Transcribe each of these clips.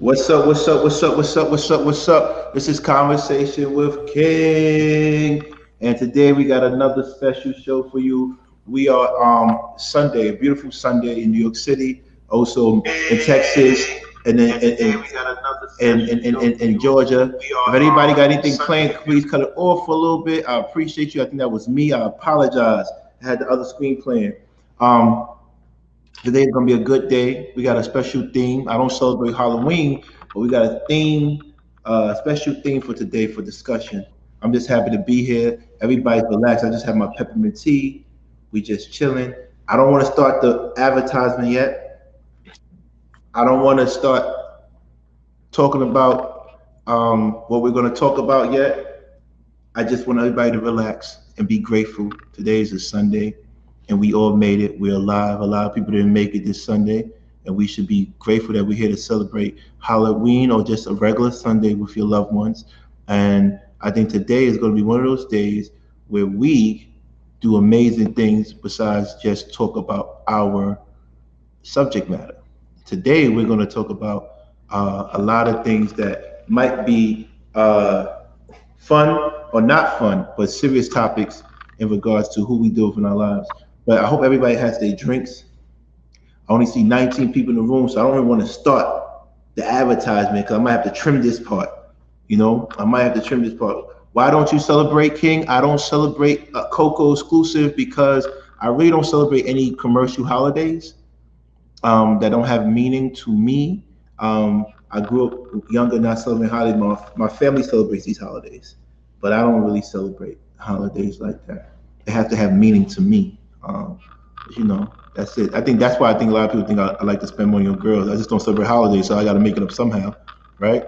What's up? What's up? What's up? What's up? What's up? What's up? This is Conversation with King, and today we got another special show for you. We are Sunday, a beautiful Sunday in New York City, also in Texas, and then in Georgia. If anybody got anything playing, please cut it off for a little bit. I appreciate you. I think that was me. I apologize. I had the other screen playing. Um, Today is gonna be a good day. We got a special theme. I don't celebrate Halloween, but we got a theme, special theme for today for discussion. I'm just happy to be here. Everybody's relaxed. I just have my peppermint tea. We just chilling. I don't want to start the advertisement yet. I don't want to start talking about what we're going to talk about yet. I just want everybody to relax and be grateful. Today is a Sunday, and we all made it. We're alive. A lot of people didn't make it this Sunday, and we should be grateful that we're here to celebrate Halloween or just a regular Sunday with your loved ones. And I think today is going to be one of those days where we do amazing things besides just talk about our subject matter. Today, we're going to talk about a lot of things that might be fun or not fun, but serious topics in regards to who we deal with in our lives. But I hope everybody has their drinks. I only see 19 people in the room, so I don't really want to start the advertisement because I might have to trim this part. You know, I might have to trim this part. Why don't you celebrate, King? I don't celebrate Coco exclusive because I really don't celebrate any commercial holidays that don't have meaning to me. I grew up younger, not celebrating holidays. My family celebrates these holidays, but I don't really celebrate holidays like that. They have to have meaning to me. You know, that's it. I think that's why I think a lot of people think I like to spend money on girls. I just don't celebrate holidays, so I got to make it up somehow, right?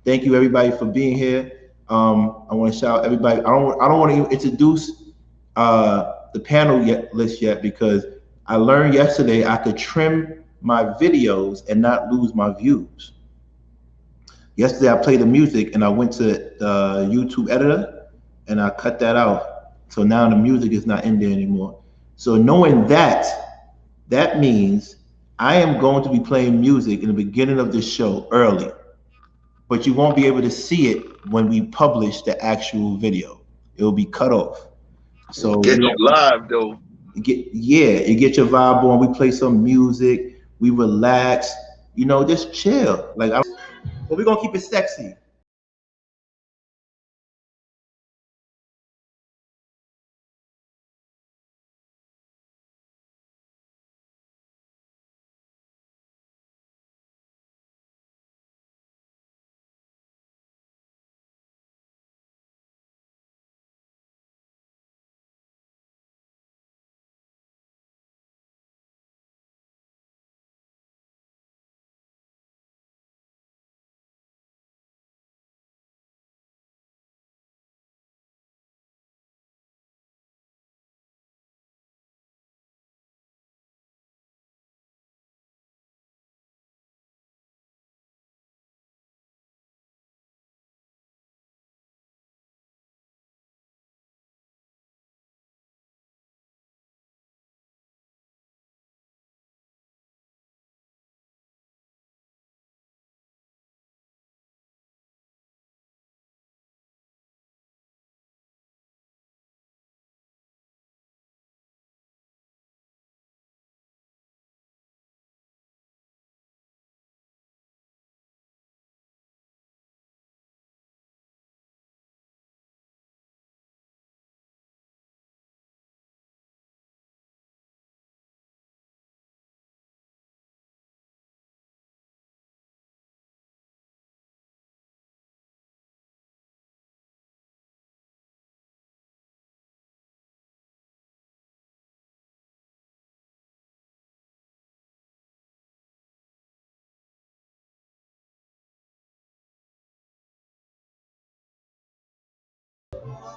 Thank you everybody for being here. I want to shout everybody. I don't want to introduce the panel list yet because I learned yesterday I could trim my videos and not lose my views. Yesterday I played the music and I went to the YouTube editor and I cut that out. So now the music is not in there anymore. So knowing that, that means I am going to be playing music in the beginning of this show early, but you won't be able to see it when we publish the actual video. It will be cut off. So Get you live though. you get your vibe on. We play some music. We relax. You know, just chill. But we're gonna keep it sexy.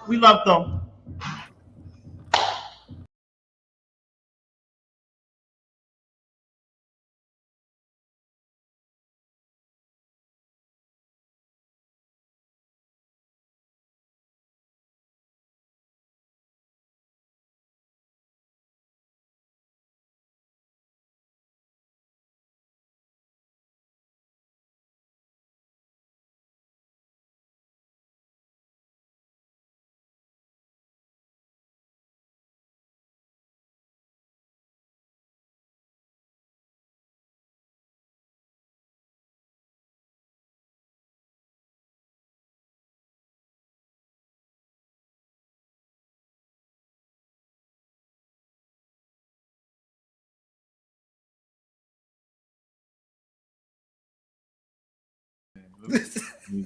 We love them.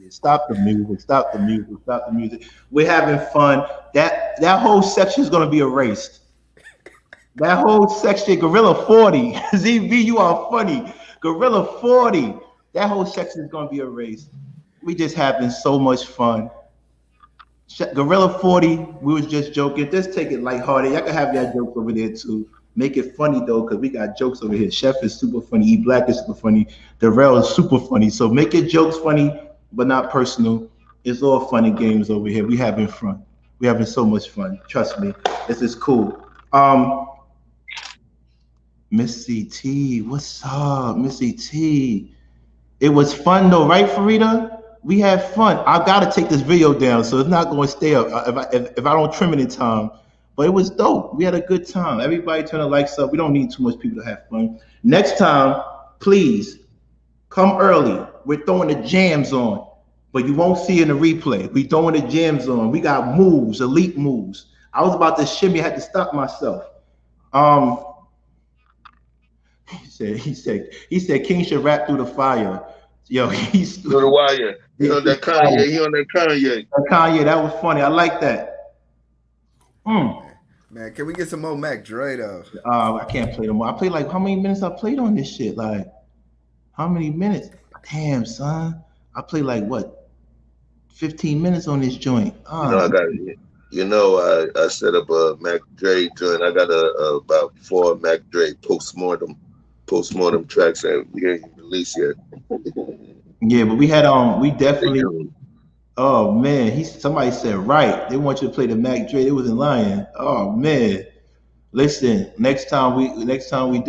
Stop the music. Stop the music. Stop the music. We're having fun. That whole section is gonna be erased. That whole section, Gorilla 40. ZV, you are funny. Gorilla 40. That whole section is gonna be erased. We just having so much fun. Gorilla 40, we was just joking. Just take it lighthearted. Y'all can have your jokes over there too. Make it funny though, because we got jokes over here. Chef is super funny. E Black is super funny. Darrell is super funny. So make your jokes funny, but not personal. It's all funny games over here. We having fun. We having so much fun. Trust me. This is cool. Missy T, what's up, Missy T? It was fun though, right, Farida? We had fun. I gotta take this video down, so it's not going to stay up if I don't trim it in time. But it was dope. We had a good time. Everybody turn the lights up. We don't need too much people to have fun. Next time, please come early. We're throwing the jams on, but you won't see in the replay. We throwing the jams on. We got moves, elite moves. I was about to shimmy. I had to stop myself. He said King should rap through the fire. Yo, he's through the wire. He on that Kanye. He on that Kanye. Kanye, that was funny. I like that. Man, can we get some more Mac Dre though? I can't play no more. I played like how many minutes I played on this shit? Like how many minutes? Damn, son. I played like what? 15 minutes on this joint. I got it. I set up a Mac Dre joint. I got about 4 Mac Dre postmortem tracks that we ain't released yet. Yeah, but we had we definitely. Oh man, somebody said right. They want you to play the Mac Dre. They wasn't lying. Oh man, listen. Next time we do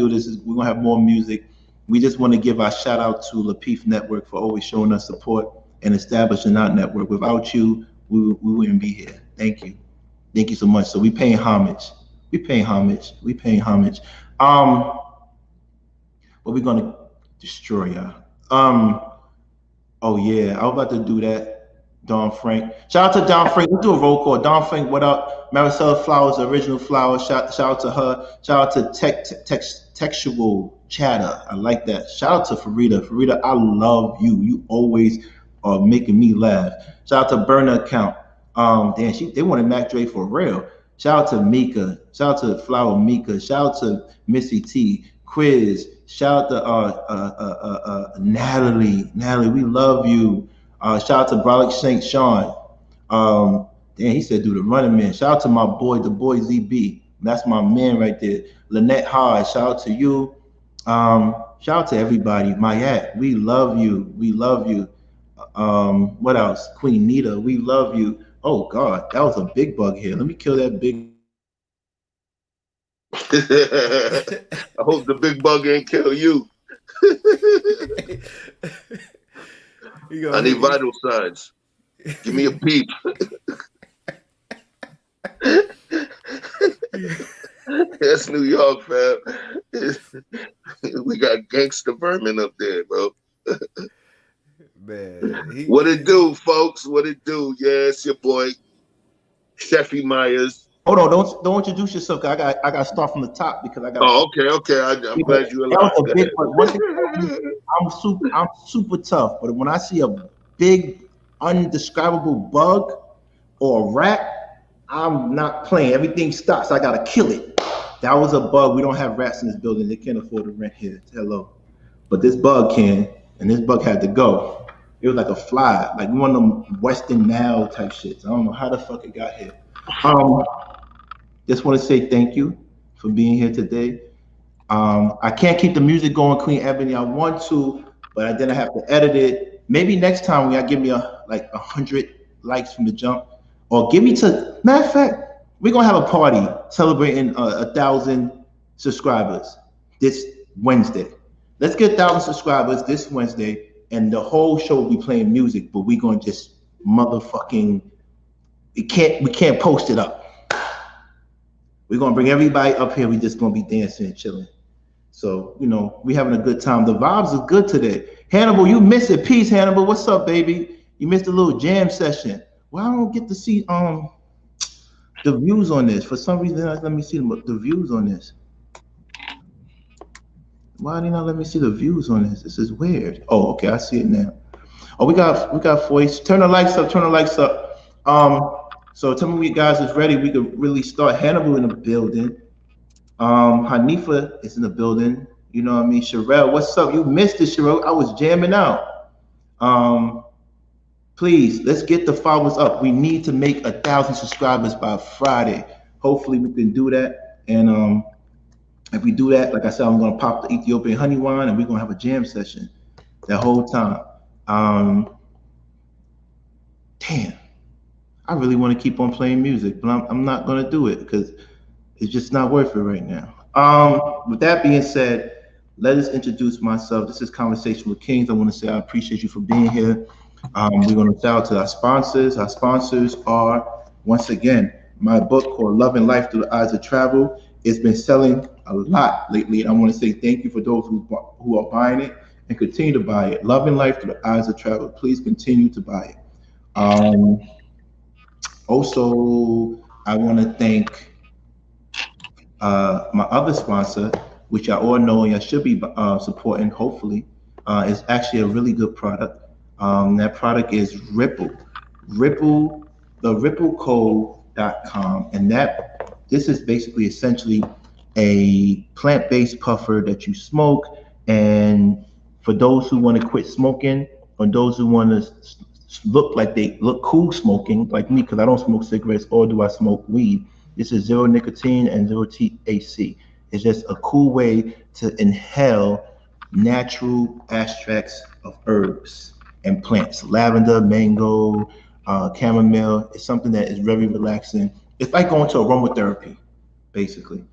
this, we're gonna have more music. We just want to give our shout out to Lapeef Network for always showing us support and establishing our network. Without you, we wouldn't be here. Thank you so much. So we paying homage. But we're gonna destroy y'all. Oh yeah, I was about to do that. Don Frank. Shout out to Don Frank. Let's do a roll call. Don Frank, what up? Maricela Flowers, original Flowers. Shout out to her. Shout out to Textual Chatter. I like that. Shout out to Farida. Farida, I love you. You always are making me laugh. Shout out to Burner Account. They wanted Mac Dre for real. Shout out to Mika. Shout out to Flower Mika. Shout out to Missy T. Quiz. Shout out to Natalie. Natalie, we love you. Shout out to Brolic St. Sean. He said do the running man. Shout out to my boy, the boy ZB. That's my man right there. Lynette Hard, shout out to you. Shout out to everybody. Mayat, we love you. We love you. What else? Queen Nita, we love you. Oh God, that was a big bug here. Let me kill that big. I hope the big bug ain't kill you. I need vital signs. Give me a peep. That's New York, fam. We got gangster vermin up there, bro. Man, what it do, folks? What it do? Yeah, it's your boy, Sheffy Myers. Hold on, don't introduce yourself. I got to start from the top because I got. Oh, okay. I'm glad you allowed that. I'm super tough, but when I see a big, undescribable bug or a rat, I'm not playing. Everything stops. I gotta kill it. That was a bug. We don't have rats in this building. They can't afford to rent here. Hello, but this bug can, and this bug had to go. It was like a fly, like one of them Western Nile type shits. I don't know how the fuck it got here. Just want to say thank you for being here today. I can't keep the music going, Queen Ebony. I want to, but then I have to edit it. Maybe next time when y'all give me 100 likes from the jump, or give me to. Matter of fact, we're gonna have a party celebrating 1,000 subscribers this Wednesday. Let's get 1,000 subscribers this Wednesday, and the whole show will be playing music. But we're gonna just motherfucking. We can't post it up. We're gonna bring everybody up here. We just gonna be dancing and chilling. So we having a good time. The vibes are good today. Hannibal, you missed it. Peace, Hannibal. What's up, baby? You missed a little jam session. Well, I don't get to see the views on this. For some reason, let me see the views on this. Why did not let me see the views on this? This is weird. Oh, okay, I see it now. Oh, we got voice. Turn the lights up. Turn the lights up. So tell me when you guys is ready. We could really start. Hannibal in the building. Hanifa is in the building. You know what I mean? Sherelle, what's up? You missed it, Sherelle. I was jamming out. Um, Please, let's get the followers up. We need to make 1,000 subscribers by Friday. Hopefully, we can do that. And if we do that, like I said, I'm gonna pop the Ethiopian honey wine, and we're gonna have a jam session that whole time. Um, Damn, I really want to keep on playing music, but I'm not gonna do it because it's just not worth it right now. With that being said, let us introduce myself. This is Conversation with Kings. I want to say I appreciate you for being here. We're going to shout out to our sponsors. Our sponsors are, once again, my book called Love and Life Through the Eyes of Travel. It's been selling a lot lately. I want to say thank you for those who are buying it and continue to buy it. Love and Life Through the Eyes of Travel. Please continue to buy it. Um, Also, I want to thank my other sponsor, which I all know and I should be supporting, hopefully, is actually a really good product. That product is Ripple, the ripplecode.com. And this is basically essentially a plant-based puffer that you smoke. And for those who want to quit smoking, or those who want to look like they look cool smoking, like me, because I don't smoke cigarettes or do I smoke weed. This is zero nicotine and zero THC. It's just a cool way to inhale natural extracts of herbs and plants. Lavender, mango, chamomile. It's something that is very relaxing. It's like going to aromatherapy, basically.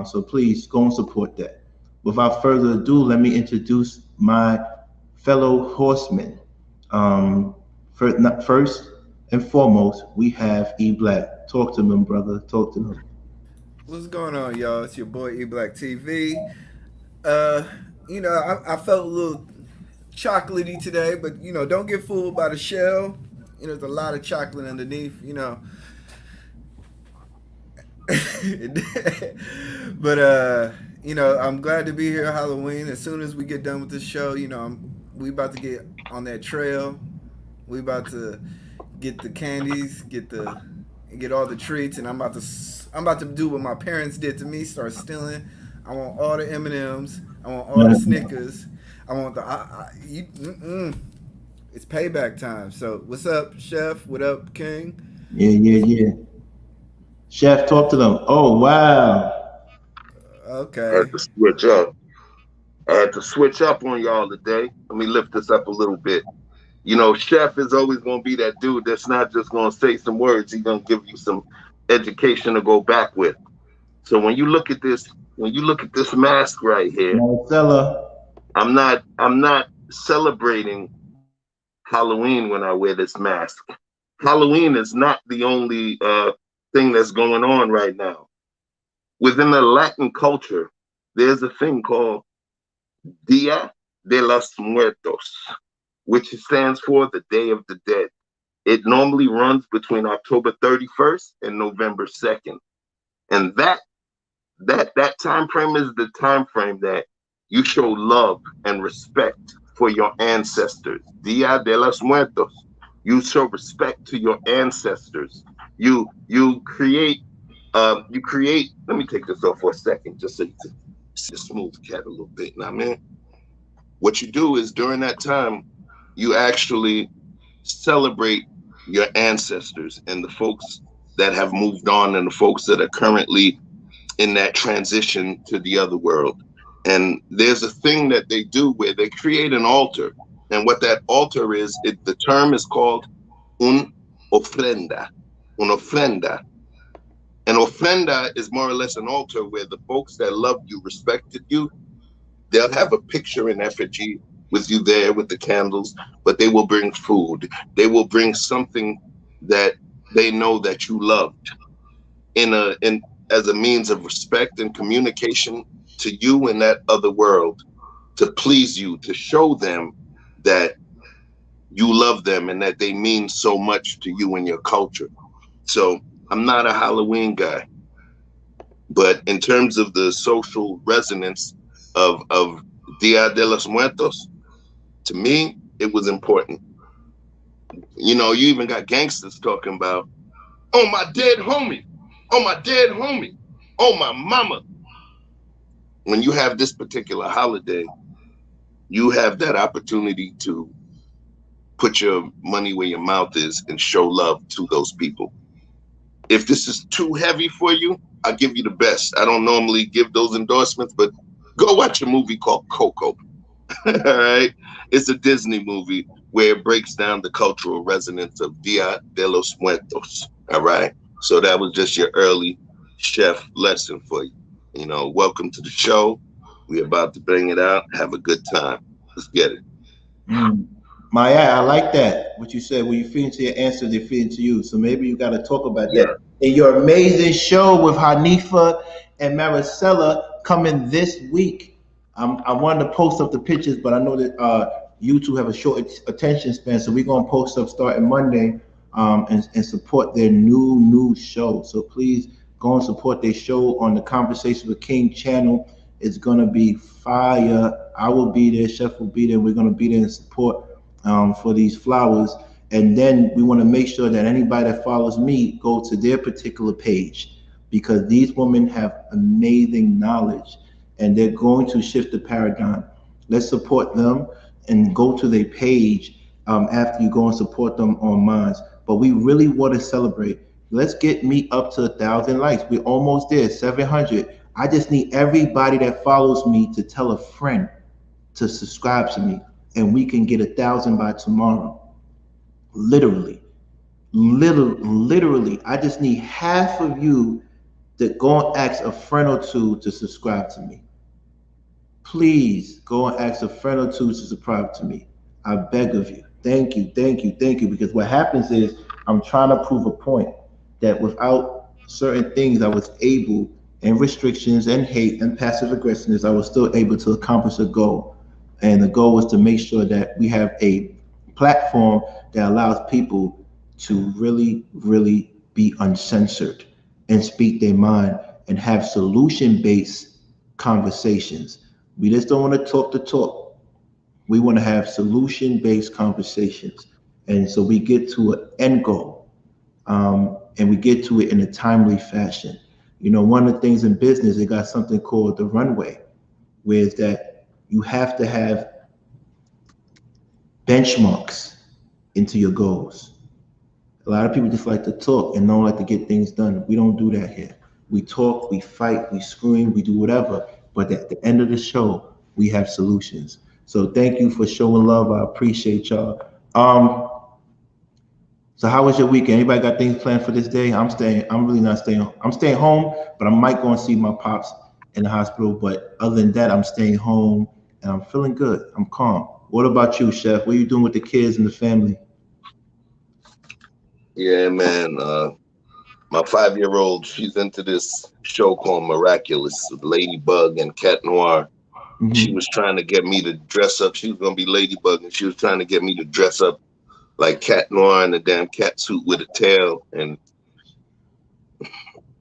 So please go and support that. Without further ado, let me introduce my fellow horsemen. First and foremost, we have E Black. Talk to him, brother. Talk to him. What's going on, y'all? It's your boy E Black TV. Uh, I felt a little chocolatey today, but don't get fooled by the shell. There's a lot of chocolate underneath. But I'm glad to be here Halloween. As soon as we get done with this show, we about to get on that trail. We about to get the candies, get all the treats, and I'm about to do what my parents did to me. Start stealing. I want all the M&Ms. I want all the Snickers. I want It's payback time. So what's up, Chef? What up, King? Yeah, yeah, yeah. Chef, talk to them. Oh, wow. I had Okay. to switch up. I had to switch up on y'all today. Let me lift this up a little bit. Chef is always going to be that dude that's not just going to say some words. He's going to give you some education to go back with. So when you look at this mask right here, Marcella. I'm not celebrating Halloween when I wear this mask. Halloween is not the only thing that's going on right now. Within the Latin culture, there's a thing called Dia de los Muertos, which stands for the Day of the Dead. It normally runs between October 31st and November 2nd. And that time frame is the time frame that you show love and respect for your ancestors. Dia de los Muertos. You show respect to your ancestors. You create let me take this off for a second just so you can see the smooth cat a little bit. Now, man, what you do is during that time, you actually celebrate your ancestors and the folks that have moved on and the folks that are currently in that transition to the other world. And there's a thing that they do where they create an altar. And what that altar is, the term is called un ofrenda. Un ofrenda. An ofrenda is more or less an altar where the folks that loved you, respected you, they'll have a picture in effigy with you there with the candles, but they will bring food. They will bring something that they know that you loved in as a means of respect and communication to you in that other world, to please you, to show them that you love them and that they mean so much to you and your culture. So I'm not a Halloween guy, but in terms of the social resonance of Dia de los Muertos, to me, it was important. You know, you even got gangsters talking about, oh, my dead homie. Oh, my dead homie. Oh, my mama. When you have this particular holiday, you have that opportunity to put your money where your mouth is and show love to those people. If this is too heavy for you, I'll give you the best. I don't normally give those endorsements, but go watch a movie called Coco. All right. It's a Disney movie where it breaks down the cultural resonance of Dia de los Muertos. All right. So that was just your early chef lesson for you. You know, welcome to the show. We're about to bring it out. Have a good time. Let's get it. Maya, I like that. What you said, when you feed into your answers, they feed into you. So maybe you got to talk about Yeah. that in your amazing show with Hanifa and Maricela coming this week. I wanted to post up the pictures, but I know that you two have a short attention span, so we're gonna post up starting Monday, and support their new show. So please go and support their show on the Conversation with King channel. It's gonna be fire. I will be there. Chef will be there. We're gonna be there and support for these flowers. And then we want to make sure that anybody that follows me go to their particular page, because these women have amazing knowledge and they're going to shift the paradigm. Let's support them and go to their page after you go and support them on mine. But we really want to celebrate. Let's get me up to 1,000 likes. We're almost there, 700. I just need everybody that follows me to tell a friend to subscribe to me, and we can get 1,000 by tomorrow. Literally, literally. I just need half of you to go and ask a friend or two to subscribe to me. Please go and ask a friend or two to subscribe to me. I beg of you. Thank you, thank you, thank you. Because what happens is I'm trying to prove a point that without certain things, I was able, and restrictions and hate and passive aggressiveness, I was still able to accomplish a goal. And the goal was to make sure that we have a platform that allows people to really, really be uncensored and speak their mind and have solution based conversations. We just don't want to talk the talk. We want to have solution based conversations. And so we get to an end goal, and we get to it in a timely fashion. You know, one of the things in business, they got something called the runway, where is that you have to have benchmarks into your goals. A lot of people just like to talk and don't like to get things done. We don't do that here. We talk, we fight, we scream, we do whatever. But at the end of the show, we have solutions. So thank you for showing love. I appreciate y'all. So how was your weekend? Anybody got things planned for this day? I'm staying. I'm really not staying. I'm staying home, but I might go and see my pops in the hospital. But other than that, I'm staying home and I'm feeling good. I'm calm. What about you, Chef? What are you doing with the kids and the family? Yeah, man. My 5-year-old, she's into this show called Miraculous, Ladybug and Cat Noir. She Mm-hmm. was trying to get me to dress up. She was gonna be Ladybug, and she was trying to get me to dress up like Cat Noir in a damn cat suit with a tail. And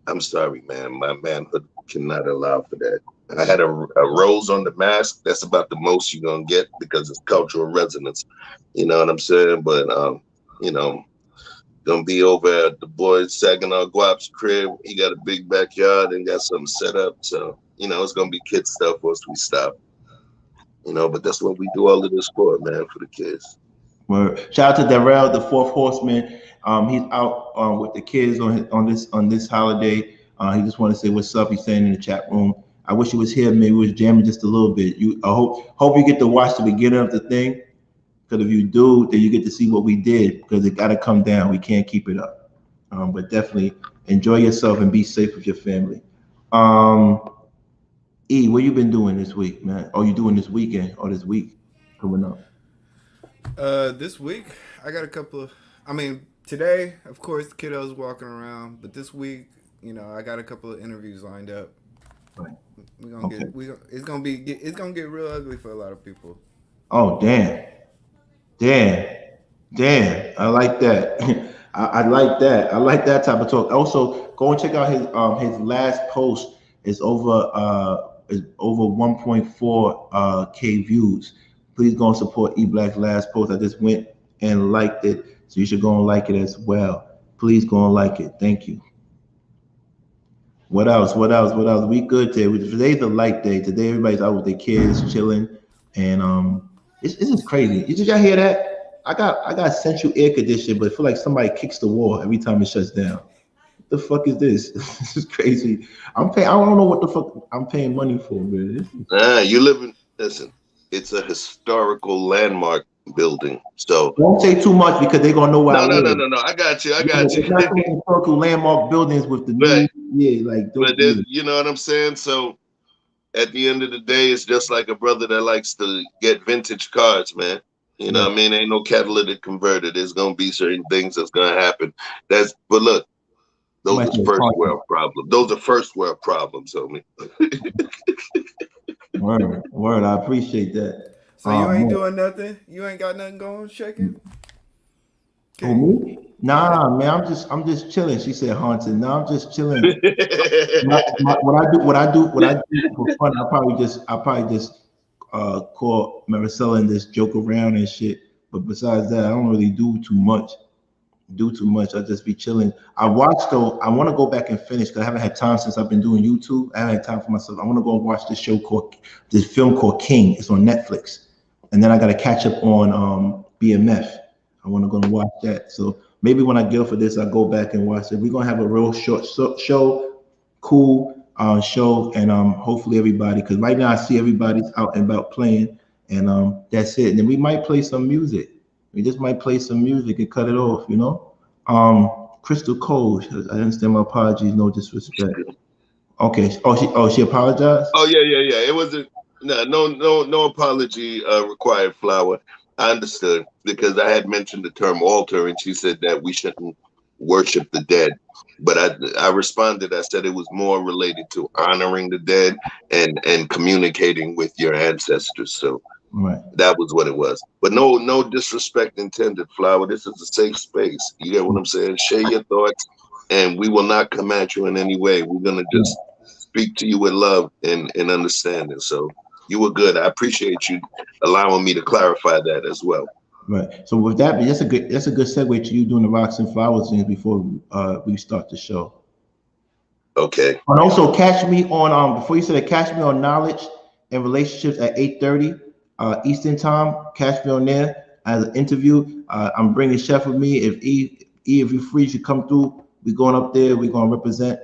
I'm sorry, man, my manhood cannot allow for that. I had a rose on the mask. That's about the most you're gonna get because it's cultural resonance. You know what I'm saying? But you know, gonna be over at the boy Saginaw Guap's crib. He got a big backyard and got something set up. So, you know, it's gonna be kid stuff once we stop. You know, but that's what we do all of this for, man, for the kids. Word. Shout out to Darrell, the fourth horseman. He's out with the kids on this holiday. He just want to say what's up. He's saying in the chat room. I wish he was here. Maybe we was jamming just a little bit. I hope you get to watch the beginning of the thing. Because if you do, then you get to see what we did. Because it got to come down. We can't keep it up. But definitely enjoy yourself and be safe with your family. E, what you been doing this week, man? Or you doing this weekend or this week coming up? This week I got a couple of. I mean, today, of course, the kiddos walking around, but this week, I got a couple of interviews lined up. Right. We're gonna Okay. get. It's gonna get real ugly for a lot of people. Oh, damn. Damn, damn. I like that. I like that. I like that type of talk. Also, go and check out his last post. Is over 1.4 K views. Please go and support E Black's last post. I just went and liked it. So you should go and like it as well. Please go and like it. Thank you. What else? What else? What else? We good today. Today's a light day. Today everybody's out with their kids, chilling, and it's just crazy. Did y'all hear that? I got central air conditioning, but I feel like somebody kicks the wall every time it shuts down. What the fuck is this? This is crazy. I'm paying. I don't know what the fuck I'm paying money for, man. You live in. Listen, it's a historical landmark building, so don't say too much because they're gonna know where I live. No. I got you. I got you. It's not historical landmark buildings with the new, but you know what I'm saying. So at the end of the day, it's just like a brother that likes to get vintage cars, man. You know what I mean? Ain't no catalytic converter. There's gonna be certain things that's gonna happen. But look, those are first world problems. Those are first world problems, homie. Word. I appreciate that. So you ain't doing nothing? You ain't got nothing going, shaking? Okay. Me? Nah, man, I'm just chilling. She said haunted. Nah, I'm just chilling. What I do for fun, I'll probably just call Maricela and just joke around and shit. But besides that, I don't really do too much. I just be chilling. I watched though. I want to go back and finish because I haven't had time since I've been doing YouTube. I haven't had time for myself. I want to go and watch this film called King. It's on Netflix, and then I got to catch up on BMF. I want to go and watch that. So maybe when I get off of this, I'll go back and watch it. We're gonna have a real short show, cool show, and hopefully everybody. Because right now I see everybody's out and about playing, and that's it. And then we might play some music. We just might play some music and cut it off, you know. Crystal Cole, I understand my apologies, no disrespect. Okay. She apologized? Oh yeah. It wasn't no apology required, Flower. I understood because I had mentioned the term altar and she said that we shouldn't worship the dead. But I responded, I said it was more related to honoring the dead and communicating with your ancestors. So right. That was what it was. But no disrespect intended, Flower. This is a safe space. You get what I'm saying? Share your thoughts, and we will not come at you in any way. We're going to just speak to you with love and understanding. So you were good. I appreciate you allowing me to clarify that as well. Right. So with that, that's a good segue to you doing the rocks and flowers things before we start the show. Okay. And also catch me on before you said it, catch me on Knowledge and Relationships at 8:30 Eastern time. Catch me on there as an interview. I'm bringing Chef with me. If you're free, you should come through. We're going up there. We're going to represent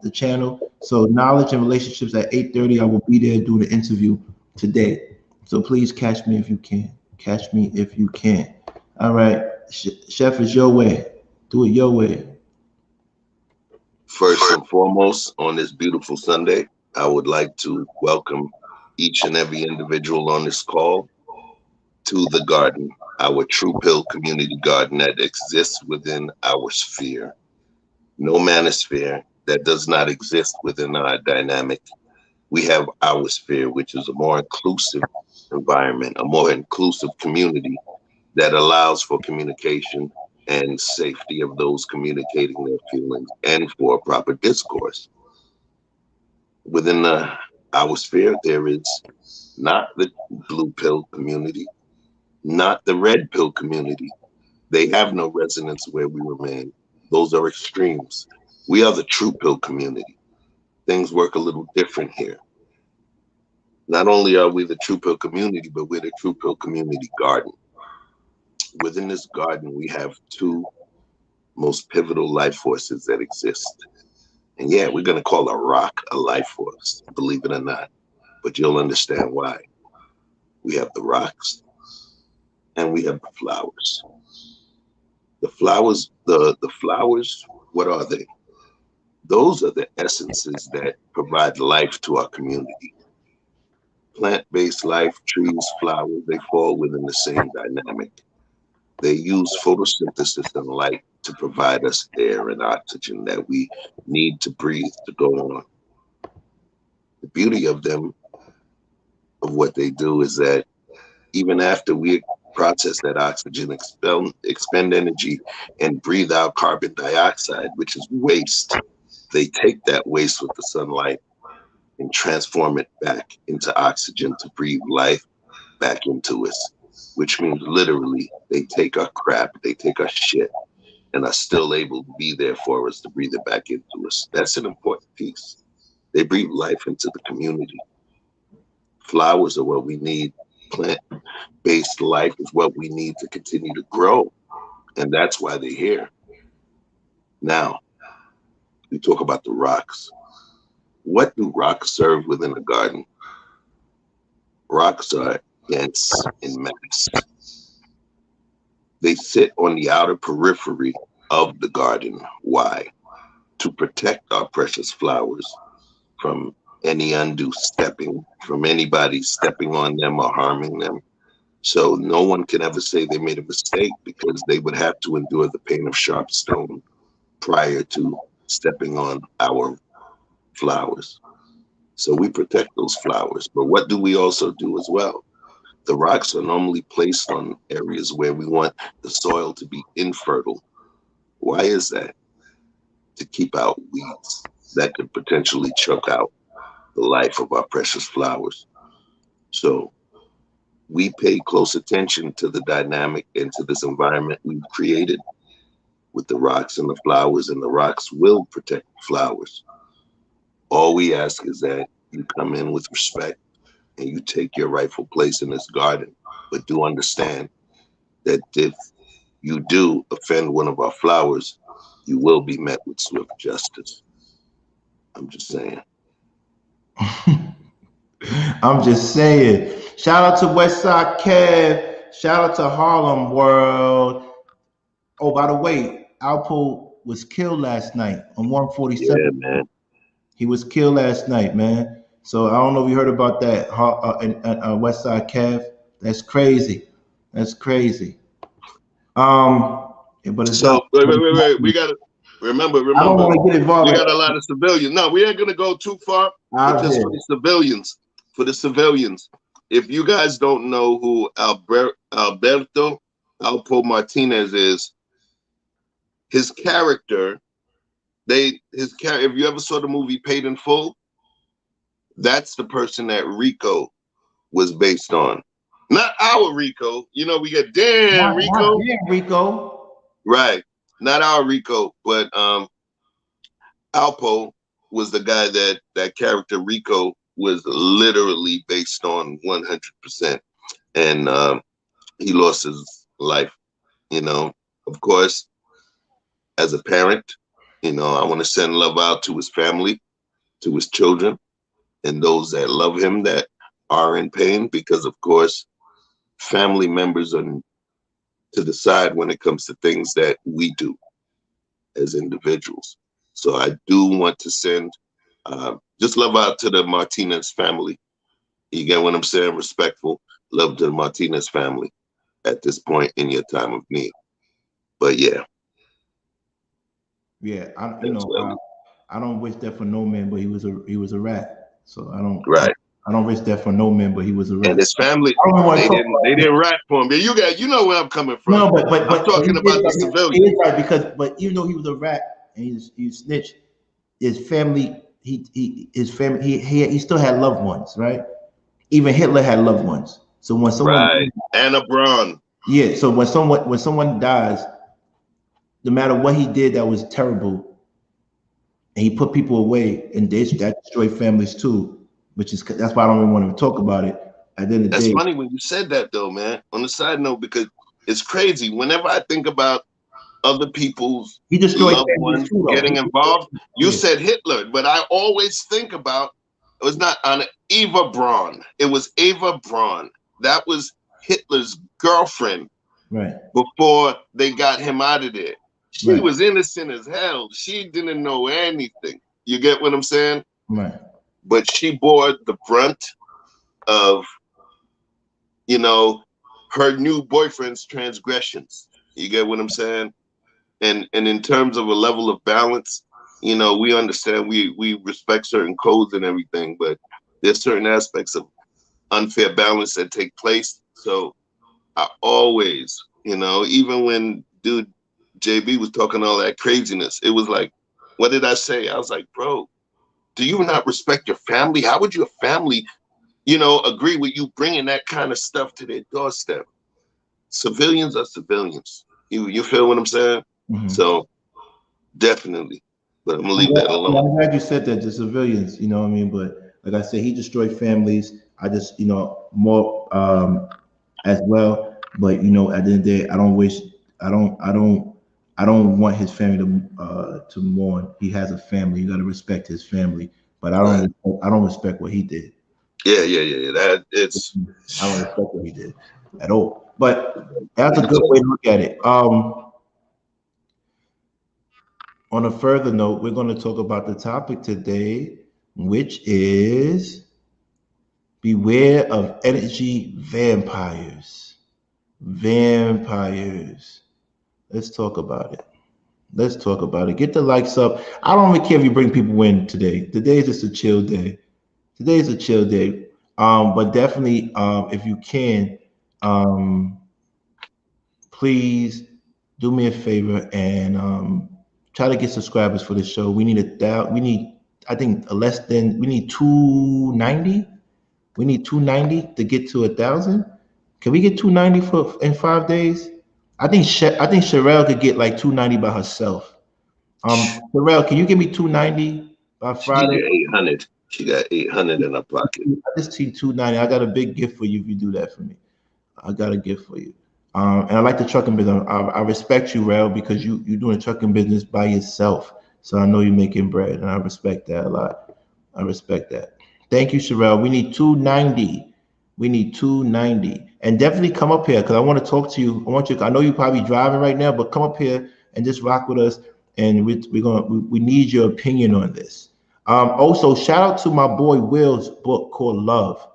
the channel. So Knowledge and Relationships at 8:30. I will be there doing the interview today. So please catch me if you can. Catch me if you can. All right. Chef, is your way. Do it your way. First and foremost, on this beautiful Sunday, I would like to welcome each and every individual on this call to the garden, our True Pill community garden that exists within our sphere. No manosphere that does not exist within our dynamic. We have our sphere, which is a more inclusive environment, a more inclusive community that allows for communication and safety of those communicating their feelings and for proper discourse. Within our sphere, there is not the blue pill community, not the red pill community. They have no resonance where we remain. Those are extremes. We are the true pill community. Things work a little different here. Not only are we the true pill community, but we're the true pill community garden. Within this garden, we have two most pivotal life forces that exist. And yeah, we're going to call a rock a life force, believe it or not, but you'll understand why. We have the rocks and we have the flowers. The flowers, the flowers, what are they? Those are the essences that provide life to our community. Plant-based life, trees, flowers, they fall within the same dynamic. They use photosynthesis and light to provide us air and oxygen that we need to breathe to go on. The beauty of them, of what they do, is that even after we process that oxygen, expend energy, and breathe out carbon dioxide, which is waste, they take that waste with the sunlight and transform it back into oxygen to breathe life back into us. which means literally they take our crap, they take our shit, and are still able to be there for us to breathe it back into us. That's an important piece. They breathe life into the community. Flowers are what we need. Plant-based life is what we need to continue to grow. And that's why they're here. Now, we talk about the rocks. What do rocks serve within a garden? Rocks are dense in mass. They sit on the outer periphery of the garden. Why? To protect our precious flowers from any undue stepping, from anybody stepping on them or harming them. So no one can ever say they made a mistake, because they would have to endure the pain of sharp stone prior to stepping on our flowers. So we protect those flowers. But what do we also do as well? The rocks are normally placed on areas where we want the soil to be infertile. Why is that? To keep out weeds that could potentially choke out the life of our precious flowers. So we pay close attention to the dynamic and to this environment we've created with the rocks and the flowers, and the rocks will protect the flowers. All we ask is that you come in with respect and you take your rightful place in this garden. But do understand that if you do offend one of our flowers, you will be met with swift justice. I'm just saying. I'm just saying. Shout out to Westside Kev. Shout out to Harlem World. Oh, by the way, Alpo was killed last night on 147. Yeah, man. He was killed last night, man. So I don't know if you heard about that, Westside Kev. That's crazy. That's crazy. But it's so not, wait. We gotta remember. I don't want to get involved. We got a lot of civilians. No, we ain't gonna go too far. Just for the civilians. For the civilians. If you guys don't know who Alberto Alpo Martinez is, his character, if you ever saw the movie Paid in Full, that's the person that Rico was based on. Not our Rico. You know, we get damn Rico. Damn Rico. Right. Not our Rico, but Alpo was the guy that character Rico was literally based on 100%. And he lost his life, you know. Of course, as a parent, you know, I want to send love out to his family, to his children, and those that love him that are in pain, because, of course, family members are to decide when it comes to things that we do as individuals. So I do want to send just love out to the Martinez family. You get what I'm saying? Respectful love to the Martinez family at this point in your time of need. But yeah. Yeah, I don't wish that for no man, but he was a rat. So I don't. Right. I don't wish that for no man, but he was a rat. And his family, they didn't rat for him. But you know where I'm coming from. No, but I'm talking about the civilian. He is right, but even though he was a rat and he snitched, his family, he still had loved ones, right? Even Hitler had loved ones. So when someone Anna Braun. Yeah, so when someone dies, no matter what he did that was terrible, and he put people away, and that destroyed families too, that's why I don't even want to talk about it. At the end of the day, that's funny when you said that though, man. On the side note, because it's crazy. Whenever I think about other people's loved ones getting involved, you said Hitler, but I always think about it was not on Eva Braun. It was Eva Braun. That was Hitler's girlfriend. Right. Before they got him out of there. She was innocent as hell. She didn't know anything. You get what I'm saying? Right. But she bore the brunt of, you know, her new boyfriend's transgressions. You get what I'm saying? And in terms of a level of balance, you know, we understand we respect certain codes and everything, but there's certain aspects of unfair balance that take place. So I always, you know, even when dude JB was talking all that craziness, it was like, what did I say? I was like, bro, do you not respect your family? How would your family, you know, agree with you bringing that kind of stuff to their doorstep? civilians are civilians. You feel what I'm saying? Mm-hmm. So definitely, but I'm gonna leave that alone. I'm glad you said that, the civilians, you know what I mean? But like I said, he destroyed families. I just, more as well. But at the end of the day, I don't, I don't, I don't want his family to mourn. He has a family. You got to respect his family. But I don't respect what he did. Yeah. That I don't respect what he did at all. But that's a good way to look at it. On a further note, we're going to talk about the topic today, which is beware of energy vampires. Vampires. Let's talk about it. Let's talk about it. Get the likes up. I don't really care if you bring people in today. Today is just a chill day. Today is a chill day. But definitely, if you can, please do me a favor and try to get subscribers for the show. We need I think we need 290. We need 290 to get to 1,000. Can we get 290 in 5 days? I think Sherelle could get like 290 by herself. Sherelle, can you give me 290 by Friday? She got 800. She got 800 in her pocket. I just see 290. I got a big gift for you if you do that for me. I got a gift for you. And I like the trucking business. I respect you, Rel, because you're doing trucking business by yourself. So I know you're making bread, and I respect that a lot. I respect that. Thank you, Sherelle. We need 290. We need 290. And definitely come up here because I want to talk to you. I know you're probably driving right now, but come up here and just rock with us. And we need your opinion on this. Also, shout out to my boy Will's book called Love.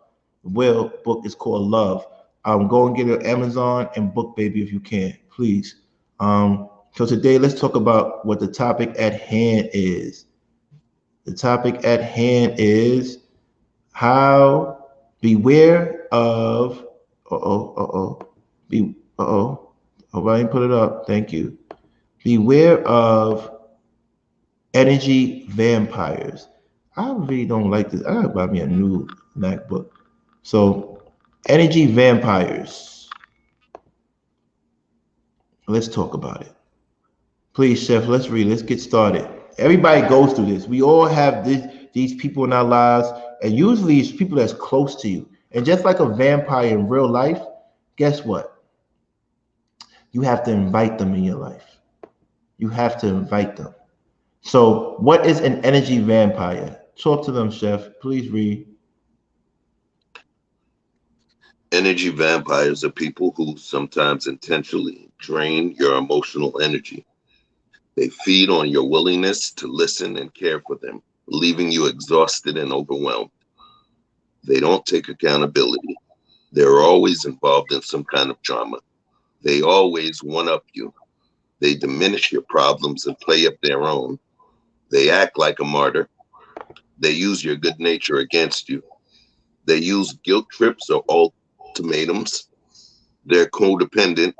Will book is called Love. Go and get it on Amazon and book, baby, if you can, please. So today, let's talk about what the topic at hand is. The topic at hand is how beware of. Hope I didn't put it up. Thank you. Beware of energy vampires. I really don't like this. I gotta buy me a new MacBook. So, energy vampires. Let's talk about it. Please, Chef, let's read. Let's get started. Everybody goes through this. We all have these people in our lives, and usually it's people that's close to you. And just like a vampire in real life, guess what? You have to invite them in your life. You have to invite them. So, what is an energy vampire? Talk to them, Chef. Please read. Energy vampires are people who sometimes intentionally drain your emotional energy. They feed on your willingness to listen and care for them, leaving you exhausted and overwhelmed. They don't take accountability. They're always involved in some kind of drama. They always one-up you. They diminish your problems and play up their own. They act like a martyr. They use your good nature against you. They use guilt trips or ultimatums. They're codependent.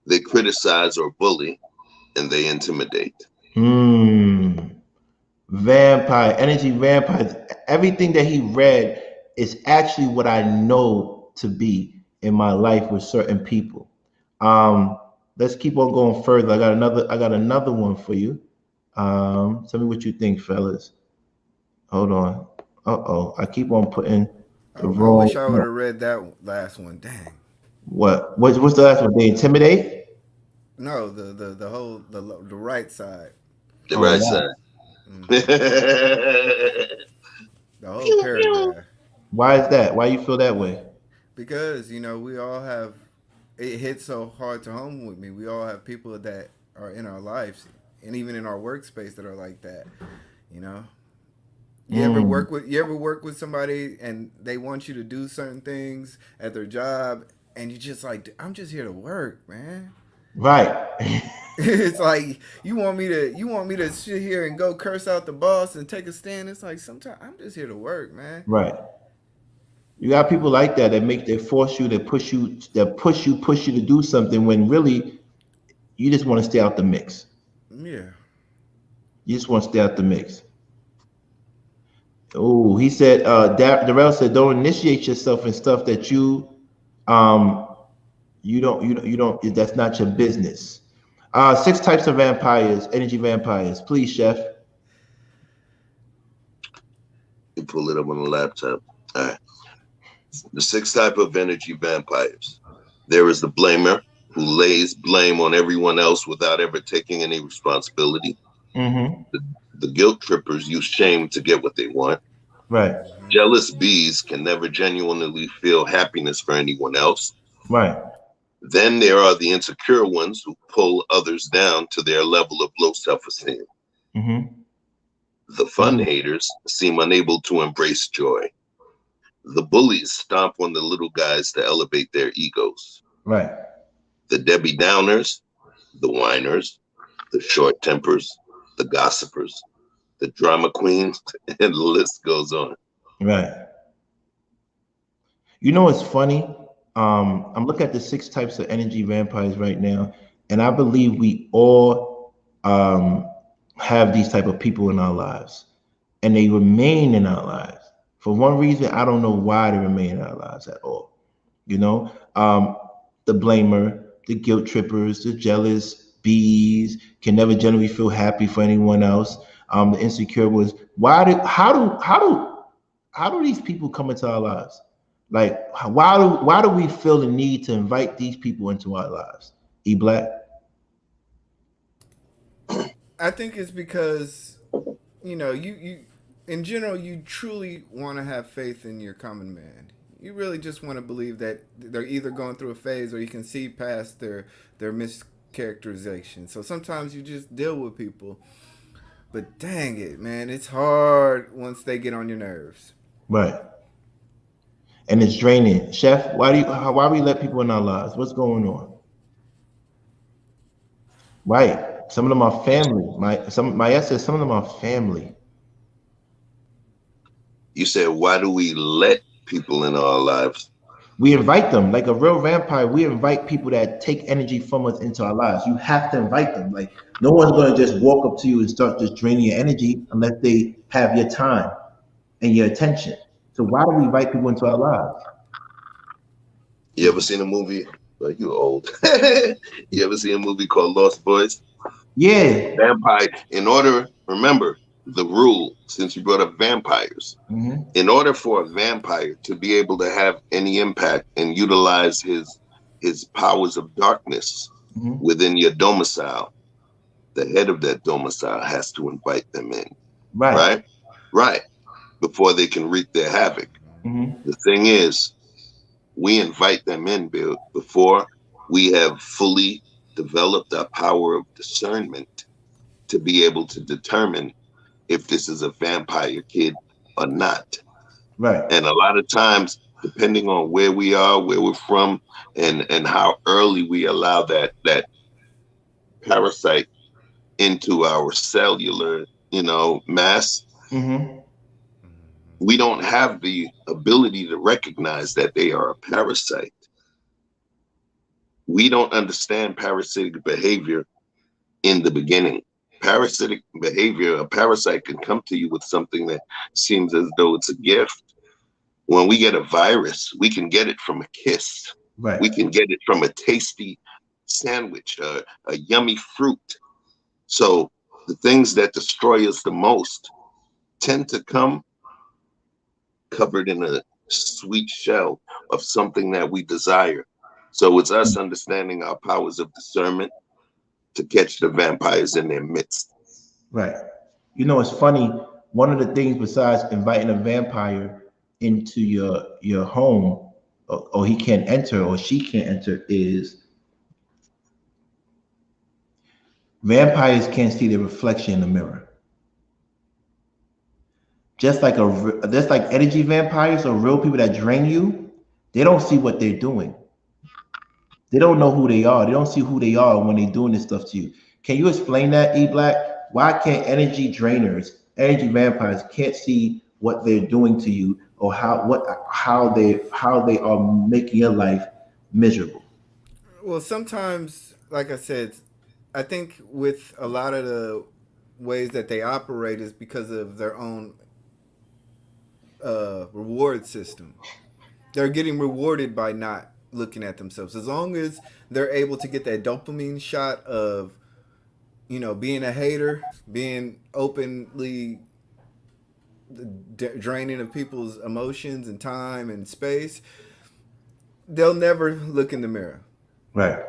They criticize or bully, and they intimidate. Vampire, energy vampires. Everything that he read is actually what I know to be in my life with certain people. Let's keep on going further. I got another one for you. Tell me what you think, fellas. Hold on. I keep on putting the wrong. I wish I would have read that last one. Dang. What's the last one? They intimidate? No, the whole the right side. The right side. The whole paragraph. Why is that? Why you feel that way? Because we all have. It hits so hard to home with me. We all have people that are in our lives, and even in our workspace, that are like that. You ever work with somebody and they want you to do certain things at their job, and you just like, I'm just here to work, man. Right. It's like you want me to sit here and go curse out the boss and take a stand. It's like sometimes I'm just here to work, man. Right. You got people like that force you, that push you to do something when really you just want to stay out the mix. Yeah. You just want to stay out the mix. Oh, he said, Darrell said, don't initiate yourself in stuff that you Um, you don't. That's not your business. Six types of vampires, energy vampires. Please, chef. You pull it up on the laptop. All right. The six type of energy vampires. There is the blamer, who lays blame on everyone else without ever taking any responsibility. Mm-hmm. The guilt trippers use shame to get what they want. Right. Jealous bees can never genuinely feel happiness for anyone else. Right. Then there are the insecure ones who pull others down to their level of low self-esteem. Mm-hmm. The fun haters seem unable to embrace joy. The bullies stomp on the little guys to elevate their egos. Right. The Debbie Downers, the whiners, the short tempers, the gossipers, the drama queens, and the list goes on. Right. You know what's funny? I'm looking at the six types of energy vampires right now, and I believe we all have these type of people in our lives, and they remain in our lives. For one reason, I don't know why they remain in our lives at all. You know, the blamer, the guilt trippers, the jealous bees can never generally feel happy for anyone else. The insecure was how do these people come into our lives? Like, why do we feel the need to invite these people into our lives? E Black. I think it's because you in general you truly want to have faith in your common man. You really just want to believe that they're either going through a phase or you can see past their mischaracterization. So sometimes you just deal with people, but dang it, man, it's hard once they get on your nerves. Right. And it's draining. Chef, why we let people in our lives? What's going on? Right. Some of them are family. My ex says some of them are family. You said, why do we let people in our lives? We invite them like a real vampire. We invite people that take energy from us into our lives. You have to invite them. Like, no one's gonna just walk up to you and start just draining your energy unless they have your time and your attention. So why do we invite people into our lives? You ever seen a movie? Well, you old. You ever seen a movie called Lost Boys? Yeah. Vampire. Remember the rule, since you brought up vampires. Mm-hmm. In order for a vampire to be able to have any impact and utilize his powers of darkness Mm-hmm. within your domicile, the head of that domicile has to invite them in. Right. Right? Right. Before they can wreak their havoc. Mm-hmm. The thing is, we invite them in before we have fully developed our power of discernment to be able to determine if this is a vampire kid or not. Right. And a lot of times, depending on where we are, where we're from, and how early we allow that parasite into our cellular, mass, Mm-hmm. we don't have the ability to recognize that they are a parasite. We don't understand parasitic behavior in the beginning. Parasitic behavior, a parasite can come to you with something that seems as though it's a gift. When we get a virus, we can get it from a kiss. Right. We can get it from a tasty sandwich, a yummy fruit. So the things that destroy us the most tend to come covered in a sweet shell of something that we desire. So it's us understanding our powers of discernment to catch the vampires in their midst. Right. You know, it's funny. One of the things besides inviting a vampire into your home, or he can't enter or she can't enter, is vampires can't see their reflection in the mirror. Just like energy vampires or real people that drain you, they don't see what they're doing. They don't know who they are. They don't see who they are when they're doing this stuff to you. Can you explain that, E Black? Why can't energy drainers, energy vampires can't see what they're doing to you, or how they are making your life miserable? Well, sometimes, like I said, I think with a lot of the ways that they operate is because of their own reward system. They're getting rewarded by not looking at themselves. As long as they're able to get that dopamine shot of, being a hater, being openly draining of people's emotions and time and space, they'll never look in the mirror. Right.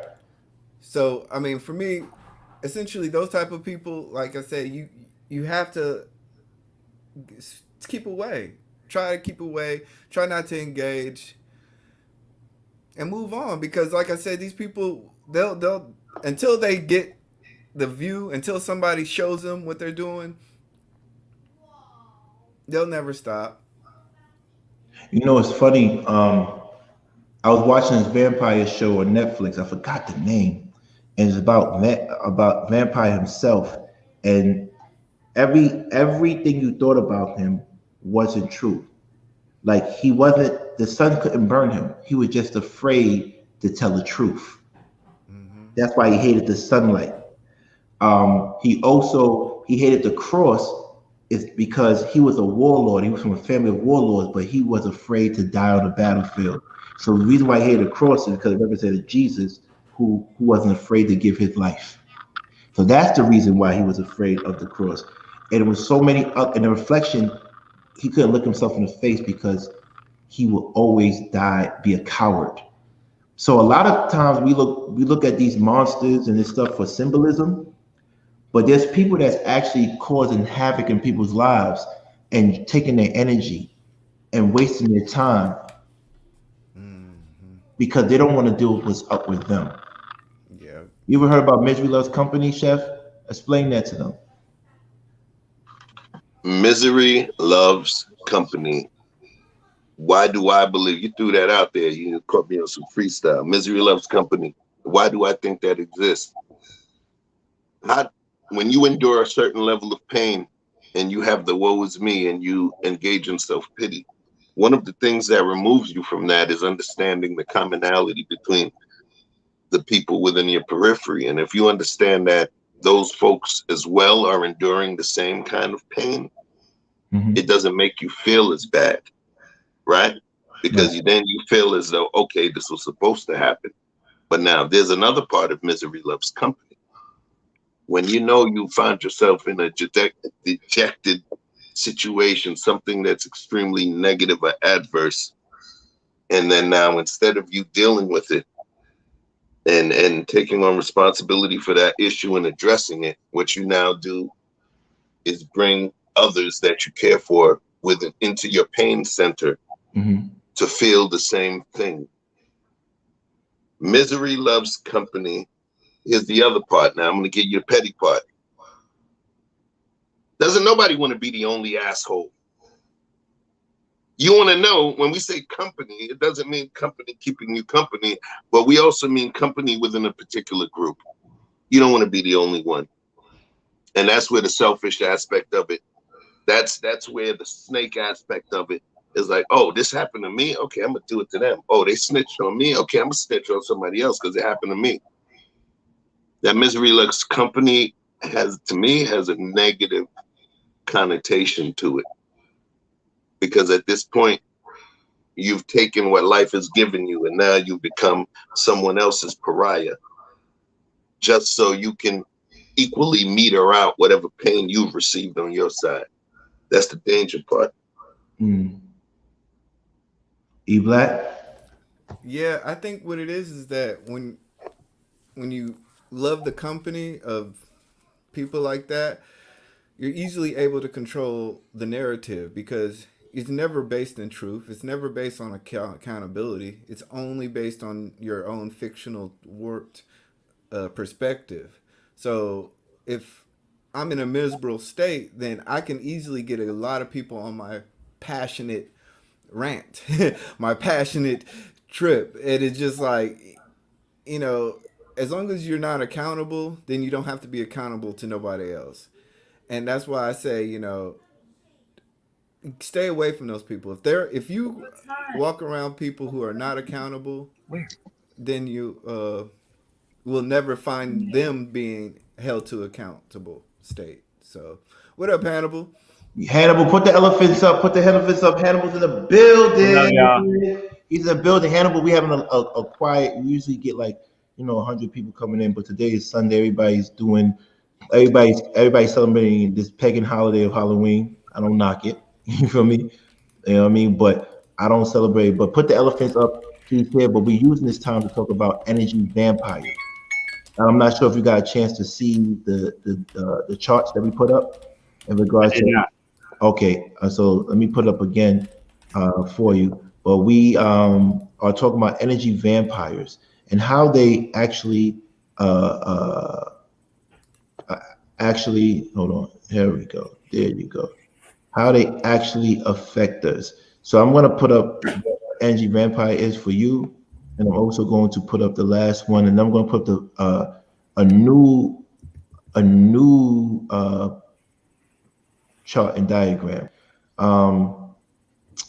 So, I mean, for me, essentially, those type of people, like I said, you have to keep away. Try to keep away. Try not to engage, and move on. Because, like I said, these people, they'll until they get the view, until somebody shows them what they're doing, they'll never stop. You know, it's funny. I was watching this vampire show on Netflix. I forgot the name, and it's about vampire himself. And everything you thought about him wasn't true. Like he wasn't. The sun couldn't burn him. He was just afraid to tell the truth. Mm-hmm. That's why he hated the sunlight. He hated the cross is because he was a warlord. He was from a family of warlords, but he was afraid to die on the battlefield. So the reason why he hated the cross is because it represented Jesus, who wasn't afraid to give his life. So that's the reason why he was afraid of the cross. And it was so many in the reflection, he couldn't look himself in the face because he will always be a coward. So a lot of times we look at these monsters and this stuff for symbolism, but there's people that's actually causing havoc in people's lives and taking their energy and wasting their time because they don't want to deal with what's up with them. Yeah. You ever heard about Misery Loves Company, Chef? Explain that to them. Misery loves company. Why do I believe you threw that out there? You caught me on some freestyle. Misery loves company. Why do I think that exists? When you endure a certain level of pain and you have the woe is me and you engage in self-pity, one of the things that removes you from that is understanding the commonality between the people within your periphery. And if you understand that those folks as well are enduring the same kind of pain, it doesn't make you feel as bad, right? Because then you feel as though, okay, this was supposed to happen. But now there's another part of misery loves company. When you know you find yourself in a dejected situation, something that's extremely negative or adverse, and then now instead of you dealing with it and taking on responsibility for that issue and addressing it, what you now do is bring others that you care for into your pain center to feel the same thing. Misery loves company. Here's the other part. Now I'm going to give you the petty part. Doesn't nobody want to be the only asshole? You want to know, when we say company, it doesn't mean company keeping you company, but we also mean company within a particular group. You don't want to be the only one. And that's where the selfish aspect of it, that's where the snake aspect of it is like, oh, this happened to me? Okay, I'm going to do it to them. Oh, they snitched on me? Okay, I'm going to snitch on somebody else because it happened to me. That misery loves company has a negative connotation to it. Because at this point, you've taken what life has given you and now you become someone else's pariah just so you can equally meter out whatever pain you've received on your side. That's the danger part. E Black? Yeah, I think what it is that when you love the company of people like that, you're easily able to control the narrative because it's never based in truth. It's never based on accountability. It's only based on your own fictional warped perspective. So if I'm in a miserable state, then I can easily get a lot of people on my passionate rant, my passionate trip. And it's just like, as long as you're not accountable, then you don't have to be accountable to nobody else. And that's why I say, stay away from those people. If you walk around people who are not accountable, then you will never find them being held to accountable state. So, what up, Hannibal? Hannibal, put the elephants up. Put the elephants up. Hannibal's in the building. What up, y'all? He's a building Hannibal. We having a quiet. We usually get like 100 people coming in, but today is Sunday. Everybody's celebrating this pagan holiday of Halloween. I don't knock it. You feel me? You know what I mean? But I don't celebrate. But put the elephants up, please here. But we're using this time to talk about energy vampires. I'm not sure if you got a chance to see the charts that we put up in I regards did to. not. Okay, so let me put it up again for you. But we are talking about energy vampires and how they actually hold on. Here we go. There you go. How they actually affect us. So I'm going to put up what energy vampire is for you, and I'm also going to put up the last one, and I'm going to put a new a new chart and diagram.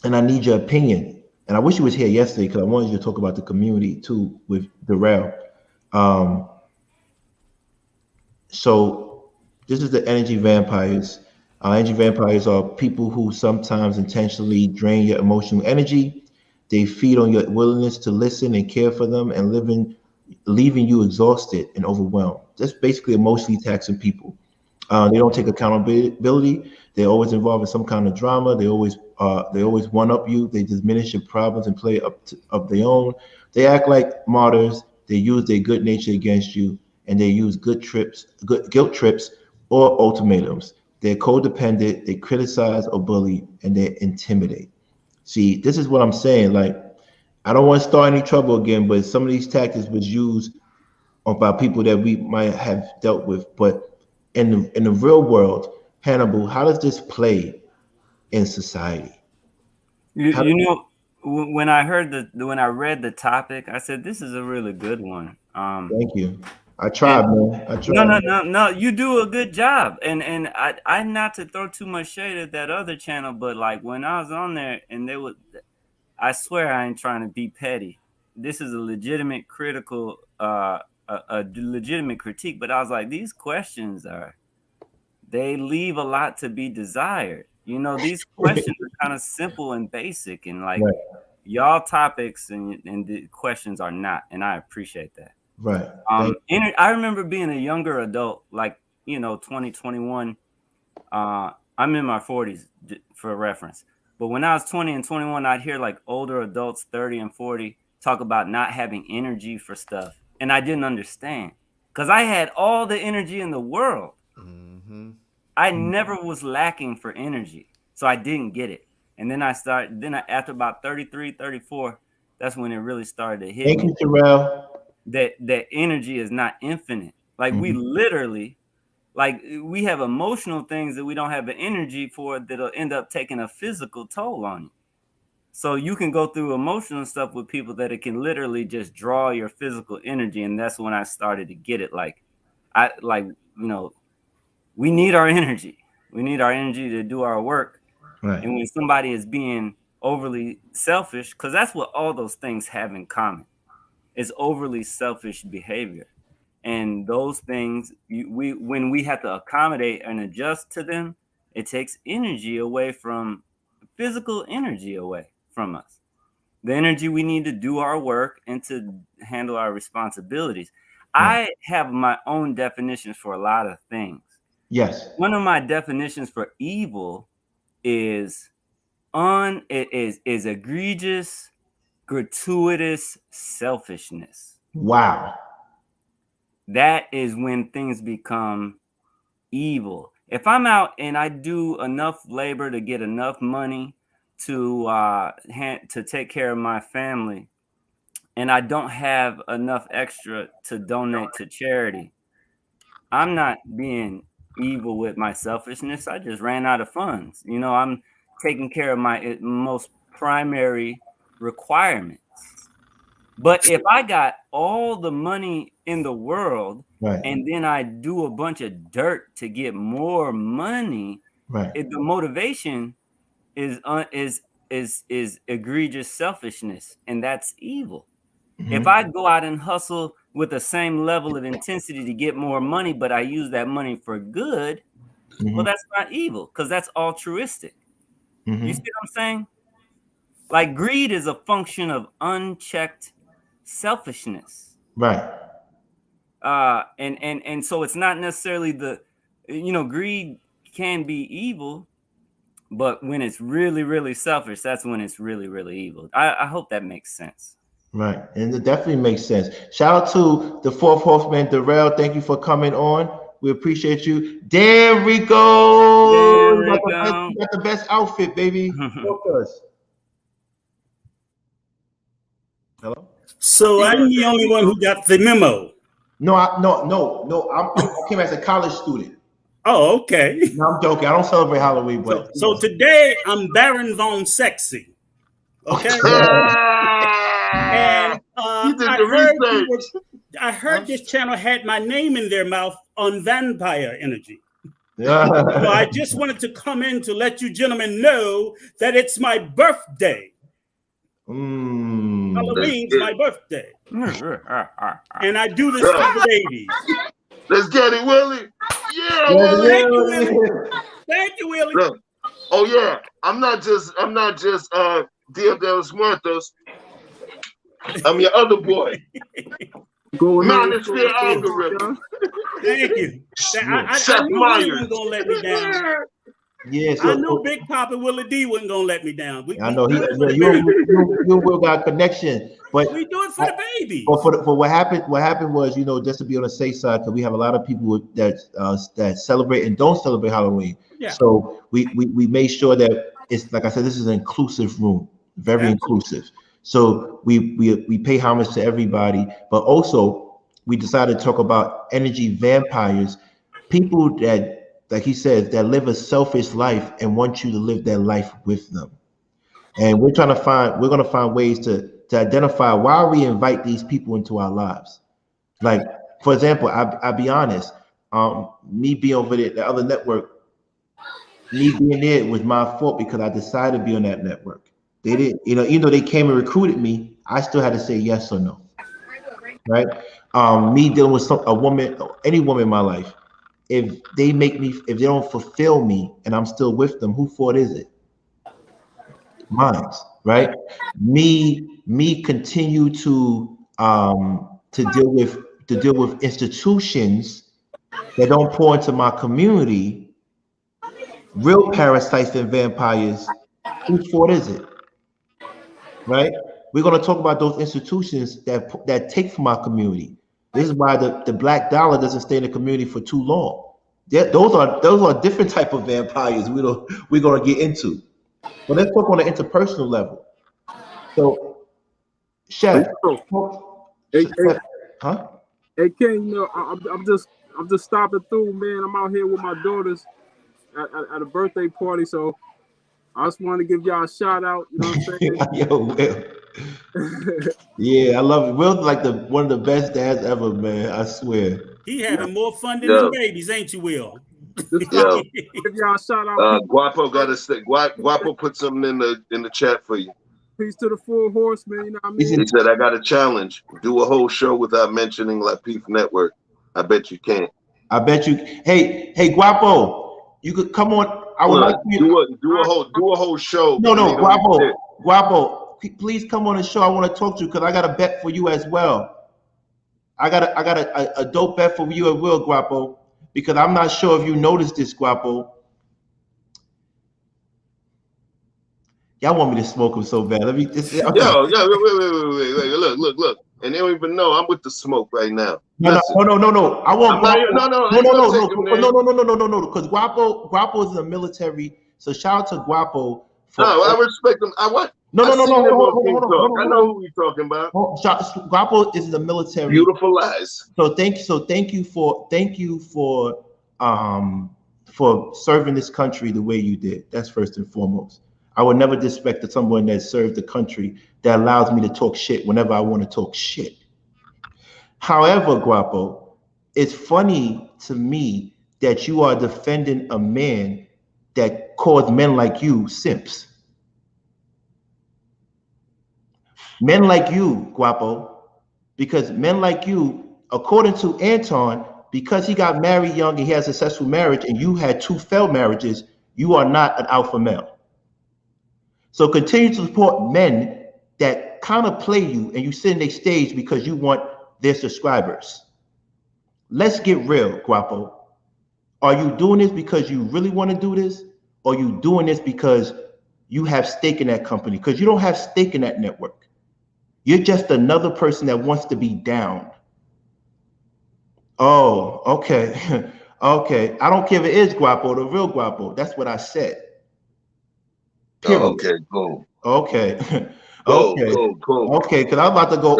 And I need your opinion. And I wish you was here yesterday because I wanted you to talk about the community too with Darrell. Um, so this is the energy vampires. Energy vampires are people who sometimes intentionally drain your emotional energy. They feed on your willingness to listen and care for them and leaving you exhausted and overwhelmed. That's basically emotionally taxing people. They don't take accountability. They're always involved in some kind of drama. They always one up you. They diminish your problems and play up their own. They act like martyrs. They use their good nature against you, and they use good guilt trips, or ultimatums. They're codependent. They criticize or bully, and they intimidate. See, this is what I'm saying. Like, I don't want to start any trouble again, but some of these tactics was used by people that we might have dealt with. But in the real world, Hannibal, how does this play in society? How You know, when I read the topic, I said this is a really good one. Thank you. I And tried, man. I no, tried. no, no, no, you do a good job. And I not to throw too much shade at that other channel, but like when I was on there and they would, I swear I ain't trying to be petty. This is a legitimate critical, a legitimate critique. But I was like, these questions they leave a lot to be desired. You know, these questions are kind of simple and basic, and like Right, y'all topics and the questions are not, and I appreciate that. right. Thank I remember being a younger adult, like 2021. I'm in my 40s for reference, but when I was 20 and 21, I'd hear like older adults, 30 and 40, talk about not having energy for stuff, and I didn't understand because I had all the energy in the world. Mm-hmm. I you. never was lacking for energy, so I didn't get it. And then after about 33, 34, that's when it really started to hit Thank me you, Terrell. that energy is not infinite. Like we Mhm. literally, like we have emotional things that we don't have the energy for that'll end up taking a physical toll on you. So you can go through emotional stuff with people that it can literally just draw your physical energy. And that's when I started to get it. Like I like, we need our energy. We need our energy to do our work. Right, And when somebody is being overly selfish, because that's what all those things have in common, is overly selfish behavior. And those things, when we have to accommodate and adjust to them, it takes energy away from physical energy away from us. The energy we need to do our work and to handle our responsibilities. right. I have my own definitions for a lot of things. Yes. One of my definitions for evil is is egregious, gratuitous selfishness. Wow. That is when things become evil. If I'm out and I do enough labor to get enough money to take care of my family, and I don't have enough extra to donate to charity, I'm not being evil with my selfishness. I just ran out of funds. I'm taking care of my most primary requirements. But if I got all the money in the world Right, and then I do a bunch of dirt to get more money, right. the motivation is egregious selfishness, and that's evil. If Hmm. I go out and hustle with the same level of intensity to get more money, but I use that money for good, well, Hmm. that's not evil because that's altruistic. You see Hmm. what I'm saying? Like greed is a function of unchecked selfishness. Right. And so it's not necessarily greed can be evil, but when it's really, really selfish, that's when it's really, really evil. I hope that makes sense. Right. And it definitely makes sense. Shout out to the fourth horseman, Darrell. Thank you for coming on. We appreciate you. There we go. You got the best outfit, baby. Focus. Hello? So I'm the only one who got the memo. No. I came as a college student. Oh, okay. No, I'm joking. I don't celebrate Halloween, but so today I'm Baron Von Sexy. Okay. And I heard this channel had my name in their mouth on vampire energy. So I just wanted to come in to let you gentlemen know that it's my birthday. Halloween's my birthday. And I do this for the babies. Let's get it, Willie. Yeah, Willie. Thank you, Willie. Look. Oh yeah, I'm not just Dia de los Muertos. I'm your other boy. Manosphere algorithm. Thank you. I knew Willie wasn't gonna let me down. Yeah, I knew Big Papa Willie D wasn't gonna let me down. I know you will got a connection, but we do it for the baby. But for what happened was, just to be on the safe side, because we have a lot of people that celebrate and don't celebrate Halloween. Yeah. So we made sure that it's, like I said, this is an inclusive room, very inclusive. So we pay homage to everybody, but also we decided to talk about energy vampires, people that, like he says, that live a selfish life and want you to live their life with them. And we're going to find ways to identify why we invite these people into our lives. Like, for example, I'll be honest, me being over there, the other network, me being there was my fault because I decided to be on that network. They didn't, even though they came and recruited me, I still had to say yes or no. Right? Me dealing with a woman, any woman in my life, if they don't fulfill me and I'm still with them, whose fault is it? Mine, right? Me continue to deal with institutions that don't pour into my community, real parasites and vampires, whose fault is it? Right? We're going to talk about those institutions that take from our community. This is why the black dollar doesn't stay in the community for too long. Those are different type of vampires we're going to get into. But let's talk on an interpersonal level. So, Chef, Hey, King, I'm just stopping through, man. I'm out here with my daughters at a birthday party, so I just want to give y'all a shout out. You know what I'm saying? Yo, Will. Yeah, I love it. Will's like one of the best dads ever, man. I swear. He having more fun than his babies, ain't you, Will? Give y'all a shout out. Guapo got to say. Guapo put something in the chat for you. Peace to the four horsemen. You know what I mean? He said, "I got a challenge. Do a whole show without mentioning La Peep Network. I bet you can't. I bet you. Hey, Guapo, you could come on. I would like you do a whole show. No, Guapo, please come on the show. I want to talk to you because I got a bet for you as well. I got a dope bet for you as well, Guapo, because I'm not sure if you noticed this, Guapo. Y'all want me to smoke him so bad. Let me just wait. Look. And they don't even know I'm with the smoke right now. No. I want no. Because Guapo is in the military. So shout out to Guapo. I respect him. No. I know who you're talking about. Guapo is in the military. Beautiful lies. So thank you for serving this country the way you did. That's first and foremost. I would never disrespect someone that served the country that allows me to talk shit whenever I want to talk shit. However, Guapo, it's funny to me that you are defending a man that calls men like you simps. Men like you, Guapo, because men like you, according to Anton, because he got married young and he has a successful marriage and you had 2 failed marriages, you are not an alpha male. So continue to support men that kind of play you and you sit in their stage because you want their subscribers. Let's get real, Guapo. Are you doing this because you really want to do this? Or are you doing this because you have stake in that company? Because you don't have stake in that network. You're just another person that wants to be down. Oh, okay. Okay. I don't care if it is Guapo, the real Guapo. That's what I said. Period. Oh, okay, cool. Okay. Okay. Cool. Okay, because I'm about to go.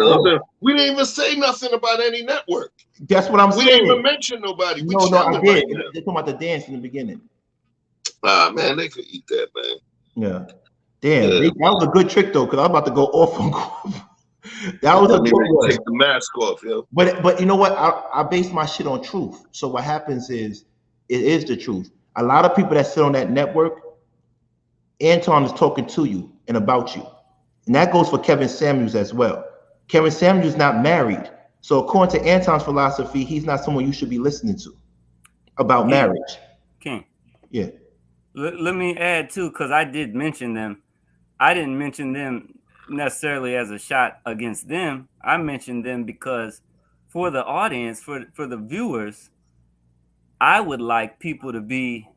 We didn't even say nothing about any network. That's what I'm saying. We didn't even mention nobody. No, I did. They're talking about the dance in the beginning. Ah, man, they could eat that, man. Yeah. Damn, that was a good trick though, because I'm about to go off on. That was a good one. Take the mask off, yo. But you know what? I base my shit on truth. So what happens is, it is the truth. A lot of people that sit on that network, Anton is talking to you and about you. And that goes for Kevin Samuels as well. Kevin Samuels is not married. So according to Anton's philosophy, he's not someone you should be listening to about marriage. King. Yeah. Let me add too, because I did mention them. I didn't mention them necessarily as a shot against them. I mentioned them because for the audience, for the viewers, I would like people to be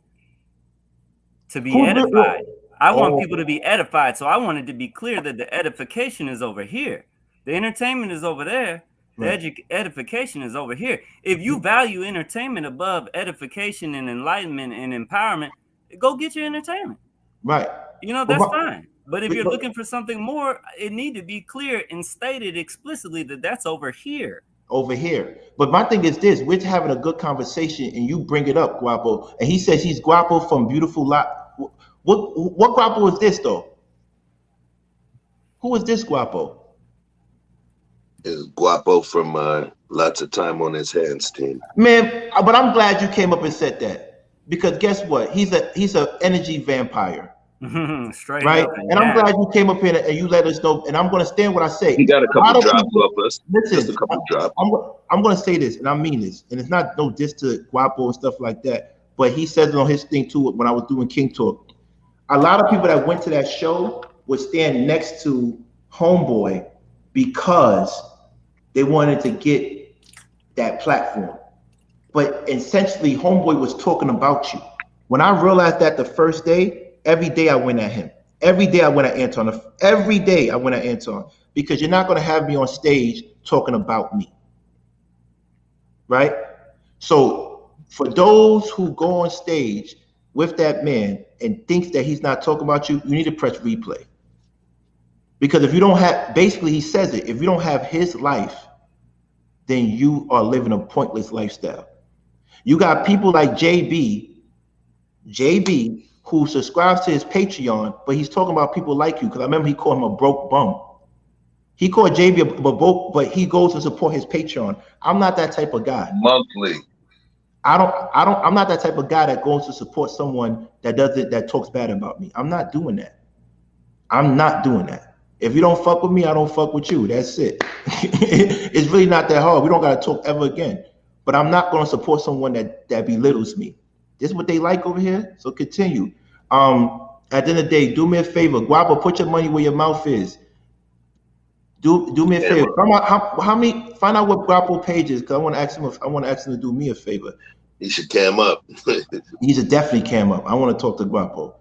edified. I want people to be edified. So I wanted to be clear that the edification is over here. The entertainment is over there. The edification is over here. If you value entertainment above edification and enlightenment and empowerment, go get your entertainment. Right. You know, that's fine. But if you're looking for something more, it need to be clear and stated explicitly that that's over here. Over here. But my thing is this, we're having a good conversation and you bring it up, Guapo. And he says he's Guapo from Beautiful Lot. What Guapo is this though? Who is this Guapo? Is Guapo from Lots of Time on His Hands team. Man, but I'm glad you came up and said that. Because guess what? He's an energy vampire. Straight right? Up, and I'm glad you came up here and you let us know. And I'm going to stand what I say. He got a couple drops off us. Listen, just a couple drops. I'm going to say this, and I mean this. And it's not no diss to Guapo and stuff like that. But he said it on his thing too when I was doing King Talk. A lot of people that went to that show would stand next to Homeboy because they wanted to get that platform. But essentially, Homeboy was talking about you. When I realized that the first day, every day I went at him. Every day I went at Anton. Every day I went at Anton. Because you're not going to have me on stage talking about me. Right? So for those who go on stage with that man and thinks that he's not talking about you, you need to press replay. Because if you don't have, basically he says it, if you don't have his life, then you are living a pointless lifestyle. You got people like JB, who subscribes to his Patreon, but he's talking about people like you. Because I remember he called him a broke bum. He called JB a broke, but he goes to support his Patreon. I'm not that type of guy. Monthly. I'm not that type of guy that goes to support someone that talks bad about me. I'm not doing that. I'm not doing that. If you don't fuck with me, I don't fuck with you. That's it. It's really not that hard. We don't gotta talk ever again. But I'm not gonna support someone that belittles me. This is what they like over here. So continue. At the end of the day, do me a favor. Guapo, put your money where your mouth is. Do me a favor. How many? Find out what Guapo page is, because I want to ask him to do me a favor. He should cam up. He should definitely cam up. I want to talk to Guapo.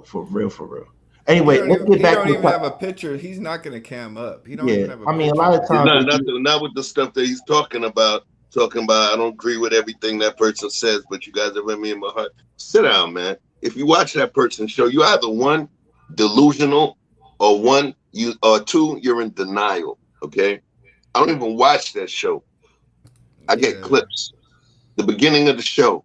For real. Anyway, let's get back to the have a picture. He's not going to cam up. He don't even have a picture. A lot of times not with the stuff that he's talking about. I don't agree with everything that person says, but you guys have read me in my heart. Sit down, man. If you watch that person's show, you either one, delusional, or two, you're in denial. Okay? I don't even watch that show. I get clips. The beginning of the show.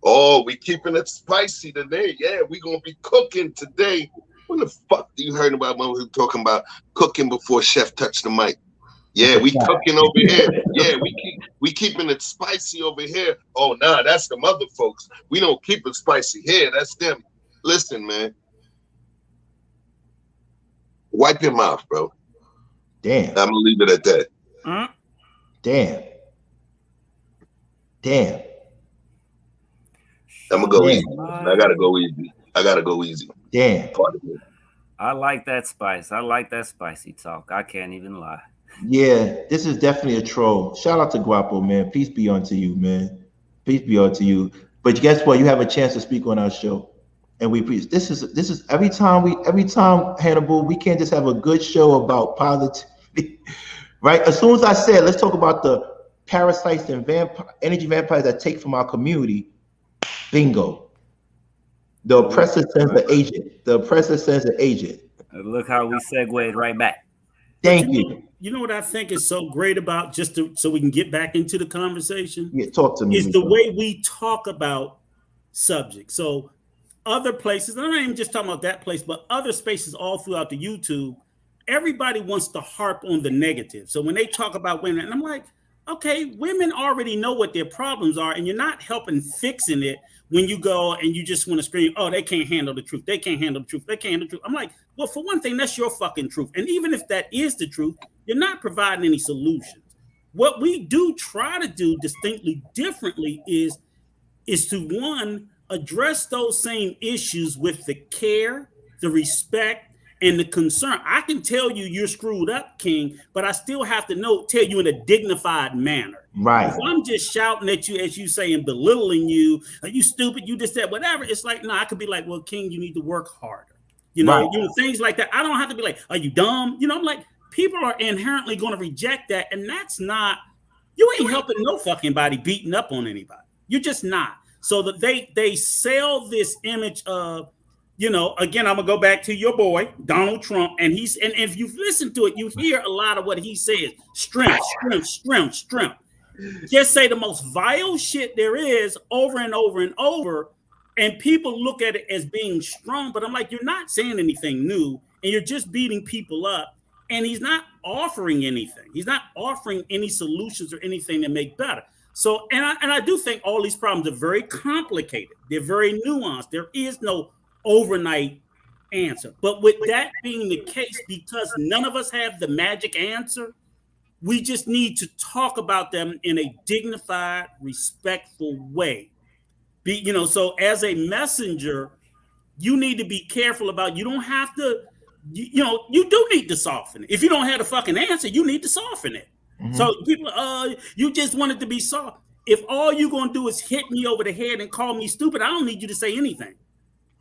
Oh, we keeping it spicy today. Yeah, we gonna be cooking today. When the fuck do you heard about when we were talking about cooking before Chef touched the mic? Yeah, we cooking over here. Yeah, we keeping it spicy over here. Oh, nah, that's them other folks. We don't keep it spicy here. That's them. Listen, man. Wipe your mouth, bro. Damn. I'm gonna leave it at that. Damn. I'm gonna go easy. I gotta go easy. Damn. I like that spice. I like that spicy talk. I can't even lie. Yeah, this is definitely a troll. Shout out to Guapo, man. Peace be unto you, man. Peace be unto you. But guess what? You have a chance to speak on our show, and we preach. This is every time Hannibal. We can't just have a good show about positivity, right? As soon as I said, let's talk about the parasites and energy vampires that take from our community. Bingo. The oppressor sends the agent. The oppressor sends the agent. Look how we segued right back. Thank you. You know what I think is so great about so we can get back into the conversation? Yeah, talk to me. Is the way we talk about subjects. So other places, and I'm not even just talking about that place, but other spaces all throughout the YouTube, everybody wants to harp on the negative. So when they talk about women, and I'm like, okay, women already know what their problems are, and you're not helping fixing it when you go and you just want to scream, oh, they can't handle the truth. They can't handle the truth. They can't handle the truth. I'm like, well, for one thing, that's your fucking truth. And even if that is the truth, you're not providing any solutions. What we do try to do distinctly differently is to, one, address those same issues with the care, the respect, and the concern. I can tell you you're screwed up, King, but I still have to tell you in a dignified manner. Right. If I'm just shouting at you, as you say, and belittling you, are you stupid? You just said whatever. It's like, no, I could be like, well, King, you need to work harder. Right. Things like that. I don't have to be like, are you dumb? I'm like, people are inherently going to reject that. And that's not, you ain't helping no fucking body beating up on anybody. You're just not. So that they sell this image of, again, I'm gonna go back to your boy Donald Trump, and if you listen to it, you hear a lot of what he says: strength. Just say the most vile shit there is over and over and over, and people look at it as being strong. But I'm like, you're not saying anything new, and you're just beating people up. And he's not offering anything. He's not offering any solutions or anything to make better. So, and I do think all these problems are very complicated. They're very nuanced. There is no overnight answer. But with that being the case, because none of us have the magic answer, we just need to talk about them in a dignified, respectful way. So as a messenger, you need to be careful about, you don't have to, you do need to soften it. If you don't have a fucking answer, you need to soften it. Mm-hmm. So people, you just want it to be soft. If all you're going to do is hit me over the head and call me stupid, I don't need you to say anything.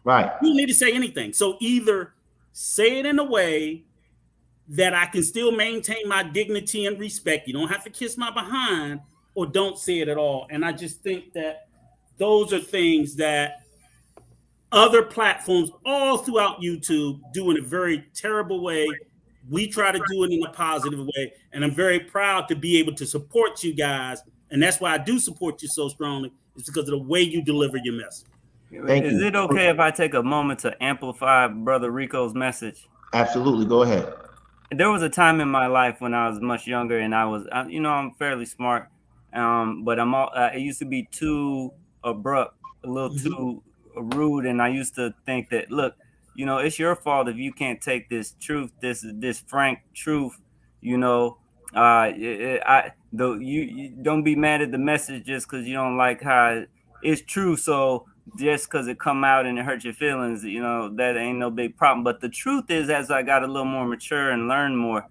Right. You don't need to say anything. So either say it in a way that I can still maintain my dignity and respect. You don't have to kiss my behind, or don't say it at all. And I just think that those are things that other platforms all throughout YouTube do in a very terrible way. We try to do it in a positive way. And I'm very proud to be able to support you guys. And that's why I do support you so strongly. It's because of the way you deliver your message. Is it okay if I take a moment to amplify Brother Rico's message? Absolutely. Go ahead. There was a time in my life when I was much younger, and I'm fairly smart, but I used to be too abrupt, a little too rude, and I used to think that, look, it's your fault if you can't take this truth, this frank truth, you don't be mad at the message just because you don't like how it's true. So just because it come out and it hurt your feelings, that ain't no big problem. But the truth is, as I got a little more mature and learned more,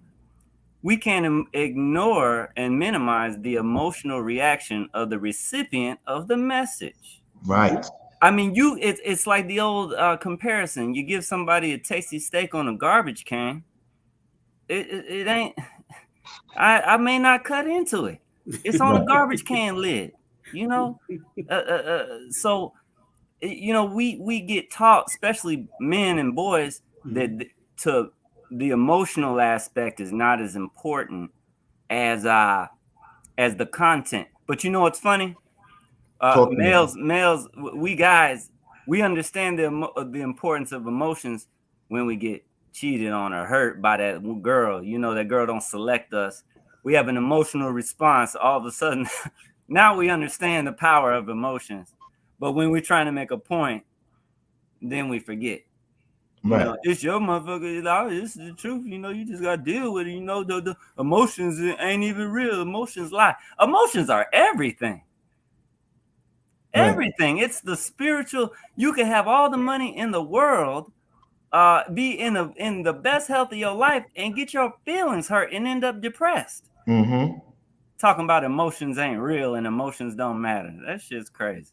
we can't ignore and minimize the emotional reaction of the recipient of the message. Right. I mean, it's like the old comparison. You give somebody a tasty steak on a garbage can. It ain't. I may not cut into it. It's on a garbage can lid. So. We get taught, especially men and boys, that the emotional aspect is not as important as the content. But what's funny? Males, we guys, we understand the importance of emotions when we get cheated on or hurt by that girl. That girl don't select us. We have an emotional response. All of a sudden, now we understand the power of emotions. But when we're trying to make a point, then we forget. Right. It's your motherfucker. This is the truth. You just got to deal with it. The emotions ain't even real. Emotions lie. Emotions are everything. Right. Everything. It's the spiritual. You can have all the money in the world, be in the best health of your life and get your feelings hurt and end up depressed. Mm-hmm. Talking about emotions ain't real and emotions don't matter. That shit's crazy.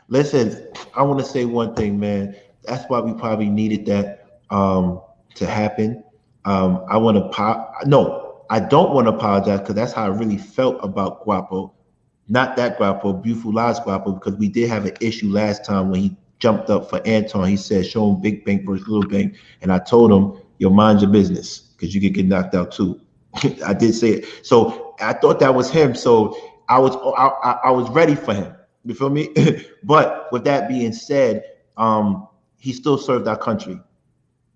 Listen, I want to say one thing, man. That's why we probably needed that to happen. I want to no, I don't want to apologize because that's how I really felt about Guapo. Not that Guapo, Beautiful Lies Guapo, because we did have an issue last time when he jumped up for Anton. He said, show him Big Bank versus Little Bank. And I told him, yo, mind your business because you could get knocked out too. I did say it. So I thought that was him. So I was ready for him. You feel me? But with that being said, he still served our country.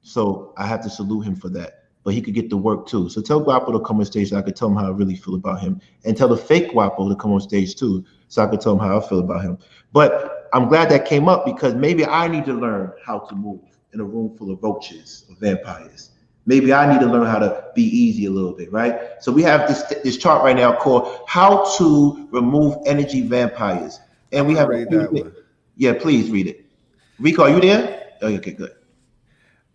So I have to salute him for that. But he could get to work too. So tell Guapo to come on stage so I could tell him how I really feel about him. And tell the fake Guapo to come on stage too so I could tell him how I feel about him. But I'm glad that came up because maybe I need to learn how to move in a room full of roaches or vampires. Maybe I need to learn how to be easy a little bit, right? So we have this chart right now called How to Remove Energy Vampires. And we have read that one. Yeah, please read it. Rico, are you there? Oh, okay, good.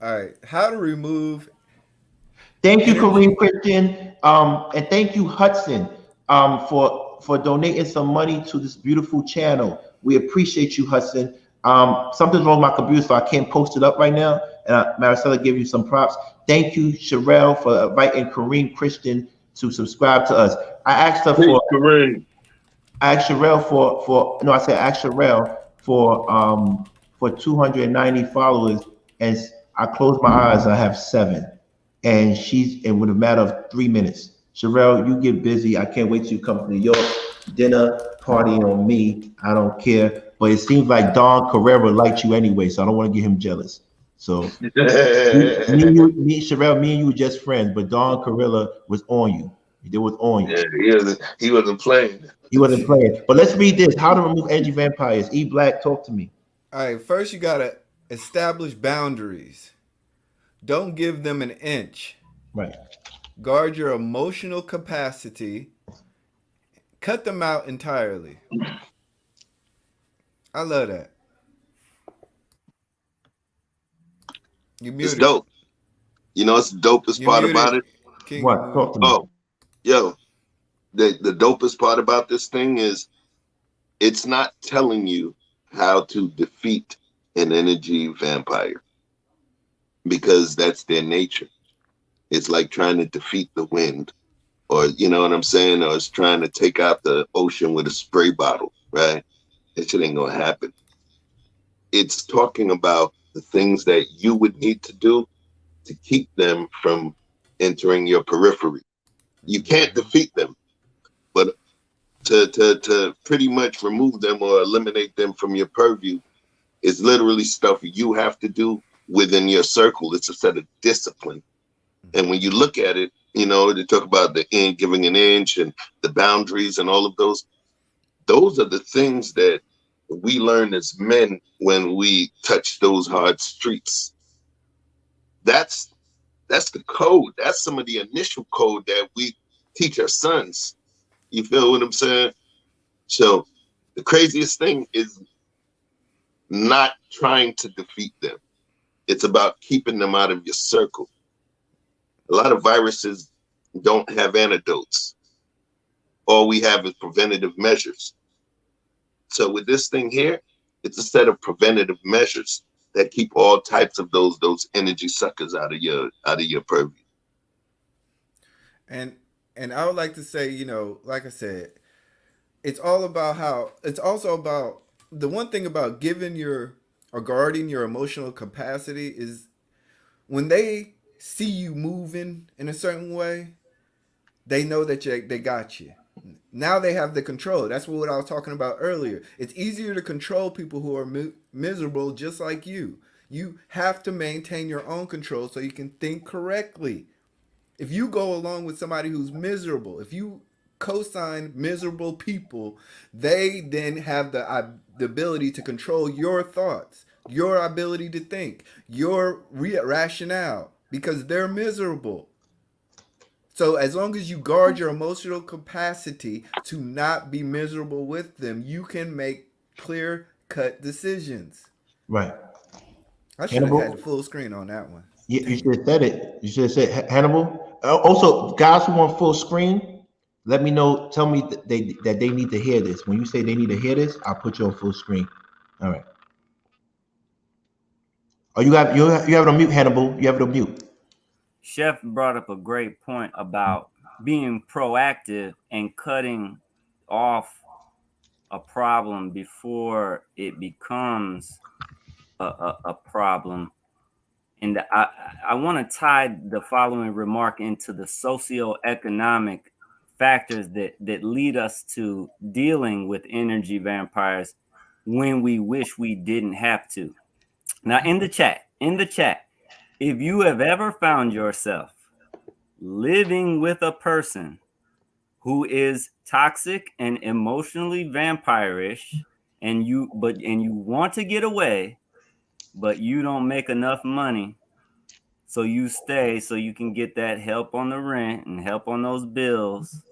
All right. How to remove. Thank you, Kareem Christian. And thank you, Hudson, for donating some money to this beautiful channel. We appreciate you, Hudson. Something's wrong with my computer, so I can't post it up right now. And Maricela gave you some props. Thank you, Sherelle, for inviting Kareem Christian to subscribe to us. I asked her for Kareem. I asked Sherelle I asked Sherelle for 290 followers, and I closed my eyes. I have 7, and with a matter of 3 minutes. Sherelle, you get busy. I can't wait till you come to New York. Dinner party on me. I don't care. But it seems like Don Carrera liked you anyway, so I don't want to get him jealous. So me, Sherelle, me and you were just friends, but Don Carrera was on you. They was on you. Yeah, he wasn't playing. He wasn't playing. But let's read this. How to remove energy vampires. E Black, talk to me. All right. First, you got to establish boundaries. Don't give them an inch. Right. Guard your emotional capacity. Cut them out entirely. I love that. It's dope. You know, it's the dopest part about it. What? Talk to me. Oh, yo, the dopest part about this thing is it's not telling you how to defeat an energy vampire because that's their nature. It's like trying to defeat the wind, or you know what I'm saying, or it's trying to take out the ocean with a spray bottle, right? That shit ain't gonna happen. It's talking about the things that you would need to do to keep them from entering your periphery. You can't defeat them, but to pretty much remove them or eliminate them from your purview is literally stuff you have to do within your circle. It's a set of discipline. And when you look at it, you know, they talk about the end, giving an inch and the boundaries and all of those. Those are the things that we learn as men when we touch those hard streets. That's the code. That's some of the initial code that we teach our sons. You feel what I'm saying? So the craziest thing is not trying to defeat them. It's about keeping them out of your circle. A lot of viruses don't have antidotes. All we have is preventative measures. So with this thing here, it's a set of preventative measures that keep all types of those energy suckers out of your purview. And I would like to say, you know, like I said, it's also about the one thing about guarding your emotional capacity is when they see you moving in a certain way, they know that they got you. Now they have the control. That's what I was talking about earlier. It's easier to control people who are miserable just like you. You have to maintain your own control so you can think correctly. If you go along with somebody who's miserable, if you co-sign miserable people, they then have the ability to control your thoughts, your ability to think, your rationale, because they're miserable. So as long as you guard your emotional capacity to not be miserable with them, you can make clear-cut decisions. Right. I should have Hannibal? had the full screen on that one. You should have said it. You should have said Hannibal. Also, guys who want full screen, let me know. Tell me that they need to hear this. When you say they need to hear this, I'll put you on full screen. All right. Oh, you have it on mute, Hannibal. You have it on mute. Chef brought up a great point about being proactive and cutting off a problem before it becomes a problem. And I want to tie the following remark into the socioeconomic factors that lead us to dealing with energy vampires when we wish we didn't have to. Now, in the chat, if you have ever found yourself living with a person who is toxic and emotionally vampirish, and you want to get away, but you don't make enough money, so you stay so you can get that help on the rent and help on those bills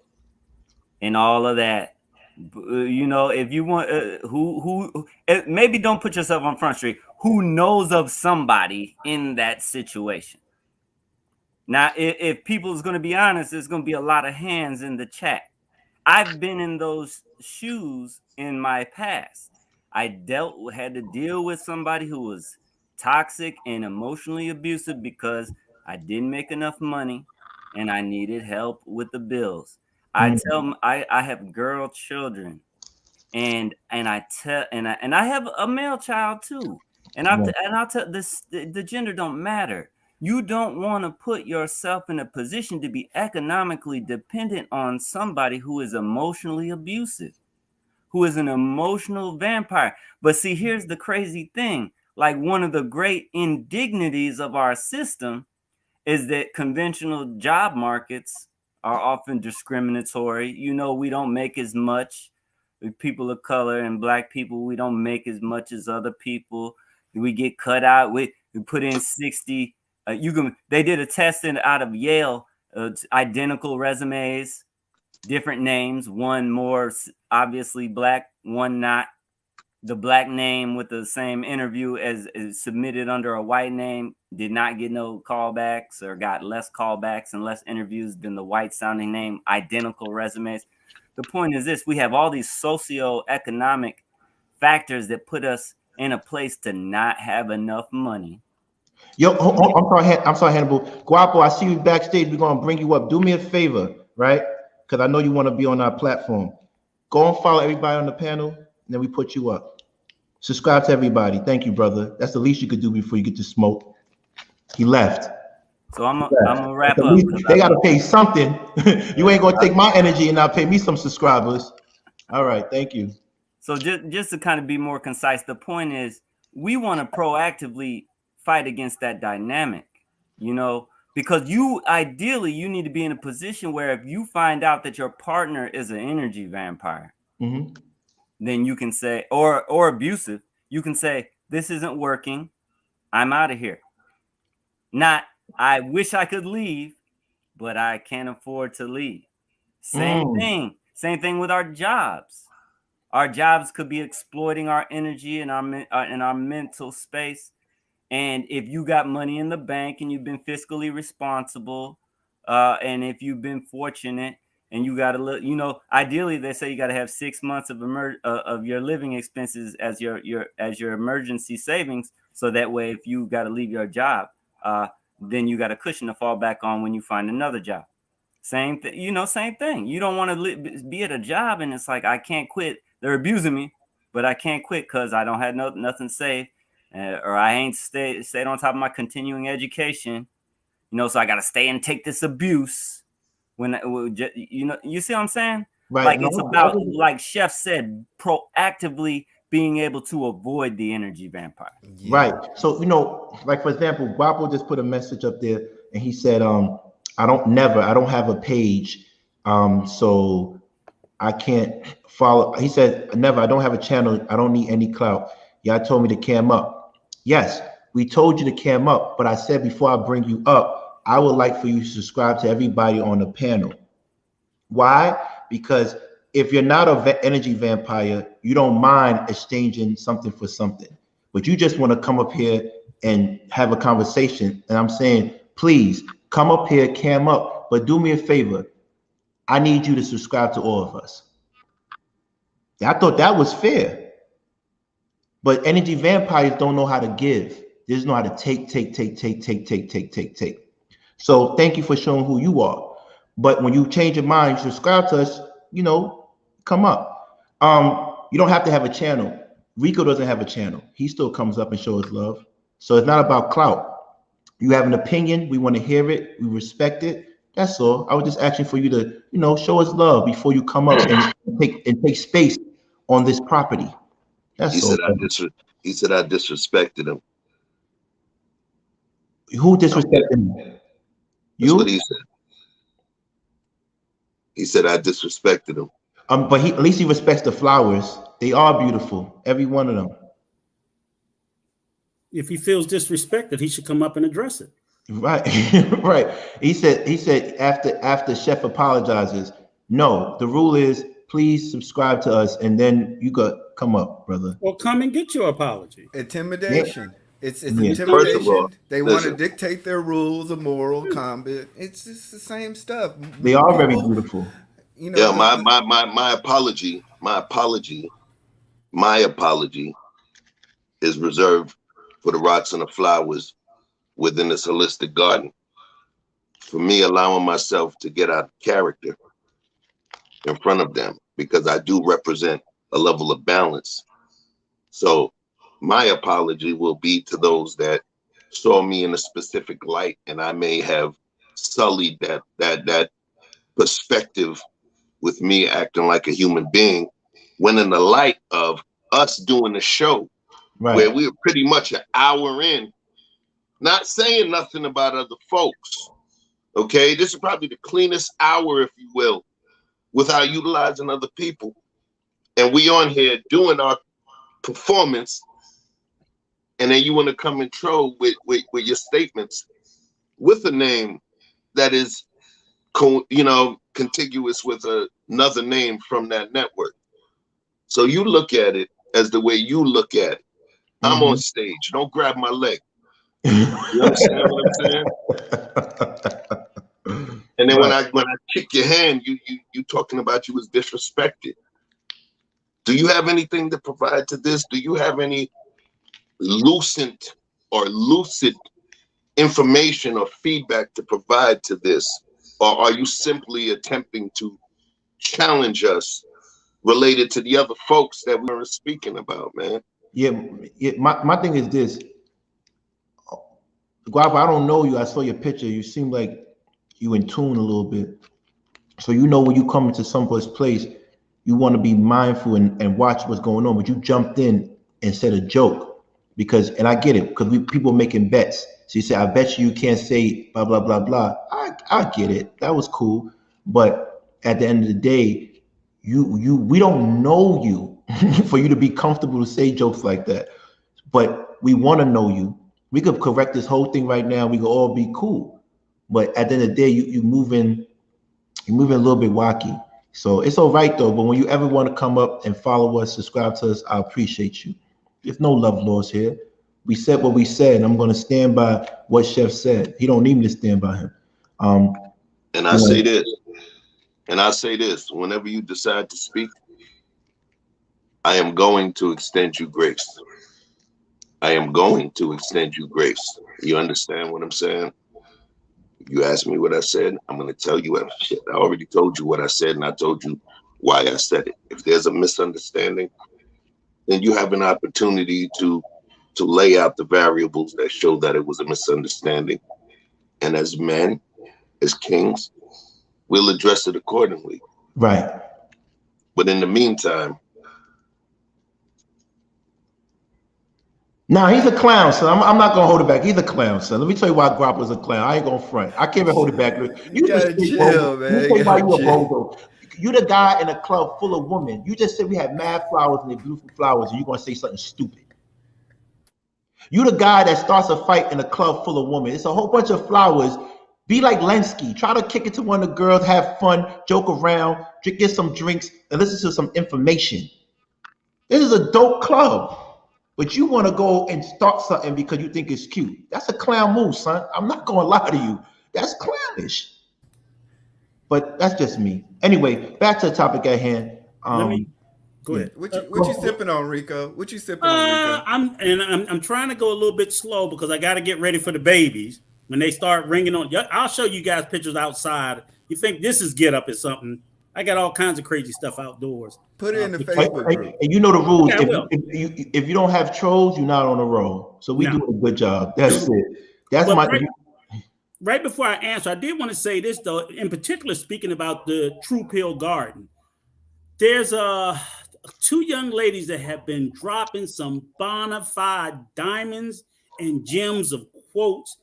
and all of that. You know, if you want, who maybe don't put yourself on Front Street. Who knows of somebody in that situation? Now, if people is going to be honest, there's going to be a lot of hands in the chat. I've been in those shoes in my past. I had to deal with somebody who was toxic and emotionally abusive because I didn't make enough money and I needed help with the bills. I tell them I have girl children, and I have a male child too. And I'll tell this, the gender don't matter. You don't want to put yourself in a position to be economically dependent on somebody who is emotionally abusive, who is an emotional vampire. But see, here's the crazy thing. Like, one of the great indignities of our system is that conventional job markets are often discriminatory. You know, we don't make as much. People of color and black people, we don't make as much as other people. We get cut out. We put in 60. They did a test out of Yale, identical resumes, different names, one more obviously black, one not. The black name with the same interview as submitted under a white name did not get no callbacks, or got less callbacks and less interviews than the white sounding name, identical resumes. The point is this: we have all these socioeconomic factors that put us in a place to not have enough money. Yo, I'm sorry, Hannibal. Guapo, I see you backstage. We're gonna bring you up. Do me a favor, right? Because I know you want to be on our platform. Go and follow everybody on the panel, and then we put you up. Subscribe to everybody. Thank you, brother. That's the least you could do before you get to smoke. He left. So I'm gonna wrap up. They gotta pay something. You ain't gonna take my energy and not pay me some subscribers. All right, thank you. So just to kind of be more concise, the point is we want to proactively fight against that dynamic, you know, because ideally you need to be in a position where if you find out that your partner is an energy vampire, then you can say, or abusive, you can say, this isn't working, I'm out of here. Not, I wish I could leave, but I can't afford to leave. Same thing with our jobs. Our jobs could be exploiting our energy and our mental space. And if you got money in the bank and you've been fiscally responsible, and if you've been fortunate and you got a little, you know, ideally they say you got to have 6 months of your living expenses as your emergency savings, so that way if you got to leave your job, then you got a cushion to fall back on when you find another job. Same thing. You don't want to be at a job and it's like, I can't quit. They're abusing me, but I can't quit because I don't have nothing saved. Or I ain't stayed on top of my continuing education, you know, so I got to stay and take this abuse you see what I'm saying? Right. Like, it's about, like Chef said, proactively being able to avoid the energy vampire. Yeah. Right. So, you know, like, for example, Guapo just put a message up there and he said, I don't have a page. So I can't follow. He said, I don't have a channel. I don't need any clout. Y'all told me to cam up. Yes, we told you to cam up, but I said before I bring you up, I would like for you to subscribe to everybody on the panel. Why? Because if you're not an energy vampire, you don't mind exchanging something for something, but you just want to come up here and have a conversation. And I'm saying, please come up here, cam up, but do me a favor. I need you to subscribe to all of us. I thought that was fair. But energy vampires don't know how to give. They just know how to take. So thank you for showing who you are. But when you change your mind, you subscribe to us, you know, come up. You don't have to have a channel. Rico doesn't have a channel. He still comes up and shows love. So it's not about clout. You have an opinion. We want to hear it. We respect it. That's all. I was just asking for you to, you know, show us love before you come up and take space on this property. That's he all. He said I disrespected him. Who disrespected him? That's what he said. He said I disrespected him. But at least he respects the flowers. They are beautiful, every one of them. If he feels disrespected, he should come up and address it. Right, right. He said after Chef apologizes, no, the rule is please subscribe to us, and then you got come up, brother. Well, come and get your apology. Intimidation. Yeah. It's Yeah. intimidation. First of all, they want to dictate their rules of moral combat. It's just the same stuff. They are very beautiful. You know, yeah, my apology is reserved for the rocks and the flowers within this holistic garden. For me, allowing myself to get out of character in front of them, because I do represent a level of balance. So my apology will be to those that saw me in a specific light, and I may have sullied that perspective with me acting like a human being, when in the light of us doing the show, right, where we were pretty much an hour in, not saying nothing about other folks. Okay, this is probably the cleanest hour, if you will, without utilizing other people. And we on here doing our performance, and then you want to come and troll with your statements with a name that is, you know, contiguous with another name from that network. So you look at it as the way you look at it. I'm on stage. Don't grab my leg. You understand what I'm saying? And then right, when I kick your hand, you talking about you was disrespected. Do you have anything to provide to this? Do you have any lucid information or feedback to provide to this? Or are you simply attempting to challenge us related to the other folks that we were speaking about, man? Yeah, my thing is this. Guava, I don't know you. I saw your picture. You seem like you in tune a little bit. So you know when you come into someplace place, you want to be mindful and watch what's going on. But you jumped in and said a joke because, and I get it, because people making bets. So you say, I bet you can't say blah, blah, blah, blah. I get it. That was cool. But at the end of the day, we don't know you for you to be comfortable to say jokes like that. But we want to know you. We could correct this whole thing right now. We could all be cool. But at the end of the day, you're moving a little bit wacky. So it's all right though. But when you ever want to come up and follow us, subscribe to us, I appreciate you. There's no love lost here. We said what we said, and I'm going to stand by what Chef said. He don't need me to stand by him. And I say this, whenever you decide to speak, I am going to extend you grace. I am going to extend you grace. You understand what I'm saying? You asked me what I said, I'm going to tell you what shit. I already told you what I said, and I told you why I said it. If there's a misunderstanding, then you have an opportunity to lay out the variables that show that it was a misunderstanding. And as men, as kings, we'll address it accordingly. Right. But in the meantime, nah, he's a clown, son. I'm not gonna hold it back. He's a clown, son. Let me tell you why Grappler's a clown. I ain't gonna front. I can't even hold it back. You gotta chill, man. You the guy in a club full of women. You just said we had mad flowers and they're beautiful flowers, and you're gonna say something stupid. You the guy that starts a fight in a club full of women. It's a whole bunch of flowers. Be like Lenski. Try to kick it to one of the girls, have fun, joke around, get some drinks, and listen to some information. This is a dope club. but you want to go and start something because you think it's cute. That's a clown move, son. I'm not going to lie to you. That's clownish. But that's just me. Anyway, back to the topic at hand. Go ahead. What you sipping on, Rico? What you sipping on, Rico? I'm trying to go a little bit slow because I got to get ready for the babies when they start ringing on. I'll show you guys pictures outside. You think this is get up or something? I got all kinds of crazy stuff outdoors. Put it in the Facebook group. And you know the rules. Yeah, if you don't have trolls, you're not on the roll. So we do a good job. That's it. That's Right before I answer, I did want to say this, though, in particular, speaking about the True Pill Garden. There's two young ladies that have been dropping some bona fide diamonds and gems of quotes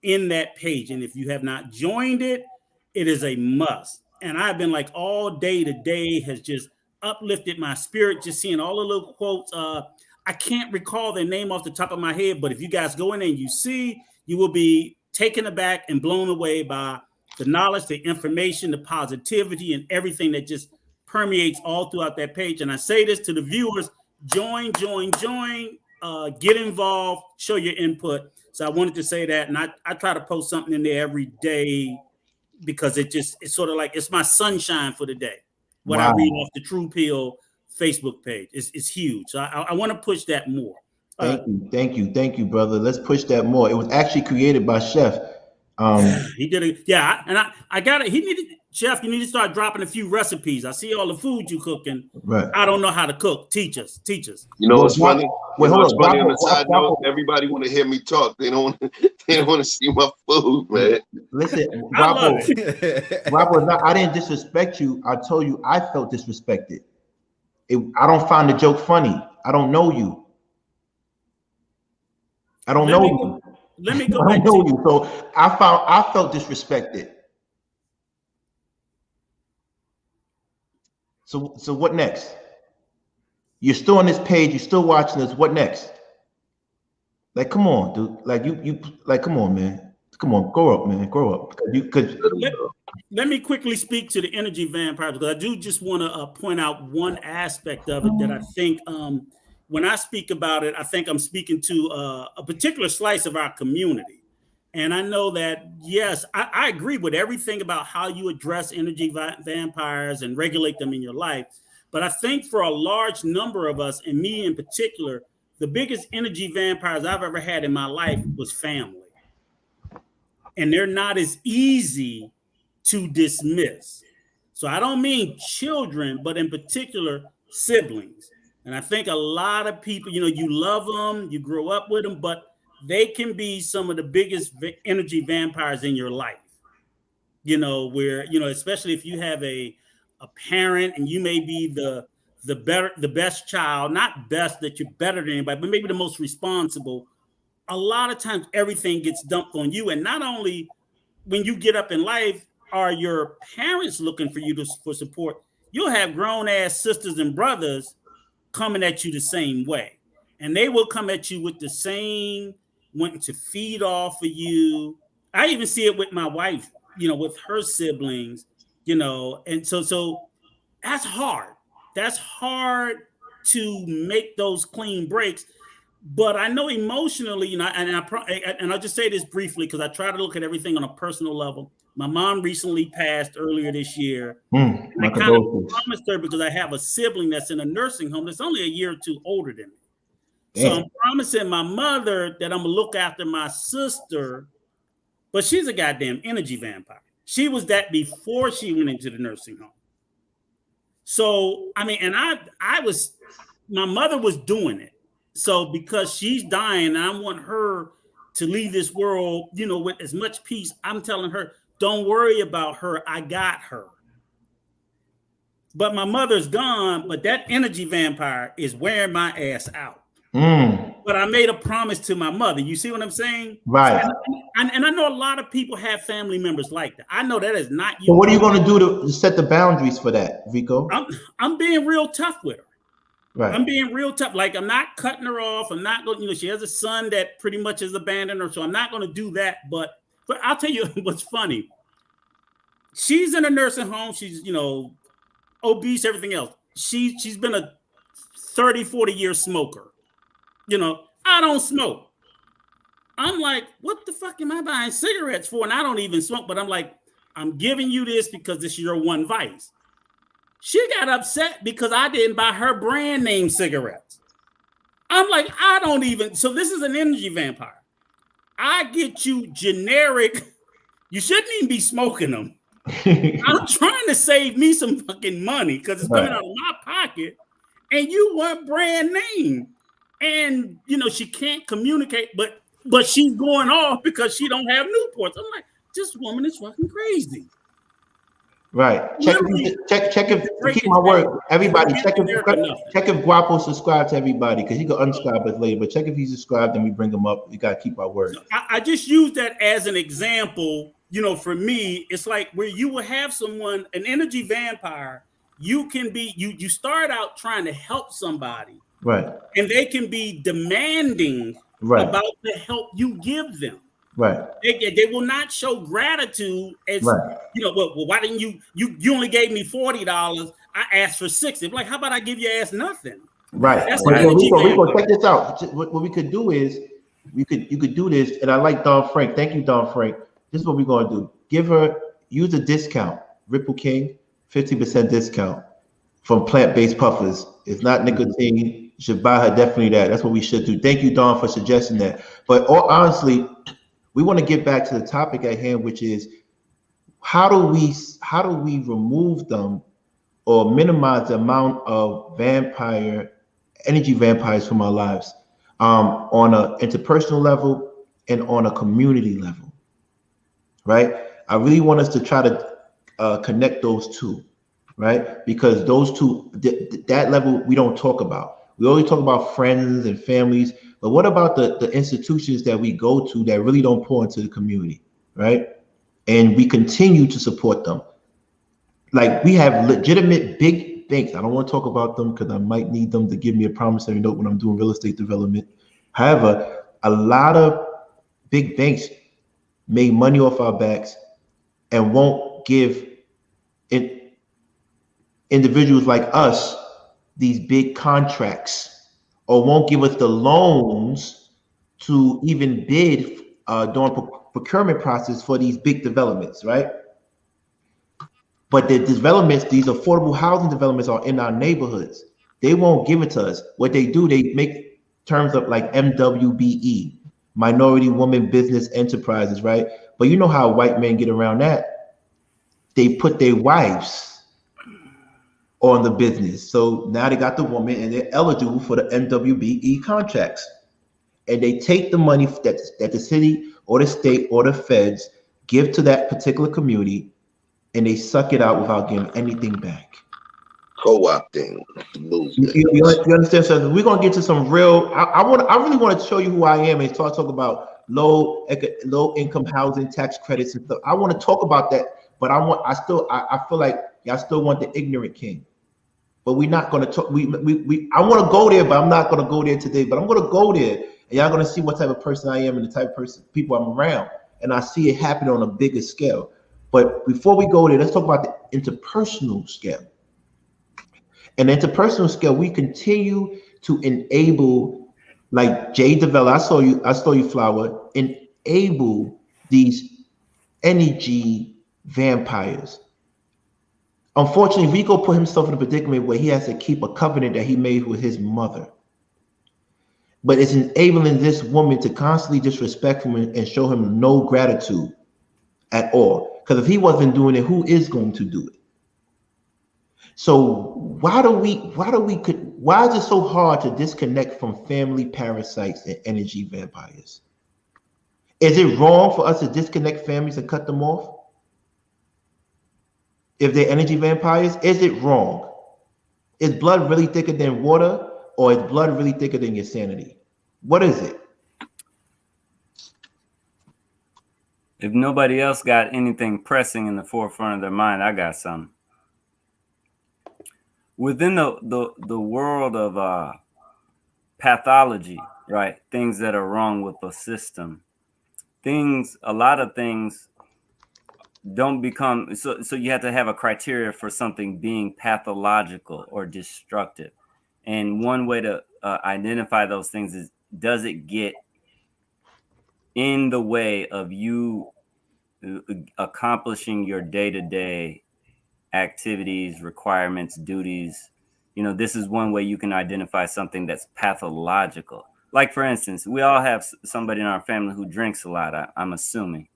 in that page. And if you have not joined it, it is a must. And I've been like all day today has just uplifted my spirit, just seeing all the little quotes. I can't recall their name off the top of my head, but if you guys go in there and you see, you will be taken aback and blown away by the knowledge, the information, the positivity, and everything that just permeates all throughout that page. And I say this to the viewers: join, get involved, show your input. So I wanted to say that, and I try to post something in there every day because it's sort of like it's my sunshine for the day. What I read off the True Pill Facebook page is huge. So I want to push that more. Thank you, brother. Let's push that more. It was actually created by Chef. He did it, and I got it. He needed, Chef, you need to start dropping a few recipes. I see all the food you cooking. Right. I don't know how to cook. Teach us. You know what's funny? What's funny on the side note? Everybody want to hear me talk. They don't want to see my food, man. Listen, Robert, I didn't disrespect you. I told you I felt disrespected. I don't find the joke funny. I don't know you. I don't know you. Let me go I back don't know to you. So I felt disrespected. So what next? You're still on this page. You're still watching this. What next? Like, come on, dude. Like you like, come on, man. Come on, grow up, man. Grow up. Let me quickly speak to the energy vampires, because I do just want to point out one aspect of it that I think when I speak about it, I think I'm speaking to a particular slice of our community. And I know that, yes, I agree with everything about how you address energy vampires and regulate them in your life. But I think for a large number of us, and me in particular, the biggest energy vampires I've ever had in my life was family. And they're not as easy to dismiss. So I don't mean children, but in particular, siblings. And I think a lot of people, you love them, you grow up with them, but they can be some of the biggest energy vampires in your life. Where, especially if you have a parent and you may be the best child, not best that you're better than anybody, but maybe the most responsible. A lot of times everything gets dumped on you. And not only when you get up in life are your parents looking for you for support, you'll have grown ass sisters and brothers coming at you the same way. And they will come at you with the same, wanting to feed off of you. I even see it with my wife, with her siblings, and so that's hard. That's hard to make those clean breaks. But I know emotionally, and I'll just say this briefly because I try to look at everything on a personal level. My mom recently passed earlier this year. I kind of promised her, because I have a sibling that's in a nursing home that's only a year or two older than me. Damn. So I'm promising my mother that I'm going to look after my sister, but she's a goddamn energy vampire. She was that before she went into the nursing home. So, and my mother was doing it. So because she's dying and I want her to leave this world, with as much peace, I'm telling her, don't worry about her. I got her. But my mother's gone, but that energy vampire is wearing my ass out. But I made a promise to my mother. You see what I'm saying? Right. And I know a lot of people have family members like that. I know that is not you. So what are you going to do to set the boundaries for that, Rico? I'm being real tough with her. Right. I'm being real tough. Like, I'm not cutting her off. I'm not going, she has a son that pretty much has abandoned her. So I'm not going to do that. But I'll tell you what's funny. She's in a nursing home. She's, obese, everything else. She's been a 30, 40 year smoker. I don't smoke. I'm like, what the fuck am I buying cigarettes for? And I don't even smoke, but I'm like, I'm giving you this because this is your one vice. She got upset because I didn't buy her brand name cigarettes. I'm like, I don't even. So this is an energy vampire. I get you generic. You shouldn't even be smoking them. I'm trying to save me some fucking money because it's coming out of my pocket, and you want brand name, and she can't communicate, but she's going off because she don't have Newports. I'm like, this woman is fucking crazy. Right. Check if to keep my word, everybody. Check if Guapo subscribed to everybody because he could unsubscribe us later. But check if he's subscribed and we bring him up. We gotta keep our word. So I just use that as an example. For me, it's like where you will have someone, an energy vampire. You can be you start out trying to help somebody, right? And they can be demanding about the help you give them. Right. They will not show gratitude as well, why didn't you only gave me $40? I asked for $60. Like, how about I give your ass nothing? Right. That's Rico, check this out. What we could do is you could do this, and I like Don Frank. Thank you, Don Frank. This is what we're gonna do. Use a discount. Ripple King, 50% discount from plant-based puffers. It's not nicotine. You should buy her definitely that. That's what we should do. Thank you, Don, for suggesting that. But honestly, we want to get back to the topic at hand, which is how do we remove them or minimize the amount of energy vampires from our lives on an interpersonal level and on a community level, right? I really want us to try to connect those two, right? Because those two, that level we don't talk about. We always talk about friends and families, but what about the institutions that we go to that really don't pour into the community, right? And we continue to support them. Like we have legitimate big banks. I don't want to talk about them because I might need them to give me a promissory note when I'm doing real estate development. However, a lot of big banks make money off our backs and won't give individuals like us these big contracts, or won't give us the loans to even bid during procurement process for these big developments, right? But the developments, these affordable housing developments, are in our neighborhoods. They won't give it to us. What they do, they make terms up like MWBE, Minority Women Business Enterprises, right? But you know how white men get around that. They put their wives on the business. So now they got the woman and they're eligible for the MWBE contracts. And they take the money that the city or the state or the feds give to that particular community, and they suck it out without getting anything back. Co-opting movement. You understand? So we're gonna get to some real. I really want to show you who I am and talk about low income housing tax credits and stuff. I want to talk about that, but I feel like y'all still want the ignorant king. But we're not gonna talk. I want to go there, but I'm not gonna go there today. But I'm gonna go there, and y'all gonna see what type of person I am and the type of people I'm around, and I see it happen on a bigger scale. But before we go there, let's talk about the interpersonal scale. And the interpersonal scale, we continue to enable, like Jay Developer, I saw you, Flower, enable these energy vampires. Unfortunately, Rico put himself in a predicament where he has to keep a covenant that he made with his mother. But it's enabling this woman to constantly disrespect him and show him no gratitude at all. Because if he wasn't doing it, who is going to do it? So why is it so hard to disconnect from family parasites and energy vampires? Is it wrong for us to disconnect families and cut them off? If they're energy vampires, is it wrong? Is blood really thicker than water, or is blood really thicker than your sanity? What is it? If nobody else got anything pressing in the forefront of their mind, I got some. Within the world of pathology, right? Things that are wrong with the system. A lot of things don't become, so you have to have a criteria for something being pathological or destructive. And one way to identify those things is, does it get in the way of you accomplishing your day-to-day activities, requirements, duties? You know, this is one way you can identify something that's pathological. Like, for instance, we all have somebody in our family who drinks a lot, I'm assuming.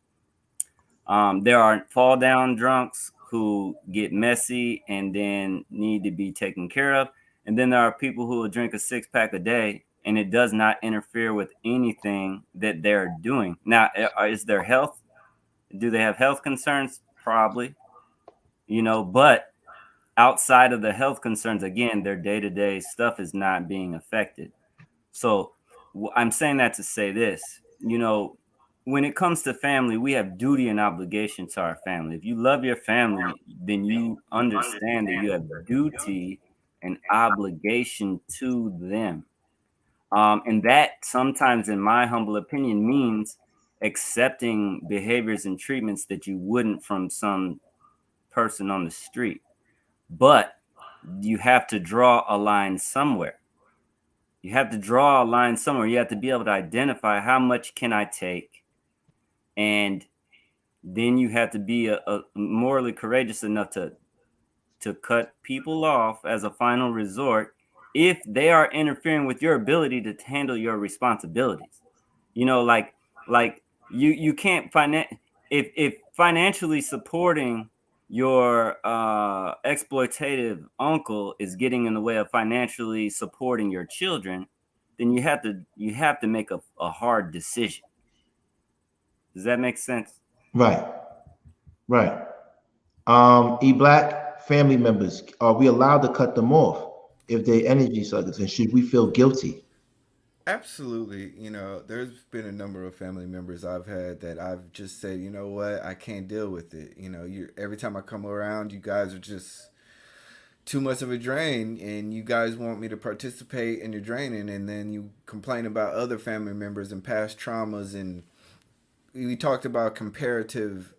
There are fall down drunks who get messy and then need to be taken care of. And then there are people who will drink a 6-pack a day and it does not interfere with anything that they're doing. Now, is their health? Do they have health concerns? Probably, you know, but outside of the health concerns, again, their day-to-day stuff is not being affected. So I'm saying that to say this, you know, when it comes to family, we have duty and obligation to our family. If you love your family, then you understand that you have duty and obligation to them. And that sometimes, in my humble opinion, means accepting behaviors and treatments that you wouldn't from some person on the street. But you have to draw a line somewhere. You have to draw a line somewhere. You have to be able to identify how much can I take. And then you have to be a morally courageous enough to cut people off as a final resort if they are interfering with your ability to handle your responsibilities. You know, like you can't if financially supporting your exploitative uncle is getting in the way of financially supporting your children, then you have to make a hard decision. Does that make sense? Right. E-Black family members, are we allowed to cut them off if they're energy suckers, and should we feel guilty? Absolutely. You know, there's been a number of family members I've had that I've just said, you know what, I can't deal with it. You know, every time I come around, you guys are just too much of a drain, and you guys want me to participate in your draining, and then you complain about other family members and past traumas. And we talked about comparative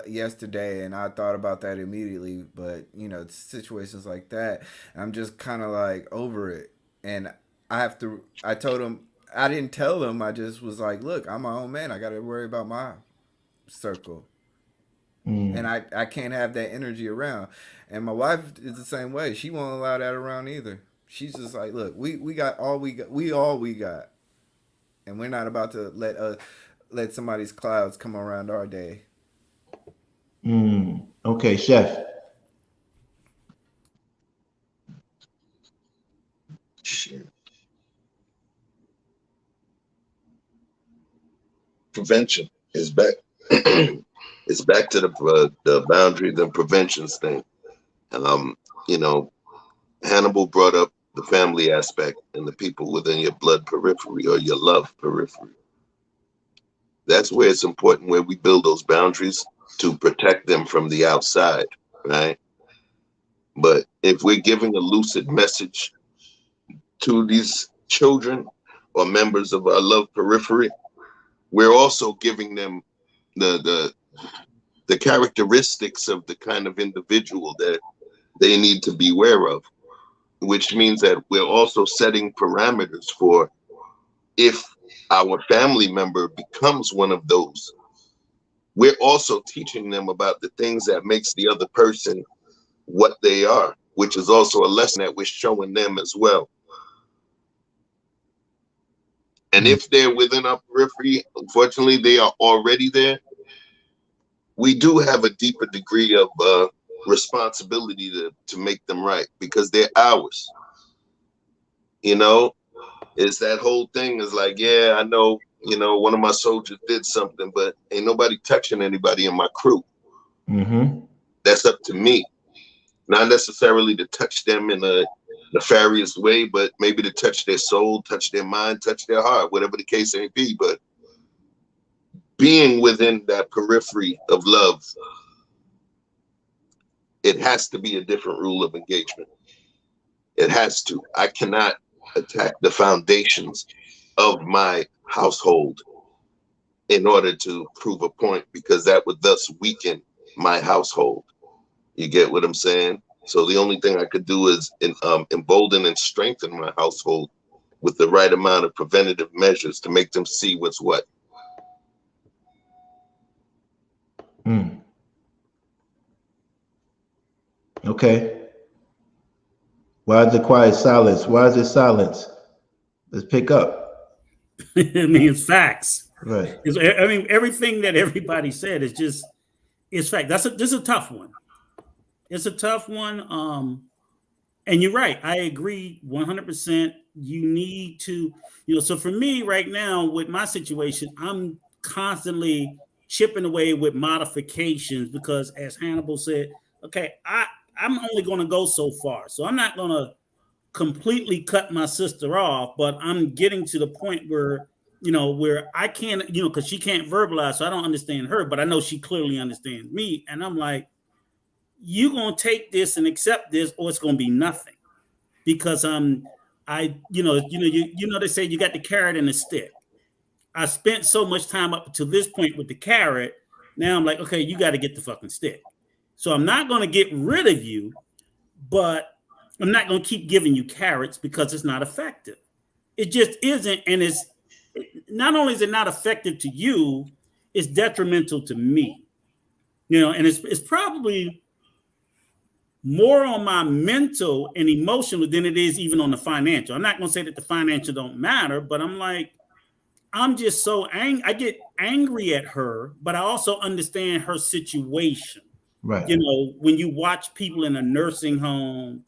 yesterday, and I thought about that immediately. But you know, situations like that, I'm just kind of like over it. And I told him, I didn't tell him, I just was like, look, I'm my own man, I gotta worry about my circle. And I can't have that energy around. And my wife is the same way. She won't allow that around either. She's just like, look, we got all we got, and we're not about to let somebody's clouds come around our day. Okay, Chef. Shit. Prevention is back. It's back to the boundary, the preventions thing. And you know, Hannibal brought up the family aspect and the people within your blood periphery or your love periphery. That's where it's important, where we build those boundaries to protect them from the outside, right? But if we're giving a lucid message to these children or members of our love periphery, we're also giving them the characteristics of the kind of individual that they need to be aware of, which means that we're also setting parameters for if our family member becomes one of those. We're also teaching them about the things that makes the other person what they are, which is also a lesson that we're showing them as well. And if they're within our periphery, unfortunately, they are already there. We do have a deeper degree of responsibility to make them right, because they're ours. You know, it's that whole thing is like, yeah, I know, you know, one of my soldiers did something, but ain't nobody touching anybody in my crew. That's up to me. Not necessarily to touch them in a nefarious way, but maybe to touch their soul, touch their mind, touch their heart, whatever the case may be. But being within that periphery of love, it has to be a different rule of engagement. It has to. I cannot attack the foundations of my household in order to prove a point, because that would thus weaken my household. You get what I'm saying? So the only thing I could do is embolden and strengthen my household with the right amount of preventative measures to make them see what's what. Okay. Why is it quiet silence? Why is it silence? Let's pick up. I mean, it's facts. Right. I mean, everything that everybody said is just, it's fact. This is a tough one. It's a tough one. And you're right. I agree 100%. You need to, so for me right now with my situation, I'm constantly chipping away with modifications because, as Hannibal said, okay, I'm only going to go so far. So I'm not going to completely cut my sister off, but I'm getting to the point where, where I can't, because she can't verbalize. So I don't understand her, but I know she clearly understands me. And I'm like, you're going to take this and accept this, or it's going to be nothing. Because they say you got the carrot and the stick. I spent so much time up to this point with the carrot. Now I'm like, okay, you got to get the fucking stick. So I'm not going to get rid of you, but I'm not going to keep giving you carrots because it's not effective. It just isn't. And it's not only is it not effective to you, it's detrimental to me. And it's probably more on my mental and emotional than it is even on the financial. I'm not going to say that the financial don't matter, but I'm like, I'm just so angry. I get angry at her, but I also understand her situation. Right. When you watch people in a nursing home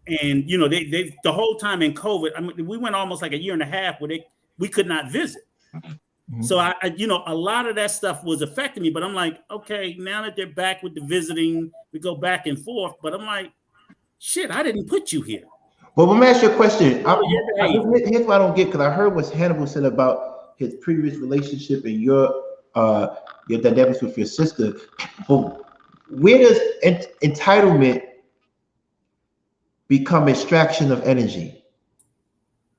and, they the whole time in COVID, I mean, we went almost like a year and a half where we could not visit. Mm-hmm. So I a lot of that stuff was affecting me, but I'm like, okay, now that they're back with the visiting, we go back and forth, but I'm like, shit, I didn't put you here. Well, let me ask you a question. Here's what I don't get, because I heard what Hannibal said about his previous relationship and your dynamics with your sister. But where does entitlement become extraction of energy?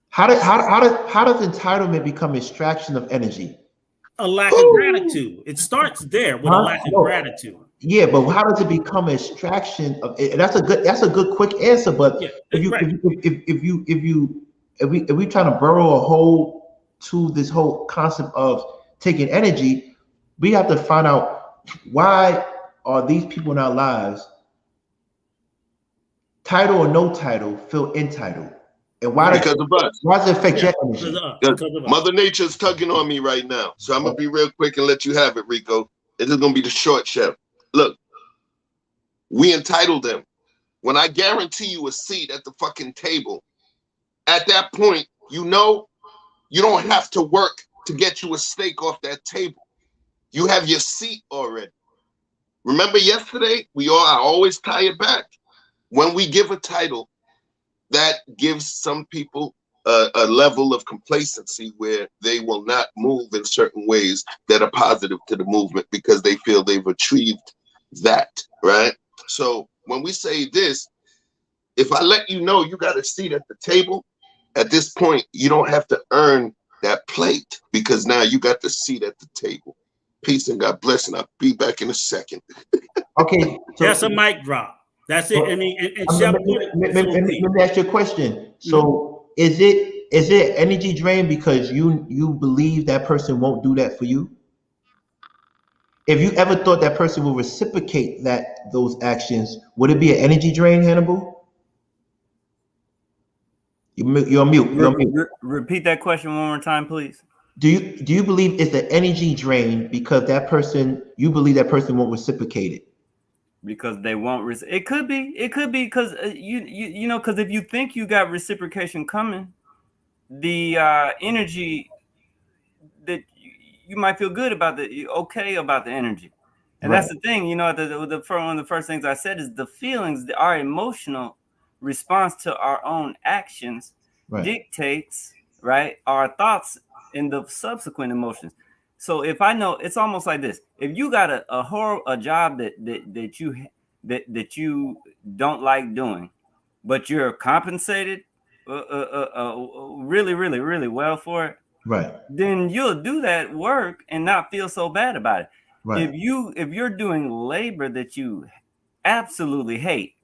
How does entitlement become extraction of energy? A lack of gratitude. It starts there with a lack of gratitude. Yeah, but how does it become extraction of? That's a good quick answer. But if we trying to burrow a hole to this whole concept of taking energy, we have to find out why are these people in our lives, title or no title, feel entitled. And because of us. Why does it affect your energy? Mother Nature's tugging on me right now. So I'm going to be real quick and let you have it, Rico. This is going to be the short chef. Look, we entitled them. When I guarantee you a seat at the fucking table, at that point, you don't have to work to get you a steak off that table. You have your seat already. Remember yesterday? I always tie it back. When we give a title, that gives some people a level of complacency where they will not move in certain ways that are positive to the movement because they feel they've achieved that, right? So when we say this, if I let you know you got a seat at the table, at this point, you don't have to earn that plate because now you got the seat at the table. Peace and God bless, and I'll be back in a second. Okay. So that's a mic drop. That's it. I mean, let me ask you a question. So is it energy drain because you believe that person won't do that for you? If you ever thought that person will reciprocate those actions, would it be an energy drain, Hannibal? You're on mute. Repeat that question one more time, please. Do you believe it's an energy drain because you believe that person won't reciprocate it? Because they won't. It could be because because if you think you got reciprocation coming, the energy that you might feel good about the energy, and right. That's the thing. One of the first things I said is the feelings, our emotional response to our own actions dictates our thoughts and the subsequent emotions. So if I know, it's almost like this: if you got a job that you don't like doing, but you're compensated really, really, really well for it, right? Then you'll do that work and not feel so bad about it. Right. If you're doing labor that you absolutely hate,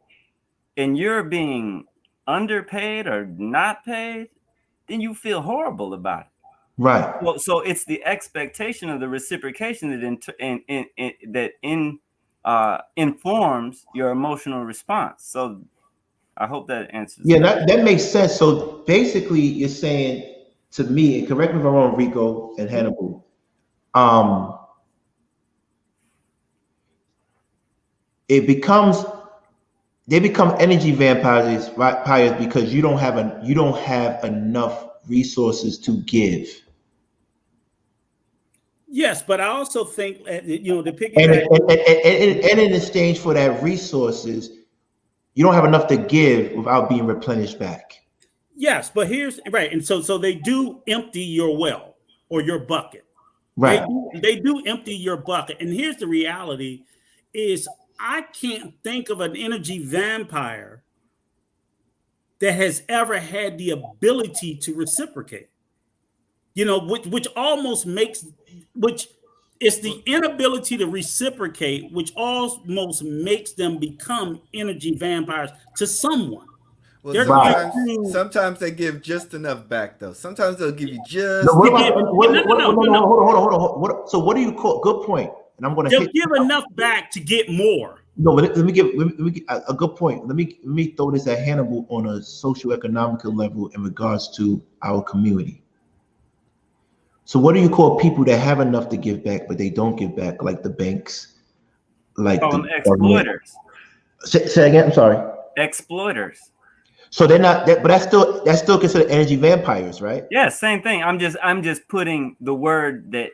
and you're being underpaid or not paid, then you feel horrible about it. Right. So it's the expectation of the reciprocation that informs your emotional response. So I hope that answers. Yeah, that makes sense. So basically, you're saying to me, and correct me if I'm wrong, Rico and Hannibal, they become energy vampires because you don't have enough resources to give. Yes, but I also think the piggyback and in exchange for that resources, you don't have enough to give without being replenished back. Yes, but here's right, and so they do empty your well or your bucket. Right. They do empty your bucket, and here's the reality: is I can't think of an energy vampire that has ever had the ability to reciprocate. Which almost makes it's the inability to reciprocate, which almost makes them become energy vampires to someone. Well, sometimes they give just enough back, though. Sometimes they'll give you just. Hold on. So what do you call? Good point. And I'm going to give enough back to get more. No, but let me give a good point. Let me throw this at Hannibal on a socioeconomical level in regards to our community. So what do you call people that have enough to give back, but they don't give back, like the banks, like the exploiters? Say again. I'm sorry. Exploiters. So they're not that, but that's still considered energy vampires, right? Yeah, same thing. I'm just putting the word that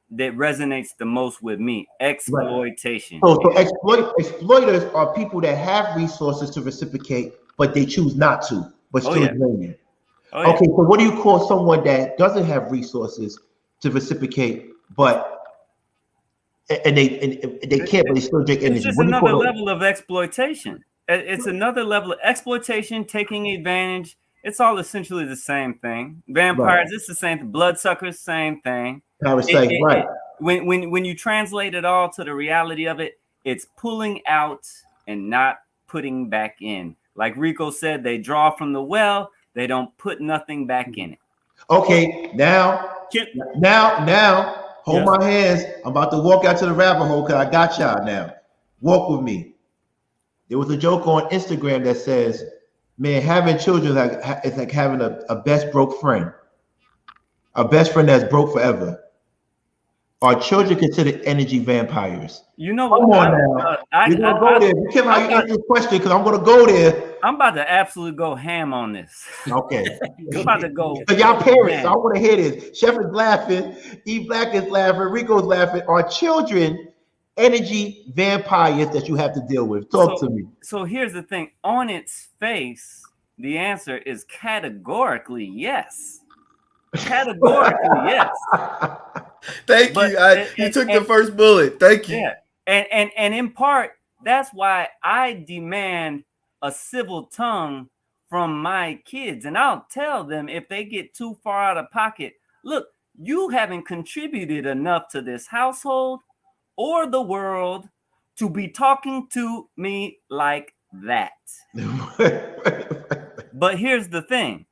resonates the most with me. Exploitation. Right. So exploiters are people that have resources to reciprocate, but they choose not to, but still draining. Okay, so what do you call someone that doesn't have resources to reciprocate, but they can't, but they still drink energy? It's just another level of exploitation. It's another level of exploitation, taking advantage. It's all essentially the same thing. Vampires, it's the same thing. Bloodsuckers, same thing. Parasite, right. When you translate it all to the reality of it, it's pulling out and not putting back in. Like Rico said, they draw from the well, they don't put nothing back in it. Okay, now, hold my hands. I'm about to walk out to the rabbit hole because I got y'all now. Walk with me. There was a joke on Instagram that says, man, having children is like having a best broke friend. A best friend that's broke forever. Are children considered energy vampires? You know what? Come on now. You're going to go there. You can't answer this question because I'm going to go there. I'm about to absolutely go ham on this. Okay. I'm about to go. So y'all parents, I want to hear this. Chef is laughing. E Black is laughing. Rico's laughing. Are children energy vampires that you have to deal with? Talk to me. So here's the thing. On its face, the answer is categorically yes. Categorically yes. Thank you. You took the first bullet. Thank you. Yeah. And in part, that's why I demand a civil tongue from my kids. And I'll tell them if they get too far out of pocket, look, you haven't contributed enough to this household or the world to be talking to me like that. But here's the thing.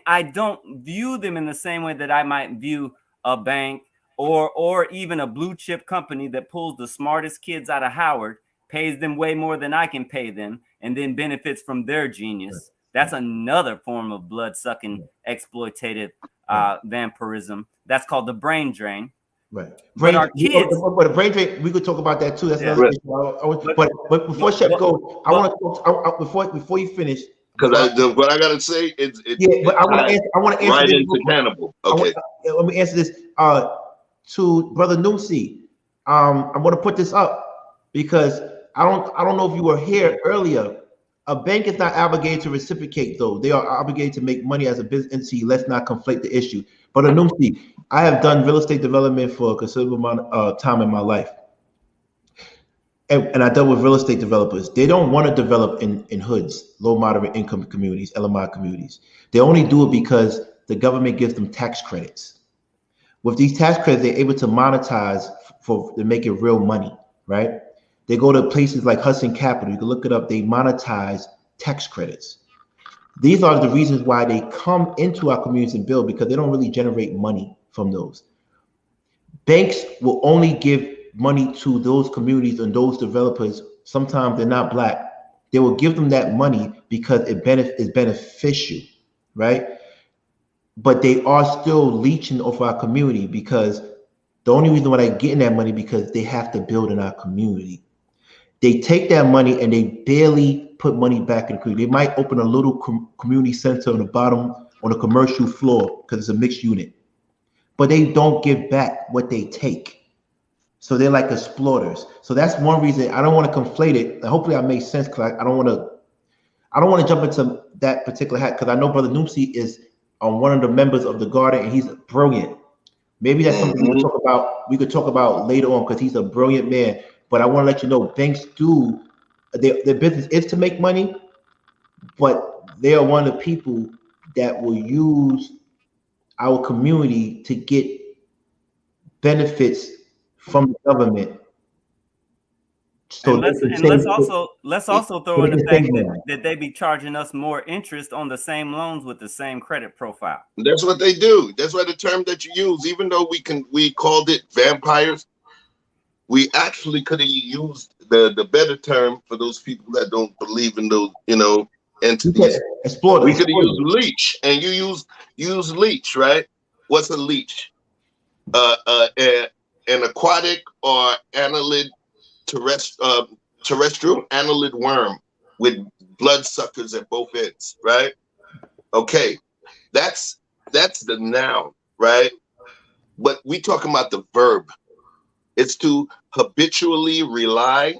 I don't view them in the same way that I might view a bank or even a blue chip company that pulls the smartest kids out of Howard, pays them way more than I can pay them, and then benefits from their genius. That's another form of blood-sucking, exploitative vampirism. That's called the brain drain. Right. But our kids, but the brain drain, we could talk about that too. That's another issue. But before Chef goes, I want to talk before you finish. Because what I gotta say, but I want to answer right this into cannibal. Okay. Let me answer this to Brother Noomsi. I'm going to put this up because I don't know if you were here earlier. A bank is not obligated to reciprocate, though. They are obligated to make money as a business entity. Let's not conflate the issue. But Noomsi, I have done real estate development for a considerable amount of time in my life. And I dealt with real estate developers. They don't want to develop in hoods, low moderate income communities, LMI communities. They only do it because the government gives them tax credits. With these tax credits, they're able to monetize to make it real money, right? They go to places like Hudson Capital. You can look it up. They monetize tax credits. These are the reasons why they come into our communities and build, because they don't really generate money from those. Banks will only give money to those communities and those developers. Sometimes they're not black. They will give them that money because it is beneficial, right? But they are still leeching off our community, because the only reason why they're getting that money because they have to build in our community. They take that money and they barely put money back in the community. They might open a little community center on the bottom on a commercial floor because it's a mixed unit, but they don't give back what they take. So they're like exploiters. So that's one reason I don't want to conflate it. And hopefully I make sense, because I don't want to jump into that particular hat, because I know Brother Noopsy is one of the members of the Garden and he's brilliant. Maybe that's something we could talk about later on, because he's a brilliant man. But I want to let you know, banks do, their business is to make money, but they are one of the people that will use our community to get benefits from the government. So let's also throw in the fact that they be charging us more interest on the same loans with the same credit profile. That's what they do. That's why the term that you use, even though we called it vampires, we actually could have used the better term for those people that don't believe in those, entities. We could have used leech, and you use leech, right? What's a leech? An aquatic or annelid terrestrial annelid worm with bloodsuckers at both ends, right? Okay, that's the noun, right? But we talking about the verb. It's to habitually rely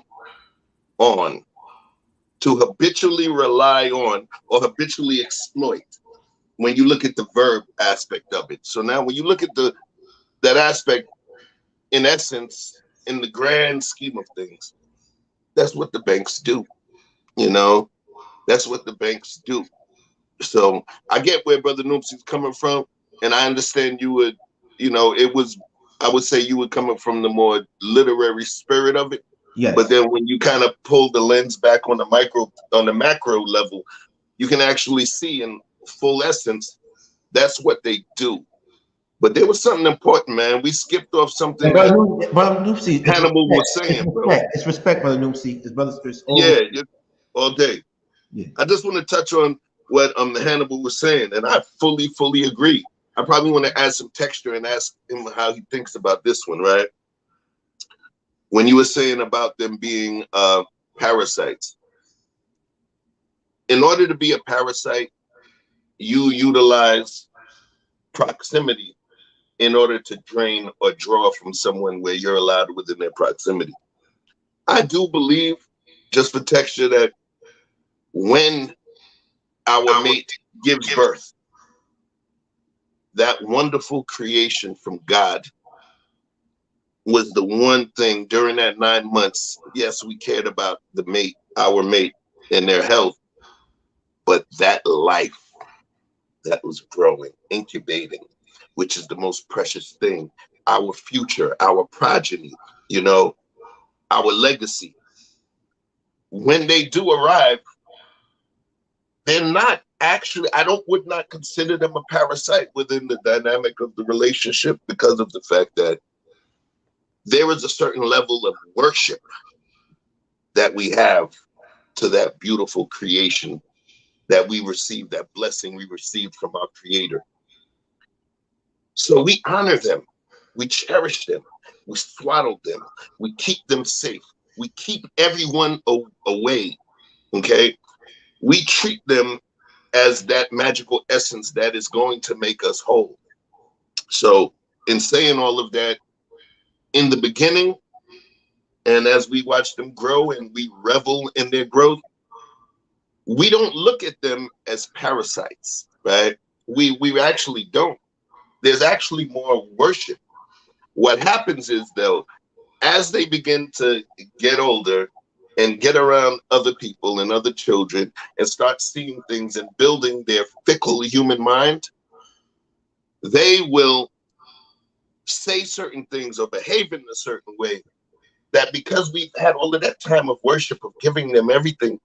on, or habitually exploit, when you look at the verb aspect of it. So now when you look at that aspect, in essence, in the grand scheme of things, that's what the banks do. That's what the banks do. So I get where Brother Noopsy's coming from, and I understand you would, I would say you would come from the more literary spirit of it. Yes. But then when you kind of pull the lens back on the macro level, you can actually see in full essence, that's what they do. But there was something important, man. We skipped off something Brother Noopsy, Hannibal was saying, bro. It's respect, Brother Noopsy. His brother's all day. Yeah. I just want to touch on what Hannibal was saying, and I fully agree. I probably want to add some texture and ask him how he thinks about this one, right? When you were saying about them being parasites. In order to be a parasite, you utilize proximity in order to drain or draw from someone where you're allowed within their proximity. I do believe, just for texture, that when our mate gives birth, that wonderful creation from God was the one thing during that 9 months. Yes, we cared about the mate, our mate, and their health, but that life that was growing, incubating, which is the most precious thing, our future, our progeny, our legacy. When they do arrive, they're not actually, would not consider them a parasite within the dynamic of the relationship, because of the fact that there is a certain level of worship that we have to that beautiful creation that we received, that blessing we received from our Creator. So we honor them, we cherish them, we swaddle them, we keep them safe, we keep everyone away, okay? We treat them as that magical essence that is going to make us whole. So in saying all of that, in the beginning, and as we watch them grow and we revel in their growth, we don't look at them as parasites, right? We actually don't. There's actually more worship. What happens is, though, as they begin to get older and get around other people and other children and start seeing things and building their fickle human mind, they will say certain things or behave in a certain way that, because we've had all of that time of worship, of giving them everything,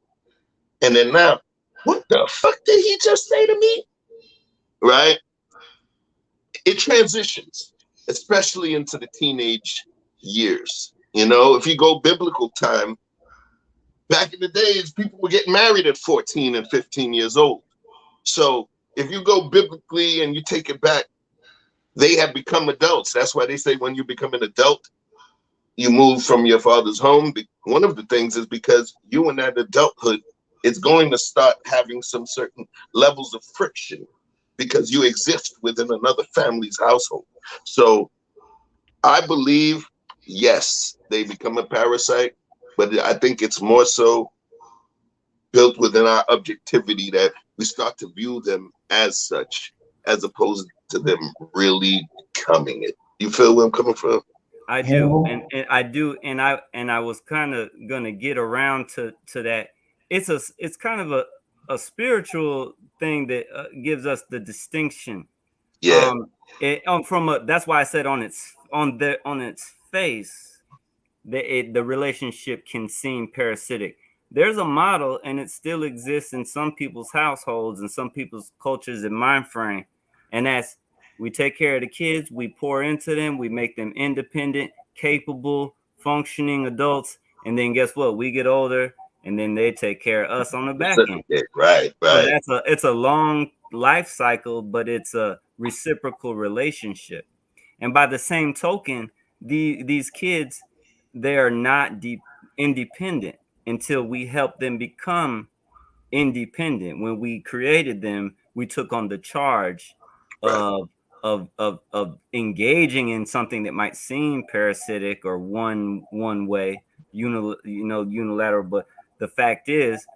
and then now what the fuck did he just say to me? Right? It transitions, especially into the teenage years. You know, if you go biblical time, back in the days, people were getting married at 14 and 15 years old. So if you go biblically and you take it back, they have become adults. That's why they say when you become an adult, you move from your father's home. One of the things is because you in that adulthood, it's going to start having some certain levels of friction because you exist within another family's household. So I believe, yes, they become a parasite, but I think it's more so built within our objectivity that we start to view them as such, as opposed to them really becoming it. You feel where I'm coming from? I do, and I do, and I was kind of gonna get around to that. It's kind of a spiritual thing that gives us the distinction. Yeah. That's why I said on its face, the relationship can seem parasitic. There's a model, and it still exists in some people's households and some people's cultures and mind frame, and that's we take care of the kids, we pour into them, we make them independent, capable, functioning adults, and then guess what? We get older, and then they take care of us on the back end. Right. So it's a long life cycle, but it's a reciprocal relationship. And by the same token, these kids, they are not independent until we help them become independent. When we created them, we took on the charge of engaging in something that might seem parasitic or one way, unilateral. But the fact is,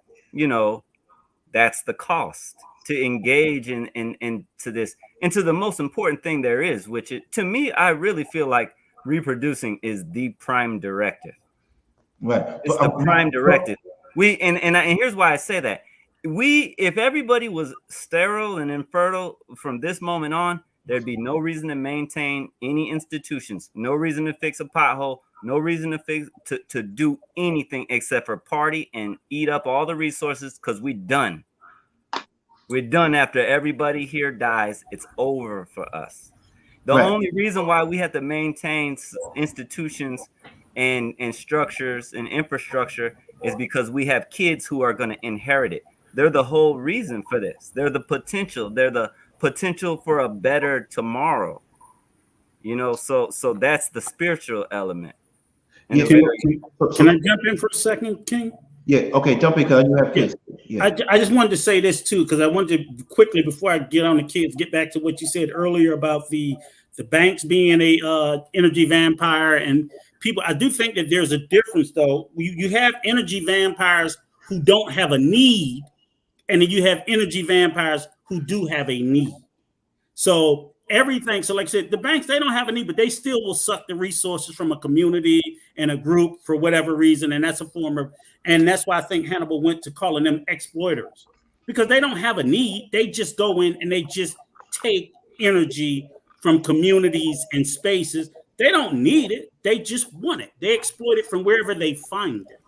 that's the cost to engage into this, into the most important thing there is, which to me, I really feel like reproducing is the prime directive. Right. It's the prime directive. And here's why I say that. If everybody was sterile and infertile from this moment on, there'd be no reason to maintain any institutions, no reason to fix a pothole, no reason to do anything except for party and eat up all the resources, because we're done. We're done after everybody here dies. It's over for us. The only reason why we have to maintain institutions and structures and infrastructure is because we have kids who are going to inherit it. They're the whole reason for this. They're the potential. They're the potential for a better tomorrow. So that's the spiritual element. Can I jump in for a second, King? Yeah, okay, jump in, because you have kids. Yeah. I just wanted to say this too, because I wanted to quickly, before I get on the kids, get back to what you said earlier about the banks being a energy vampire and people. I do think that there's a difference, though. You have energy vampires who don't have a need, and then you have energy vampires who do have a need. So everything. So like I said, the banks, they don't have a need, but they still will suck the resources from a community and a group for whatever reason. And that's a form of, and that's why I think Hannibal went to calling them exploiters, because they don't have a need. They just go in and they just take energy from communities and spaces. They don't need it. They just want it. They exploit it from wherever they find it.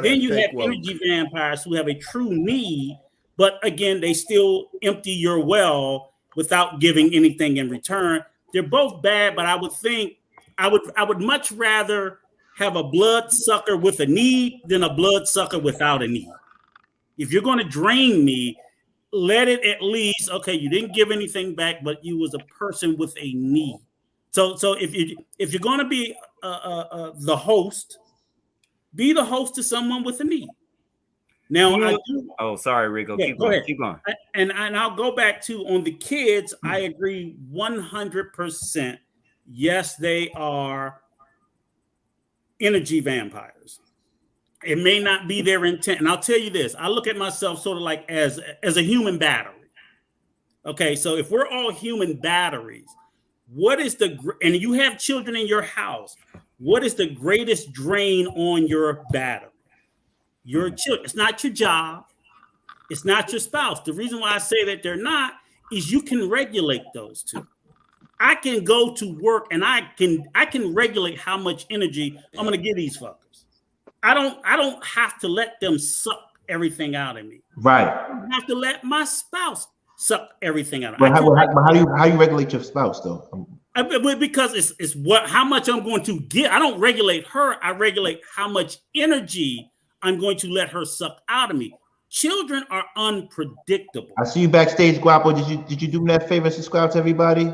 Then you have energy vampires who have a true need, but again, they still empty your well without giving anything in return. They're both bad, but I would think I would much rather have a bloodsucker with a need than a bloodsucker without a need. If you're going to drain me, let it at least, okay, you didn't give anything back, but you was a person with a need. So if you're going to be the host, be the host to someone with a need. Now, sorry, Rico. Yeah, keep going. And I'll go back to on the kids. I agree 100%. Yes, they are energy vampires. It may not be their intent. And I'll tell you this. I look at myself sort of like as a human battery. Okay, so if we're all human batteries, and you have children in your house, what is the greatest drain on your battery? Your children. It's not your job. It's not your spouse. The reason why I say that they're not is you can regulate those two. I can go to work and I can regulate how much energy I'm going to give these fuckers. I don't have to let them suck everything out of me. Right. I have to let my spouse suck everything out of me. But how do you regulate your spouse though? Because it's how much I'm going to get. I don't regulate her. I regulate how much energy I'm going to let her suck out of me. Children are unpredictable. I see you backstage, Guapo. Did you do me that favor and subscribe to everybody?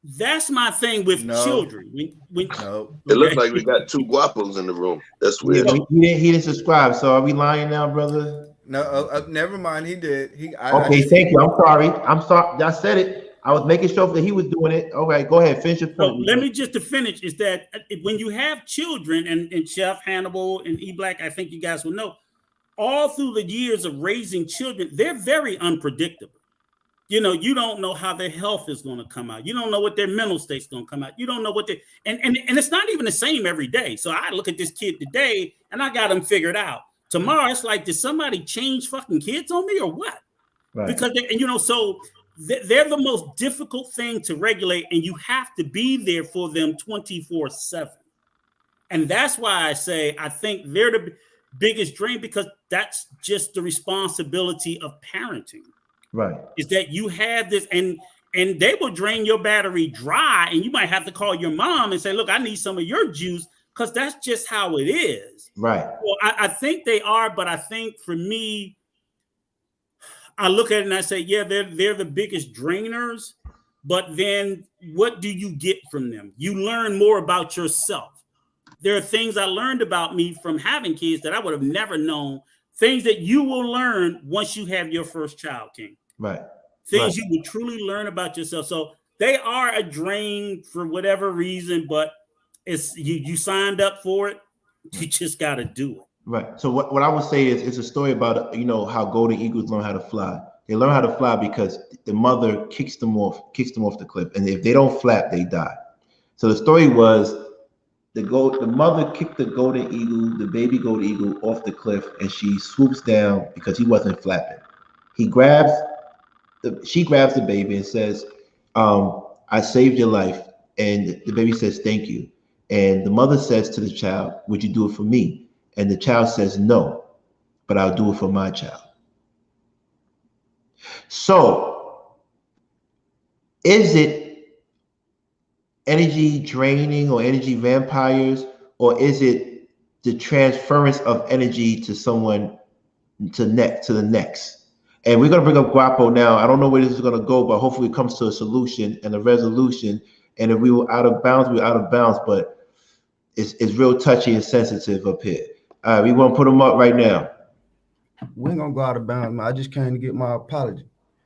That's my thing with children. No. It looks like we got two Guapos in the room. That's weird. Yeah, he didn't subscribe. So are we lying now, brother? No, never mind. He did. Thank you. I'm sorry. I said it. I was making sure that he was doing it. All right, go ahead. Finish your point. So let me just to finish is that when you have children and Chef Hannibal and E Black, I think you guys will know, all through the years of raising children, they're very unpredictable. You know, you don't know how their health is going to come out. You don't know what their mental state's going to come out. You don't know what they and it's not even the same every day. So I look at this kid today and I got him figured out. Tomorrow it's like, did somebody change fucking kids on me or what? Right. Because so they're the most difficult thing to regulate, and you have to be there for them 24/7. And that's why I say I think they're the biggest drain, because that's just the responsibility of parenting. Right. Is that you have this, and they will drain your battery dry, and you might have to call your mom and say, look, I need some of your juice, because that's just how it is. Right. Well, I think they are, but I think for me, I look at it and I say, yeah, they're the biggest drainers, but then what do you get from them? You learn more about yourself. There are things I learned about me from having kids that I would have never known, things that you will learn once you have your first child, King. Right. Things you will truly learn about yourself. So they are a drain for whatever reason, but it's you signed up for it. You just got to do it. Right. So what I would say is it's a story about, how golden eagles learn how to fly. They learn how to fly because the mother kicks them off the cliff. And if they don't flap, they die. So the story was the mother kicked the golden eagle, the baby golden eagle, off the cliff, and she swoops down because he wasn't flapping. She grabs the baby and says, I saved your life. And the baby says, thank you. And the mother says to the child, would you do it for me? And the child says, no, but I'll do it for my child. So is it energy draining or energy vampires, or is it the transference of energy to someone to the next? And we're going to bring up Guapo now. I don't know where this is going to go, but hopefully it comes to a solution and a resolution. And if we were out of bounds, we're out of bounds, but it's real touchy and sensitive up here. All right, we want to put them up right now. We ain't gonna go out of bounds, man. I just came to get my apology.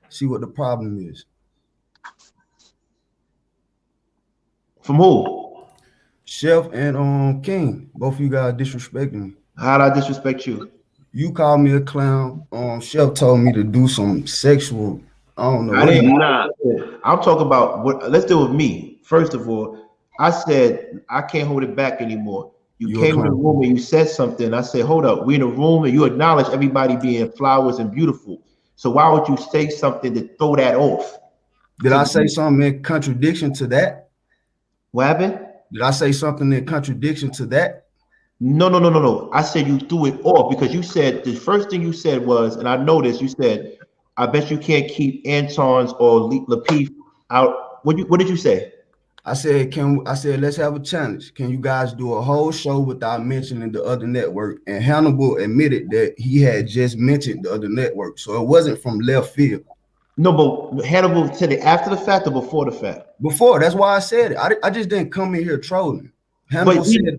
See what the problem is. From who? Chef and King. Both of you guys disrespecting me. How'd I disrespect you? You called me a clown. Chef told me to do some sexual. I don't know. I didn't. I'm talking about what. Let's deal with me. First of all, I said I can't hold it back anymore. You came in the room and you said something. I said, hold up, we're in a room and you acknowledge everybody being flowers and beautiful. So why would you say something to throw that off? Did I say something in contradiction to that? What happened? Did I say something in contradiction to that? No. I said you threw it off because you said the first thing you said was, and I noticed you said, I bet you can't keep Anton's or Lapeef out. What did you say? I said, let's have a challenge. Can you guys do a whole show without mentioning the other network? And Hannibal admitted that he had just mentioned the other network. So it wasn't from left field. No, but Hannibal said it after the fact or before the fact? Before. That's why I said it. I just didn't come in here trolling. Hannibal said,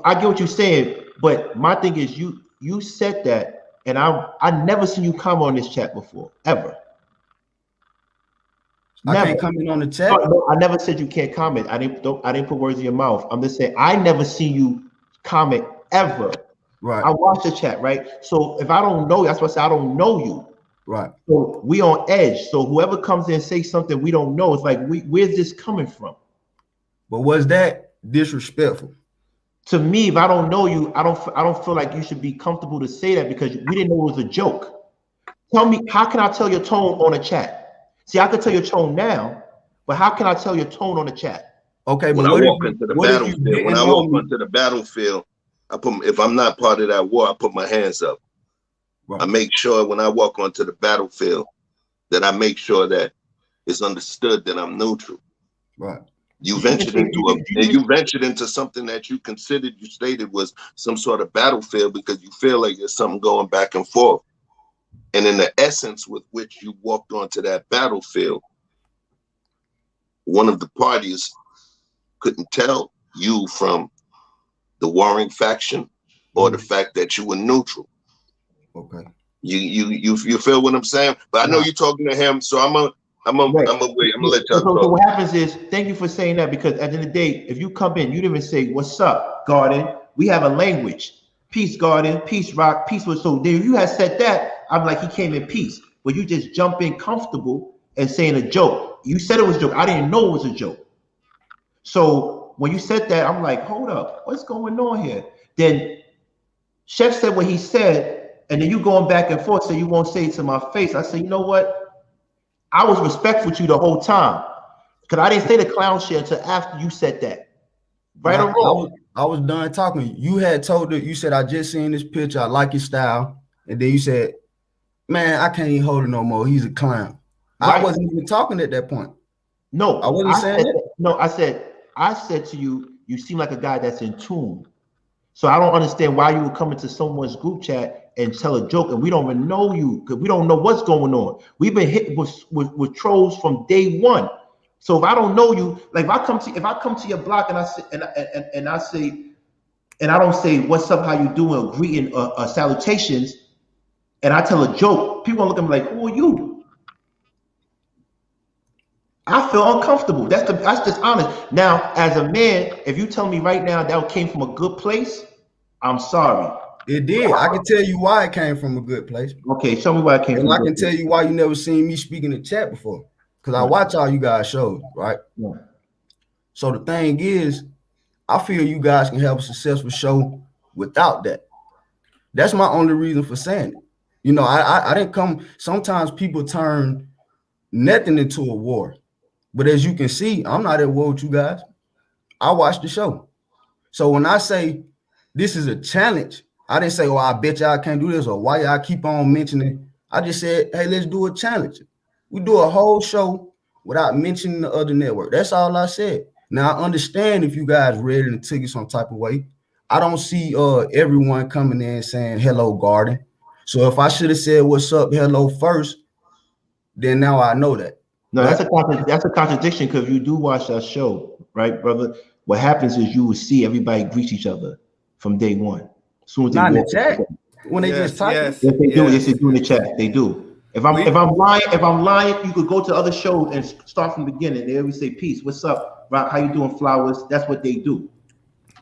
I get what you're saying, but my thing is you said that, and I never seen you comment on this chat before, ever. I can't comment on the chat. No, I never said you can't comment. I didn't put words in your mouth. I'm just saying I never seen you comment ever. Right. I watched the chat, right? So if I don't know you, that's why I say I don't know you. Right. So we on edge. So whoever comes in and say something we don't know, it's like where's this coming from? But was that disrespectful? To me, if I don't know you, I don't feel like you should be comfortable to say that because we didn't know it was a joke. Tell me, how can I tell your tone on a chat? See, I could tell your tone now, but how can I tell your tone on the chat? Okay, when but I walk into the battlefield, if I'm not part of that war, I put my hands up. I make sure when I walk onto the battlefield that I make sure that it's understood that I'm neutral. Right. You ventured into something that you considered, you stated was some sort of battlefield because you feel like there's something going back and forth. And in the essence with which you walked onto that battlefield, one of the parties couldn't tell you from the warring faction or the fact that you were neutral. Okay. You feel what I'm saying? But I know you're talking to him, so I'm gonna wait. I'm gonna let y'all talk. So what happens is, thank you for saying that, because at the end of the day, if you come in, you didn't even say, "What's up, Garden?" We have a language. Peace, Garden. Peace, Rock. Peace. So then you had said that, I'm like, he came in peace. But you just jump in comfortable and saying a joke. You said it was a joke. I didn't know it was a joke. So when you said that, I'm like, hold up, what's going on here? Then Chef said what he said, and then you going back and forth, so you won't say it to my face. I said, you know what? I was respectful to you the whole time, because I didn't say the clown shit until after you said that. Right or wrong? I was done talking. You had told her, you said, I just seen this picture, I like his style. And then you said, man, I can't even hold it no more. He's a clown. Right. I wasn't even talking at that point. No, I wasn't saying that. No, I said to you, you seem like a guy that's in tune. So I don't understand why you would come into someone's group chat and tell a joke, and we don't even know you, because we don't know what's going on. We've been hit with trolls from day one. So if I don't know you, like if I come to your block and I say and I don't say what's up, how you doing, greeting, salutations, and I tell a joke, people look at me like, who are you? I feel uncomfortable. That's just honest. Now, as a man, if you tell me right now that came from a good place, I'm sorry. It did. I can tell you why it came from a good place. Okay, show me why it came from a good place. And I can tell you why you never seen me speak in the chat before. Because I watch all you guys shows, right? Yeah. So the thing is, I feel you guys can have a successful show without that. That's my only reason for saying it. You know, I didn't come. Sometimes people turn nothing into a war. But as you can see, I'm not at war with you guys. I watch the show. So when I say this is a challenge, I didn't say, oh, I bet y'all can't do this, or why y'all keep on mentioning. I just said, hey, let's do a challenge. We do a whole show without mentioning the other network. That's all I said. Now, I understand if you guys read it and took it some type of way. I don't see everyone coming in saying, hello, Garden. So if I should have said, what's up, hello first, then now I know that. No, that's a contradiction, because you do watch that show, right, brother? What happens is you will see everybody greet each other from day one. As soon as they not in the chat. When they just type. Yes, they do. Yes, they do in the chat. They do. If I'm lying, you could go to other shows and start from the beginning. They always say, peace, what's up, Rock? How you doing, Flowers? That's what they do.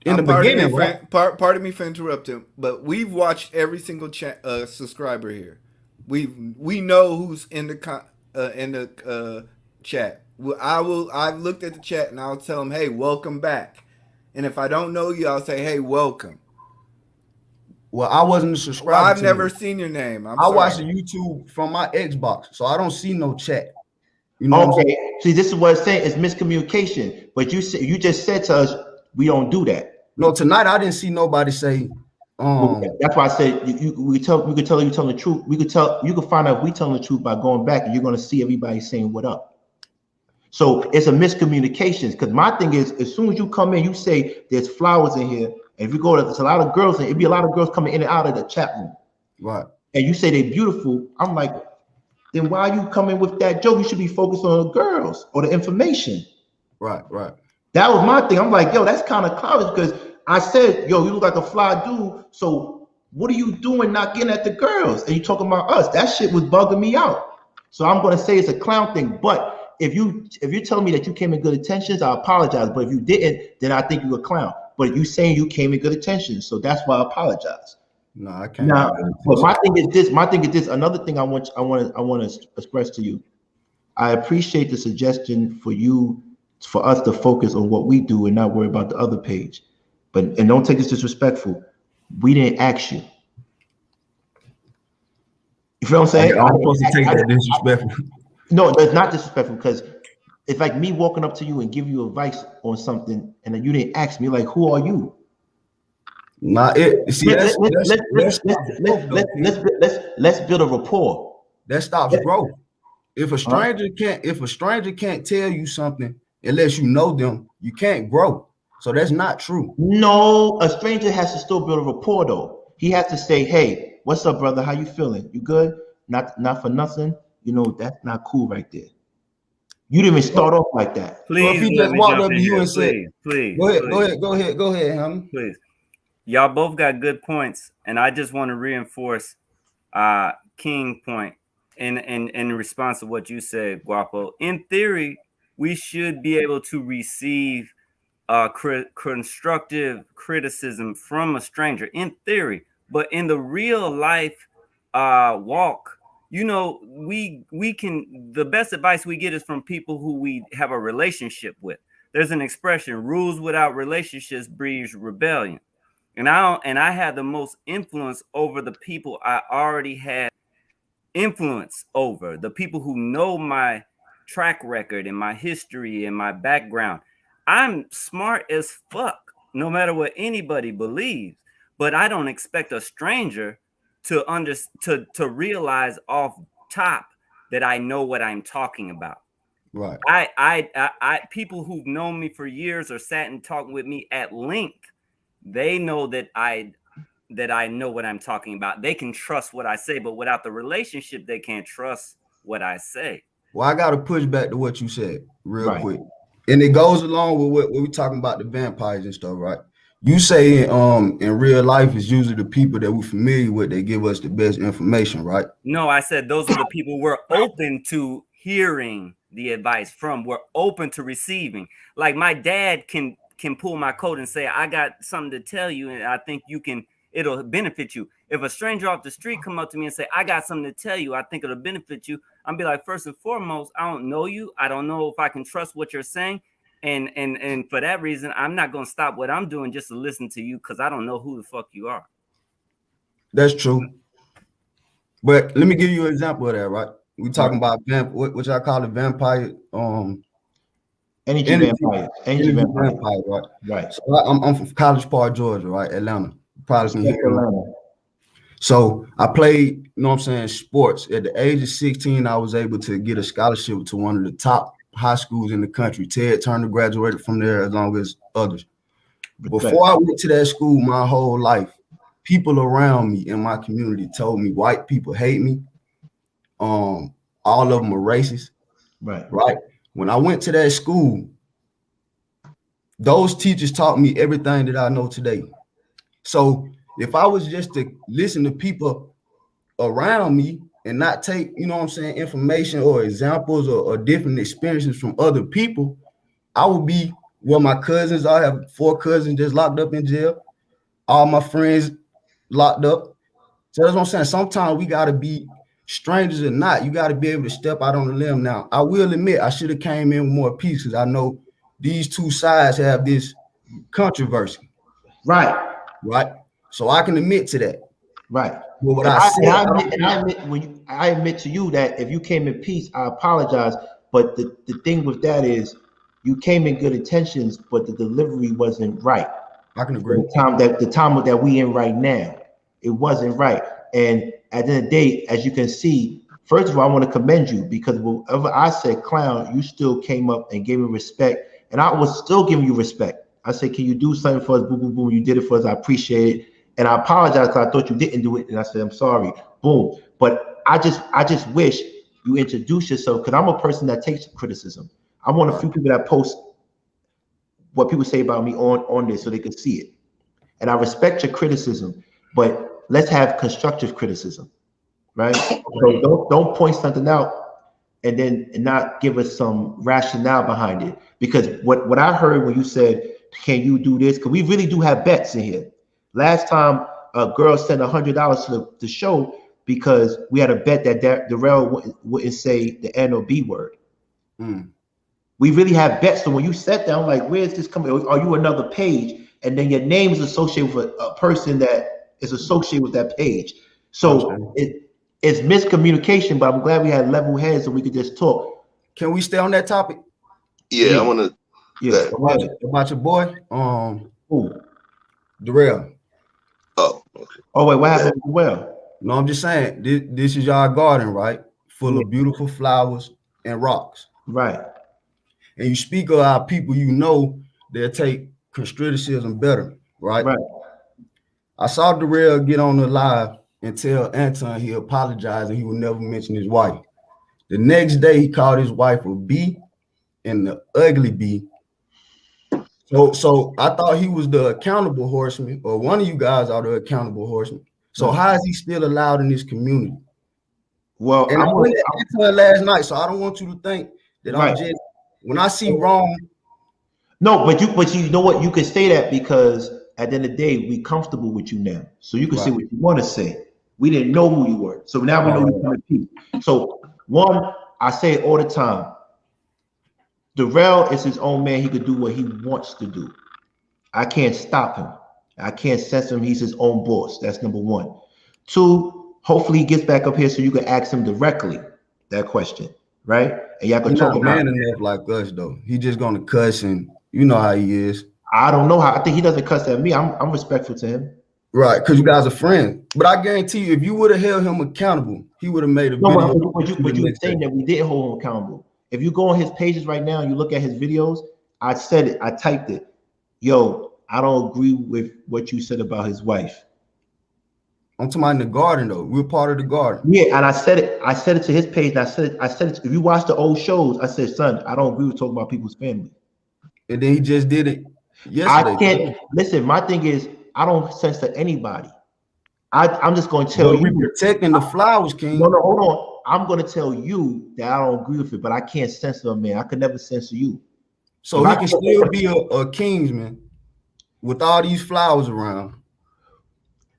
In the beginning, pardon me for interrupting, but we've watched every single subscriber here. We know who's in the chat. I've looked at the chat and I'll tell them, hey, welcome back. And if I don't know you, I'll say, hey, welcome. Well, I wasn't a subscriber. Well, I've never seen your name. I watch the YouTube from my Xbox, so I don't see no chat. You know okay. See, this is what it's saying. It's miscommunication. But you just said to us, we don't do that. No, tonight I didn't see nobody say. That's why I said we could tell you telling the truth. You could find out if we telling the truth by going back, and you're going to see everybody saying what up. So it's a miscommunication, because my thing is, as soon as you come in, you say there's flowers in here. And if you go to, there's a lot of girls, and it'd be a lot of girls coming in and out of the chat room. Right. And you say they're beautiful. I'm like, then why are you coming with that joke? You should be focused on the girls or the information. Right. That was my thing. I'm like, yo, that's kind of clouded, because I said, yo, you look like a fly dude. So what are you doing not getting at the girls? And you talking about us. That shit was bugging me out. So I'm going to say it's a clown thing. But if you're telling me that you came in good intentions, I apologize. But if you didn't, then I think you're a clown. But you saying you came in good intentions, so that's why I apologize. No, I can't. Now, but my thing is this. Another thing I want to express to you. I appreciate the suggestion for us to focus on what we do and not worry about the other page. And don't take this disrespectful. We didn't ask you. You feel what I'm saying? I'm supposed to take that disrespectful. No, that's not disrespectful, because it's like me walking up to you and give you advice on something, and then you didn't ask me, like, who are you? Not it. See, Let's let's build a rapport. That stops growth. If a stranger can't tell you something unless you know them, you can't grow. So that's not true. No, a stranger has to still build a rapport though. He has to say, "Hey, what's up, brother? How you feeling? You good? Not for nothing. You know that's not cool right there. You didn't even start off like that." Please, well, if he let just me walked jump up to in you here. and said, please, go ahead, honey. Please. Y'all both got good points, and I just want to reinforce King point in response to what you said, Guapo. In theory, we should be able to receive constructive criticism from a stranger in theory, but in the real life walk, you know, we can, the best advice we get is from people who we have a relationship with. There's an expression, rules without relationships breeds rebellion. And I had the most influence over the people I already had influence over, the people who know my track record and my history and my background. I'm smart as fuck, no matter what anybody believes, but I don't expect a stranger to realize off top that I know what I'm talking about. Right. I people who've known me for years or sat and talked with me at length, they know that I know what I'm talking about. They can trust what I say, but without the relationship, they can't trust what I say. Well, I got to push back to what you said real quick. And it goes along with what we're talking about, the vampires and stuff, right? You say in real life, it's usually the people that we're familiar with that give us the best information, right? No, I said those are the people we're open to hearing the advice from. We're open to receiving. Like my dad can pull my coat and say, I got something to tell you, and I think it'll benefit you. If a stranger off the street come up to me and say, I got something to tell you, I think it'll benefit you, I'll be like, first and foremost, I don't know you. I don't know if I can trust what you're saying. And for that reason, I'm not going to stop what I'm doing just to listen to you because I don't know who the fuck you are. That's true. But let me give you an example of that, right? We're talking about what I call the vampire. Energy vampire, right? Right. So I'm from College Park, Georgia, right? Atlanta. Probably can hear Atlanta. So I played, you know what I'm saying, sports. At the age of 16, I was able to get a scholarship to one of the top high schools in the country. Ted Turner graduated from there, as long as others. Before I went to that school, my whole life, people around me in my community told me white people hate me. All of them are racist. Right. When I went to that school, those teachers taught me everything that I know today. So if I was just to listen to people around me and not take, you know what I'm saying, information or examples or different experiences from other people, I would be where my cousins are. I have 4 cousins just locked up in jail. All my friends locked up. So that's what I'm saying. Sometimes we got to be strangers or not. You got to be able to step out on the limb. Now, I will admit I should have came in with more peace because I know these two sides have this controversy. Right. So I can admit to that. Right. Well, I admit to you that if you came in peace, I apologize. But the thing with that is you came in good intentions, but the delivery wasn't right. I can agree. The time that we in right now, it wasn't right. And at the end of the day, as you can see, first of all, I want to commend you because whenever I said clown, you still came up and gave me respect. And I was still giving you respect. I said, can you do something for us? Boom, boom, boom. You did it for us. I appreciate it. And I apologize because I thought you didn't do it. And I said, I'm sorry. Boom. But I just wish you introduce yourself because I'm a person that takes criticism. I'm one of the few people that post what people say about me on this so they can see it. And I respect your criticism, but let's have constructive criticism, right? So don't point something out and then not give us some rationale behind it. Because what I heard when you said, can you do this? Because we really do have bets in here. Last time a girl sent $100 to the show because we had a bet that Darrell wouldn't say the N or B word. We really have bets. So when you sat down, like, where's this coming? Are you another page? And then your name is associated with a person that is associated with that page. So it's miscommunication, but I'm glad we had level heads so we could just talk. Can we stay on that topic? Yeah. I want to. Yeah. About your boy, Darrell. Oh wait, what happened with the well? No, I'm just saying, this is your garden, right? Full of beautiful flowers and rocks. Right. And you speak of our people, you know, they'll take criticism better, right? Right. I saw Darrell get on the live and tell Anton he apologized and he would never mention his wife. The next day, he called his wife a B and the ugly B. So I thought he was the accountable horseman, or one of you guys are the accountable horseman. So how is he still allowed in this community? Well, and I went to her last night, so I don't want you to think that I'm just, when I see wrong. No, but you know what? You can say that because at the end of the day, we comfortable with you now. So you can say what you want to say. We didn't know who you were. So now we know you're coming to. So one, I say it all the time. Darrell is his own man. He could do what he wants to do. I can't stop him. I can't censor him. He's his own boss. That's number one. Two, hopefully he gets back up here so you can ask him directly that question, right? And y'all can talk about man enough like us though. He just gonna cuss, and you know how he is. I don't know how. I think he doesn't cuss at me. I'm respectful to him. Right, because you guys are friends. But I guarantee you, if you would have held him accountable, he would have made a video. But you were saying that we didn't hold him accountable. If you go on his pages right now and you look at his videos, I said it. I typed it. Yo, I don't agree with what you said about his wife. I'm talking about in the garden though. We're part of the garden. Yeah, and I said it. I said it to his page. And I said it. If you watch the old shows, I said, son, I don't agree with talking about people's family. And then he just did it yesterday. I can't listen. My thing is, I don't censor anybody. I'm just going to tell you. We're protecting the flowers, King. No, hold on. I'm going to tell you that I don't agree with it, but I can't censor a man. I could never censor you. So he can still be a kingsman with all these flowers around.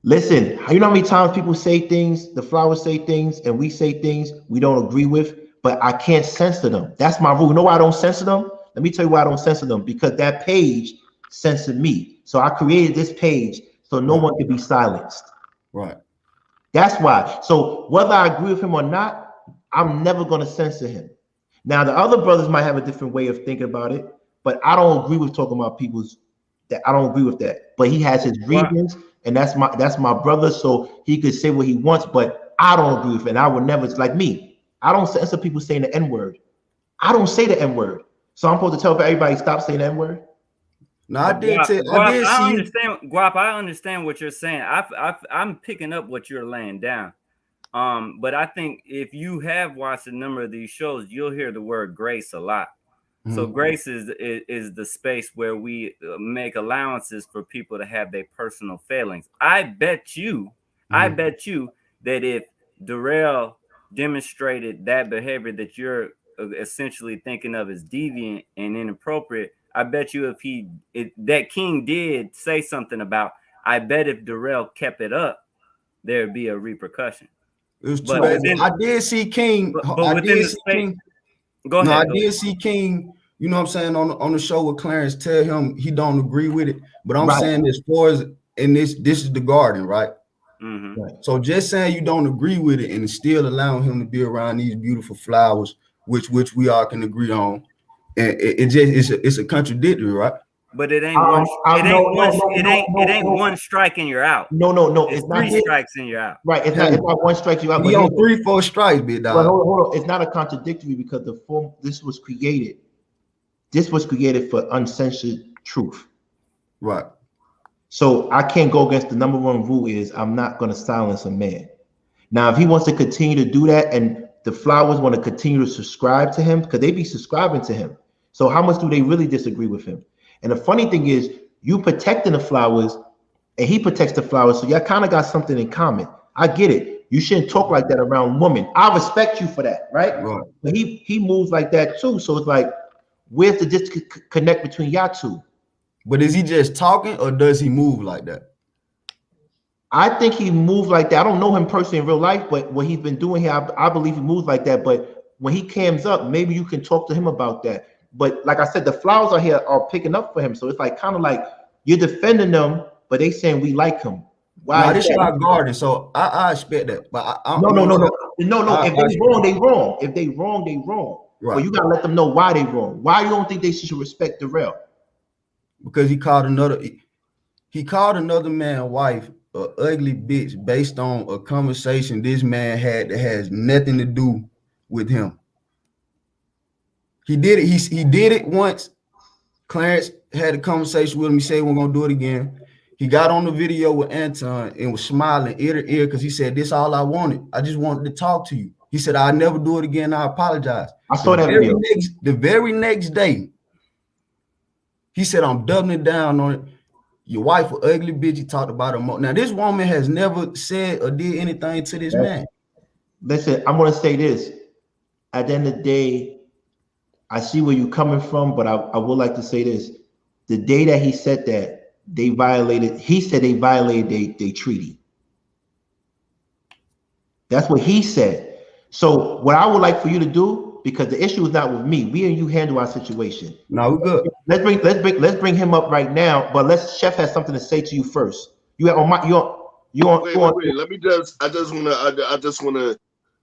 Listen, you know how many times people say things, the flowers say things, and we say things we don't agree with, but I can't censor them. That's my rule. You know why I don't censor them? Let me tell you why I don't censor them. Because that page censored me. So I created this page so no one could be silenced. Right. That's why. So whether I agree with him or not, I'm never going to censor him. Now, the other brothers might have a different way of thinking about it, but I don't agree with talking about people's that. I don't agree with that. But he has his reasons, and that's my brother, so he could say what he wants, but I don't agree with it. And I would never, it's like me. I don't censor people saying the N-word. I don't say the N-word. So I'm supposed to tell everybody stop saying the N-word? No, I did. Guap, I understand what you're saying. I'm picking up what you're laying down. But I think if you have watched a number of these shows, you'll hear the word grace a lot. Mm-hmm. So grace is the space where we make allowances for people to have their personal failings. I bet you that if Darrell demonstrated that behavior that you're essentially thinking of as deviant and inappropriate, I bet you if that King did say something about, I bet if Darrell kept it up, there'd be a repercussion. It was too bad. I did see King. I did see King. Go ahead. No, I did see King. You know what I'm saying, on the show with Clarence, tell him he don't agree with it. But I'm saying as far as, and this is the garden, right? Mm-hmm. Right. So just saying you don't agree with it and still allowing him to be around these beautiful flowers, which we all can agree on, and it's a contradictory, right? But it ain't one strike and you're out. No. It's three strikes and you're out. Right. It's not one strike you out. He on 3-4 strikes, big dog. But hold on. It's not a contradictory because this was created for uncensored truth. Right. So I can't go against the number one rule is I'm not going to silence a man. Now, if he wants to continue to do that and the flowers want to continue to subscribe to him, because they be subscribing to him. So how much do they really disagree with him? And the funny thing is you protecting the flowers and he protects the flowers. So y'all kind of got something in common. I get it. You shouldn't talk like that around women. I respect you for that, right? But he moves like that too. So it's like, where's the disconnect between y'all two? But is he just talking or does he move like that? I think he moves like that. I don't know him personally in real life, but what he's been doing here, I believe he moves like that. But when he cams up, maybe you can talk to him about that. But like I said, the flowers are here are picking up for him. So it's like kind of like you're defending them, but they saying we like him. Why? This is our garden, so I expect that. But no. If they wrong, they wrong. If they wrong, they wrong. Right. But you gotta let them know why they wrong. Why you don't think they should respect Darrell? Because he called another man wife a ugly bitch based on a conversation this man had that has nothing to do with him. He did it. He did it once. Clarence had a conversation with him. He said we're gonna do it again. He got on the video with Anton and was smiling ear to ear because he said, "This all I wanted. I just wanted to talk to you." He said, "I'll never do it again. I apologize." I saw that video. The very next day, he said, "I'm doubling down on it. Your wife an ugly bitch." He talked about her more. Now, this woman has never said or did anything to this man. Listen, I'm gonna say this. At the end of the day, I see where you're coming from, but I would like to say this. The day that he said that, he said they violated their treaty. That's what he said. So what I would like for you to do, because the issue is not with me, we and you handle our situation. No, we're good. Let's bring him up right now, but Chef has something to say to you first. You have on my Wait. Let me I just wanna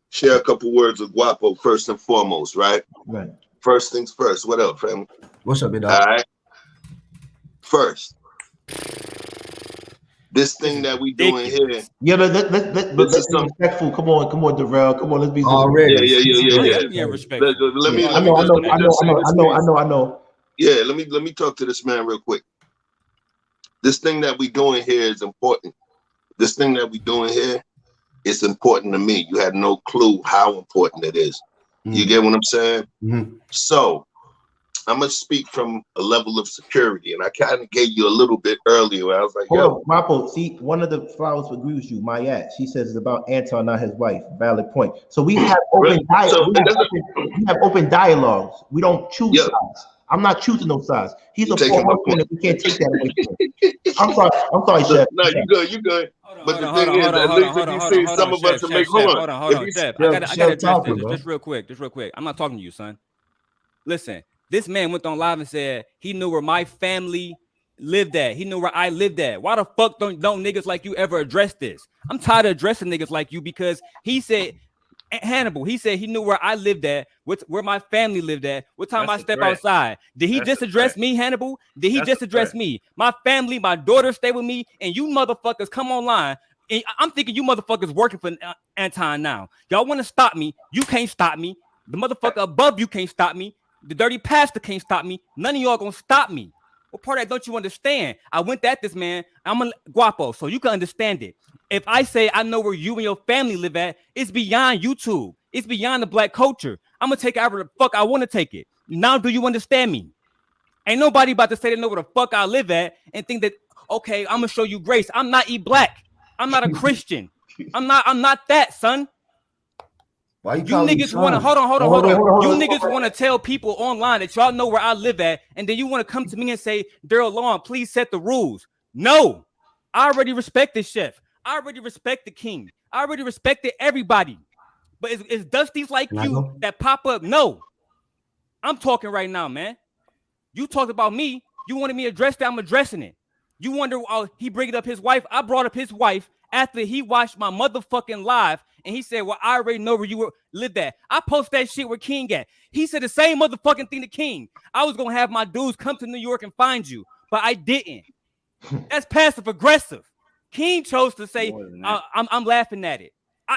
share a couple words with Guapo first and foremost, right? Right. First things first. What up, family? What's up, big dog? All right. First, this thing that we doing here. Yeah, let's be respectful. Come on, Darrell. Come on, let's be already. Yeah. Let me. I know. Yeah, let me talk to this man real quick. This thing that we doing here is important. This thing that we doing here is important to me. You have no clue how important it is. You get what I'm saying? Mm-hmm. So I'm gonna speak from a level of security, and I kind of gave you a little bit earlier where I was like, "Yo, Mapo, see, one of the flowers who agrees with you, Mayat. She says it's about Anton, not his wife. Valid point. So we have open dialogue. We have open dialogues. We don't choose sides. I'm not choosing no sides. He's a former opponent. We can't take that away from him. I'm sorry, Chef. No, you good. But the thing is, at least if you see some of us to make hold on, Chef, I gotta address this just real quick. I'm not talking to you, son. Listen, this man went on live and said he knew where my family lived at. He knew where I lived at. Why the fuck don't niggas like you ever address this? I'm tired of addressing niggas like you because he said, Hannibal, he said he knew where I lived at, where my family lived at, what time I step outside. Did he just address me, Hannibal? Did he just address me? My family, my daughter stay with me, and you motherfuckers come online. And I'm thinking you motherfuckers working for Anton now. Y'all want to stop me. You can't stop me. The motherfucker above you can't stop me. The dirty pastor can't stop me. None of y'all gonna stop me. What part of that don't you understand? I went at this man. I'm a Guapo, so you can understand it. If I say I know where you and your family live at, it's beyond YouTube. It's beyond the black culture. I'm gonna take it however the fuck I want to take it. Now, do you understand me? Ain't nobody about to say they know where the fuck I live at and think that, okay, I'm gonna show you grace. I'm not black. I'm not a Christian. I'm not that, son. Why you niggas want to hold on. You niggas want to tell people online that y'all know where I live at, and then you want to come to me and say, Daryl Long, please set the rules. No, I already respect this chef. I already respect the king. I already respected everybody. But it's dusties like you that pop up. No, I'm talking right now, man. You talked about me. You wanted me to address that. I'm addressing it. You wonder, he bringing up his wife. I brought up his wife after he watched my motherfucking live. And he said, well, I already know where you lived at. I post that shit where King at. He said the same motherfucking thing to King. I was going to have my dudes come to New York and find you, but I didn't. That's passive aggressive. King chose to say, I'm laughing at it.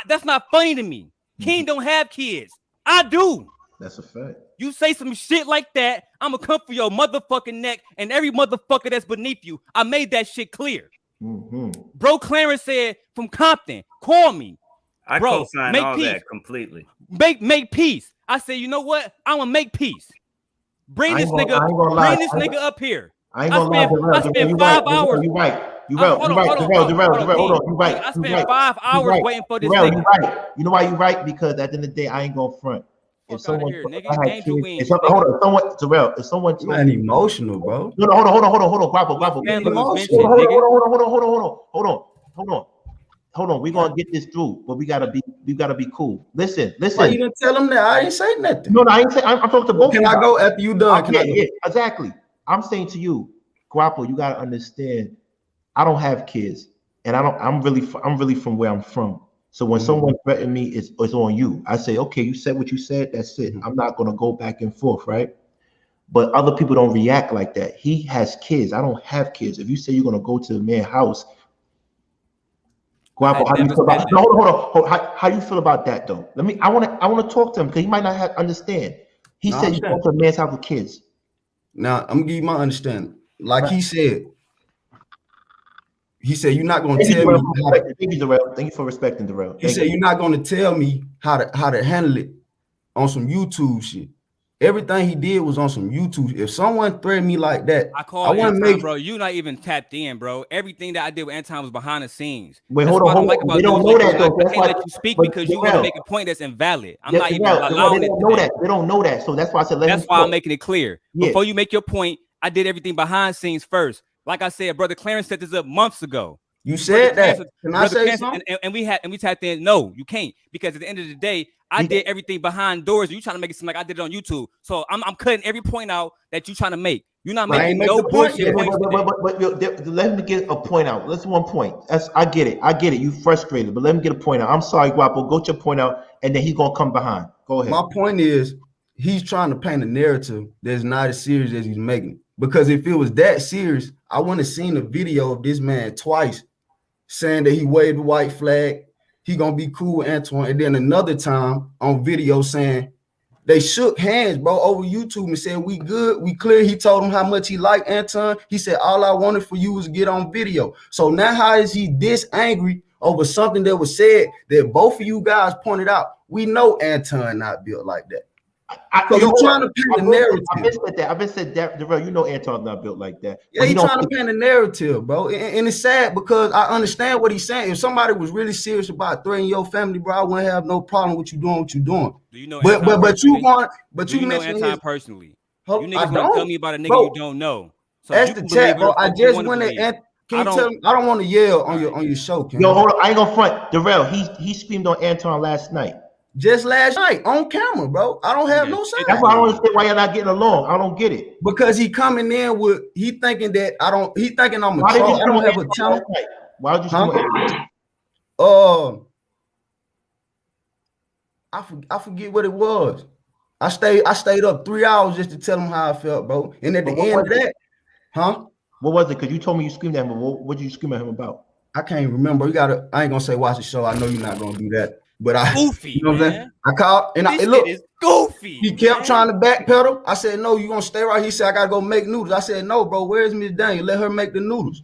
That's not funny to me. King don't have kids. I do. That's a fact. You say some shit like that, I'm going to come for your motherfucking neck and every motherfucker that's beneath you. I made that shit clear. Bro Clarence said from Compton, call me. I co-sign all peace. That completely. Make peace. I said, you know what? I'm gonna make peace. Bring this nigga up here. I spent 5 hours. You're right. Darrell. Hold on. You're right. I spent 5 hours waiting for this Darrell, nigga. You're right. You know why you're right? Because at the end of the day, I ain't gonna front. If someone, Darrell, if someone, man, emotional, bro. No, hold on, Guapo. Hold on, we're gonna get this through, but we gotta be cool. Listen. Why you didn't tell him that? I ain't say nothing. No, I ain't say. I'm talking to both. Can I go after you done? Yeah, exactly. I'm saying to you, Guapo, you gotta understand. I don't have kids, and I'm really from where I'm from. So when someone threatened me, it's on you. I say, okay, you said what you said. That's it. I'm not gonna go back and forth, right? But other people don't react like that. He has kids. I don't have kids. If you say you're gonna go to the man's house, Guapo, how do you feel about? No, hold on. How you feel about that though? I want to talk to him because he might not understand. He said you go to a man's house with kids. Now I'm gonna give you my understanding. Like he said you're not gonna tell me. Thank you, Darrell. Thank you for respecting Darrell. He said you're not gonna tell me how to handle it on some YouTube shit. Everything he did was on some YouTube. If someone threatened me like that, I want to make, bro. You not even tapped in, bro. Everything that I did with Anton was behind the scenes. Wait, hold on. They don't know that though. I can't let you speak because you want to make a point that's invalid. I'm not even allowing it. They don't know that. So that's why I said. That's why I'm making it clear. Before you make your point, I did everything behind scenes first. Like I said, Brother Clarence set this up months ago. You said that. Can I say something? And we tapped in. No, you can't, because at the end of the day, I did everything behind doors. You trying to make it seem like I did it on YouTube. So I'm cutting every point out that you trying to make. You're not making no bullshit points. But let me get a point out. Let's 1 point. I get it. You frustrated, but let me get a point out. I'm sorry, Guapo. Go to your point out, and then he's gonna come behind. Go ahead. My point is, he's trying to paint a narrative that's not as serious as he's making. Because if it was that serious, I wouldn't have seen a video of this man twice saying that he waved the white flag. He gonna be cool with Antoine, and then another time on video saying they shook hands, bro, over YouTube and said we good, we clear. He told him how much he liked Anton. He said all I wanted for you was to get on video. So now how is he this angry over something that was said that both of you guys pointed out? We know Anton not built like that. So you're trying to paint a narrative. I've been said that, Darrell, you know Anton's not built like that. Yeah, he's trying to paint a narrative, bro. And it's sad because I understand what he's saying. If somebody was really serious about threatening your family, bro, I wouldn't have no problem with you doing what you're doing. Do you know but you mentioned Anton personally. You niggas don't tell me about a nigga you don't know. So that's the chat, bro. I just went at Can you tell me? I don't want to yell on your show. Yo, hold on. I ain't gonna front. Darrell, he screamed on Anton last night. Just last night on camera, bro. I don't have no side. That's why I don't understand why you're not getting along. I don't get it. Because he coming in with he thinking I'm a troll. I don't have a channel. Why would you I forget what it was. I stayed up 3 hours just to tell him how I felt, bro. And at the end of that, what was it? Because you told me you screamed at him. What did you scream at him about? I can't remember. I ain't gonna say watch the show. I know you're not gonna do that. But goofy, you know what I'm saying? I called and look, is goofy. He kept trying to backpedal. I said, no, you gonna stay right. He said, I gotta go make noodles. I said, no, bro, where's Miss Daniel? Let her make the noodles.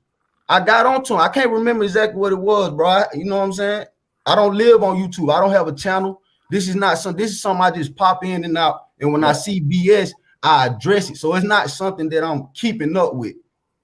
I got onto him. I can't remember exactly what it was, bro. You know what I'm saying? I don't live on YouTube. I don't have a channel. This is something I just pop in and out. And when I see BS, I address it. So it's not something that I'm keeping up with.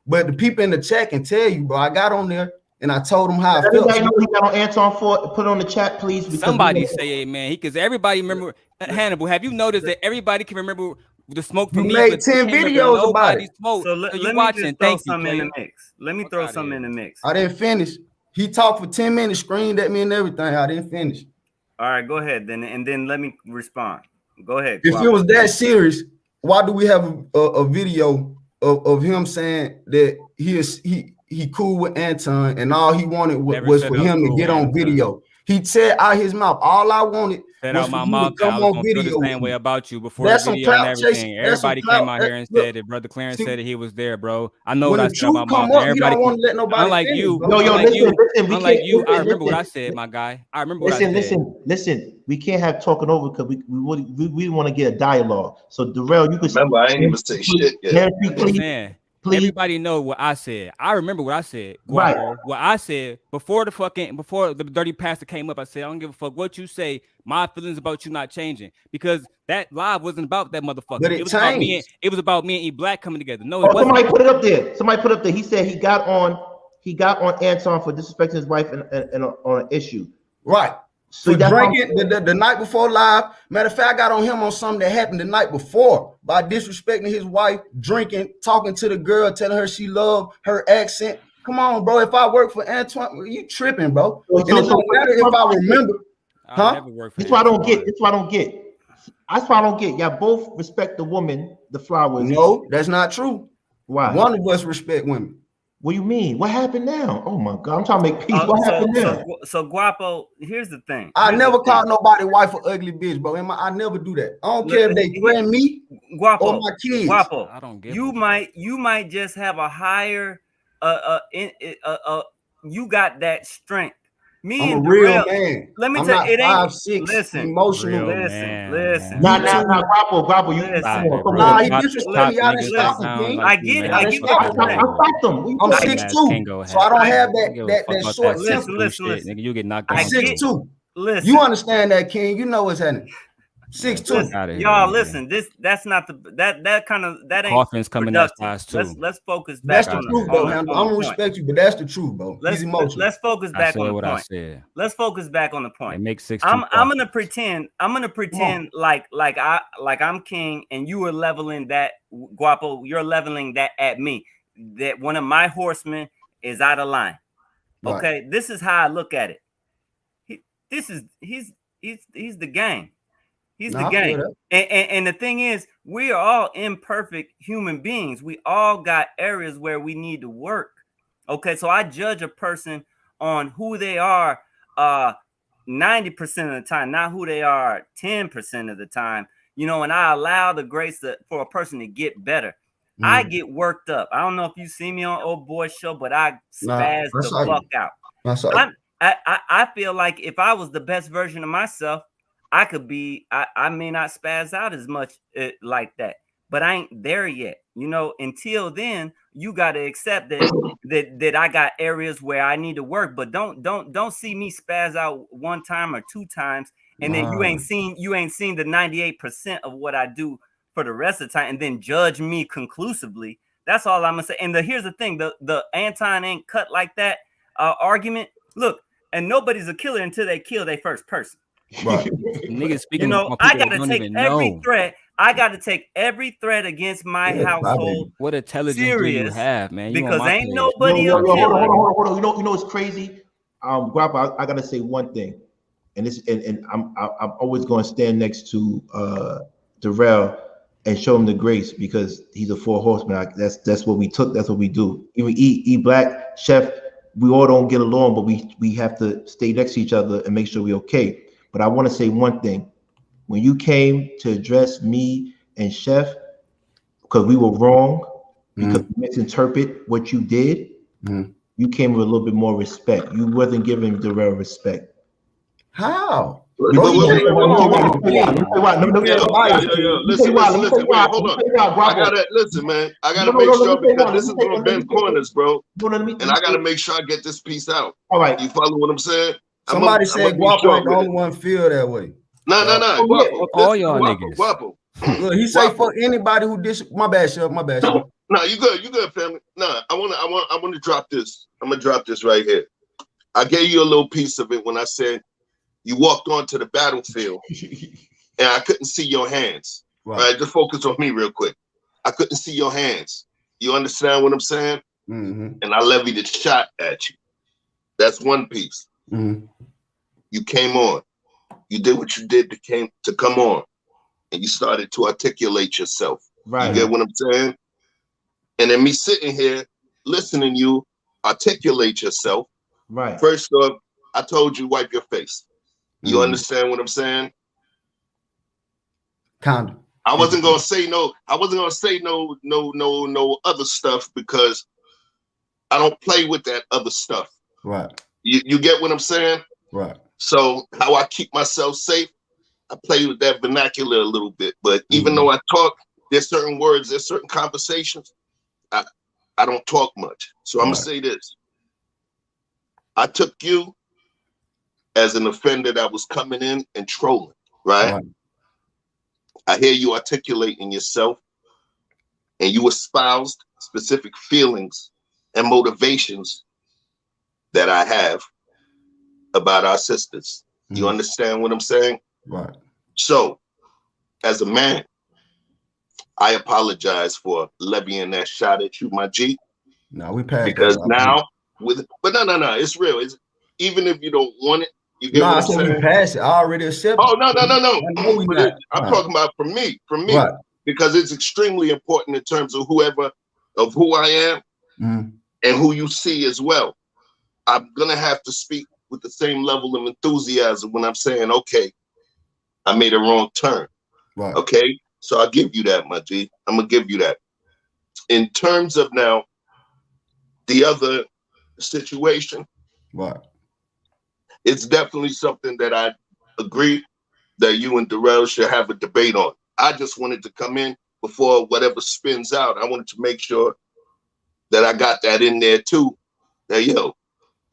But the people in the chat can tell you, bro, I got on there and I told him how I felt. Everybody know he got on Anton for put it on the chat, please. Somebody say amen. Because everybody remember Hannibal. Have you noticed that everybody can remember the smoke from me? Made 10 videos about it. Smoke. So let me just throw something in the mix. Let me throw something in the mix. I didn't finish. He talked for 10 minutes, screamed at me and everything. I didn't finish. All right, go ahead then, and then let me respond. Go ahead. If it was that serious, why do we have a video of him saying that he cool with Anton and all he wanted was for him to get on video? He said out his mouth, all I wanted was for you to come on video. The same way about you before the video and everything. Everybody came out here and said that Brother Clarence said that he was there, bro. I know what I said about my mom. Everybody don't want to let nobody. Unlike you, I remember what I said, my guy. I remember what I said. Listen. We can't have talking over because we want to get a dialogue. So Darrell, you could remember I ain't even say shit yet. Please. Everybody know what I said. I remember what I said. Right. What I said before the dirty pastor came up. I said, I don't give a fuck what you say. My feelings about you not changing, because that live wasn't about that motherfucker. But it was about me and E Black coming together. No, it wasn't. Somebody put it up there. He said he got on Anton for disrespecting his wife and on an issue. Right. So drinking the night before live. Matter of fact, I got on him on something that happened the night before by disrespecting his wife, drinking, talking to the girl, telling her she loved her accent. Come on, bro. If I work for Antoine, you tripping, bro. And it don't matter if I remember. That's why I don't get. Y'all both respect the woman, the flowers. No, that's not true. Why? One of us respect women. What do you mean? What happened now? Oh my God, I'm trying to make peace. What happened now? So Guapo, here's the thing. I never called nobody wife or ugly bitch, bro. I never do that. I don't care if they threaten me Guapo, or my kids. Guapo, I don't get you might just have a higher you got that strength Me I'm and a real Darrell, man. let me I'm tell not you, it ain't. 5'6", Listen, emotional. listen. Nah, Grapple, you Listen. come on, come Nah, on. he disrespecting me. I didn't stop him, King. I get it. I didn't stop him. I stopped him. I'm 6'2", so I don't have that short temper. Listen. Nigga, you get knocked I'm down. 6'2". Listen. You understand that, King? You know what's happening. 6'2". Y'all listen. That's not that ain't Coffin's coming that size too. Let's focus back. That's the truth, though, Handle. I'm gonna respect you, but that's the truth, bro. He's emotional. Let's focus back on the point. Let's focus back on the point. It makes 6'2". I'm gonna pretend like I'm king and you are leveling that, Guapo. You're leveling that at me. That one of my horsemen is out of line. Okay, right. This is how I look at it. He's the gang. He's the gang. And the thing is, we are all imperfect human beings. We all got areas where we need to work. Okay, so I judge a person on who they are 90% of the time, not who they are 10% of the time. You know, and I allow the grace for a person to get better. I get worked up. I don't know if you see me on Old Boy Show, but I spaz the fuck out. I feel like if I was the best version of myself, I could be, I may not spaz out as much like that, but I ain't there yet. You know, until then, you got to accept that I got areas where I need to work, but don't see me spaz out one time or two times, and then you ain't seen the 98% of what I do for the rest of the time, and then judge me conclusively. That's all I'm gonna say. And here's the thing: the Anton ain't cut like that argument. Look, and nobody's a killer until they kill their first person. Right. Niggas speaking. You know, I gotta take every threat. I got to take every threat against my household. What intelligence do you have, man? You because ain't nobody else. Hold on. You know what's crazy? Guapa, I gotta say one thing, and I'm always going to stand next to Darrell and show him the grace because he's a four horseman. That's what we took. That's what we do. Even E Black Chef, we all don't get along, but we have to stay next to each other and make sure we're okay. But I want to say one thing. When you came to address me and Chef, because we were wrong, because we misinterpret what you did, you came with a little bit more respect. You wasn't giving Darrell respect. How? Listen, hold on. Listen, man. I gotta make sure because this is gonna bend corners, bro. And I gotta make sure I get this piece out. All right. You follow what I'm saying? Somebody said Guapo ain't the only one feel that way. No. Guapo. All y'all niggas. Guapo. Look, he say for anybody who my bad, Chef. My bad, Chef. No, you good, family. No, I want to drop this. I'm gonna drop this right here. I gave you a little piece of it when I said you walked onto the battlefield and I couldn't see your hands. Right. Just focus on me real quick. I couldn't see your hands. You understand what I'm saying? And I levied a shot at you. That's one piece. You came on. You did what you did to come on, and you started to articulate yourself. Right. You get what I'm saying? And then me sitting here listening to you articulate yourself. Right. First off, I told you wipe your face. You understand what I'm saying? Kind of. I wasn't gonna say no. I wasn't gonna say no other stuff because I don't play with that other stuff. Right. You get what I'm saying? Right. So how I keep myself safe, I play with that vernacular a little bit. But even though I talk, there's certain words, there's certain conversations, I don't talk much. So I'm gonna say this. I took you as an offender that was coming in and trolling, right? I hear you articulating yourself and you espoused specific feelings and motivations that I have about our sisters. You understand what I'm saying? Right. So, as a man, I apologize for levying that shot at you, my G. No, we passed because now but no, it's real. It's even if you don't want it, you get what I'm saying? We passed it. I already accepted. Oh no. I'm talking about from me, right. Because it's extremely important in terms of who I am and who you see as well. I'm gonna have to speak with the same level of enthusiasm when I'm saying, okay, I made a wrong turn. Right. Okay, so I'll give you that, my G. I'm gonna give you that. In terms of now, the other situation, right? it's definitely something that I agree that you and Darrell should have a debate on. I just wanted to come in before whatever spins out. I wanted to make sure that I got that in there too. That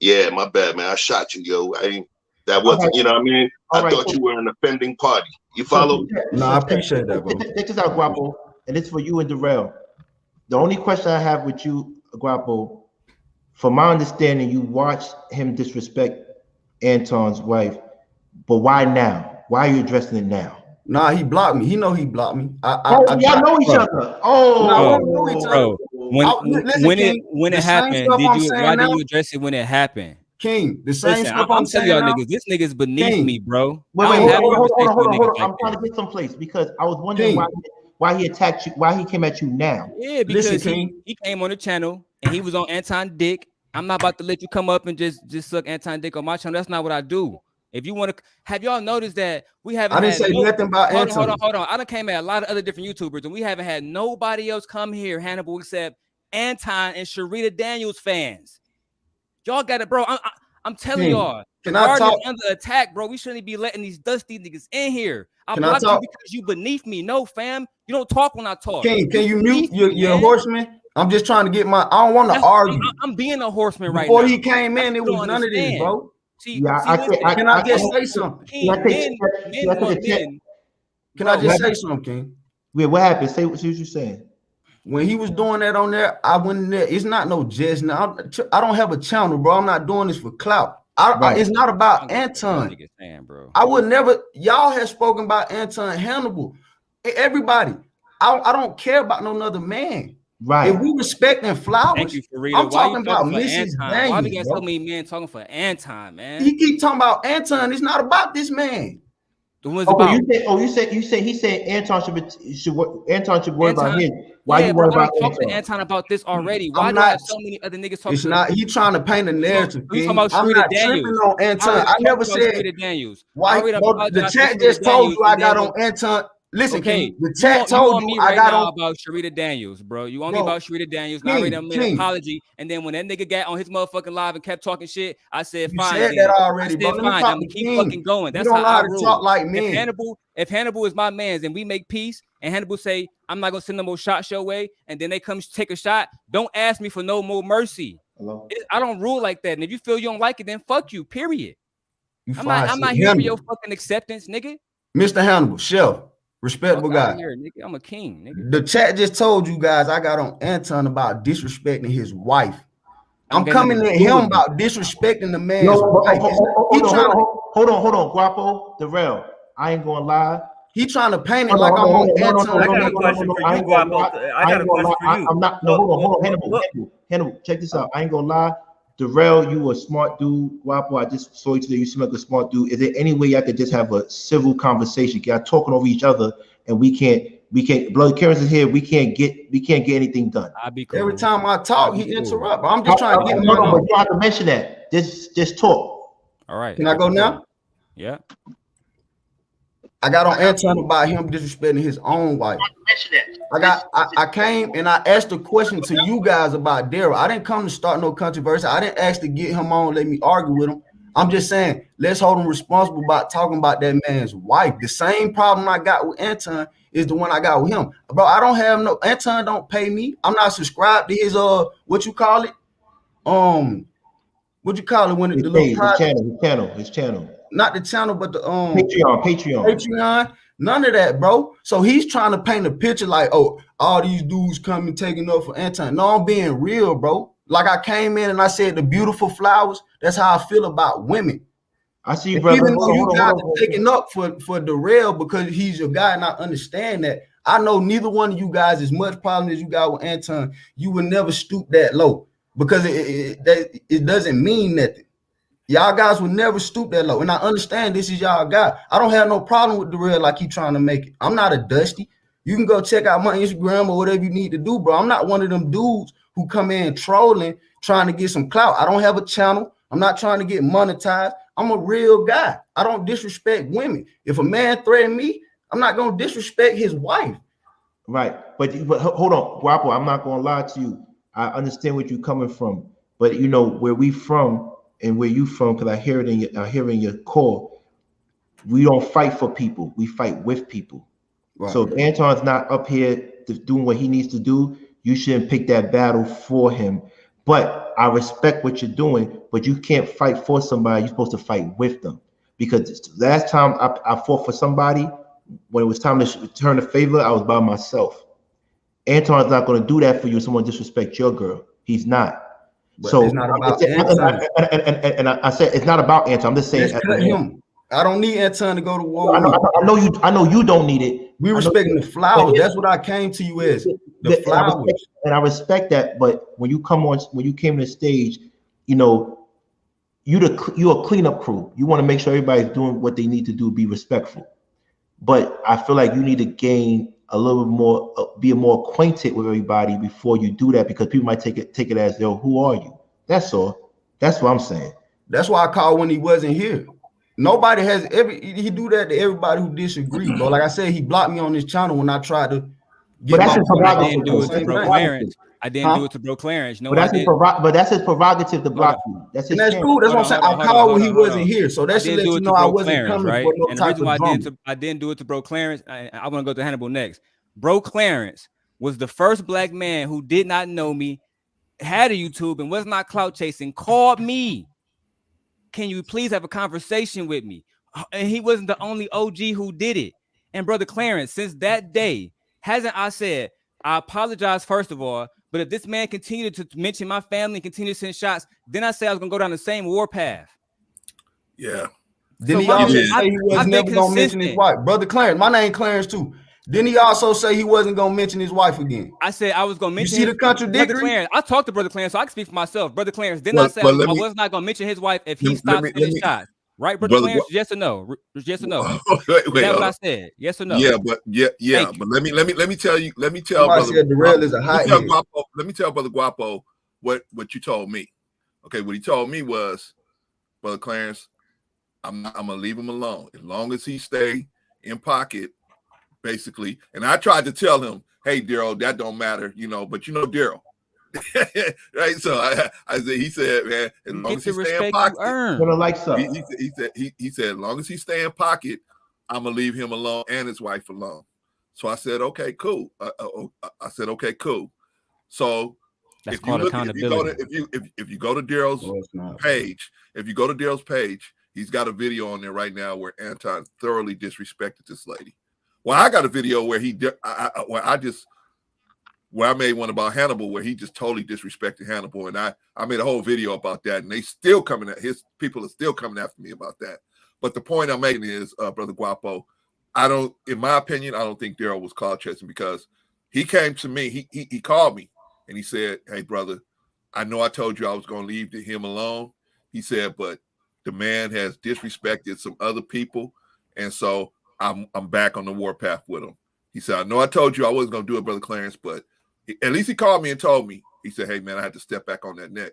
yeah, my bad, man. I shot you, yo. That wasn't, you know what I mean? I thought you were an offending party. You follow? No, I appreciate that, bro. Check this out, Guapo, and it's for you and Darrell. The only question I have with you, Guapo, from my understanding, you watched him disrespect Anton's wife, but why now? Why are you addressing it now? Nah, he blocked me. He know he blocked me. Y'all know each other. Oh, no, know each other. When it happened, why did you address it when it happened? King, the same stuff I'm telling y'all niggas, this nigga's beneath King. me, bro. Wait, hold on. I'm trying to get someplace because I was wondering why he attacked you, why he came at you now. Yeah, because he came on the channel and he was on Anton dick. I'm not about to let you come up and just suck Anton dick on my channel. That's not what I do. If you want to, have y'all noticed that we haven't? I didn't say nothing about Anton. Hold on. I done came at a lot of other different YouTubers, and we haven't had nobody else come here, Hannibal, except Anton and Sharita Daniels fans. Y'all got it, bro. I'm telling y'all. Can I talk? Under attack, bro. We shouldn't be letting these dusty niggas in here. I blocked you because you beneath me. No, fam. You don't talk when I talk. Can you mute your horseman? I'm just trying to get I don't want to argue. I'm being a horseman right now. Before he came in, it was none of this, bro. Can I just say something? Can I just say something, King? Wait, what happened? Say what you're saying. When he was doing that on there, I went in there. It's not no jest. Now I don't have a channel, bro. I'm not doing this for clout. It's not about Anton. I would never. Y'all have spoken about Anton Hannibal. Everybody. I don't care about no other man. Right. If we respecting flowers, thank you, I'm talking about Mrs. Daniels. Why we got so many men talking for Anton, man? He keep talking about Anton. It's not about this man. You say he said Anton should worry about him. Why you worry about talking to Anton about this already? Why do so many other niggas talking? It's not. He trying to paint a narrative. I'm not tripping on Anton. I never said. Why? The chat just told you I got on Anton. Listen, okay. The chat told you I got on about Sharita Daniels, bro. You want me about Sharita Daniels? Now I read an apology, and then when that nigga got on his motherfucking live and kept talking shit, I said, "Fine." You said that already, bro. Fine. I'm gonna keep fucking going. That's how I rule. Talk like men. If Hannibal is my man's and we make peace, and Hannibal say, "I'm not gonna send no more shots your way," and then they come take a shot, don't ask me for no more mercy. I don't rule like that. And if you feel you don't like it, then fuck you. Period. I'm not here for your fucking acceptance, nigga. Mr. Hannibal, Chef. Respectable guy. Here, nigga. I'm a king, nigga. The chat just told you guys I got on Anton about disrespecting his wife. I'm coming at him about disrespecting the man's wife. Hold on, Guapo, Darrell. I ain't gonna lie. He trying to paint it like I'm on Anton. I got a question for you, Guapo. I got a question for you. I'm not. No, hold on, Hannibal. Check this out. I ain't gonna lie. Darrell, you a smart dude. Guapo, I just saw you today. You seem like a smart dude. Is there any way I could just have a civil conversation? Y'all talking over each other, and we can't. Blood Karens is here. We can't get anything done. Cool. Every time I talk, he interrupt. I'm just trying to get no, but you have to mention that. Just talk. All right. Can I go now? Yeah. I got on Anton about him disrespecting his own wife. I came and I asked a question to you guys about Daryl. I didn't come to start no controversy. I didn't ask to get him on, let me argue with him. I'm just saying, let's hold him responsible about talking about that man's wife. The same problem I got with Anton is the one I got with him. Bro, I don't have no, Anton don't pay me. I'm not subscribed to his, what you call it? What you call it when the little his channel. Not the channel, but the Patreon. None of that, bro. So he's trying to paint a picture like, oh, all these dudes coming taking up for Anton. No, I'm being real, bro. Like I came in and I said the beautiful flowers. That's how I feel about women. I see you, brother. Even though you guys are taking up for Darrell because he's your guy, and I understand that. I know neither one of you guys as much problem as you got with Anton. You would never stoop that low because it doesn't mean nothing. Y'all guys would never stoop that low. And I understand this is y'all guy. I don't have no problem with Darrell like he trying to make it. I'm not a Dusty. You can go check out my Instagram or whatever you need to do, bro. I'm not one of them dudes who come in trolling, trying to get some clout. I don't have a channel. I'm not trying to get monetized. I'm a real guy. I don't disrespect women. If a man threaten me, I'm not going to disrespect his wife. Right. But hold on, Guapo, I'm not going to lie to you. I understand where you're coming from. But, you know, where we from, and where you from, because I hear it in your call. We don't fight for people. We fight with people. Right. So if Anton's not up here doing what he needs to do, you shouldn't pick that battle for him. But I respect what you're doing, but you can't fight for somebody. You're supposed to fight with them. Because last time I fought for somebody, when it was time to return the favor, I was by myself. Anton's not going to do that for you if someone disrespects your girl. He's not. But so it's not about Anton. And I said it's not about Anton. I'm just saying. I don't need Anton to go to war. I know you don't need it. We respecting the flowers. That's what I came to you as. The flowers. And I respect that. But when you came to the stage, you know, you're a cleanup crew. You want to make sure everybody's doing what they need to do, be respectful. But I feel like you need to gain a little bit more, be more acquainted with everybody before you do that, because people might take it as, yo, who are you? That's all. That's what I'm saying. That's why I called when he wasn't here. Nobody has he do that to everybody who disagree, bro. Like I said, he blocked me on his channel when I tried to get I didn't do it to Bro Clarence. I didn't do it to Bro Clarence. No, but that's his prerogative to block you. That's his cool. That's what I'm saying. I called when he wasn't here, so that should let you know I wasn't coming for no type of drama. I didn't do it to Bro Clarence. I want to go to Hannibal next. Bro Clarence was the first black man who did not know me, had a YouTube, and was not clout chasing. Called me. Can you please have a conversation with me? And he wasn't the only OG who did it. And Brother Clarence, since that day, hasn't I said, I apologize first of all, but if this man continued to mention my family and continue to send shots, then I say I was gonna go down the same war path. Yeah. Didn't he also say he was never gonna mention his wife? Brother Clarence, my name Clarence too. Didn't he also say he wasn't gonna mention his wife again? I said I was gonna mention. You see the contradiction? Brother Clarence, I talked to Brother Clarence, so I can speak for myself. Brother Clarence, didn't I say I was not gonna mention his wife if he stopped sending shots? Right, Brother Clarence? Yes or no? Yes or no? Wait, is that what I said? Yes or no? Yeah, but let me tell you. Let me tell Brother let me tell Brother Guapo what you told me. Okay, what he told me was, Brother Clarence, I'm gonna leave him alone as long as he stay in pocket. Basically, and I tried to tell him, "Hey, Daryl, that don't matter, you know." But you know, Daryl, right? So I said, he said, "Man, as long as he stay in pocket, he said, as long as he stay in pocket, I'm gonna leave him alone and his wife alone." So I said, "Okay, cool." I said, "Okay, cool." So if you go to Daryl's page, he's got a video on there right now where Anton thoroughly disrespected this lady. Well, I got a video where I made one about Hannibal where he just totally disrespected Hannibal, and I made a whole video about that, and his people are still coming after me about that. But the point I'm making is, Brother Guapo, in my opinion, I don't think Daryl was clout chasing, because he came to me, he called me and he said, "Hey, brother, I know I told you I was going to leave him alone." He said, "But the man has disrespected some other people, and so I'm back on the warpath with him." He said, "I know I told you I wasn't going to do it, Brother Clarence, but at least he called me and told me." He said, "Hey, man, I had to step back on that neck."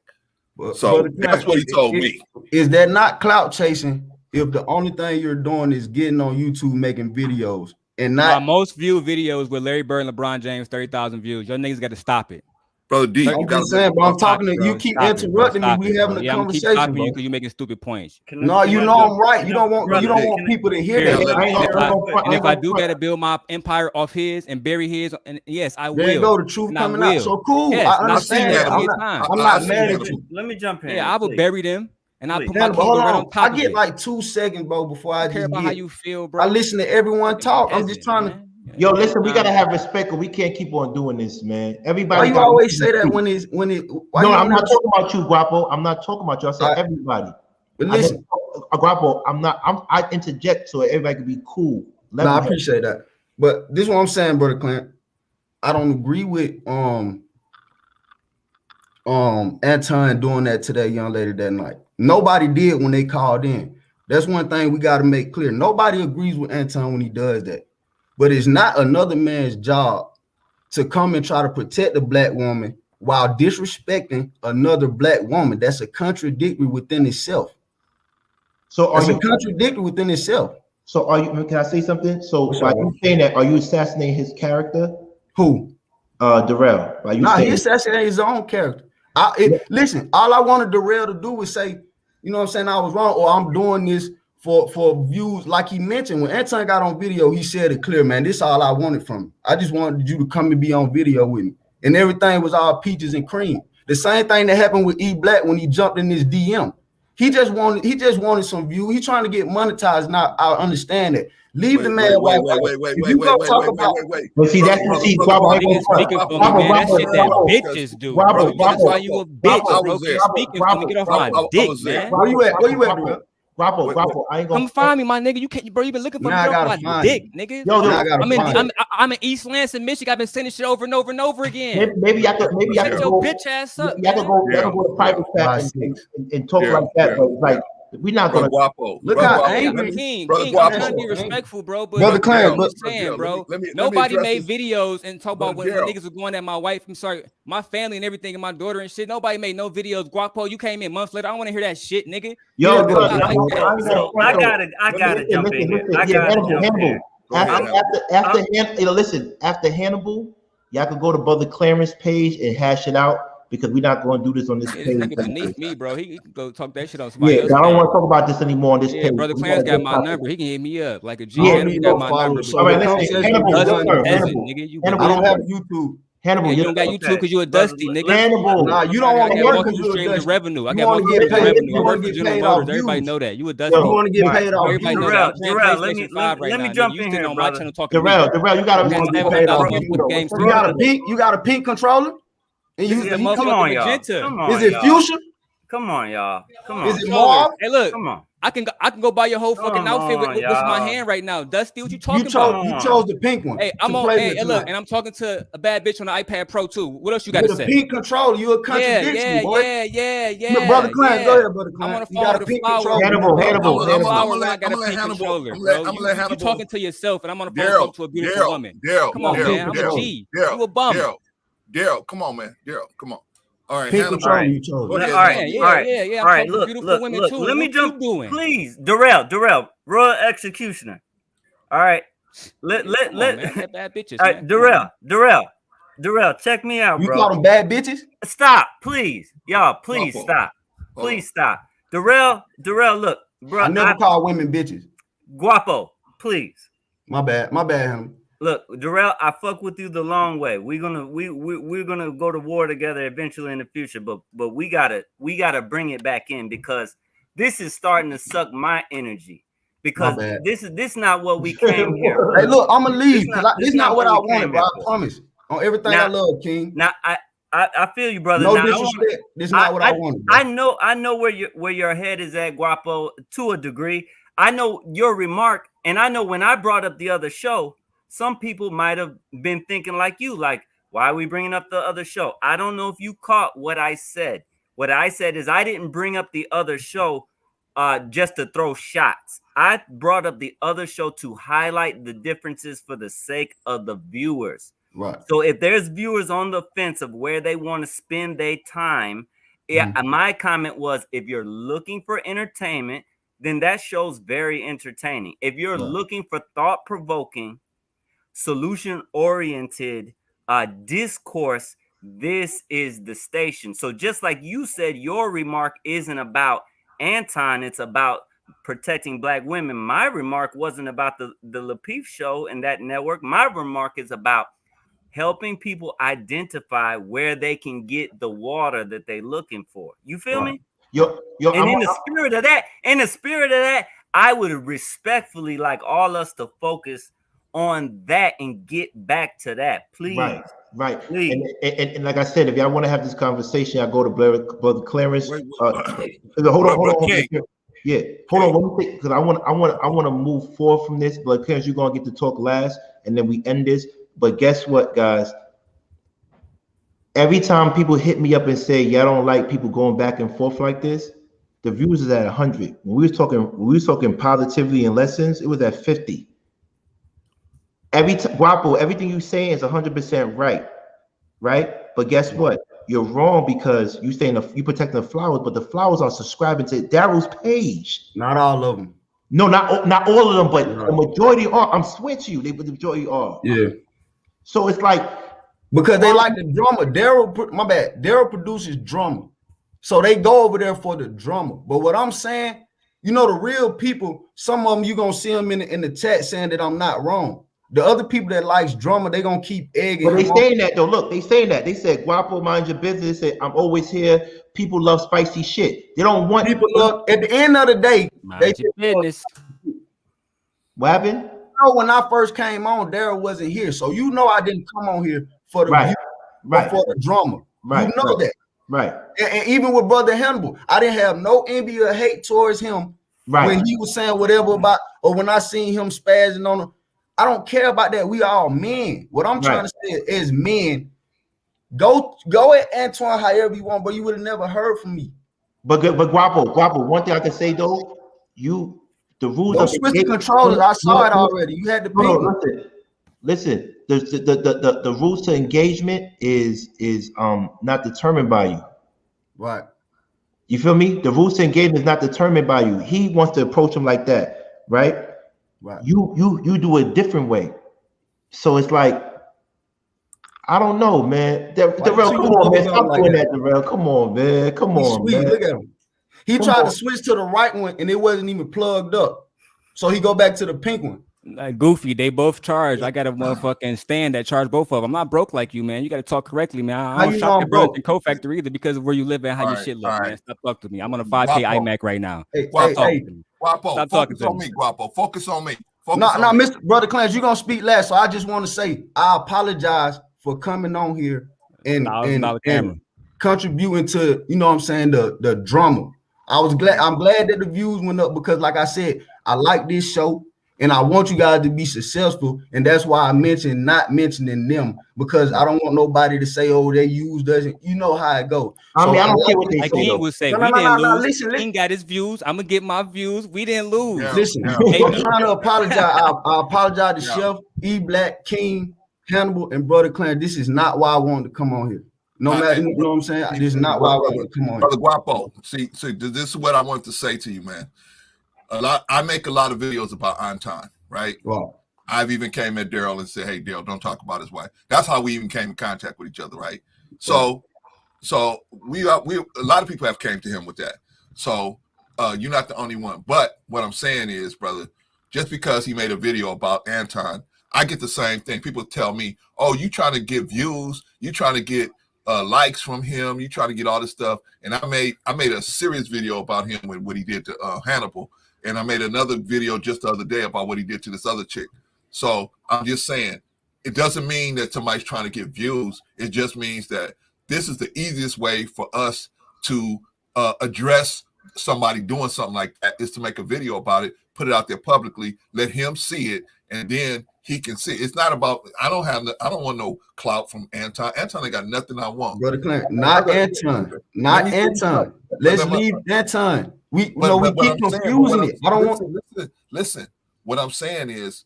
So that's what he told me. Is that not clout chasing if the only thing you're doing is getting on YouTube making videos and not my most viewed videos with Larry Bird and LeBron James, 30,000 views? Your niggas got to stop it. Brother D, I'm just saying, bro. I'm talking to you. Keep interrupting me. We having a conversation. I'm stopping you because you're making stupid points. No, you know I'm right. You don't want people to hear that. And if I do gotta build my empire off his and bury his, and yes, I will. There you go. The truth coming out. So cool. Yes, I understand that. I'm not mad at you. Let me jump in. Yeah, I will bury them. And I put my hold on. On top I get like 2 seconds, bro, before I care about how you feel, bro. I listen to everyone talk. I'm just trying to. Yo, listen, we gotta have respect, or we can't keep on doing this, man. Everybody. Why you always say that when it? No, I'm not talking about you, Guapo. I'm not talking about you. I said everybody. But listen, Guapo, I interject so everybody can be cool. I appreciate that. But this is what I'm saying, Brother Clint. I don't agree with Anton doing that to that young lady that night. Nobody did when they called in. That's one thing we got to make clear. Nobody agrees with Anton when he does that. But it's not another man's job to come and try to protect a black woman while disrespecting another black woman. That's a contradictory within itself. So it's a contradictory within itself. So can I say something? So by you saying that, are you assassinating his character? Who? Darrell. He assassinated his own character. Listen, all I wanted Darrell to do was say, you know what I'm saying, I was wrong, or I'm doing this for views. Like he mentioned, when Anton got on video, he said it clear, man, this is all I wanted from him. I just wanted you to come and be on video with me. And everything was all peaches and cream. The same thing that happened with E Black when he jumped in his DM. He just wanted some view. He's trying to get monetized. Now I understand that. Leave the man. Wait. But see, that's what she speaking for me, man. That shit that bitches do, bro. That's why you a bitch, bro. Keep speaking for me. Get off my dick, man. Where you at, bro? Guapo, I ain't gonna come find me, my nigga. You can't, bro. You been looking for me off my dick, nigga. I'm in East Lansing, Michigan. I've been sending shit over and over and over again. Maybe I could your bitch ass up. Y'all could go to private chat and talk like that, but like we're not gonna. Guapo. Look how angry. King, I'm trying to be respectful, bro. But Brother Clarence, I'm saying, bro. Nobody made videos and talk about when niggas was going at my wife. I'm sorry, my family and everything, and my daughter and shit. Nobody made no videos. Guapo, you came in months later. I don't want to hear that shit, nigga. Yo, I gotta jump in here. I gotta jump in. After Hannibal, y'all could go to Brother Clarence page and hash it out. Because we're not going to do this on this page. Nigga beneath me, bro. He can go talk that shit on somebody else. I don't want to talk about this anymore on this page. Brother Clarence got my number. He can hit me up like a G. He got my number. All right, listen, Hannibal, I don't have YouTube. Hannibal, you don't got YouTube because you a dusty, nigga. Hannibal, nah, you don't want to work because you're a dusty. Revenue. I got multiple revenue. I work for General Motors. Everybody know that. You a dusty. You want to get paid off. Everybody know that. Let me jump in here, brother. Darrell, you got to get paid off. You got a pink controller? And you, come on, y'all. Is it fuchsia? Come on, y'all. Come on. Is it mauve? Hey, look. Come on. I can go buy your whole fucking outfit with my hand right now. Dusty, what you talking about? You chose the pink one. Hey, I'm on. Hey, look, and I'm talking to a bad bitch on the iPad Pro too. What else you got to say? With a pink controller, you a contradiction, boy. Yeah. Brother Clarence, go ahead, brother Clarence. I'm on the phone with a flower. Hannibal. I got a pink controller, bro. You talking to yourself, and I'm on the phone to a beautiful woman. Come on, man. I'm a G. You a bum. Daryl, come on, man. Daryl, come on. All right, Pink controller, you chose. All right. Look. Let me jump. Please, Darrell, royal executioner. All right. Let bad bitches. All right, Darrell, check me out, bro. You call them bad bitches? Stop, please, y'all. Please stop. Please stop. Darrell, look, bro. I never call women bitches. Guapo, please. My bad, Hannibal. Look, Darrell, I fuck with you the long way. We're gonna go to war together eventually in the future, but we gotta bring it back in because this is starting to suck my energy. Because this not what we came here. Hey, look, I'm gonna leave. This is not what I wanted, bro. I promise. On everything I love, King. Now I feel you, brother. No disrespect. This is not what I wanted. Bro. I know where your head is at, Guapo, to a degree. I know your remark, and I know when I brought up the other show. Some people might have been thinking like you, like, why are we bringing up the other show? I don't know if you caught what I said. What I said is I didn't bring up the other show just to throw shots. I brought up the other show to highlight the differences for the sake of the viewers. Right. So if there's viewers on the fence of where they want to spend their time, my comment was, if you're looking for entertainment, then that show's very entertaining. If you're looking for thought-provoking, solution-oriented discourse, this is the station. So just like you said, your remark isn't about Anton, it's about protecting Black women. My remark wasn't about the Lapeef show and that network. My remark is about helping people identify where they can get the water that they're looking for. You feel me? And in the spirit of that, I would respectfully like all us to focus on that and get back to that, please. Right. Please. And like I said, if y'all want to have this conversation, I go to Brother Clarence. Hold on. Yeah, hold on. One thing, because I want to move forward from this. Brother Clarence, you're gonna get to talk last, and then we end this. But guess what, guys? Every time people hit me up and say y'all don't like people going back and forth like this, the views is at 100. When we was talking positivity and lessons, it was at 50. Guapo, everything you saying is 100% right? But guess what? You're wrong because you saying you protecting the flowers, but the flowers are subscribing to Daryl's page. Not all of them. No, not all of them, but the majority are. I'm switching you. The majority are. Yeah. So it's like because they like the drummer. Daryl produces drummer. So they go over there for the drama. But what I'm saying, you know, the real people, some of them you gonna see them in the chat saying that I'm not wrong. The other people that likes drama, they gonna keep egging. But they saying that though. Look, they saying that. They said, "Guapo, mind your business." They said, "I'm always here." People love spicy shit. They don't want people love. At the end of the day, mind your business. What happened? When I first came on, Daryl wasn't here, so you know I didn't come on here for the right, for the drama. Right, you know that. Right. And even with Brother Hannibal, I didn't have no envy or hate towards him when he was saying whatever about, or when I seen him spazzing on him. I don't care about that. We all men. What I'm trying to say is men, go at Antoine however you want, but you would have never heard from me. But Guapo, one thing I can say though, the rules of switch the controllers. I saw it already. You had to pick. Listen. The rules to engagement is not determined by you. Right. You feel me? The rules to engagement is not determined by you. He wants to approach him like that, right? Right. You do it a different way. So it's like, I don't know, man. Darrell, come on, man. Stop doing that, Darrell. Come on, man. Come on, man. Look at him. He tried to switch to the right one and it wasn't even plugged up. So he go back to the pink one. Like Goofy, they both charge. I got a motherfucking stand that charge both of them. I'm not broke like you, man. You got to talk correctly, man. I don't shop at Burlington Co-Factory either because of where you live and how your shit look, man. Stop talking to me. I'm on a 5K iMac right now. Stop talking to me. Guapo, focus on me. No, Mr. Brother Clarence, you're gonna speak last. So I just want to say I apologize for coming on here and contributing to, you know what I'm saying, the drama. I'm glad that the views went up because, like I said, I like this show. And I want you guys to be successful. And that's why I mentioned not mentioning them, because I don't want nobody to say, oh, they use doesn't. You know how it goes. I mean, I don't care what they say. He would say, we didn't lose. Listen. King got his views. I'm going to get my views. We didn't lose. Listen, I'm trying to apologize. I apologize to Chef, E-Black, King, Hannibal, and Brother Clarence. This is not why I wanted to come on here. No matter, you know what I'm saying? This is not why I wanted to come on here. Brother Guapo, see, this is what I want to say to you, man. I make a lot of videos about Anton, right? Wow. I've even came at Daryl and said, hey, Daryl, don't talk about his wife. That's how we even came in contact with each other, right? So we a lot of people have came to him with that. So you're not the only one. But what I'm saying is, brother, just because he made a video about Anton, I get the same thing. People tell me, oh, you trying to get views, you trying to get likes from him, you trying to get all this stuff. And I made a serious video about him with what he did to Hannibal. And I made another video just the other day about what he did to this other chick. So I'm just saying, it doesn't mean that somebody's trying to get views. It just means that this is the easiest way for us to address somebody doing something like that, is to make a video about it, put it out there publicly, let him see it, and then he can see it. It's not about, I don't want no clout from Anton. Anton ain't got nothing I want. Brother Clarence, not Anton. Let's leave Anton. We keep confusing it. I don't want. Listen. What I'm saying is,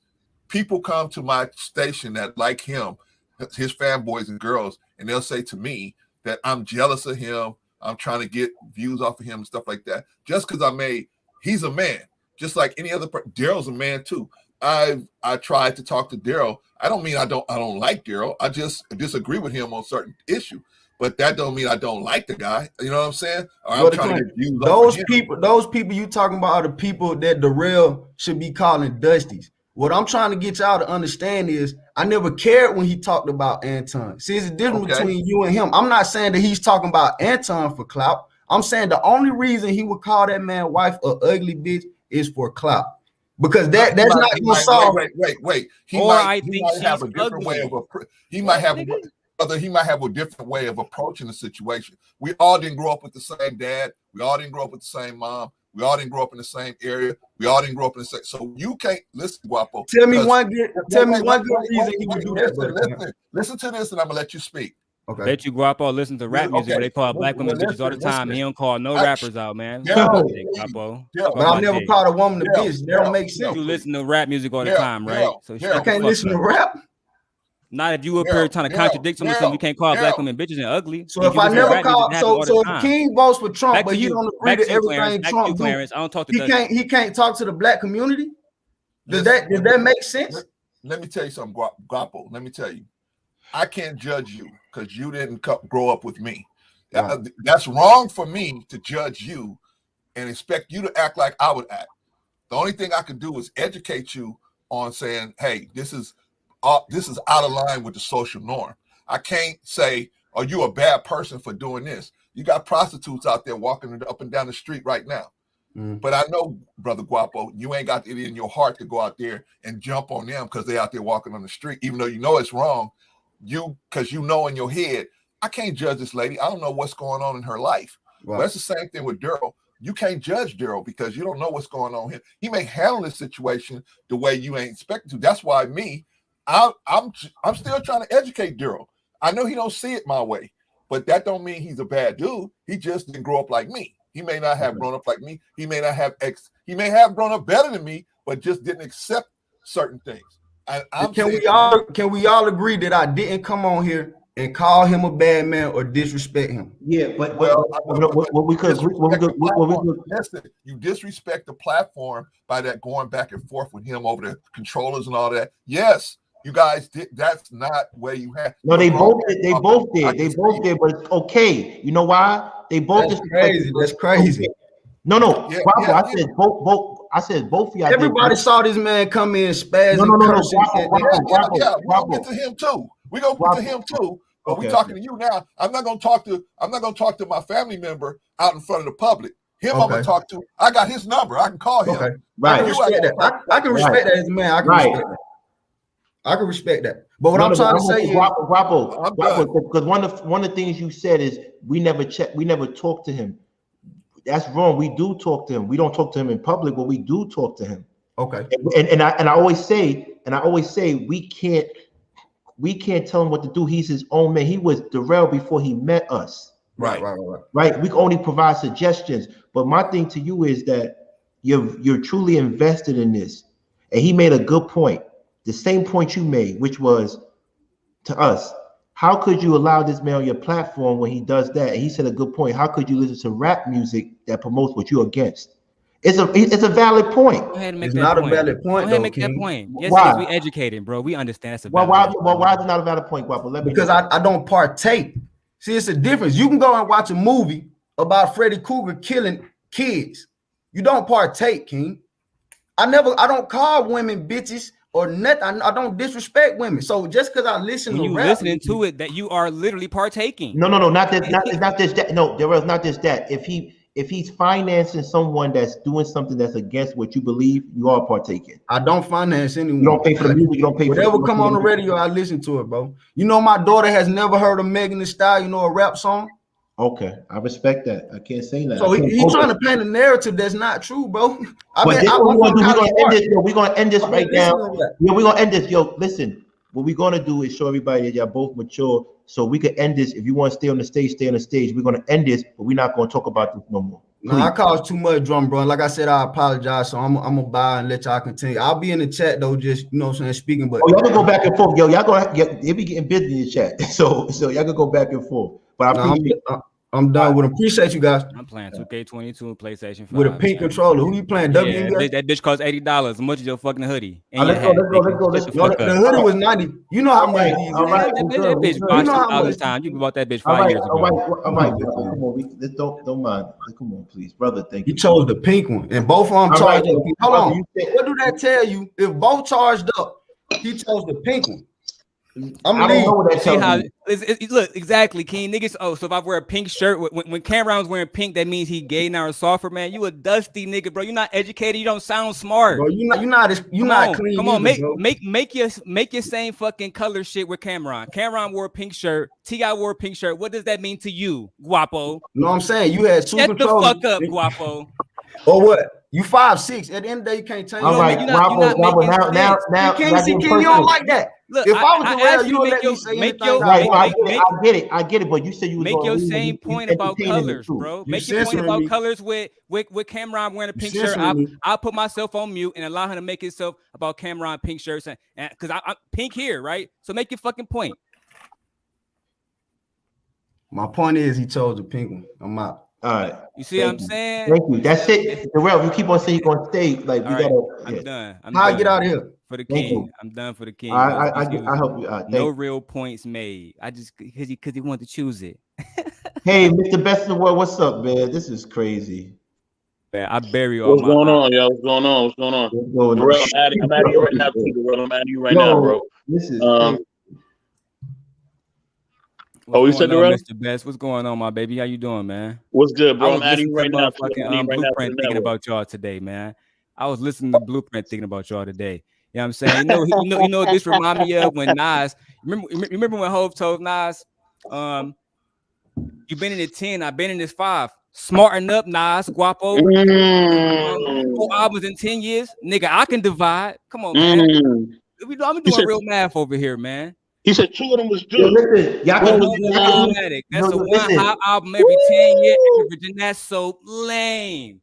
people come to my station that like him, his fanboys and girls, and they'll say to me that I'm jealous of him. I'm trying to get views off of him and stuff like that. Just because he's a man, just like any other. Daryl's a man too. I tried to talk to Daryl. I don't mean I don't like Daryl. I just disagree with him on certain issue. But that don't mean I don't like the guy. You know what I'm saying? I'm trying to get views those people you talking about are the people that the real should be calling Dusties. What I'm trying to get y'all to understand is I never cared when he talked about Anton. See, it's a difference between you and him. I'm not saying that he's talking about Anton for clout. I'm saying the only reason he would call that man wife a ugly bitch is for clout. Because that's not going to solve. Wait. He might have a different way of he might have a different way of approaching the situation. We all didn't grow up with the same dad. We all didn't grow up with the same mom. We all didn't grow up in the same area. We all didn't grow up in the same. So you can't listen, Guapo. Tell me one good reason he would do that. Listen to this, and I'm gonna let you speak. Okay. Bet you Guapo listen to rap music where they call black women bitches all the time. He don't call no rappers out, man. Guapo. But I've never called a woman a bitch. That don't make sense. You listen to rap music all the time, right? So I can't listen to rap. Not if you up here trying to contradict something, you can't call black women bitches and ugly. So if I never call, so if King votes for Trump, but he don't agree to everything Trump do, I don't talk to he can't talk to the black community. Does that make sense? Let me tell you something, Guapo. Let me tell you, I can't judge you because you didn't grow up with me. That's wrong for me to judge you and expect you to act like I would act. The only thing I can do is educate you on saying, hey, this is out of line with the social norm. I can't say, are you a bad person for doing this? You got prostitutes out there walking up and down the street right now. But I know, Brother Guapo, you ain't got it in your heart to go out there and jump on them because they're out there walking on the street, even though you know it's wrong. Because you know in your head, I can't judge this lady. I don't know what's going on in her life. Right. Well, that's the same thing with Daryl. You can't judge Daryl because you don't know what's going on here. He may handle this situation the way you ain't expected to. That's why I'm still trying to educate Daryl. I know he don't see it my way, but that don't mean he's a bad dude. He just didn't grow up like me. He may not have grown up like me. He may have grown up better than me, but just didn't accept certain things. Can we all agree that I didn't come on here and call him a bad man or disrespect him? Yeah, but listen, you disrespect the platform by that going back and forth with him over the controllers and all that. Yes, you guys did. That's not where you have. No, they both did. They both did. But it's okay. You know why? They both. That's crazy. That's crazy. Okay. No. I said both. I said both of y'all. Everybody saw this man come in spazzing. No. We're gonna get to him too. We're gonna get to him too. But we're talking to you now. I'm not gonna talk to my family member out in front of the public. I'm gonna talk to. I got his number. I can call him. Okay. Right. I can respect that as a man. I can respect that. But what I'm trying to say is, because one of the things you said is we never talked to him. That's wrong. We do talk to him. We don't talk to him in public, but we do talk to him. Okay. And I always say we can't tell him what to do. He's his own man. He was Darrell before he met us. Right. We can only provide suggestions. But my thing to you is that you're truly invested in this. And he made a good point. The same point you made, which was to us. How could you allow this man on your platform when he does that? And he said a good point. How could you listen to rap music that promotes what you're against? It's a valid point. Go ahead and make it's that not point. a valid point. Go ahead and make that point. Yes, because we educated, bro. We understand it's a valid point. Why is it not a valid point, Guapo? Because I don't partake. See, it's a difference. You can go and watch a movie about Freddy Krueger killing kids. You don't partake, King. I don't call women bitches or nothing. I don't disrespect women. So just because I listen when to you rap, listening to it, that you are literally partaking. No, not that. It's not just that. No, there is not just that. If he's financing someone that's doing something that's against what you believe, you are partaking. I don't finance anyone. You don't pay for the music. You don't pay whatever come on the radio. I listen to it, bro. You know, my daughter has never heard of Megan Thee Stallion, a rap song. Okay, I respect that. I can't say that. So he's trying to paint a narrative that's not true, bro. We're gonna end this right now. Yeah, we're gonna end this. Yo, listen. What we're gonna do is show everybody that y'all both mature, so we can end this. If you want to stay on the stage, stay on the stage. We're gonna end this, but we're not gonna talk about this no more. No, I caused too much drum, bro. Like I said, I apologize. So I'm gonna buy and let y'all continue. I'll be in the chat though, just what I'm saying, speaking. But y'all can go back and forth, yo. They be getting busy in the chat, so y'all can go back and forth. But I appreciate. I'm done with them. Appreciate you guys. I'm playing 2K22 and PlayStation 5. With a pink controller. Who you playing? WNBA? That bitch costs $80. As much as your fucking hoodie. Let's go. The hoodie was 90. You know how much these that bitch bought all this time. You bought that bitch 5 years ago. All right. Come on. Don't mind. Come on, please, brother. Thank you. You chose the pink one, and both of them charged up. Hold on. What do that tell you? If both charged up, he chose the pink one. I don't know what that tells you. Look, exactly, King. Niggas, so if I wear a pink shirt, when Cameron's wearing pink, that means he gay now or softer, man. You a dusty nigga, bro. You're not educated. You don't sound smart. Bro, you're not clean. Come on, make your same fucking color shit with Cameron. Cameron wore a pink shirt. T.I. wore a pink shirt. What does that mean to you, Guapo? No, I'm saying you had two controllers. Shut the fuck up, Guapo. Or what? You 5'6". At the end of the day, you can't change. All right, now you don't like that. Look, if I was Darrell, you would let me say anything. I get it, but you said you make your same point about colors, bro. Make your point about colors with Cameron wearing a pink shirt. I'll put myself on mute and allow him to make himself about Cameron pink shirts, and because I'm pink here, right? So make your fucking point. My point is, he chose the pink one. I'm out. All right. You see what I'm saying? Thank you. That's it. Darrell, you keep on saying you're gonna stay. Like we gotta. I'm done. How I get out of here? For the king. I'm done for the king. I help you. No real points made. I just because he wanted to choose it. Hey, Mr. Best in the World, what's up, man? This is crazy. Man, I bury all What's my going on, y'all? What's going on? What's going on? Darrell, I'm adding you right now, too. Darrell, I'm adding you right now, bro. This is crazy. What's you said going on, Darrell? Mr. Best? What's going on, my baby? How you doing, man? What's good, bro? I was I'm adding you right now. motherfucking Blueprint thinking about y'all today, man. I was listening to Blueprint thinking about y'all today. You know what I'm saying? You know what this remind me of when Nas, remember when Hov told Nas, you've been in the 10, I've been in this 5. Smarten up, Nas, Guapo. 4 albums in 10 years. Nigga, I can divide. Come on, man. I'm doing real math over here, man. He said 2 of them was due. Listen, y'all can automatic. That's a 1 hot album every 10 years. And that's so lame.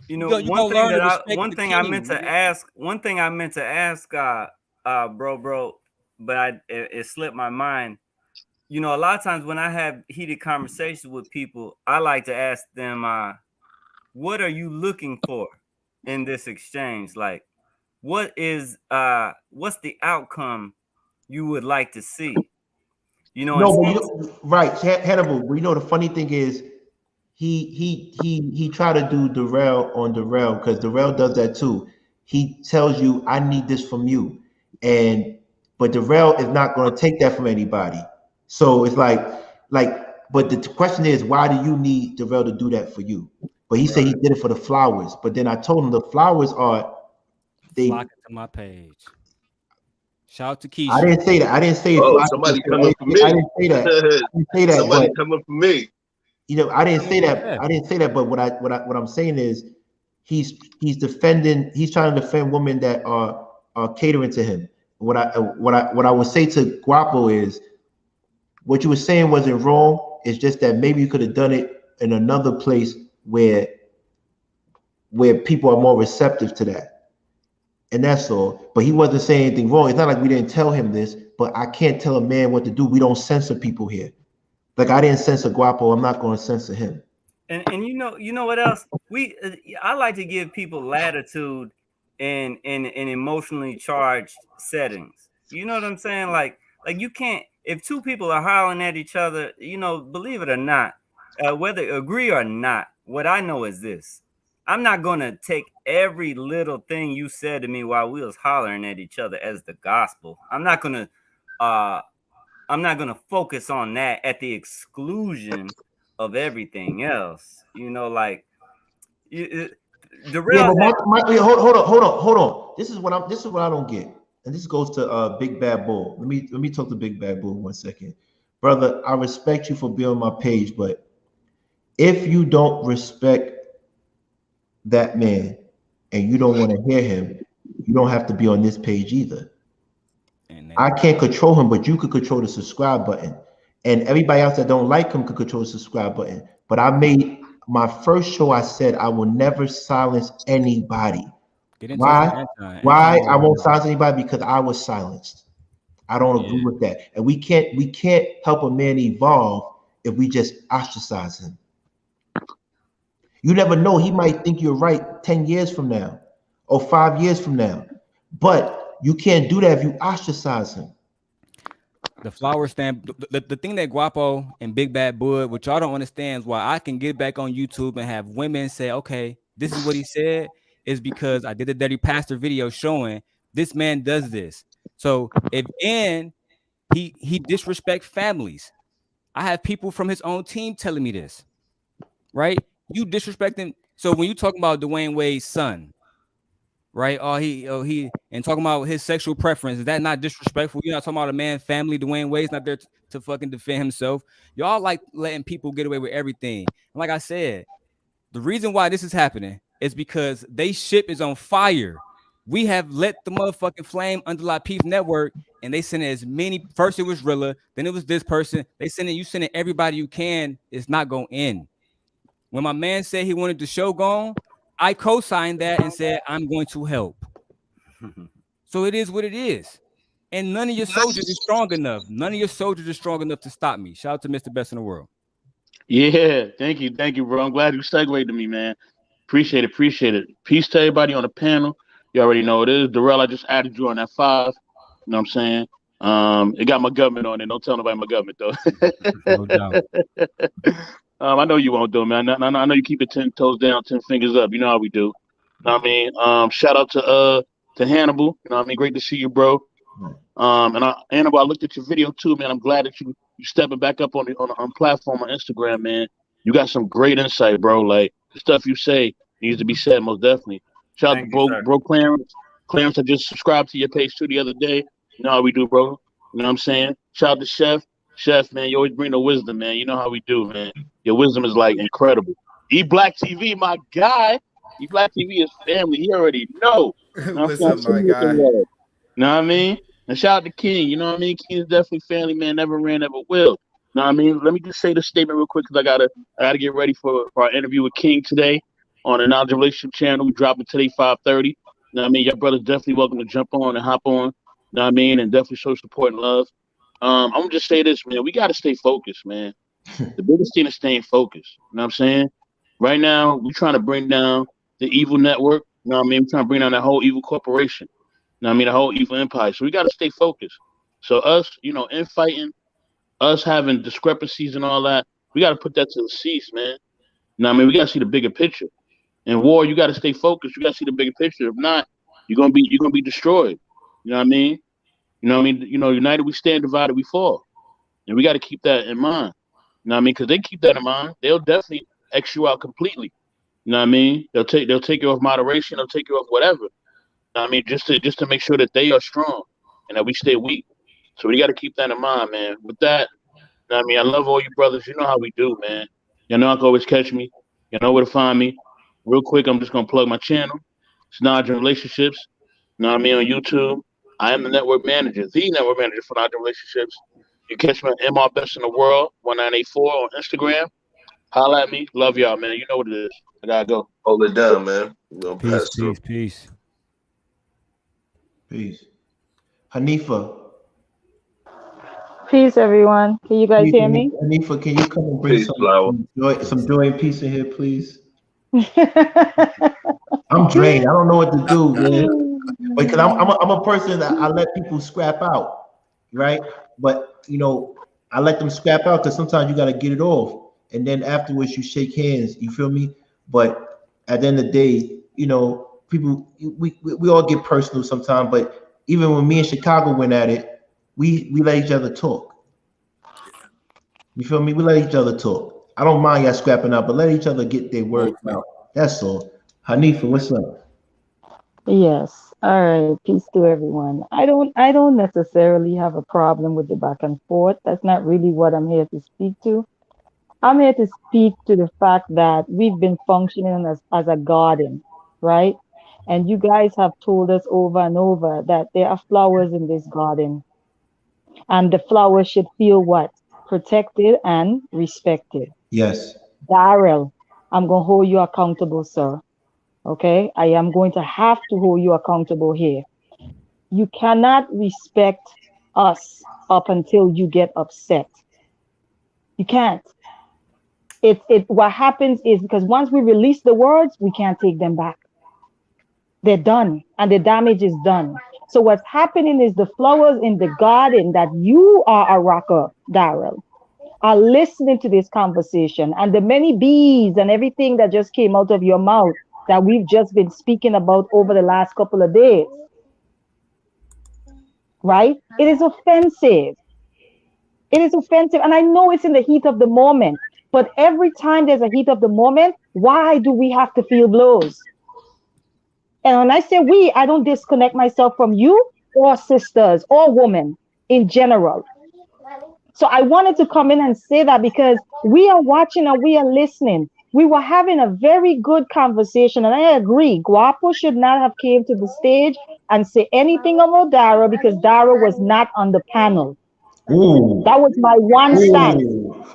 You know, one thing I meant to ask, bro, but it slipped my mind. You know, a lot of times when I have heated conversations with people, I like to ask them, what are you looking for in this exchange? Like, what's the outcome you would like to see? You know, right, Hannibal. But you know, the funny thing is, he tried to do Darrell because Darrell does that too. He tells you, I need this from you, but Darrell is not going to take that from anybody. So it's like, but the question is, why do you need Darrell to do that for you? But he said he did it for the flowers. But then I told him the flowers are flock to my page. Shout out to Keisha. I didn't say that. I didn't say somebody coming for me. I didn't say that. I didn't say that. Somebody coming for me. You know, I didn't say that. I didn't say that. But what I'm saying is, he's defending. He's trying to defend women that are catering to him. What I would say to Guapo is, what you were saying wasn't wrong. It's just that maybe you could have done it in another place where people are more receptive to that. And that's all. But he wasn't saying anything wrong. It's not like we didn't tell him this, but I can't tell a man what to do. We don't censor people here. Like I didn't censor Guapo. I'm not going to censor him. And you know what else? I like to give people latitude in emotionally charged settings. You know what I'm saying? Like you can't, if 2 people are hollering at each other, you know, believe it or not, whether agree or not, what I know is this: I'm not gonna take every little thing you said to me while we was hollering at each other as the gospel. I'm not gonna focus on that at the exclusion of everything else. You know, like the real. Yeah, hold on. This is what I don't get, and this goes to Big Bad Bull. Let me talk to Big Bad Bull 1 second, brother. I respect you for being on my page, but if you don't respect that man and you don't want to hear him, you don't have to be on this page either. I can't control him, but you could control the subscribe button. And everybody else that don't like him could control the subscribe button. But I made my first show, I said I will never silence anybody. Why? Why I won't silence anybody? Because I was silenced. I don't agree with that. And we can't help a man evolve if we just ostracize him. You never know. He might think you're right 10 years from now or 5 years from now. But you can't do that if you ostracize him. The flower stand, the thing that Guapo and Big Bad Bud, which y'all don't understand, is why I can get back on YouTube and have women say, okay, this is what he said, is because I did a Dirty Pastor video showing this man does this. So if he disrespect families, I have people from his own team telling me this, right? You disrespect him. So when you talk about Dwayne Wade's son, right? He and talking about his sexual preference, is that not disrespectful? You're not talking about a man, family. Dwayne Wade's not there to fucking defend himself. Y'all like letting people get away with everything. And like I said, the reason why this is happening is because they ship is on fire. We have let the motherfucking flame under La Peace Network, and they send as many. First it was Rilla, then it was this person. They send it. You send it everybody you can. It's not gonna end. When my man said he wanted the show gone, I co-signed that and said, I'm going to help. So it is what it is. And none of your soldiers is strong enough. None of your soldiers are strong enough to stop me. Shout out to Mr. Best in the World. Yeah, thank you, bro. I'm glad you segued to me, man. Appreciate it. Peace to everybody on the panel. You already know it is. Darrell, I just added you on that 5. You know what I'm saying? It got my government on it. Don't tell nobody my government though. No doubt. I know you won't do, man. I know you keep it 10 toes down, 10 fingers up. You know how we do. You know what I mean? Shout out to Hannibal. You know what I mean? Great to see you, bro. Hannibal, I looked at your video too, man. I'm glad that you stepping back up on platform on Instagram, man. You got some great insight, bro. Like the stuff you say needs to be said, most definitely. Shout out to bro Clarence. Clarence, I just subscribed to your page too the other day. You know how we do, bro. You know what I'm saying? Shout out to Chef. Chef, man, you always bring the wisdom, man. You know how we do, man. Your wisdom is like incredible. E-Black TV, my guy. E-Black TV is family. He already know. What's up, my guy? You know what I mean? And shout out to King. You know what I mean? King is definitely family, man. Never ran, never will. You know what I mean? Let me just say this statement real quick because I gotta get ready for our interview with King today on the Knowledge Relationship channel. We dropping today 5:30. You know what I mean? Your brother's definitely welcome to jump on and hop on. You know what I mean? And definitely show support and love. I'm gonna just say this, man. We gotta stay focused, man. The biggest thing is staying focused. You know what I'm saying? Right now, we're trying to bring down the evil network. You know what I mean? We're trying to bring down that whole evil corporation. You know what I mean? The whole evil empire. So we gotta stay focused. So us, infighting, us having discrepancies and all that, we gotta put that to the cease, man. You know what I mean? We gotta see the bigger picture. In war, you gotta stay focused. You gotta see the bigger picture. If not, you're gonna be destroyed. You know what I mean? You know what I mean? United we stand, divided we fall. And we got to keep that in mind. You know what I mean? Because they keep that in mind, they'll definitely X you out completely. You know what I mean? They'll take you off moderation, they'll take you off whatever. You know what I mean? Just to make sure that they are strong and that we stay weak. So we got to keep that in mind, man. With that, you know what I mean? I love all you brothers. You know how we do, man. You know I can always catch me. You know where to find me. Real quick, I'm just gonna plug my channel. It's Knowledge and Relationships. You know what I mean? On YouTube. I am the network manager for Knowledge and Relationships. You catch me on MR Best in the World, 1984 on Instagram. Holla at me. Love y'all, man. You know what it is. I gotta go. Hold it down, man. Peace. Hanifa. Peace, everyone. Can you guys hear me? Hanifa, can you come and bring some joy and peace in here, please? I'm drained. I don't know what to do, man. Because I'm a person that I let people scrap out, right? But I let them scrap out because sometimes you got to get it off, and then afterwards you shake hands. You feel me? But at the end of the day, people we all get personal sometimes. But even when me and Chicago went at it, we let each other talk. You feel me? We let each other talk. I don't mind y'all scrapping out, but let each other get their words out. That's all. Hanifa, what's up? Yes. All right. Peace to everyone. I don't necessarily have a problem with the back and forth. That's not really what I'm here to speak to. I'm here to speak to the fact that we've been functioning as a garden, right? And you guys have told us over and over that there are flowers in this garden. And the flowers should feel what? Protected and respected. Yes. Darrell, I'm going to hold you accountable, sir. Okay, I am going to have to hold you accountable here. You cannot respect us up until you get upset. You can't. What happens is because once we release the words, we can't take them back. They're done and the damage is done. So what's happening is the flowers in the garden that you are a rocker, Darrell, are listening to this conversation, and the many bees and everything that just came out of your mouth that we've just been speaking about over the last couple of days, right? It is offensive. It is offensive. And I know it's in the heat of the moment, but every time there's a heat of the moment, why do we have to feel blows? And when I say we, I don't disconnect myself from you or sisters or women in general. So I wanted to come in and say that because we are watching and we are listening. We were having a very good conversation, and I agree. Guapo should not have came to the stage and say anything about Dara because Dara was not on the panel. Ooh. That was my one stance.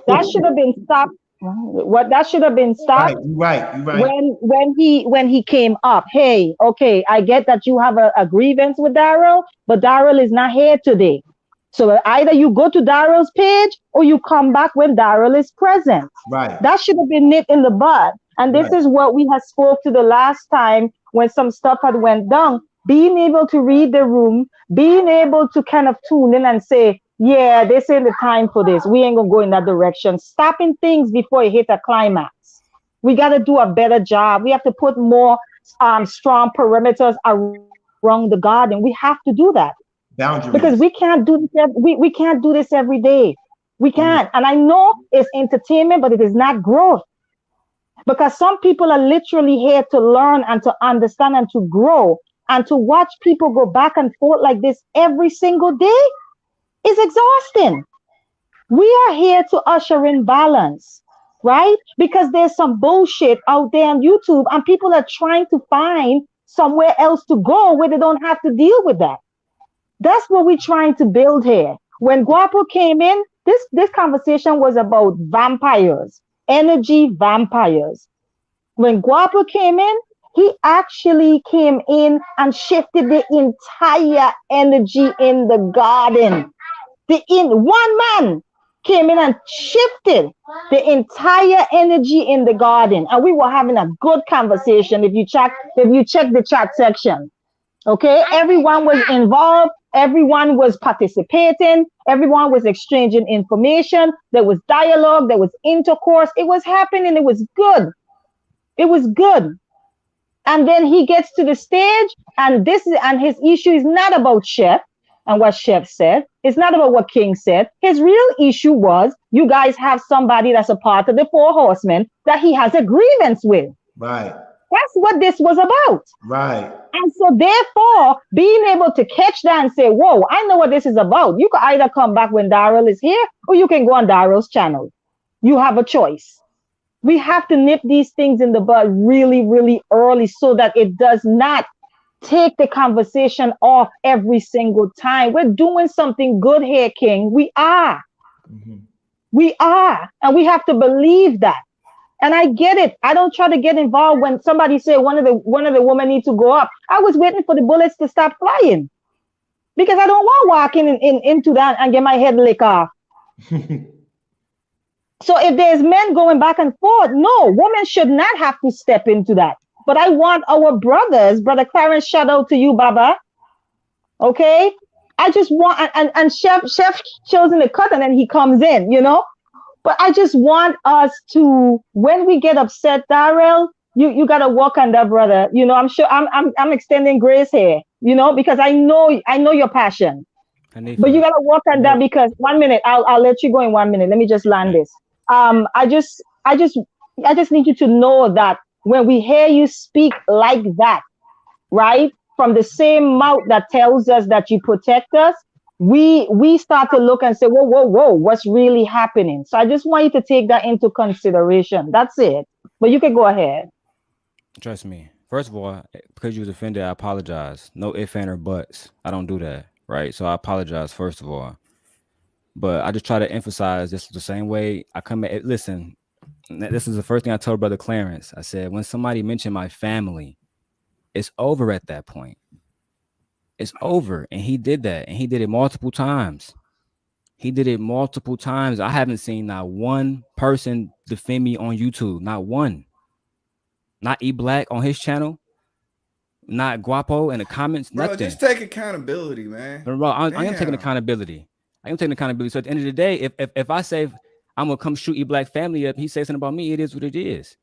That should have been stopped. What that should have been stopped. Right. When he came up. Hey, okay, I get that you have a grievance with Darrell, but Darrell is not here today. So either you go to Darrell's page or you come back when Darrell is present. Right. That should have been nipped in the bud. And this is what we had spoke to the last time when some stuff had went down. being able to read the room, being able to kind of tune in and say, yeah, this ain't the time for this. We ain't gonna go in that direction. Stopping things before it hit a climax. We got to do a better job. We have to put more strong perimeters around the garden. We have to do that. Boundaries. Because we can't do this. We can't do this every day. We can't. And I know it's entertainment, but it is not growth. Because some people are literally here to learn and to understand and to grow, and to watch people go back and forth like this every single day is exhausting. We are here to usher in balance, right? Because there's some bullshit out there on YouTube and people are trying to find somewhere else to go where they don't have to deal with that. That's what we're trying to build here. When Guapo came in, this conversation was about vampires, energy vampires. When Guapo came in, he actually came in and shifted the entire energy in the garden. One man came in and shifted the entire energy in the garden, and we were having a good conversation. If you check the chat section, okay, everyone was involved, everyone was participating, everyone was exchanging information. There was dialogue, there was intercourse. It was happening. It was good. It was good. And then he gets to the stage, and his issue is not about Chef and what Chef said. It's not about what King said. His real issue was, you guys have somebody that's a part of the Four Horsemen that he has a grievance with. Right. That's what this was about. Right. And so therefore, being able to catch that and say, whoa, I know what this is about. You can either come back when Daryl is here, or you can go on Daryl's channel. You have a choice. We have to nip these things in the bud really, really early so that it does not take the conversation off every single time. We're doing something good here, King. We are. Mm-hmm. We are. And we have to believe that. And I get it. I don't try to get involved when somebody say one of the women need to go up. I was waiting for the bullets to stop flying because I don't want walking into that and get my head licked off. So if there's men going back and forth, no, women should not have to step into that. But I want our brothers, Brother Clarence, shout out to you, Baba. Okay? I just want, and Chef shows in the cut and then he comes in, you know? But I just want us to, when we get upset, Darrell, you gotta work on that, brother. You know, I'm sure I'm extending grace here, you know, because I know your passion. But you gotta work on that because 1 minute, I'll let you go in 1 minute. Let me just land this. I just need you to know that when we hear you speak like that, right, from the same mouth that tells us that you protect us, we start to look and say, whoa, what's really happening? So I just want you to take that into consideration. That's it. But you can go ahead. Trust me. First of all, because you was offended, I apologize. No ifs, ands, or buts. I don't do that, right? So I apologize, first of all. But I just try to emphasize this the same way I come at. Listen, this is the first thing I told Brother Clarence. I said, when somebody mentioned my family, it's over at that point. It's over. And he did that. And he did it multiple times. I haven't seen not one person defend me on YouTube. Not one. Not E-Black on his channel. Not Guapo in the comments. Bro, nothing. Just take accountability, man. Bro, I am taking accountability. So at the end of the day, if I say I'm gonna come shoot E-Black family up, he says something about me, it is what it is.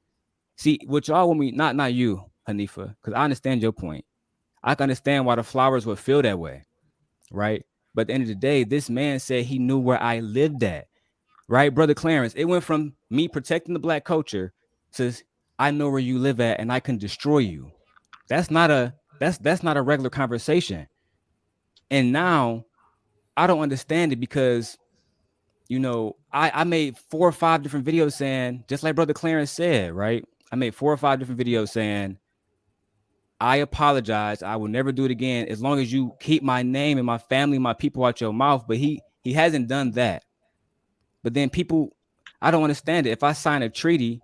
See, what y'all want me, not you, Hanifa, because I understand your point. I can understand why the flowers would feel that way, right? But at the end of the day, this man said he knew where I lived at, right? Brother Clarence, it went from me protecting the Black culture to I know where you live at and I can destroy you. That's not a regular conversation. And now I don't understand it because, you know, I made 4 or 5 different videos saying, just like Brother Clarence said, right? I made 4 or 5 different videos saying, I apologize. I will never do it again as long as you keep my name and my family, my people out your mouth. But he hasn't done that. But then people, I don't understand it. If I sign a treaty,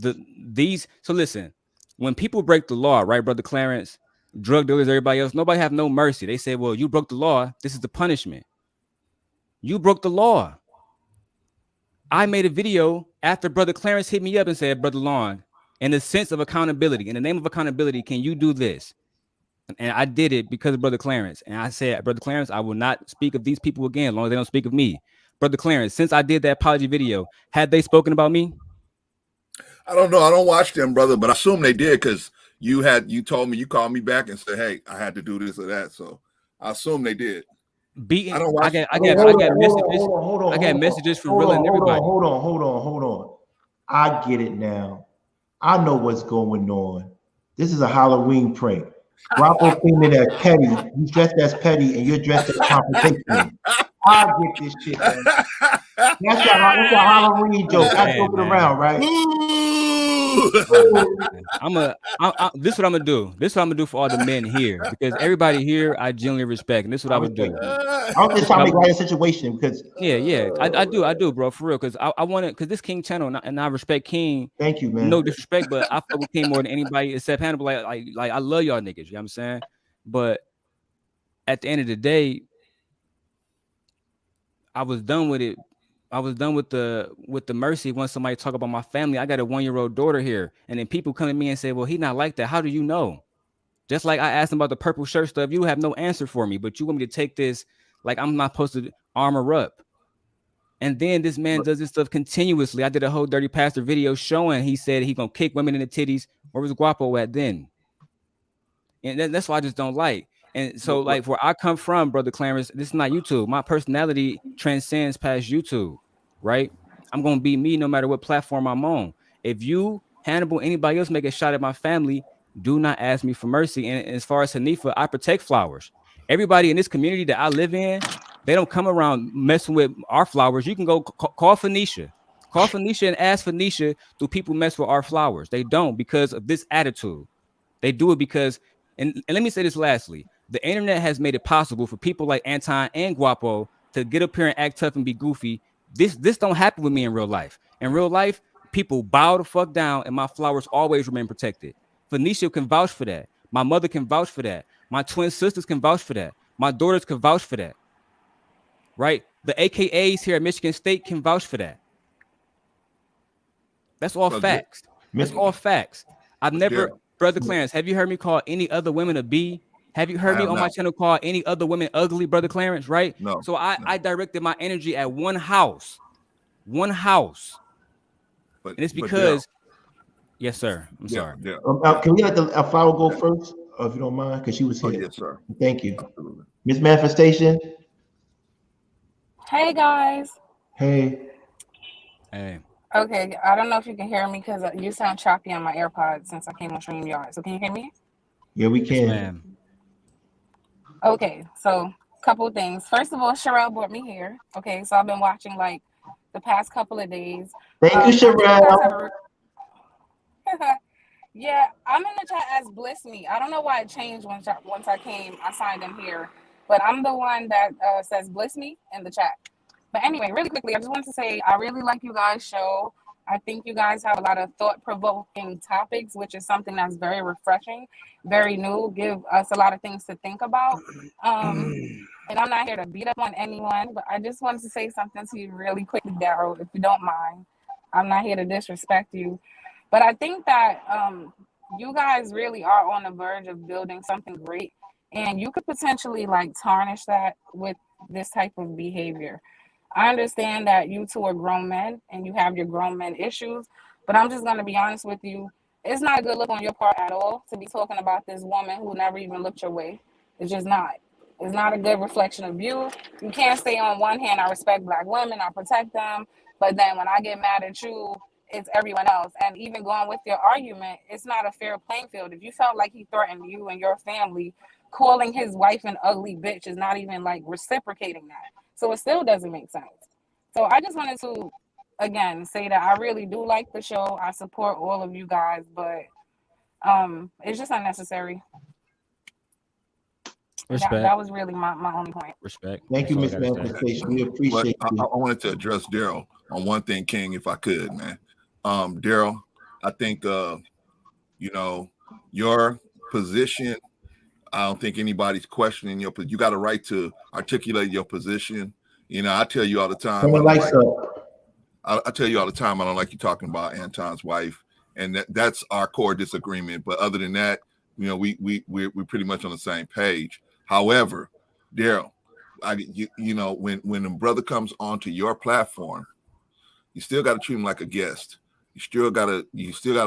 so listen, when people break the law, right, Brother Clarence, drug dealers, everybody else, nobody have no mercy. They say, well, you broke the law. This is the punishment. You broke the law. I made a video after Brother Clarence hit me up and said, Brother Long, in the sense of accountability, in the name of accountability, can you do this? And I did it because of Brother Clarence. And I said, Brother Clarence, I will not speak of these people again as long as they don't speak of me. Brother Clarence, since I did that apology video, had they spoken about me? I don't know. I don't watch them, brother, but I assume they did because you told me, you called me back and said, hey, I had to do this or that. So I assume they did. Beating. I don't watch. I got messages from Real and everybody. Hold on. I get it now. I know what's going on. This is a Halloween prank. Guapo came in as petty. He's dressed as petty, and you're dressed as confrontation. I get this shit, man. That's your Halloween joke. I joke it around, right? This is what I'm gonna do. This is what I'm gonna do for all the men here, because everybody here I genuinely respect, and this is what I would do. I'm just trying to make right a situation because I do, bro, for real. Because I want it, because this King channel, and I respect King. Thank you, man. No disrespect, but I fuck with King more than anybody except Hannibal. Like I love y'all niggas. You know what I'm saying? But at the end of the day, I was done with it. I was done with the mercy once somebody talk about my family. I got a 1-year-old daughter here, and then people come to me and say, well, he not like that. How do you know? Just like I asked him about the purple shirt stuff, you have no answer for me, but you want me to take this like I'm not supposed to armor up. And then this man does this stuff continuously. I did a whole Dirty Pastor video showing he said he gonna kick women in the titties. Where was Guapo at then? And that's why I just don't like. And so, like, where I come from, Brother Clarence, this is not YouTube. My personality transcends past YouTube, right? I'm going to be me no matter what platform I'm on. If you, Hannibal, anybody else make a shot at my family, do not ask me for mercy. And as far as Hanifa, I protect flowers. Everybody in this community that I live in, they don't come around messing with our flowers. You can go call Phoenicia. Call Phoenicia and ask Phoenicia, do people mess with our flowers? They don't, because of this attitude. They do it because, and let me say this lastly, the internet has made it possible for people like Anton and Guapo to get up here and act tough and be goofy. This don't happen with me in real life. In real life, people bow the fuck down, and my flowers always remain protected. Phoenicia can vouch for that. My mother can vouch for that. My twin sisters can vouch for that. My daughters can vouch for that. Right? The AKAs here at Michigan State can vouch for that. That's all facts. That's all facts. I've never, Brother Clarence, have you heard me call any other women a B? Have you heard me on my channel call any other women ugly, Brother Clarence, right? No. So I directed my energy at one house. But, and it's because, yes, sir. I'm sorry. Yeah. Can we let the flower go first, if you don't mind? Because she was here. Oh, yes, sir. Thank you. Miss Manifestation. Hey, guys. Hey. Okay, I don't know if you can hear me because you sound choppy on my AirPods since I came on StreamYard. So can you hear me? Yeah, we can. Yes, okay, so couple things. First of all, Sherelle brought me here. Okay, so I've been watching like the past couple of days. Thank you, Sherelle. Yeah, I'm in the chat as Bliss Me. I don't know why it changed once I came. I signed in here, but I'm the one that says Bliss Me in the chat. But anyway, really quickly, I just wanted to say I really like you guys' show. I think you guys have a lot of thought-provoking topics, which is something that's very refreshing, very new, give us a lot of things to think about. And I'm not here to beat up on anyone, but I just wanted to say something to you really quickly, Daryl, if you don't mind. I'm not here to disrespect you. But I think that you guys really are on the verge of building something great, and you could potentially like tarnish that with this type of behavior. I understand that you two are grown men and you have your grown men issues, but I'm just going to be honest with you. It's not a good look on your part at all to be talking about this woman who never even looked your way. It's just not. It's not a good reflection of you. You can't say on one hand, I respect Black women, I protect them, but then when I get mad at you, it's everyone else. And even going with your argument, it's not a fair playing field. If you felt like he threatened you and your family, calling his wife an ugly bitch is not even like reciprocating that. So it still doesn't make sense. So I just wanted to, again, say that I really do like the show. I support all of you guys, but it's just unnecessary. Respect. That was really my only point. Respect. Thank you, Miss Manifestation. We appreciate you. I wanted to address Daryl on one thing, King, if I could, man. Daryl, I think, you know, your position, I don't think anybody's questioning your position. You got a right to articulate your position. You know, I tell you all the time. I tell you all the time, I don't like you talking about Anton's wife, and that's our core disagreement. But other than that, You know, we're pretty much on the same page. However, Daryl, you know, when a brother comes onto your platform, you still got to treat him like a guest. You still got to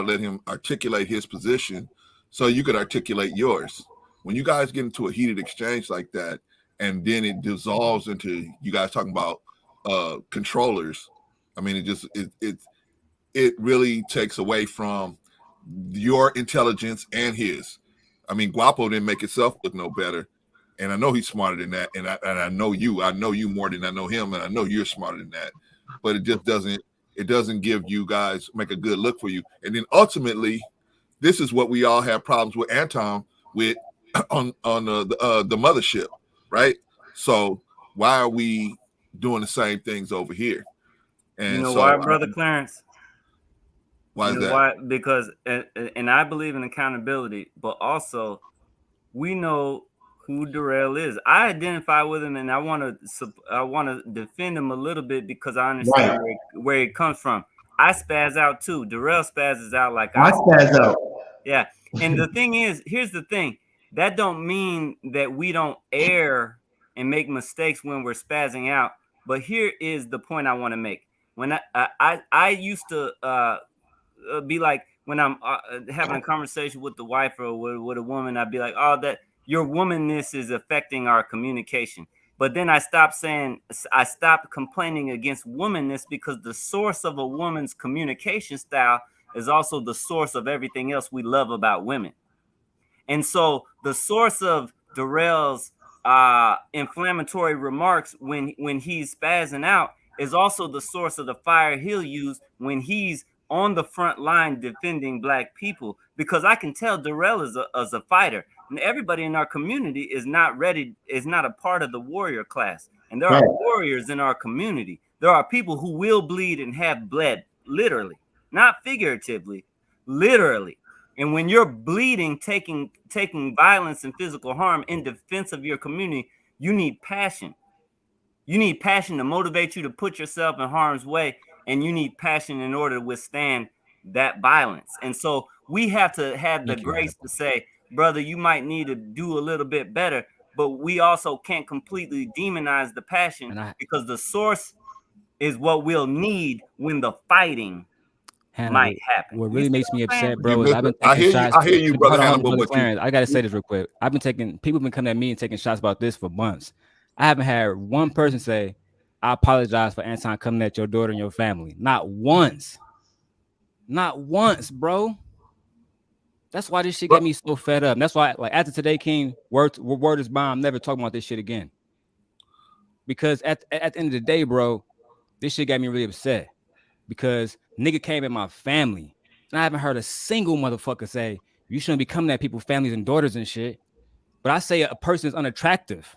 let him articulate his position so you could articulate yours. When you guys get into a heated exchange like that, and then it dissolves into you guys talking about controllers, I mean, it really takes away from your intelligence and his. I mean, Guapo didn't make himself look no better, and I know he's smarter than that. And I know you. I know you more than I know him, and I know you're smarter than that. But it just doesn't. It doesn't give you guys make a good look for you. And then ultimately, this is what we all have problems with Anton with on the mothership, right? So why are we doing the same things over here? And you know so, why, Brother Clarence? Why is that? Why? Because, and I believe in accountability, but also we know who Darrell is. I identify with him, and I want to defend him a little bit because I understand where he comes from. I spaz out too. Darrell spazzes out like I spaz out. Yeah, and the thing is, here's the thing. That don't mean that we don't err and make mistakes when we're spazzing out. But here is the point I want to make. When I used to be like, when I'm having a conversation with the wife or with a woman, I'd be like, oh, that your womanness is affecting our communication. But then I stopped complaining against womanness, because the source of a woman's communication style is also the source of everything else we love about women. And so the source of Darrell's inflammatory remarks when he's spazzing out is also the source of the fire he'll use when he's on the front line defending Black people, because I can tell Darrell is a fighter, and everybody in our community is not a part of the warrior class. And there are warriors in our community. There are people who will bleed and have bled, literally, not figuratively, literally. And when you're bleeding, taking violence and physical harm in defense of your community, you need passion. You need passion to motivate you to put yourself in harm's way. And you need passion in order to withstand that violence. And so we have to have the grace to say, brother, you might need to do a little bit better, but we also can't completely demonize the passion, because the source is what we'll need when the fighting might happen. What really makes me upset, bro, is I've been I taking shots. I hear you, brother Hannibal. Brother Clarence, I gotta say this real quick. People have been coming at me and taking shots about this for months. I haven't had one person say, I apologize for Anton coming at your daughter and your family. Not once. Not once, bro. That's why this shit got me so fed up. And that's why, like, after today, King, word is bond, I'm never talking about this shit again. Because at the end of the day, bro, this shit got me really upset. Because nigga came at my family. And I haven't heard a single motherfucker say, you shouldn't be coming at people's families and daughters and shit. But I say a person is unattractive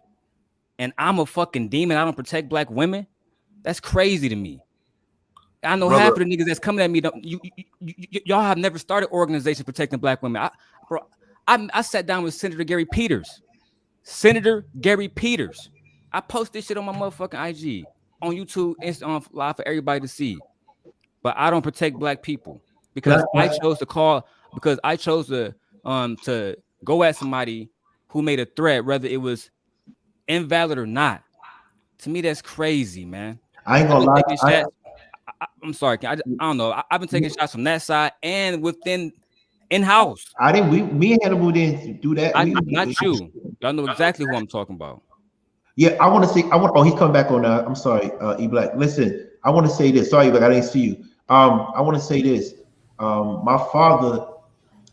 and I'm a fucking demon, I don't protect Black women. That's crazy to me. I know half of the niggas that's coming at me, y'all have never started organizations protecting Black women. I sat down with Senator Gary Peters. I post this shit on my motherfucking IG, on YouTube, Instagram, live for everybody to see. But I don't protect Black people because I chose to go at somebody who made a threat, whether it was invalid or not. To me, that's crazy, man. I ain't gonna lie. I'm sorry. I don't know. I've been taking shots from that side and within in-house. Me and Hannibal didn't do that. Not you. Y'all know exactly who I'm talking about. Yeah, I want to say. Oh, he's coming back on. I'm sorry, E Black. Listen, I want to say this. Sorry, but I didn't see you. I want to say this. My father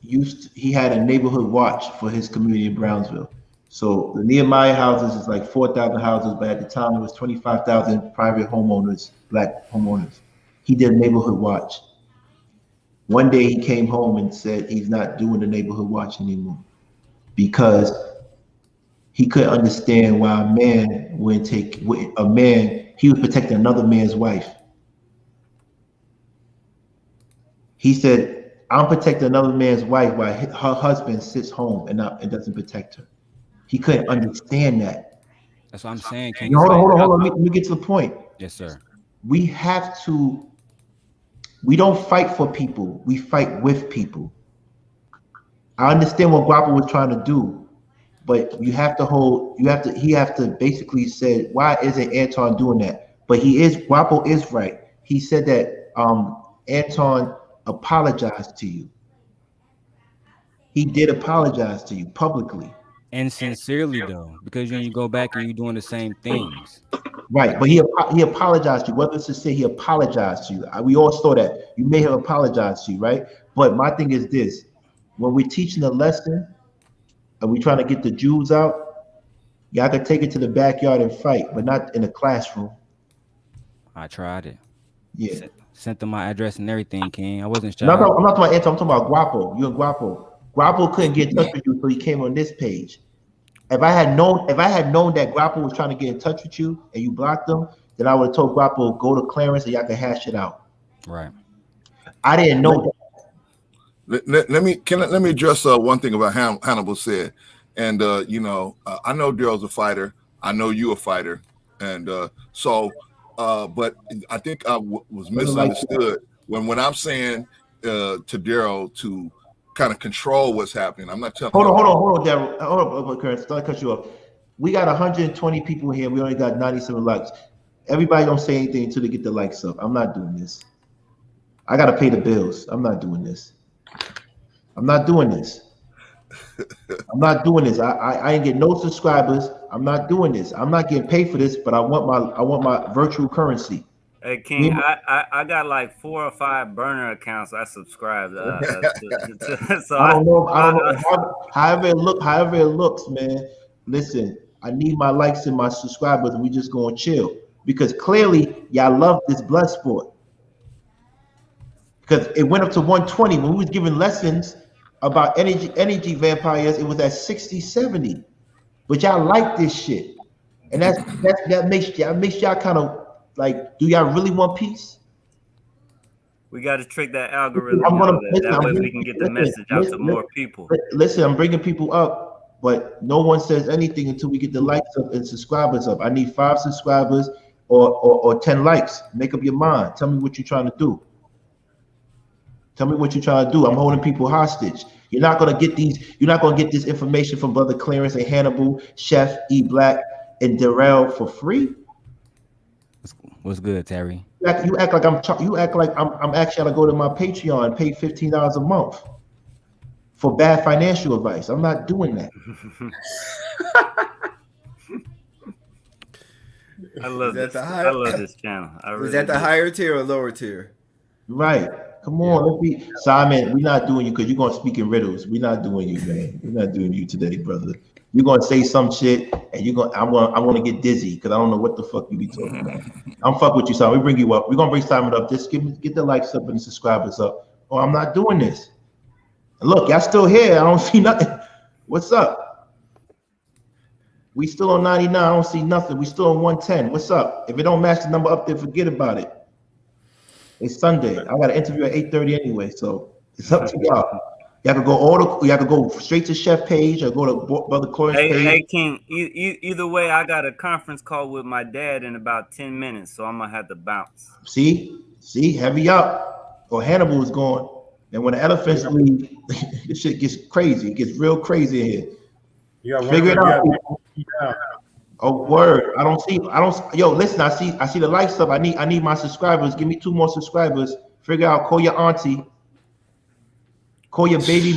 he had a neighborhood watch for his community in Brownsville. So the Nehemiah houses is like 4,000 houses, but at the time it was 25,000 private homeowners, Black homeowners. He did a neighborhood watch. One day he came home and said he's not doing the neighborhood watch anymore because he couldn't understand why he was protecting another man's wife. He said, I'm protecting another man's wife while her husband sits home and doesn't protect her. He couldn't understand that. That's what I'm saying. Hold on. Let me get to the point. Yes, sir. We don't fight for people. We fight with people. I understand what Guapo was trying to do, but he have to basically say, why isn't Anton doing that? But Guapo is right. He said that Anton apologized to you. He did apologize to you publicly. And sincerely though, because then you go back and you're doing the same things. Right, but he apologized to you. Whether it's to say he apologized to you, we all saw that. You may have apologized to you, right? But my thing is this: when we're teaching a lesson and we're trying to get the Jews out, y'all can take it to the backyard and fight, but not in a classroom. I tried it. Yeah. Sent them my address and everything, King. I wasn't shy. No, I'm not talking about Anton. I'm talking about Guapo. You and Guapo. Guapo couldn't get in touch with you, so he came on this page. If I had known that Guapo was trying to get in touch with you and you blocked him, then I would have told Guapo, go to Clarence and y'all can hash it out. Right. I didn't know that. Let me address one thing about Hannibal said, and I know Daryl's a fighter. I know you a fighter, and but I think I was misunderstood when I'm saying to Daryl to kind of control what's happening. I'm not telling. Hold on, Daryl. Hold on, Chris. Don't cut you off. We got 120 people here. We only got 97 likes. Everybody don't say anything until they get the likes up. I'm not doing this. I gotta pay the bills. I'm not doing this. I'm not doing this. I ain't get no subscribers. I'm not doing this. I'm not getting paid for this, but I want my virtual currency. Hey King, I got like 4 or 5 burner accounts I subscribed to. So I don't know. However it looks, man. Listen, I need my likes and my subscribers, and we just gonna chill because clearly y'all love this blood sport. Because it went up to 120 when we was giving lessons about energy vampires. It was at 60, 70. But y'all like this shit, and that makes y'all kind of like, do y'all really want peace? We got to trick that algorithm. That way we can get the message out to more people. Listen, I'm bringing people up, but no one says anything until we get the likes up and subscribers up. I need 5 subscribers or 10 likes. Make up your mind. Tell me what you're trying to do. Tell me what you're trying to do. I'm holding people hostage. You're not gonna get this information from Brother Clarence and Hannibal, Chef E Black, and Darrell for free. What's good, Terry? You act like I'm actually gonna go to my Patreon and pay $15 a month for bad financial advice. I'm not doing that. I love this channel. Is that the higher tier or lower tier? Right. Come on, Simon, we're not doing you because you're gonna speak in riddles. We're not doing you, man. We're not doing you today, brother. You're gonna say some shit and I'm gonna get dizzy because I don't know what the fuck you be talking about. I'm fuck with you, Simon. We bring you up. We're gonna bring Simon up. Just get the likes up and the subscribers up. Oh, I'm not doing this. Look, y'all still here. I don't see nothing. What's up? We still on 99. I don't see nothing. We still on 110. What's up? If it don't match the number up there, forget about it. It's Sunday. I got an interview at 8:30 anyway, so it's up to y'all. Y'all can go straight to Chef page or go to Brother Clarence page. Hey King, either way, I got a conference call with my dad in about 10 minutes, so I'm gonna have to bounce. See, heavy up. Or Hannibal is going. And when the elephants leave, this shit gets crazy. It gets real crazy in here. Figure it out. Oh, word. Yo, listen, I see the likes up. I need my subscribers. Give me 2 more subscribers. Figure out, call your auntie. Call your baby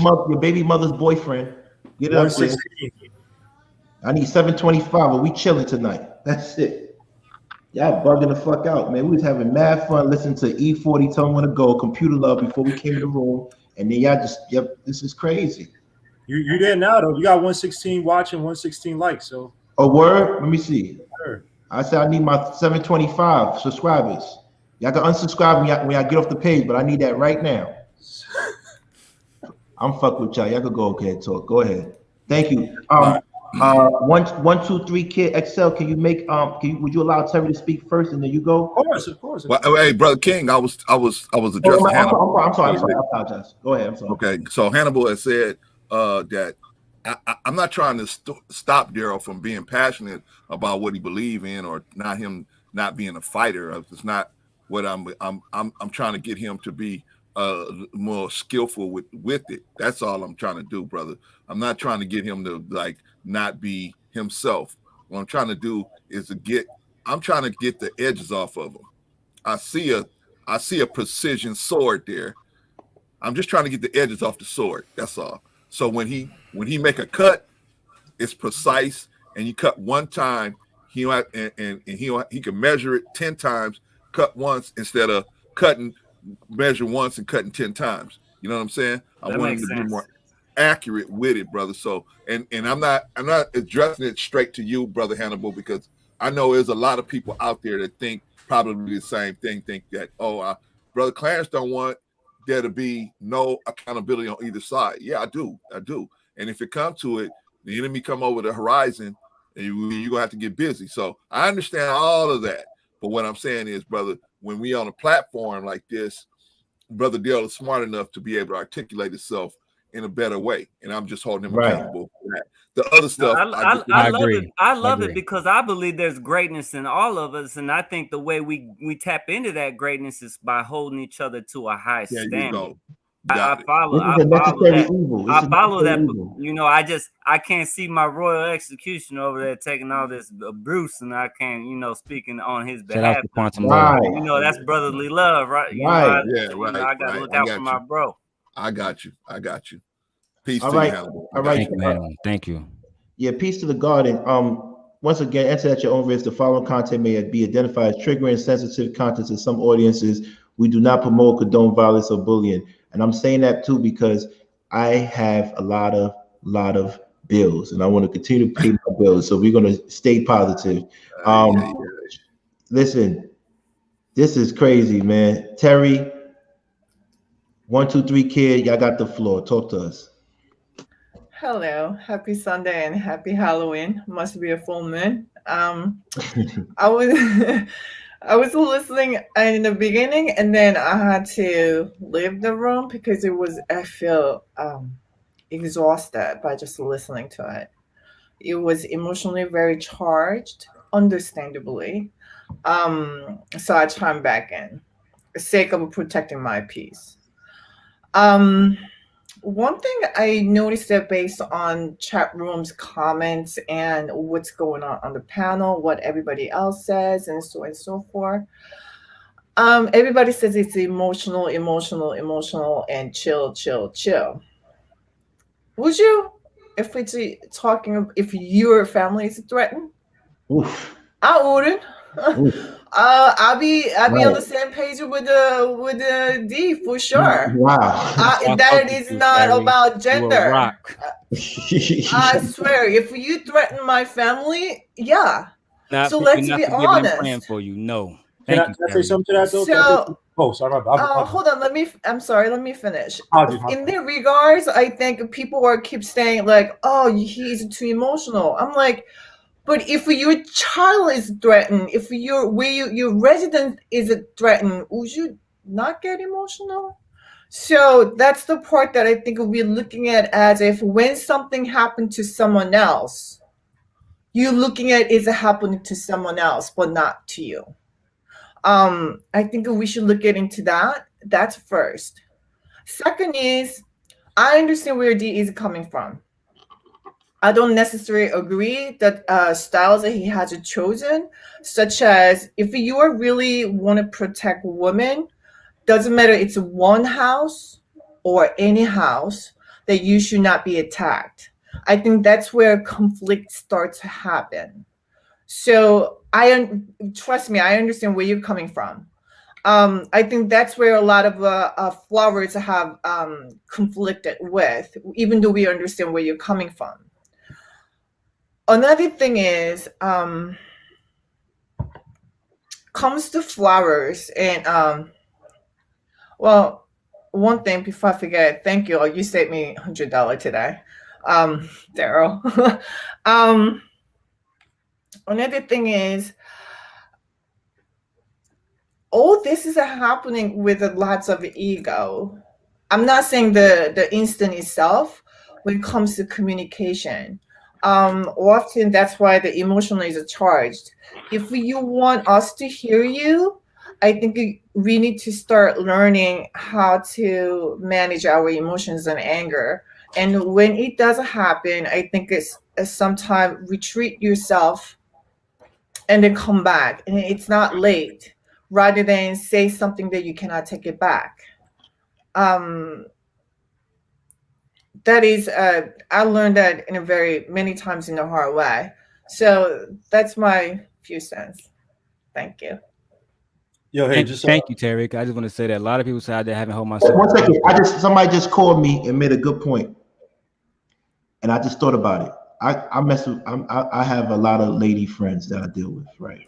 mother's boyfriend. Get it up there. I need 725. Are we chilling tonight? That's it. Y'all bugging the fuck out, man. We was having mad fun listening to E40 tell me when to go, Computer Love before we came in the room. And then y'all this is crazy. You there now though. You got 116 watching, 116 likes. So a word. Let me see. Sure. I said I need my 725 subscribers. Y'all can unsubscribe when y'all get off the page, but I need that right now. I'm fuck with y'all. Y'all can go ahead and talk. Go ahead. Thank you. 123 Kid XL. Can you make would you allow Terry to speak first and then you go? Of course. Well, hey, Brother King, I was addressing Hannibal. I'm sorry. I apologize. Go ahead. I'm sorry. Okay, so Hannibal has said that I'm not trying to stop Daryl from being passionate about what he believes in, or him not being a fighter. It's not what I'm trying to get him to be more skillful with it. That's all I'm trying to do, brother. I'm not trying to get him to like not be himself. What I'm trying to do is I'm trying to get the edges off of him. I see a precision sword there. I'm just trying to get the edges off the sword. That's all. So when he make a cut, it's precise, and you cut one time, he can measure it 10 times, cut once instead of measure once and cutting 10 times. You know what I'm saying? I want him to be more accurate with it, brother. So and I'm not addressing it straight to you, brother Hannibal, because I know there's a lot of people out there that think probably the same thing, think that, brother Clarence don't want there to be no accountability on either side. Yeah, I do. And if it comes to it, the enemy come over the horizon, and you're gonna have to get busy. So I understand all of that. But what I'm saying is, brother, when we on a platform like this, brother Dale is smart enough to be able to articulate himself in a better way, and I'm just holding him accountable for that. The other stuff, I agree. I love it because I believe there's greatness in all of us, and I think the way we tap into that greatness is by holding each other to a high standard. I follow that. You know, I can't see my royal executioner over there taking all this abuse, and I can't, speaking on his behalf. You know, that's brotherly love, right? I gotta look out for my bro. I got you. Peace to right. you. All right. Thank you. Yeah, peace to the garden. Once again, enter at your own risk. The following content may be identified as triggering, sensitive content to some audiences. We do not promote, condone violence or bullying. And I'm saying that too because I have a lot of bills, and I want to continue to pay my bills. So we're going to stay positive. Listen, this is crazy, man. Terry, 1, 2, 3 kid, y'all got the floor. Talk to us. Hello, happy Sunday and happy Halloween. Must be a full moon. I was listening in the beginning, and then I had to leave the room because I feel exhausted by just listening to it. It was emotionally very charged, understandably. So I chimed back in, for the sake of protecting my peace. One thing I noticed that based on chat rooms comments and what's going on the panel, what everybody else says, and so on and so forth. Everybody says it's emotional, and chill. Would you, if your family is threatened? Oof. I wouldn't. I'll be on the same page with the D for sure. Wow. That is not about gender. I swear, if you threaten my family, yeah. So let's be honest. Praying for you, no. Can I say something to that though? So, sorry. Hold on. Let me finish. In their regards, I think people keep saying like, "Oh, he's too emotional." I'm like, but if your child is threatened, if your resident is threatened, would you not get emotional? So that's the part that I think we're looking at as if when something happened to someone else, you're looking at is it happening to someone else, but not to you. I think we should look into that. That's first. Second is, I understand where D is coming from. I don't necessarily agree that styles that he has chosen, such as if you really want to protect women, doesn't matter it's one house or any house, that you should not be attacked. I think that's where conflict starts to happen. So trust me, I understand where you're coming from. I think that's where a lot of flowers have conflicted with, even though we understand where you're coming from. Another thing is, comes to flowers and well, one thing before I forget, thank you. You saved me $100 today, Daryl. Another thing is, all this is happening with lots of ego. I'm not saying the instant itself. When it comes to communication, often that's why the emotional is charged. If you want us to hear you, I think we need to start learning how to manage our emotions and anger. And when it doesn't happen, I think it's sometimes retreat yourself and then come back. And it's not late, rather than say something that you cannot take it back. That is, I learned that in a very many times in a hard way. So that's my few cents. Thank you. Yo, hey, thank you, Tarek. I just want to say that a lot of people say I haven't hold myself. 1 second. Somebody just called me and made a good point, and I just thought about it. I have a lot of lady friends that I deal with, right,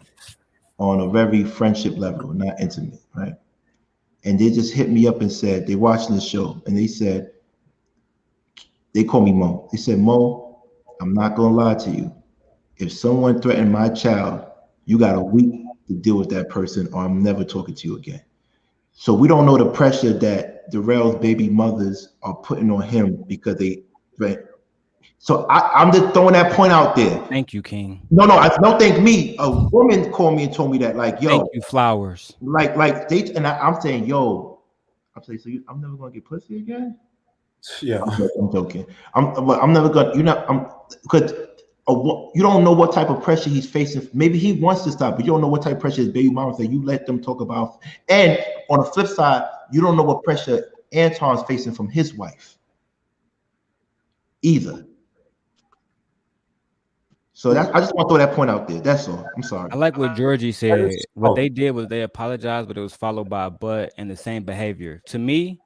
on a very friendship level, not intimate, right. And they just hit me up and said they're watching the show, and they call me Mo. They said, Mo, I'm not gonna lie to you. If someone threatened my child, you got a week to deal with that person, or I'm never talking to you again. So we don't know the pressure that Darrell's baby mothers are putting on him because they threaten. So I'm just throwing that point out there. Thank you, King. No, don't thank me. A woman called me and told me that, like, yo, thank you, flowers. Like they, and I'm saying, yo, I'm saying, so I'm never gonna get pussy again. Yeah, I'm joking. I'm never gonna. You're not. Because you don't know what type of pressure he's facing. Maybe he wants to stop, but you don't know what type of pressure his baby mama say. You let them talk about. And on the flip side, you don't know what pressure Anton's facing from his wife either. So I just want to throw that point out there. That's all. I'm sorry. I like what Georgie said. What they did was they apologized, but it was followed by a but and the same behavior. To me,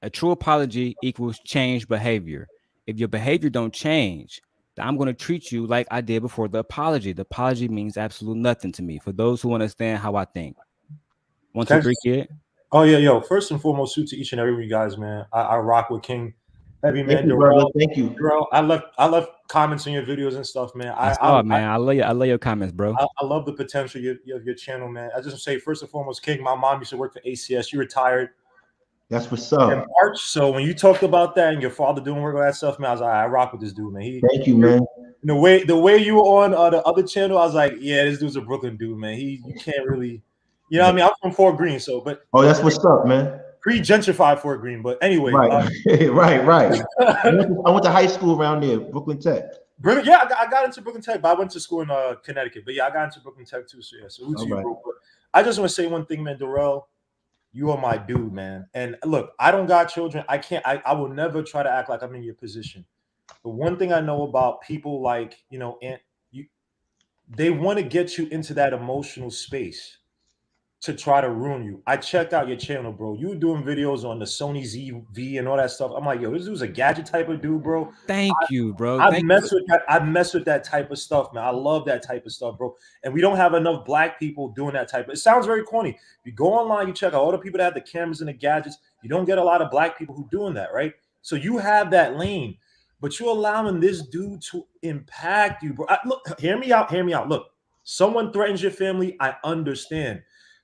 a true apology equals changed behavior. If your behavior don't change, then I'm going to treat you like I did before the apology. The apology means absolute nothing to me. For those who understand how I think. 1, 2, 3, kid. Oh yeah, yo. First and foremost, salute to each and every one of you guys, man. I rock with King. Heavy man, thank you, brother. Thank you. Darrell, I left comments on your videos and stuff, man. I love your comments, bro. I love the potential of your channel, man. I just want to say, first and foremost, King, my mom used to work for ACS. She retired. That's what's up. In March. So when you talked about that and your father doing work on that stuff, man, I was like, I rock with this dude, man. Thank you, man. The way you were on the other channel, I was like, yeah, this dude's a Brooklyn dude, man. You can't really, you know what I mean? I'm from Fort Greene, so Oh, that's what's up, man. Pre-gentrified Fort Greene, but anyway. Right, right. I went to high school around there, Brooklyn Tech. Yeah, I got into Brooklyn Tech, but I went to school in Connecticut. But yeah, I got into Brooklyn Tech too. So yeah, salute to you, bro. But I just want to say one thing, man, Darrell, you are my dude, man. And look, I don't got children. I will never try to act like I'm in your position. But one thing I know about people like, they want to get you into that emotional space to try to ruin you. I checked out your channel, bro. You were doing videos on the Sony ZV and all that stuff. I'm like, yo, this dude's a gadget type of dude, bro. Thank you, bro. I mess with that type of stuff, man. I love that type of stuff, bro. And we don't have enough black people doing that type of. It sounds very corny. You go online, you check out all the people that have the cameras and the gadgets. You don't get a lot of black people who doing that, right? So you have that lane, but you're allowing this dude to impact you, bro. Look, hear me out. Look, someone threatens your family. I understand.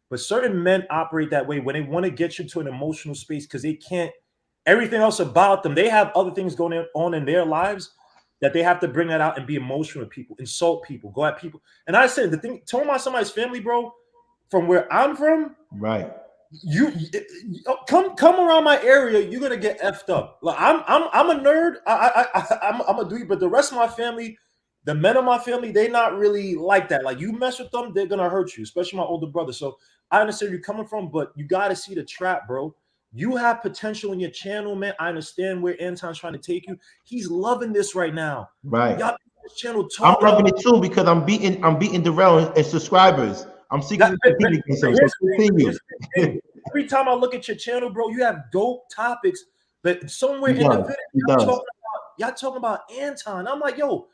But certain men operate that way when they want to get you to an emotional space because they can't, everything else about them, they have other things going on in their lives that they have to bring that out and be emotional with people, insult people, go at people. And I said, the thing, talking about somebody's family, bro, from where I'm from, right? You come around my area, you're gonna get effed up. Like I'm a nerd, I'm a dude, but the rest of my family, the men of my family, they not really like that. Like you mess with them, they're gonna hurt you, especially my older brother. So I understand where you're coming from, but you gotta see the trap, bro. You have potential in your channel, man. I understand where Anton's trying to take you. He's loving this right now. Right. Y'all, this channel I'm loving it too because I'm beating Darrell and subscribers. I'm seeking to compete against him. So continue. Every time I look at your channel, bro, you have dope topics, but somewhere in the video, y'all talking about Anton. I'm like, yo,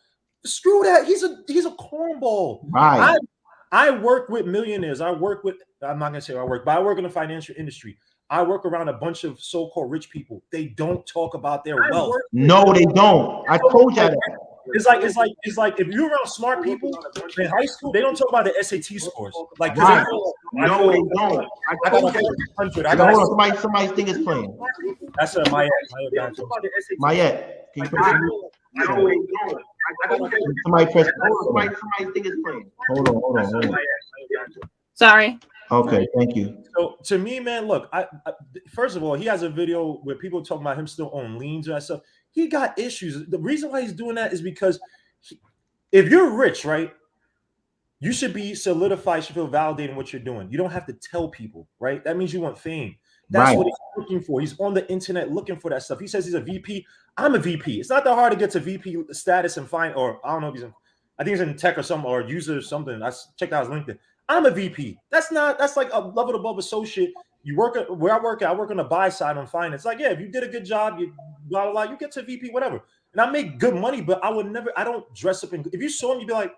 screw that. He's a cornball. Right. I work with millionaires. I'm not gonna say I work, but I work in the financial industry. I work around a bunch of so-called rich people. They don't talk about their wealth. No, they don't. I told you that. It's like if you're around smart people in high school, they don't talk about the SAT scores. Like, right. No, they don't. I told you. Hold on, somebody's thing is playing. That's a Mayette. Mayette, can you press it? Somebody press. Somebody's thing is playing. Hold on. Sorry. Okay, thank you. So to me, man, look, I first of all, he has a video where people talking about him still on liens or that stuff. He got issues. The reason why he's doing that is because if you're rich, right, you should be solidified, you should feel validated in what you're doing. You don't have to tell people, right? That means you want fame. That's what he's looking for. He's on the internet looking for that stuff. He says he's a VP. I'm a VP. It's not that hard to get to VP status and find, or I don't know if he's in, I think he's in tech or something, or user or something. I checked out his LinkedIn. I'm a VP. That's like a level above associate. You work at where I work on the buy side on finance. Like, yeah, if you did a good job, you blah, blah, blah, you get to VP, whatever. And I make good money, but I don't dress up in, if you saw him, you'd be like,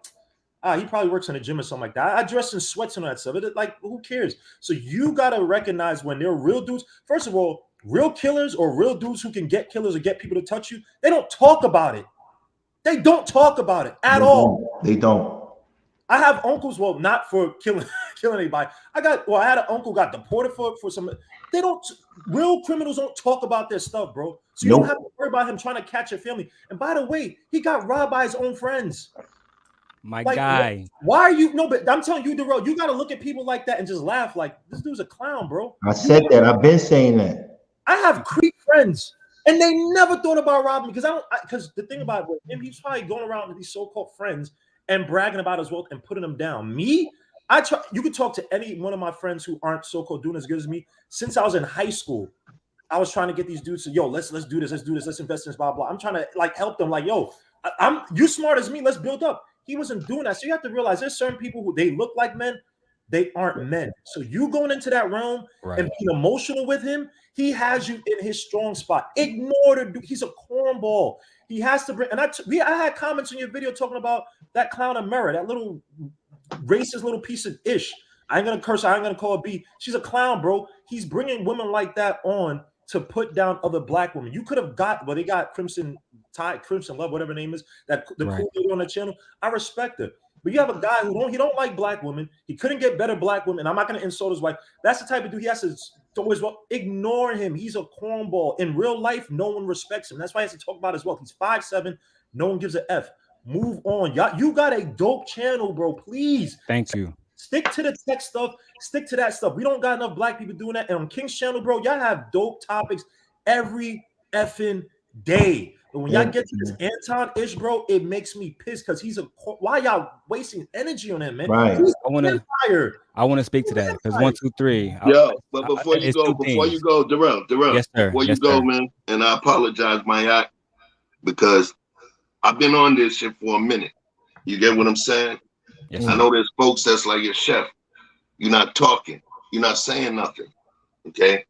he probably works in a gym or something like that. I dress in sweats and all that stuff. Like, who cares? So you got to recognize when they're real dudes. First of all, real killers or real dudes who can get killers or get people to touch you, they don't talk about it. They don't talk about it at all. They don't. I have uncles, well, not for killing anybody. I had an uncle got deported for some. They don't. Real criminals don't talk about their stuff, bro. So you don't have to worry about him trying to catch a family. And by the way, he got robbed by his own friends. My guy. Why are you? No, but I'm telling you, Darrell, you got to look at people like that and just laugh. Like, this dude's a clown, bro. I said that. I've been saying that. I have Creek friends, and they never thought about robbing me because the thing about him, he's probably going around with these so-called friends and bragging about his wealth and putting them down. Me, you could talk to any one of my friends who aren't so-called doing as good as me. Since I was in high school, I was trying to get these dudes to, yo, let's do this, let's invest in this, blah, blah. I'm trying to like help them, like, yo, you smart as me, let's build up. He wasn't doing that. So you have to realize there's certain people who they look like men, they aren't men. So you going into that realm and being emotional with him, he has you in his strong spot. Ignore the dude. He's a cornball. He has to bring, and I had comments in your video talking about that clown Amera, that little racist little piece of ish. I ain't gonna curse her, I ain't gonna call her B. She's a clown, bro. He's bringing women like that on to put down other black women. You could have they got Crimson Love, whatever her name is, that the cool lady on the channel. I respect her. But you have a guy who don't like black women. He couldn't get better black women. I'm not gonna insult his wife. That's the type of dude he has to always ignore him. He's a cornball. In real life, no one respects him. That's why he has to talk about his wealth. He's 5'7". No one gives a F. Move on. You got a dope channel, bro. Please. Thank you. Stick to the tech stuff. Stick to that stuff. We don't got enough black people doing that. And on King's channel, bro, y'all have dope topics every effing day. But when y'all get to this Anton-ish, bro, it makes me pissed because why y'all wasting energy on him, man? Right. I want to speak to that because 1, 2, 3. Yo, but before you go, Darrell, yes, sir. Before you go, man, and I apologize, my yacht, because I've been on this shit for a minute. You get what I'm saying? Yes, I know there's folks that's like, your chef, you're not talking, you're not saying nothing, okay?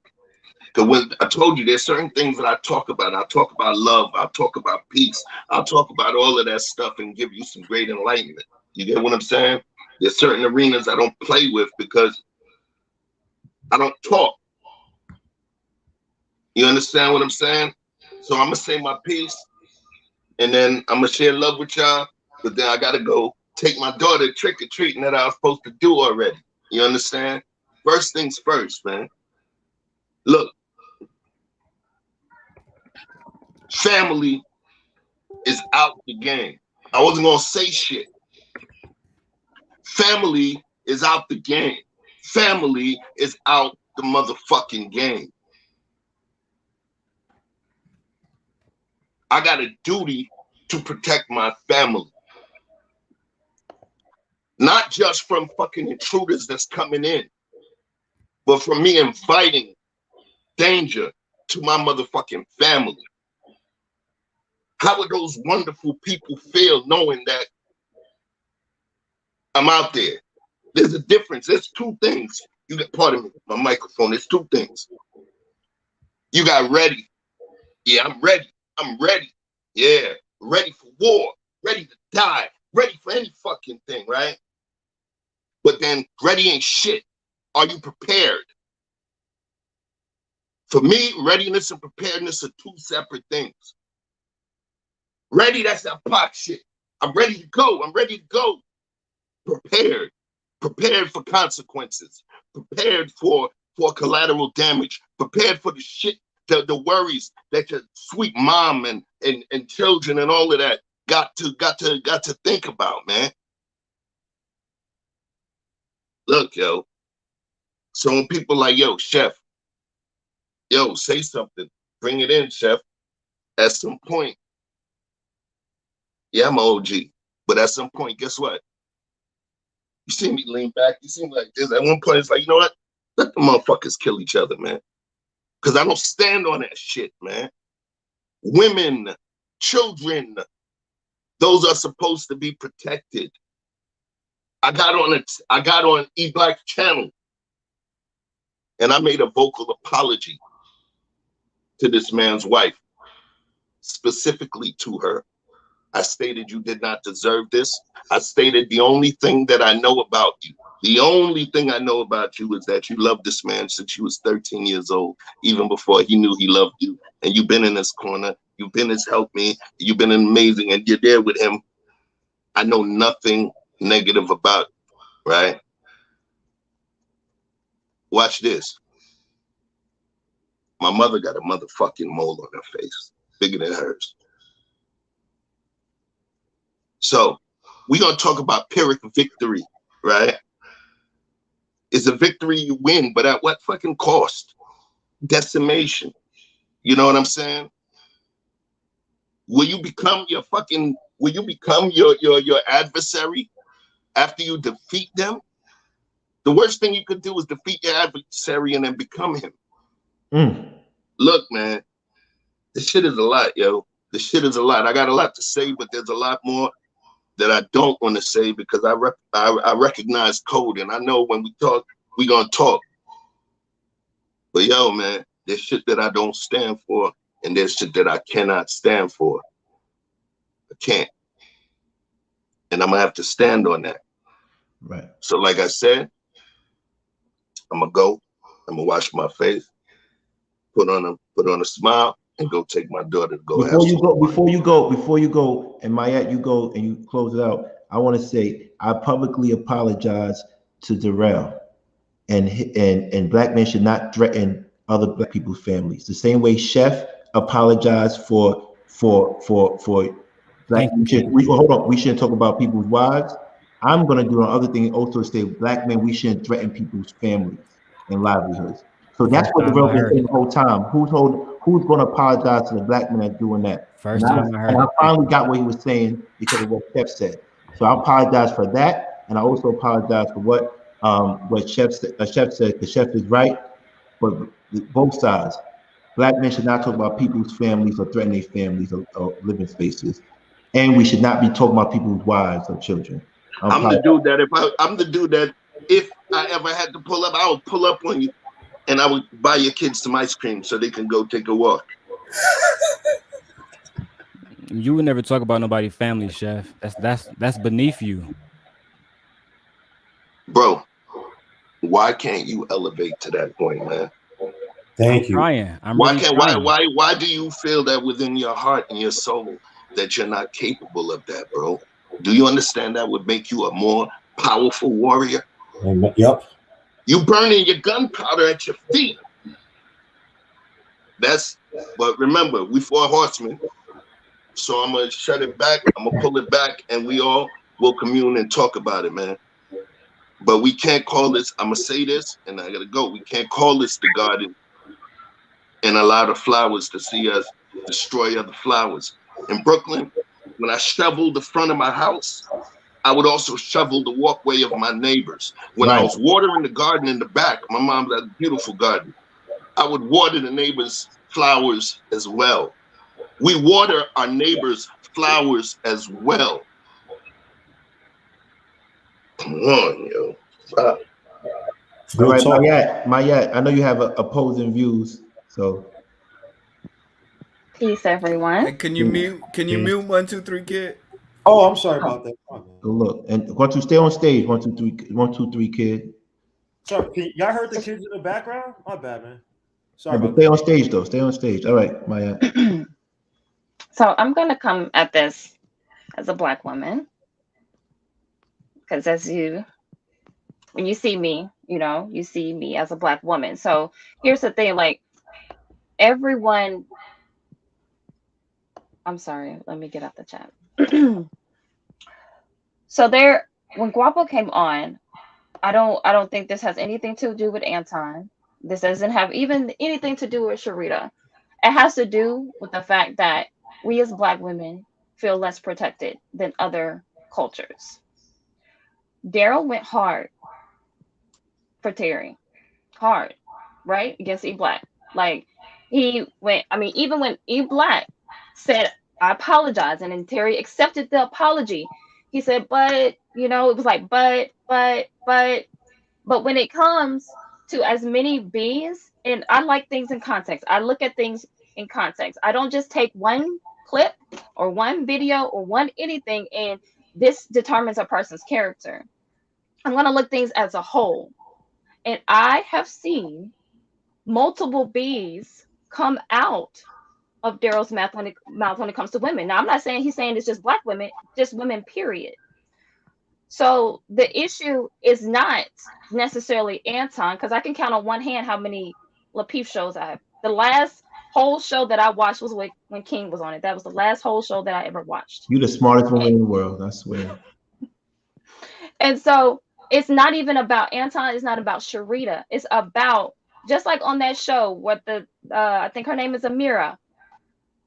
Because when I told you there's certain things that I talk about love, I'll talk about peace, I'll talk about all of that stuff and give you some great enlightenment. You get what I'm saying? There's certain arenas I don't play with because I don't talk. You understand what I'm saying? So I'm gonna say my piece and then I'm gonna share love with y'all, but then I gotta go take my daughter trick-or-treating that I was supposed to do already. You understand? First things first, man. Look, family is out the game. I wasn't gonna say shit. Family is out the game. Family is out the motherfucking game. I got a duty to protect my family. Not just from fucking intruders that's coming in, but from me inviting danger to my motherfucking family. How would those wonderful people feel knowing that I'm out there? There's a difference. There's two things. You got, pardon me, my microphone. There's two things. You got ready. Yeah, I'm ready. I'm ready. Yeah, ready for war, ready to die, ready for any fucking thing, right? But then ready ain't shit. Are you prepared? For me, readiness and preparedness are two separate things. Ready, that's that pop shit. I'm ready to go. I'm ready to go. Prepared. Prepared for consequences. Prepared for collateral damage. Prepared for the shit, the worries that your sweet mom and children and all of that got to think about, man. Look, yo, So when people like, yo, chef, yo, say something, bring it in, chef. At some point, yeah, I'm an OG, but at some point, guess what? You see me lean back, you see me like this. At one point, it's like, you know what? Let the motherfuckers kill each other, man. Because I don't stand on that shit, man. Women, children, those are supposed to be protected. I got on E-Black's channel, and I made a vocal apology to this man's wife, specifically to her. I stated you did not deserve this. I stated the only thing that I know about you, the only thing I know about you is that you loved this man since you was 13 years old, even before he knew he loved you. And you've been in his corner. You've been his help me. You've been amazing, and you're there with him. I know nothing negative about it, right? Watch this. My mother got a motherfucking mole on her face, bigger than hers. So we're going to talk about Pyrrhic victory, right? It's a victory you win, but at what fucking cost? Decimation. You know what I'm saying? Will you become your adversary after you defeat them? The worst thing you could do is defeat your adversary and then become him. Look, man, this shit is a lot, yo. This shit is a lot. I got a lot to say, but there's a lot more that I don't want to say because I recognize code, and I know when we talk, we gonna talk. But yo, man, there's shit that I don't stand for, and there's shit that I cannot stand for. I can't. And I'm gonna have to stand on that. Right. So like I said, I'm gonna go, I'm gonna wash my face, put on a smile, and go take my daughter to go. Before you go, and Mayette, you go and you close it out. I want to say I publicly apologize to Darrell, and black men should not threaten other black people's families. The same way Chef apologized for black men. Hold on, we shouldn't talk about people's wives. I'm gonna do another thing also say black men, we shouldn't threaten people's families and livelihoods. So that's what Darrell been saying the whole time. Who's going to apologize to the black men that's doing that? And I finally got what he was saying because of what Chef said. So I apologize for that, and I also apologize for what Chef said. Chef said the Chef is right, but both sides. Black men should not talk about people's families or threaten their families or living spaces, and we should not be talking about people's wives or children. I'm the dude that if I ever had to pull up, I would pull up on you. And I would buy your kids some ice cream so they can go take a walk. You would never talk about nobody's family, Chef. That's beneath you. Bro, why can't you elevate to that point, man? Thank you. Why do you feel that within your heart and your soul that you're not capable of that, bro? Do you understand that would make you a more powerful warrior? Yep. You burning your gunpowder at your feet. But remember, we 4 horsemen. So I'm gonna shut it back, I'm gonna pull it back, and we all will commune and talk about it, man. But we can't call this, I'm gonna say this, and I gotta go. We can't call this the garden and allow the flowers to see us destroy other flowers. In Brooklyn, when I shoveled the front of my house, I would also shovel the walkway of my neighbors. When I was watering the garden in the back, my mom had a beautiful garden. I would water the neighbors' flowers as well. We water our neighbors' flowers as well. Come on, yo. All right, Mayette, I know you have opposing views, so. Peace, everyone. Hey, can you mute 1, 2, 3, kid? Oh, I'm sorry about that. Go look, and 1, 2, stay on stage. 1, 2, 3, 1, 2, 3, kid. Sorry, y'all heard the kids in the background? My bad, man. Sorry, but stay on stage though. Stay on stage. All right, Mayette. So I'm gonna come at this as a black woman, because when you see me, you see me as a black woman. So here's the thing, like everyone. I'm sorry. Let me get out the chat. So when Guapo came on, I don't think this has anything to do with Anton. This doesn't have even anything to do with Sharita. It has to do with the fact that we as Black women feel less protected than other cultures. Daryl went hard for Terry. Hard, right? Against E Black. Like he went, I mean, even when E Black said, I apologize, and then Terry accepted the apology, he said, but, you know, it was like, but when it comes to as many B's, and I like things in context. I look at things in context. I don't just take one clip or one video or one anything and this determines a person's character. I'm going to look things as a whole. And I have seen multiple B's come out of Daryl's mouth when it comes to women. Now, I'm not saying he's saying it's just Black women, just women, period. So the issue is not necessarily Anton, because I can count on one hand how many Lapeef shows I have. The last whole show that I watched was when King was on it. That was the last whole show that I ever watched. You're the smartest woman in the world, I swear. And so it's not even about Anton. It's not about Sharita. It's about, just like on that show, what I think her name is Amira,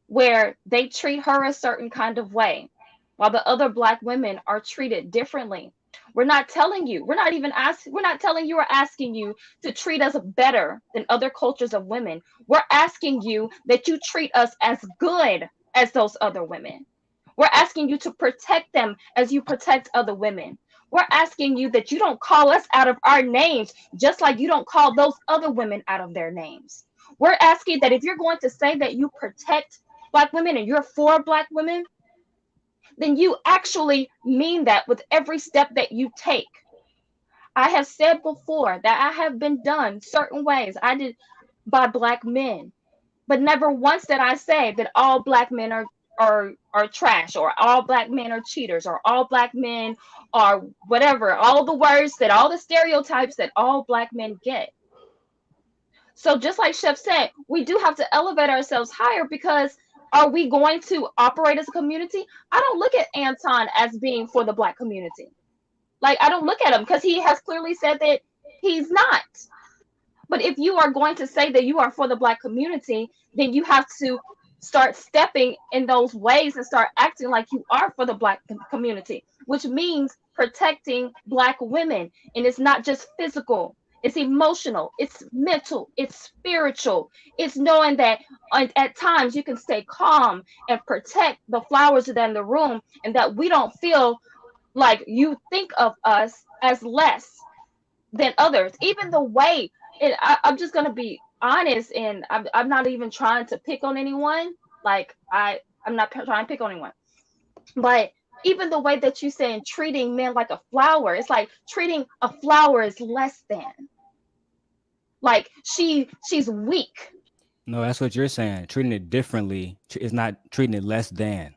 where they treat her a certain kind of way, while the other Black women are treated differently. We're not telling you, we're not telling you or asking you to treat us better than other cultures of women. We're asking you that you treat us as good as those other women. We're asking you to protect them as you protect other women. We're asking you that you don't call us out of our names, just like you don't call those other women out of their names. We're asking that if you're going to say that you protect Black women and you're for Black women, then you actually mean that with every step that you take. I have said before that I have been done certain ways I did by Black men, but never once did I say that all Black men are trash, or all Black men are cheaters, or all Black men are whatever, all the words that, all the stereotypes that all Black men get. So just like Chef said, we do have to elevate ourselves higher, because are we going to operate as a community? I don't look at Anton as being for the Black community. Like, I don't look at him, because he has clearly said that he's not. But if you are going to say that you are for the Black community, then you have to start stepping in those ways and start acting like you are for the Black community, which means protecting Black women. And it's not just physical. It's emotional, it's mental, it's spiritual. It's knowing that at times you can stay calm and protect the flowers that are in the room, and that we don't feel like you think of us as less than others. Even the way, and I'm just going to be honest, and I'm not even trying to pick on anyone. Like, I'm not trying to pick on anyone. But even the way that you say treating men like a flower, it's like treating a flower is less than. Like she's weak. No, that's what you're saying. Treating it differently is not treating it less than.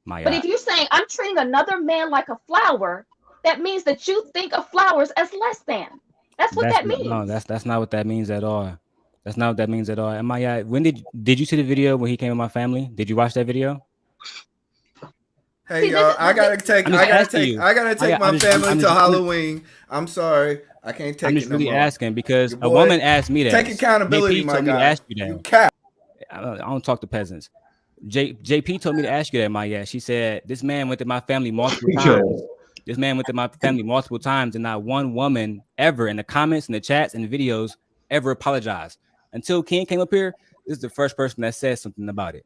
But if you're saying I'm treating another man like a flower, that means that you think of flowers as less than. That's what that means. No, that's not what that means at all. That's not what that means at all. Am I? When did you see the video when he came with my family? Did you watch that video? Hey, y'all, I gotta take my family to Halloween. I'm sorry, I can't take it. I'm just really asking, because a woman asked me that. Take accountability, my guy. Ask you that. You cap. I don't talk to peasants. JP told me to ask you that, Maya. She said this man went to my family multiple times. This man went to my family multiple times, and not one woman ever in the comments, in the chats, and the videos ever apologized. Until King came up here, this is the first person that said something about it.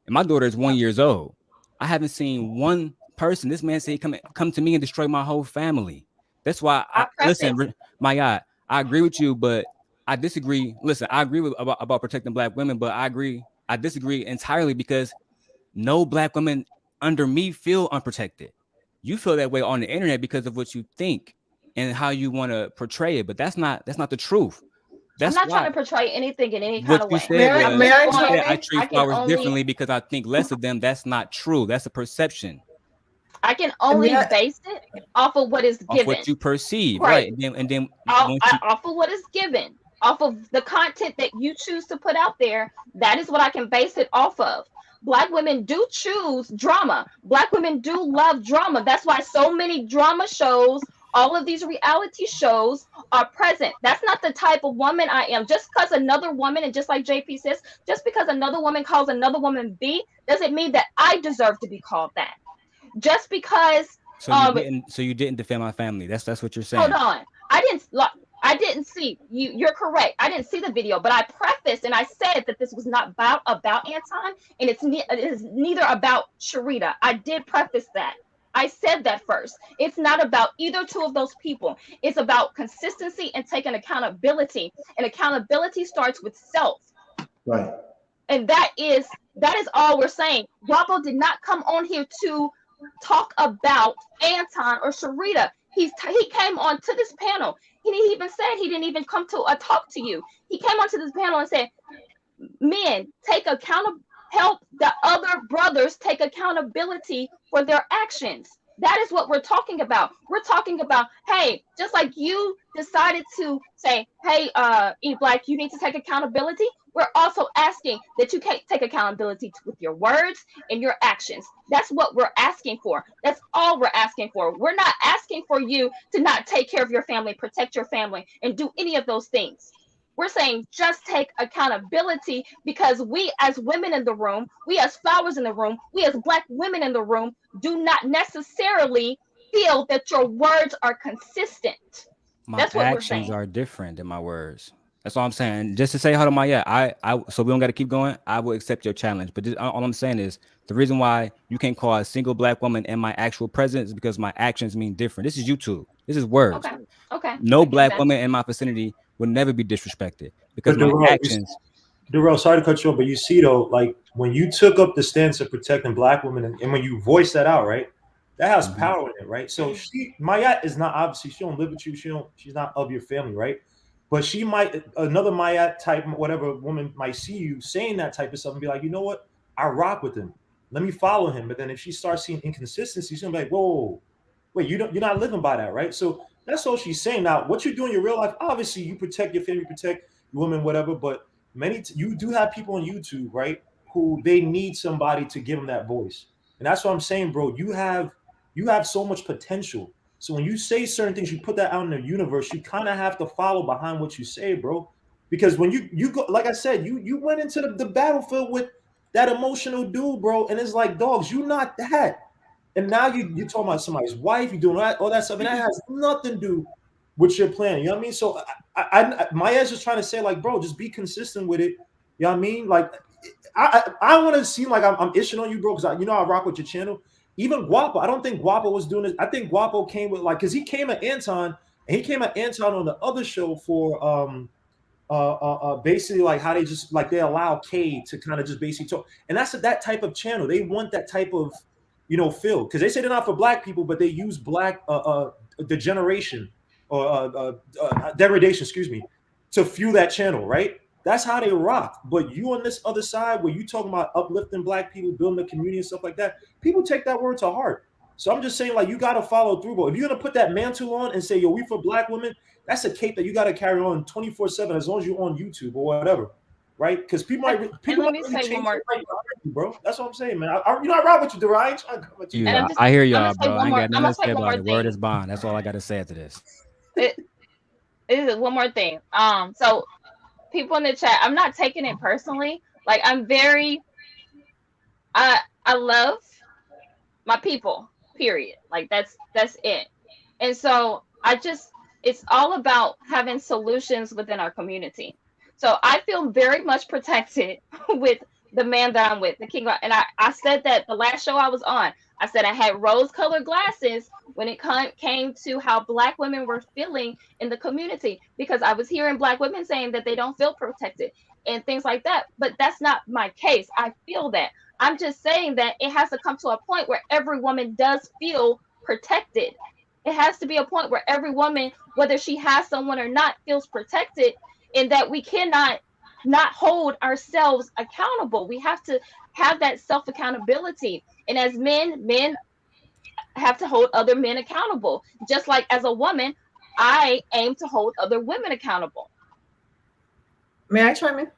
And my daughter is 1 year old. I haven't seen one person. This man said, come to me and destroy my whole family. That's why listen, my God, I agree with you, but I disagree. Listen, I agree about protecting Black women, but I disagree entirely, because no Black women under me feel unprotected. You feel that way on the internet because of what you think and how you want to portray it, but that's not the truth. I'm not trying to portray anything in any kind of way. I treat flowers differently because I think less of them. That's not true. That's a perception. I can only base it off of what is given. Off what you perceive, right? And then off of what is given, off of the content that you choose to put out there. That is what I can base it off of. Black women do choose drama. Black women do love drama. That's why so many drama shows All of these reality shows are present. That's not the type of woman I am. Just because another woman, and just like JP says, just because another woman calls another woman B, doesn't mean that I deserve to be called that. Just because. So you didn't defend my family. That's what you're saying. Hold on. I didn't see you. You're correct. I didn't see the video, but I prefaced and I said that this was not about Anton, and it is neither about Sharita. I did preface that. I said that first. It's not about either two of those people. It's about consistency and taking accountability. And accountability starts with self. Right. And that is all we're saying. Guapo did not come on here to talk about Anton or Sharita. He came on to this panel. He even said he didn't even come to talk to you. He came onto this panel and said, men, take help the other brothers take accountability for their actions. That is what we're talking about. We're talking about, hey, just like you decided to say, hey, E-Black, you need to take accountability. We're also asking that you take accountability with your words and your actions. That's what we're asking for. That's all we're asking for. We're not asking for you to not take care of your family, protect your family, and do any of those things. We're saying just take accountability, because we as women in the room, we as flowers in the room, we as Black women in the room do not necessarily feel that your words are consistent. That's what we're saying. My actions are different than my words. That's all I'm saying. Just to say, hold on, I so we don't got to keep going. I will accept your challenge. But all I'm saying is the reason why you can't call a single Black woman in my actual presence is because my actions mean different. This is YouTube. This is words. Okay. No Black woman in my vicinity would never be disrespected because my actions. Darrell, sorry to cut you off, but you see though, like when you took up the stance of protecting Black women, and when you voice that out, right, that has power in it, right? So Mayat is not, obviously she don't live with you, she's not of your family, right? But she might, another Mayat type, whatever woman might see you saying that type of stuff and be like, you know what, I rock with him, let me follow him. But then if she starts seeing inconsistencies, she's gonna be like, whoa, wait, you're not living by that, right? So that's all she's saying. Now, what you do in your real life, obviously you protect your family, protect your women, whatever, but you do have people on YouTube, right, who they need somebody to give them that voice. And that's what I'm saying, bro. You have so much potential. So when you say certain things, you put that out in the universe, you kind of have to follow behind what you say, bro. Because when you go, like I said, you went into the battlefield with that emotional dude, bro, and it's like, dogs, you not that. And now you're talking about somebody's wife, you're doing all that stuff, and that has nothing to do with your plan. You know what I mean? So my ass is trying to say, like, bro, just be consistent with it. You know what I mean? Like, I want to seem like I'm itching on you, bro, because I rock with your channel. Even Guapo, I don't think Guapo was doing this. I think Guapo came with, like, because he came at Anton, and he came at Anton on the other show for basically like how they just like they allow K to kind of just basically talk, and that's that type of channel. They want that type of feel, because they say they're not for Black people, but they use Black degeneration or degradation, excuse me, to fuel that channel, right? That's how they rock. But you on this other side, where you talking about uplifting Black people, building a community and stuff like that, people take that word to heart. So I'm just saying, like, you got to follow through, bro. If you're gonna put that mantle on and say, yo, we for Black women, that's a cape that you got to carry on 24/7 as long as you're on YouTube or whatever, right? Because people might really change your life, bro. That's what I'm saying, man. I rock with you, Dara. I ain't trying to come at you. Yeah, I hear y'all, bro. I ain't got nothing to say about it. Word is bond. That's all I got to say after this. It is one more thing. So people in the chat, I'm not taking it personally. Like, I'm very, I love my people, period. Like, that's it. And so it's all about having solutions within our community. So I feel very much protected with the man that I'm with, the King. And I said that the last show I was on, I said I had rose-colored glasses when it came to how Black women were feeling in the community, because I was hearing Black women saying that they don't feel protected and things like that. But that's not my case. I feel that. I'm just saying that it has to come to a point where every woman does feel protected. It has to be a point where every woman, whether she has someone or not, feels protected, and that we cannot not hold ourselves accountable. We have to have that self-accountability. And as men have to hold other men accountable. Just like as a woman, I aim to hold other women accountable. May I chime in?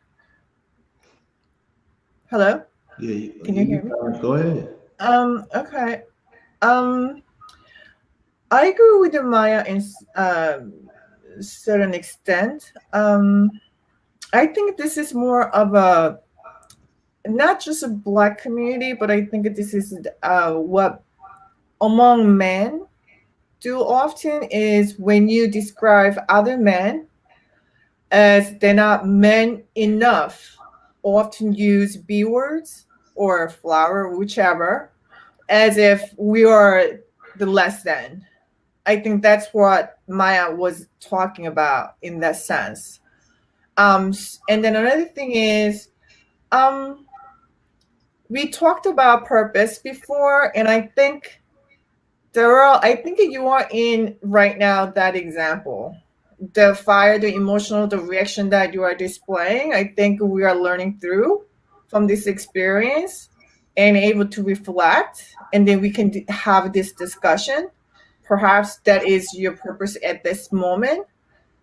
Hello? Yeah. Can you hear me? Go ahead. Okay. I agree with the Maya in certain extent. I think this is more of a not just a Black community, but I think this is what among men do often is when you describe other men as they're not men enough, often use B words or flower, whichever, as if we are the less than. I think that's what Maya was talking about in that sense. And then another thing is, we talked about purpose before, and I think I think you are in right now that example. The fire, the emotional, the reaction that you are displaying, I think we are learning through from this experience and able to reflect, and then we can have this discussion. Perhaps that is your purpose at this moment.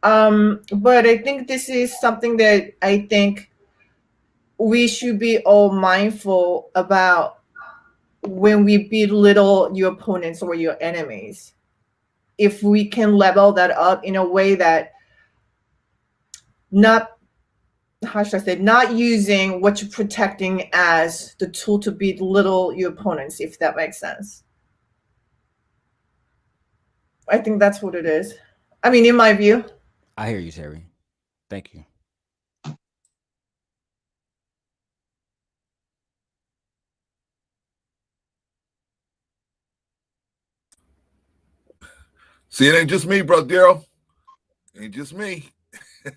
But I think this is something that I think we should be all mindful about when we belittle your opponents or your enemies. If we can level that up in a way that not, how should I say, not using what you're protecting as the tool to belittle your opponents, if that makes sense. I think that's what it is. I mean, in my view. I hear you, Terry. Thank you. See, it ain't just me, bro, Daryl. It ain't just me. It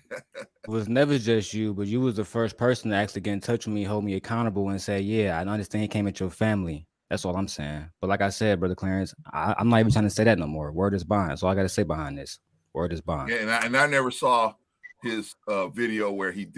was never just you, but you was the first person to actually get in touch with me, hold me accountable, and say, yeah, I understand he came at your family. That's all I'm saying. But like I said, Brother Clarence, I'm not even trying to say that no more. Word is bond. That's all I got to say behind this. Word is bond. Yeah, and I never saw his video where he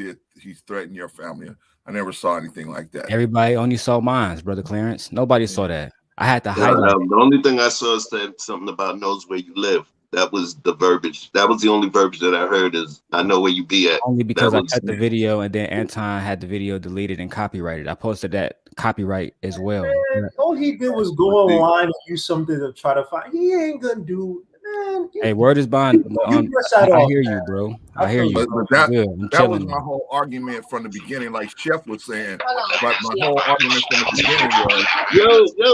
threatened your family. I never saw anything like that. Everybody only saw mine, Brother Clarence. Nobody saw that. I had to highlight it. The only thing I saw said something about knows where you live. That was the verbiage. That was the only verbiage that I heard is I know where you be at. Only because I cut the video and then Anton had the video deleted and copyrighted. I posted that copyright as well. Man, all he did was go online and use something to try to find. He ain't gonna do. Man, hey, word is bond. I hear you, bro. I hear you. But that was my whole argument from the beginning, like Chef was saying. But my whole argument from the beginning was, yo,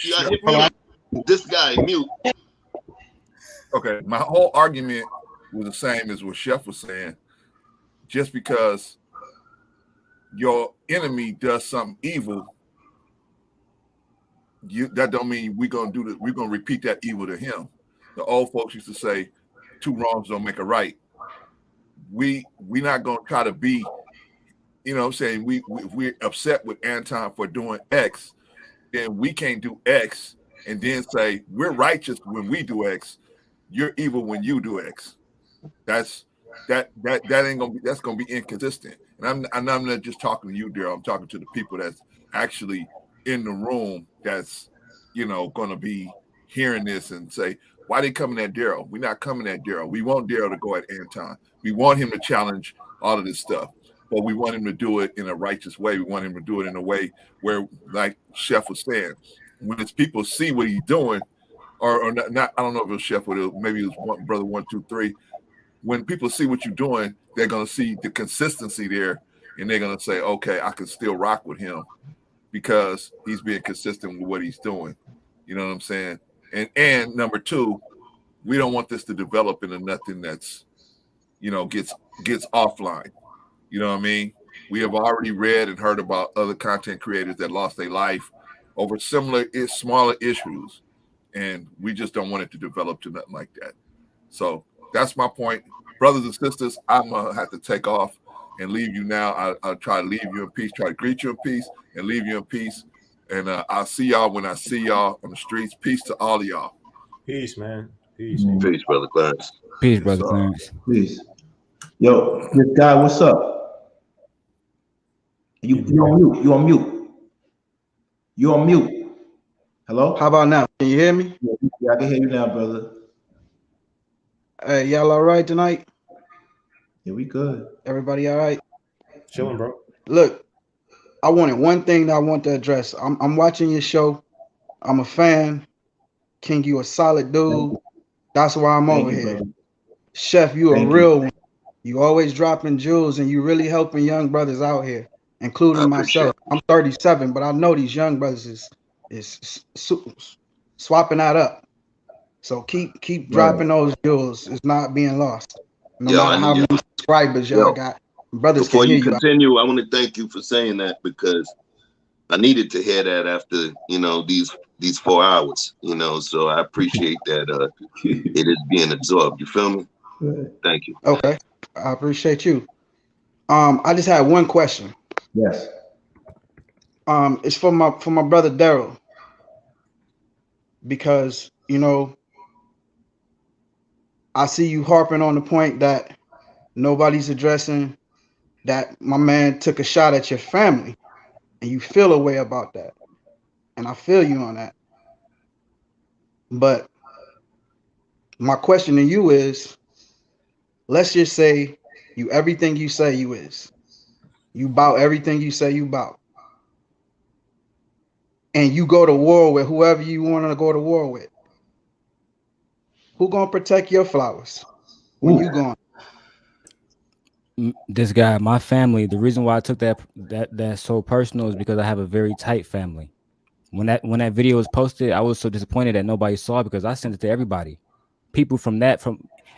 you gotta hit mute. This guy mute. Okay, my whole argument was the same as what Chef was saying. Just because your enemy does something evil, that don't mean we're gonna repeat that evil to him. The old folks used to say, 2 wrongs don't make a right. We not gonna try to be, you know what I'm saying, we're upset with Anton for doing X, then we can't do X and then say we're righteous when we do X. You're evil when you do X. That ain't gonna be, that's gonna be inconsistent. And I'm not just talking to you, Daryl. I'm talking to the people that's actually in the room that's, you know, gonna be hearing this and say, why they coming at Daryl? We're not coming at Daryl. We want Daryl to go at Anton. We want him to challenge all of this stuff, but we want him to do it in a righteous way. We want him to do it in a way where, like Chef was saying, when his people see what he's doing, or not, I don't know if it was Chef or maybe it was Brother 123. When people see what you're doing, they're gonna see the consistency there, and they're gonna say, okay, I can still rock with him because he's being consistent with what he's doing. You know what I'm saying? And number 2, we don't want this to develop into nothing that's, you know, gets offline. You know what I mean? We have already read and heard about other content creators that lost their life over similar, smaller issues. And we just don't want it to develop to nothing like that. So that's my point. Brothers and sisters, I'm going to have to take off and leave you now. I'll try to leave you in peace, try to greet you in peace and leave you in peace. And I'll see y'all when I see y'all on the streets. Peace to all of y'all. Peace, man. Peace. Peace, Brother Clarence. Peace, Brother Clarence. Peace. Yo, this guy, what's up? You on mute. You on mute. You on mute. Hello? How about now? Can you hear me? Yeah, I can hear you now, brother. Hey, y'all all right tonight? Yeah, we good. Everybody all right? Chilling, bro. Look, I wanted one thing that I want to address. I'm watching your show. I'm a fan. King, you a solid dude. That's why I'm Thank over you, here. brother. Chef, you a Thank real one. You always dropping jewels and you really helping young brothers out here, including myself. I'm 37, but I know these young brothers is swapping that up. So keep dropping those jewels. It's not being lost. No matter how many subscribers y'all got. Brothers Before can hear you you. continue, I want to thank you for saying that, because I needed to hear that after, you know, these 4 hours, you know, so I appreciate that it is being absorbed. You feel me? Thank you. Okay. I appreciate you. I just had one question. Yes. It's for my brother Daryl. Because, you know, I see you harping on the point that nobody's addressing that my man took a shot at your family and you feel a way about that. And I feel you on that. But my question to you is, let's just say you everything you say you is. You bout everything you say you bout. And you go to war with whoever you want to go to war with. Who gonna protect your flowers when you gone? This guy, my family, the reason why I took that so personal is because I have a very tight family. When that video was posted, I was so disappointed that nobody saw it, because I sent it to everybody. People from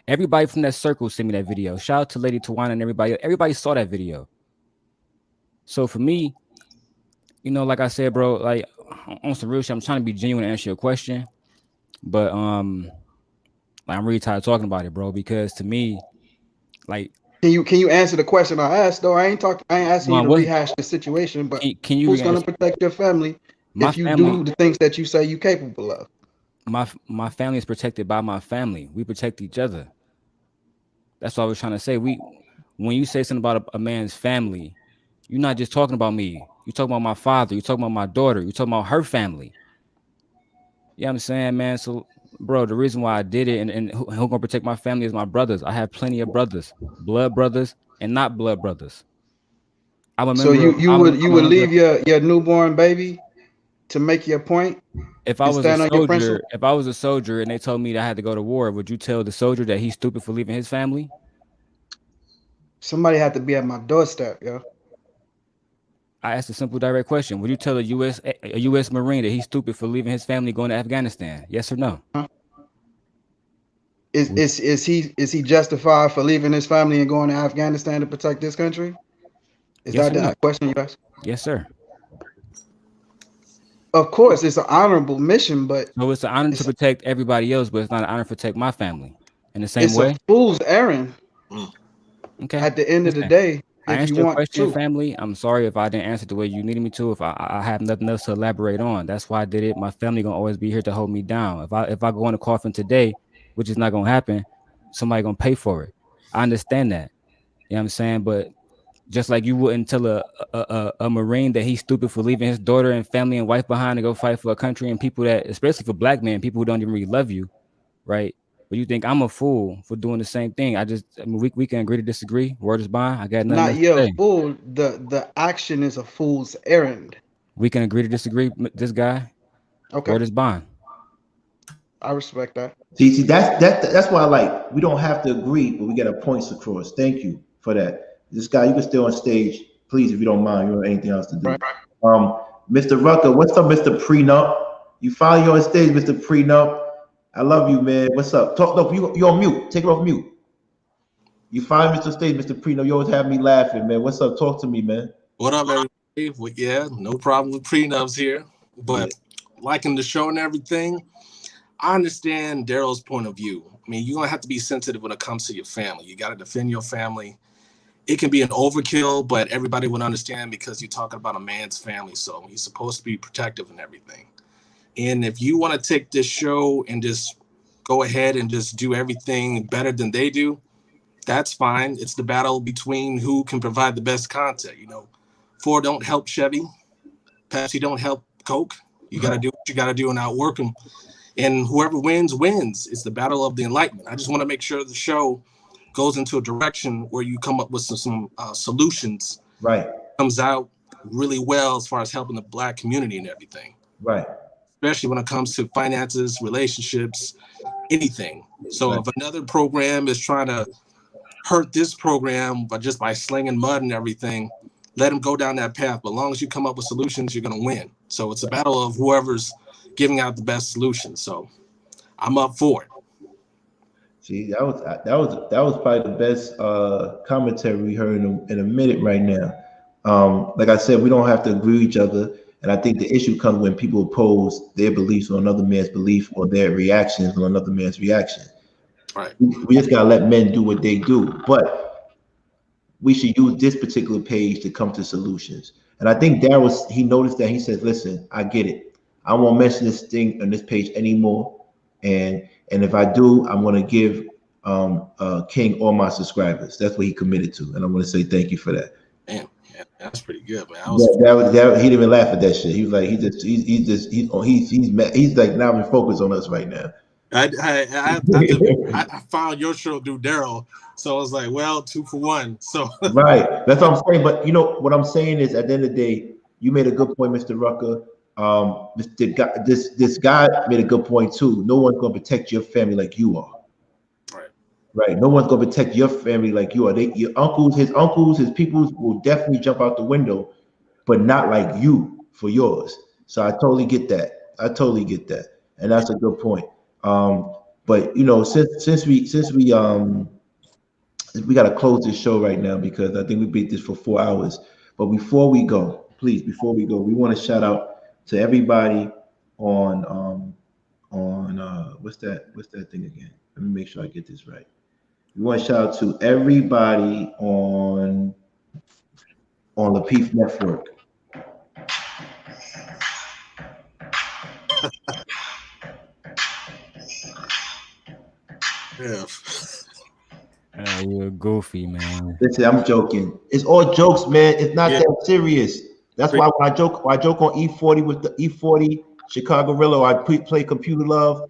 everybody from that circle sent me that video. Shout out to Lady Tawana and everybody. Everybody saw that video. So for me, you know, like I said, bro, like on some real shit, I'm trying to be genuine and answer your question. But like, I'm really tired of talking about it, bro, because to me, like, Can you answer the question I asked though? I ain't asking you to rehash the situation, but can you who's gonna protect your family if you do the things that you say you capable of? My family is protected by my family. We protect each other. That's what I was trying to say. When you say something about a man's family, you're not just talking about me. You're talking about my father. You're talking about my daughter. You're talking about her family. You know what I'm saying, man? So, bro, the reason why I did it and who gonna protect my family is my brothers. I have plenty of brothers, blood brothers and not blood brothers. So you would leave your newborn baby to make your point? If I was a soldier and they told me that I had to go to war, would you tell the soldier that he's stupid for leaving his family? Somebody had to be at my doorstep, yo. I asked a simple, direct question. Would you tell a U.S. Marine that he's stupid for leaving his family going to Afghanistan? Yes or no? Is he justified for leaving his family and going to Afghanistan to protect this country? Is yes that the question you asked? Yes, sir. Of course, it's an honorable mission, but no, it's an honor to protect everybody else, but it's not an honor to protect my family. In the same way, it's a fool's errand. Okay. At the end of the day, I if answered you your want question, to. family. I'm sorry if I didn't answer the way you needed me to. If I have nothing else to elaborate on, that's why I did it. My family gonna always be here to hold me down. If I go in a coffin today, which is not gonna happen, somebody gonna pay for it. I understand that. You know what I'm saying? But just like you wouldn't tell a Marine that he's stupid for leaving his daughter and family and wife behind to go fight for a country and people that, especially for black men, people who don't even really love you, right? But you think I'm a fool for doing the same thing. I mean, we can agree to disagree. Word is bond. I got nothing Not else to your say. fool. The action is a fool's errand. We can agree to disagree. This guy. Okay. Word is bond. I respect that. See, that's why we don't have to agree, but we get our points across. Thank you for that. This guy, you can stay on stage, please, if you don't mind. You don't have anything else to do. Right. Mr. Rucker, what's up, Mr. Prenup? You finally on stage, Mr. Prenup. I love you, man. What's up? Talk. No, you're on mute. Take it off mute. You finally Mr. Stage, Mr. Prenup. You always have me laughing, man. What's up? Talk to me, man. What up, everybody? Well, yeah, no problem with prenups here, but liking the show and everything. I understand Daryl's point of view. I mean, you're gonna have to be sensitive when it comes to your family. You got to defend your family. It can be an overkill, but everybody would understand because you're talking about a man's family, so he's supposed to be protective and everything. And if you want to take this show and just go ahead and just do everything better than they do, that's fine. It's the battle between who can provide the best content. You know, Ford don't help Chevy, Pepsi don't help Coke. You got to do what you got to do and outwork them. And whoever wins, wins. It's the battle of the enlightenment. I just want to make sure the show goes into a direction where you come up with some solutions. Right. Comes out really well as far as helping the black community and everything. Right. especially when it comes to finances, relationships, anything. So if another program is trying to hurt this program by slinging mud and everything, let them go down that path. But as long as you come up with solutions, you're going to win. So it's a battle of whoever's giving out the best solution. So I'm up for it. See, that was probably the best commentary we heard in a minute right now. Like I said, we don't have to agree with each other, and I think the issue comes when people oppose their beliefs on another man's belief or their reactions on another man's reaction. Right. We just gotta let men do what they do, but we should use this particular page to come to solutions. And I think he noticed that. He said, "Listen, I get it. I won't mention this thing on this page anymore, and if I do, I'm going to give King all my subscribers." That's what he committed to, and I want to say thank you for that. Damn, that's pretty good, man. He didn't even laugh at that shit. He was like, he's like not even focused on us right now. I found your show through Daryl, so I was like, well, 2 for 1. So right, that's what I'm saying. But you know what I'm saying is, at the end of the day, you made a good point, Mr. Rucker. This guy made a good point too. No one's gonna protect your family like you are. Right. No one's gonna protect your family like you are. Your uncles, his peoples will definitely jump out the window, but not like you for yours. So I totally get that. And that's a good point. But you know, since we gotta close this show right now because I think we beat this for 4 hours. But before we go, we want to shout out to everybody on what's that thing again? Let me make sure I get this right. We want to shout out to everybody on the Peace Network. Yeah. You're goofy, man. Listen, I'm joking. It's all jokes, man. It's not that serious. That's why when I joke on E40 with the E40 Chicago Rillo, I play Computer Love,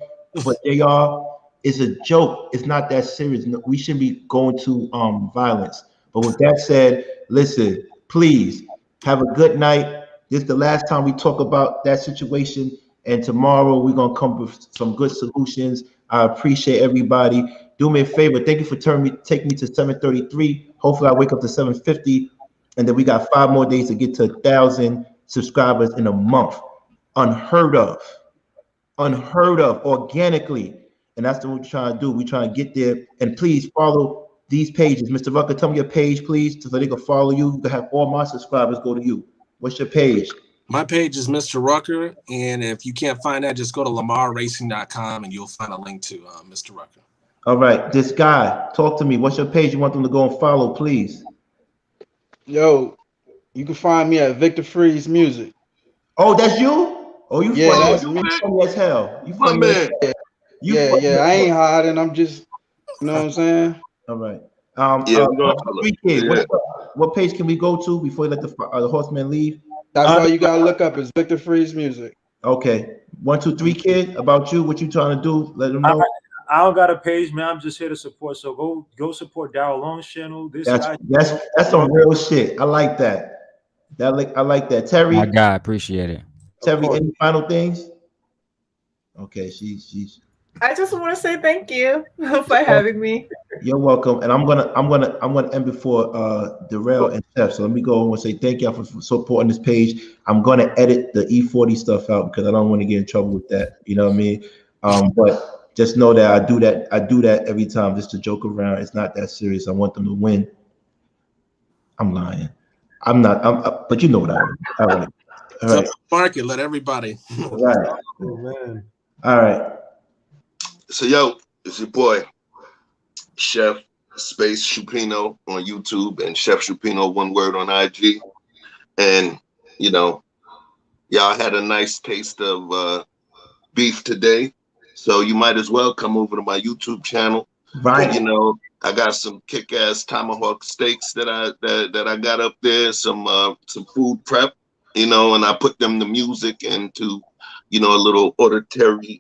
but JR, it's a joke. It's not that serious. We shouldn't be going to violence. But with that said, listen, please have a good night. This is the last time we talk about that situation, and tomorrow we're gonna come with some good solutions. I appreciate everybody. Do me a favor. Thank you for taking me to 733. Hopefully I wake up to 750. And then we got 5 more days to get to 1,000 subscribers in a month. Unheard of, organically. And that's what we're trying to do. We're trying to get there. And please follow these pages. Mr. Rucker, tell me your page, please, so they can follow you. You can have all my subscribers go to you. What's your page? My page is Mr. Rucker. And if you can't find that, just go to lamarracing.com and you'll find a link to Mr. Rucker. All right. This guy, talk to me. What's your page you want them to go and follow, please? Yo, you can find me at Victor Freeze Music. Oh, that's you? Oh, you funny, that's me. Funny as hell. You funny man. Yeah, I ain't hiding. I'm just, you know what I'm saying? All right. What page can we go to before you let the horseman leave? That's why you gotta look up. It's Victor Freeze Music. Okay. 1, 2, 3, kid. About you, what you trying to do? Let them know. I don't got a page, man. I'm just here to support. So go support Daryl Long's channel. That's some real shit. I like that. I like that. Terry. My God, appreciate it. Terry, any final things? Okay, she's. I just want to say thank you for having me. You're welcome. And I'm gonna end before Darrell and Steph. So let me go and say thank y'all for supporting this page. I'm gonna edit the E40 stuff out because I don't want to get in trouble with that. You know what I mean? But just know that I do that every time just to joke around. It's not that serious. I want them to win. I'm lying. I'm not. But you know what I mean. All right. All right. Market. Let everybody. All right. Oh, man. All right. So yo, it's your boy, Chef Space Chupino on YouTube and Chef Chupino, one word, on IG. And you know, y'all had a nice taste of beef today. So you might as well come over to my YouTube channel. Right. You know, I got some kick-ass tomahawk steaks that I got up there, some food prep, you know, and I put them to music and to, you know, a little auditory,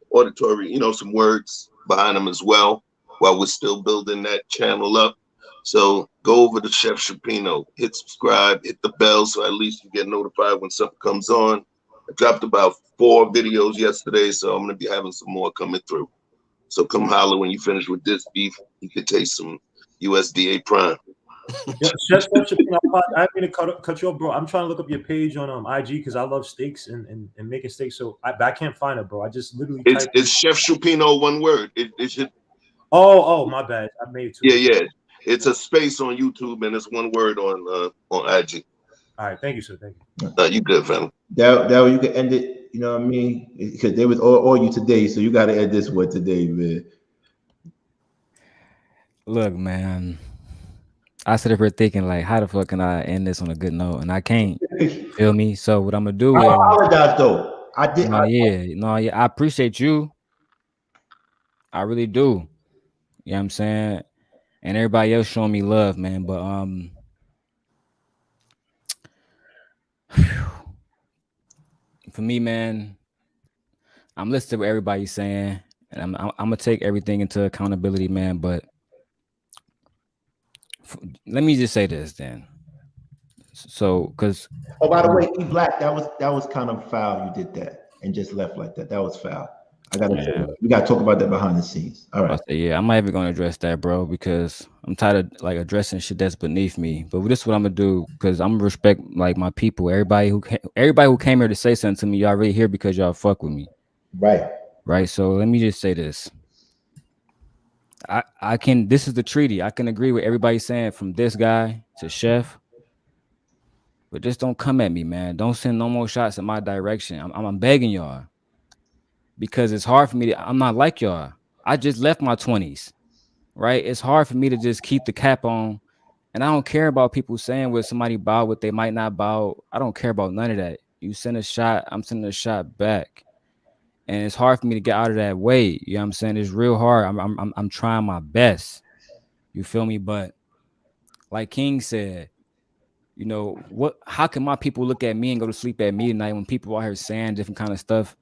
you know, some words behind them as well while we're still building that channel up. So go over to Chef Chupino, hit subscribe, hit the bell so at least you get notified when something comes on. I dropped about 4 videos yesterday, so I'm gonna be having some more coming through. So come holler when you finish with this beef. You can taste some USDA Prime. Yeah, Chef Shapiro, I didn't mean to cut you off, bro. I'm trying to look up your page on IG because I love steaks and making steaks. So I can't find it, bro. I just literally it's Chef Shapiro, one word. It should. Oh, my bad. I made it too. Yeah. It's a space on YouTube and it's one word on IG. All right, thank you, sir. Thank you. You good, fam. That way you can end it. You know what I mean? Because they was all you today, so you got to end this one today, man. Look, man. I sit up here thinking, like, how the fuck can I end this on a good note? And I can't. Feel me? So what I'm gonna do? I apologize, though. I did. I appreciate you. I really do. You know what I'm saying? And everybody else showing me love, man. But for me, man, I'm listening to what everybody's saying, and I'm gonna take everything into accountability, man. But let me just say this, then. So, because by the way, E Black, that was kind of foul. You did that and just left like that. That was foul. We gotta talk about that behind the scenes. All right. Yeah, I'm not even gonna address that, bro, because I'm tired of like addressing shit that's beneath me. But this is what I'm gonna do, because I'm gonna respect like my people. Everybody who came here to say something to me, y'all really here because y'all fuck with me. Right. So let me just say this. I can. This is the treaty. I can agree with everybody saying, from this guy to Chef. But just don't come at me, man. Don't send no more shots in my direction. I'm begging y'all. Because it's hard for me I'm not like y'all. I just left my 20s, right? It's hard for me to just keep the cap on. And I don't care about people saying what somebody bought, what they might not buy. I don't care about none of that. You send a shot, I'm sending a shot back. And it's hard for me to get out of that way. You know what I'm saying? It's real hard. I'm trying my best. You feel me? But like King said, you know, how can my people look at me and go to sleep at midnight when people out here saying different kind of stuff?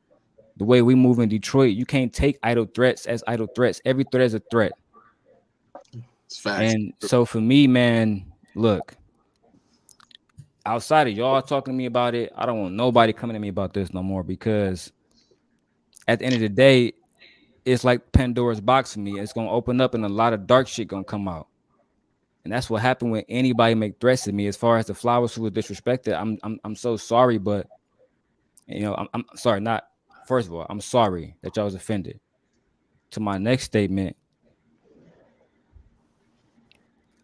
The way we move in Detroit, you can't take idle threats as idle threats. Every threat is a threat. It's facts. And so for me, man, look, outside of y'all talking to me about it, I don't want nobody coming to me about this no more, because at the end of the day, it's like Pandora's box for me. It's going to open up and a lot of dark shit going to come out. And that's what happened when anybody make threats to me. As far as the Flowers who was disrespected, I'm so sorry, but you know, I'm sorry. Not first of all, I'm sorry that y'all was offended. To my next statement,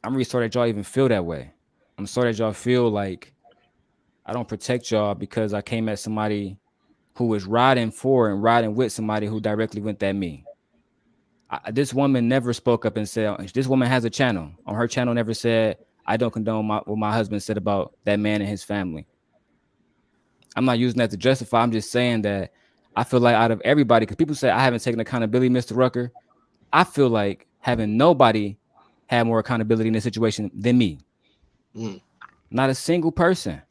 I'm really sorry that y'all even feel that way. I'm sorry that y'all feel like I don't protect y'all because I came at somebody who was riding for and riding with somebody who directly went at me. This woman never spoke up and said, this woman has a channel. On her channel never said, I don't condone what my husband said about that man and his family. I'm not using that to justify. I'm just saying that I feel like out of everybody, because people say I haven't taken accountability, Mr. Rucker. I feel like having nobody had more accountability in this situation than me. Not a single person.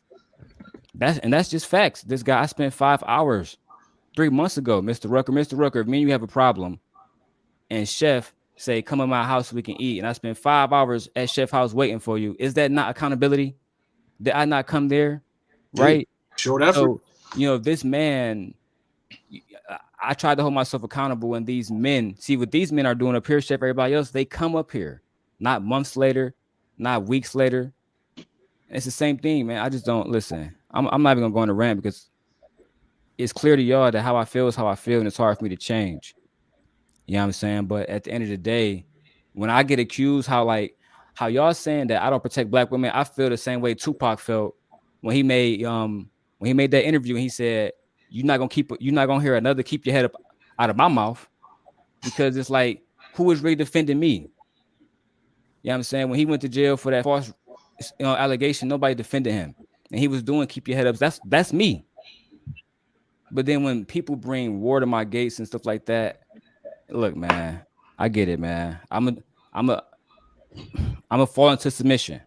That's just facts. This guy, I spent 5 hours 3 months ago, Mr. Rucker, if me and you have a problem, and Chef say, come in my house so we can eat, and I spent 5 hours at Chef house waiting for you, is that not accountability? Did I not come there? Right? Short effort. So, you know, this man, I tried to hold myself accountable, and these men, see what these men are doing up here, Chef, everybody else, they come up here, not months later, not weeks later. It's the same thing, man. I just don't listen. I'm not even gonna go on a rant because it's clear to y'all that how I feel is how I feel, and it's hard for me to change. You know what I'm saying? But at the end of the day, when I get accused, how y'all saying that I don't protect black women, I feel the same way Tupac felt when he made that interview and he said, you're not gonna hear another keep your head up out of my mouth, because it's like, who is really defending me? You know what I'm saying? When he went to jail for that false allegation, nobody defended him, and he was doing keep your head up. That's me. But then when people bring war to my gates and stuff like that, look, man, I get it, man. I'm a fall into submission.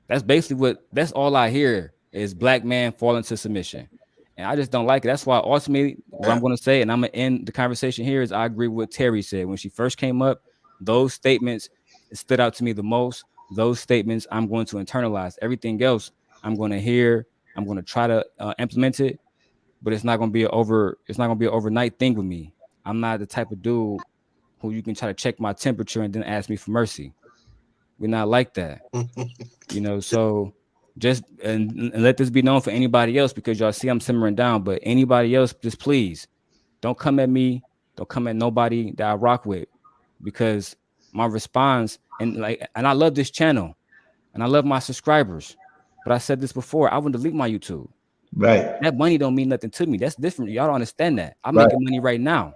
That's basically that's all I hear is black man fall into submission. And I just don't like it. That's why ultimately what I'm going to say, and I'm going to end the conversation here, is I agree with what Terry said. When she first came up, those statements stood out to me the most. Those statements I'm going to internalize. Everything else I'm going to hear. I'm going to try to implement it. but it's not gonna be an overnight thing with me. I'm not the type of dude who you can try to check my temperature and then ask me for mercy. We're not like that. You know, so just and let this be known for anybody else, because y'all see I'm simmering down, but anybody else, just please don't come at me, don't come at nobody that I rock with, because my response, and I love this channel and I love my subscribers, but I said this before, I would delete my YouTube. Right. That money don't mean nothing to me. That's different. Y'all don't understand that. I'm Right. making money right now.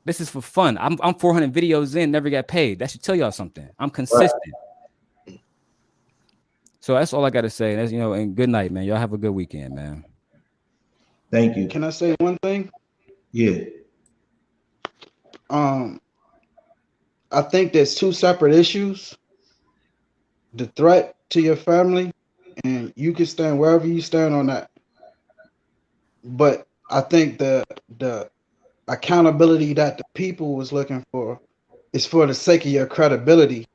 This is for fun. I'm 400 videos in, never got paid. That should tell y'all something. I'm consistent. Right. So that's all I got to say. That's, and good night, man. Y'all have a good weekend, man. Thank you. Can I say one thing? Yeah. I think there's two separate issues. The threat to your family, and you can stand wherever you stand on that. But I think the accountability that the people was looking for is for the sake of your credibility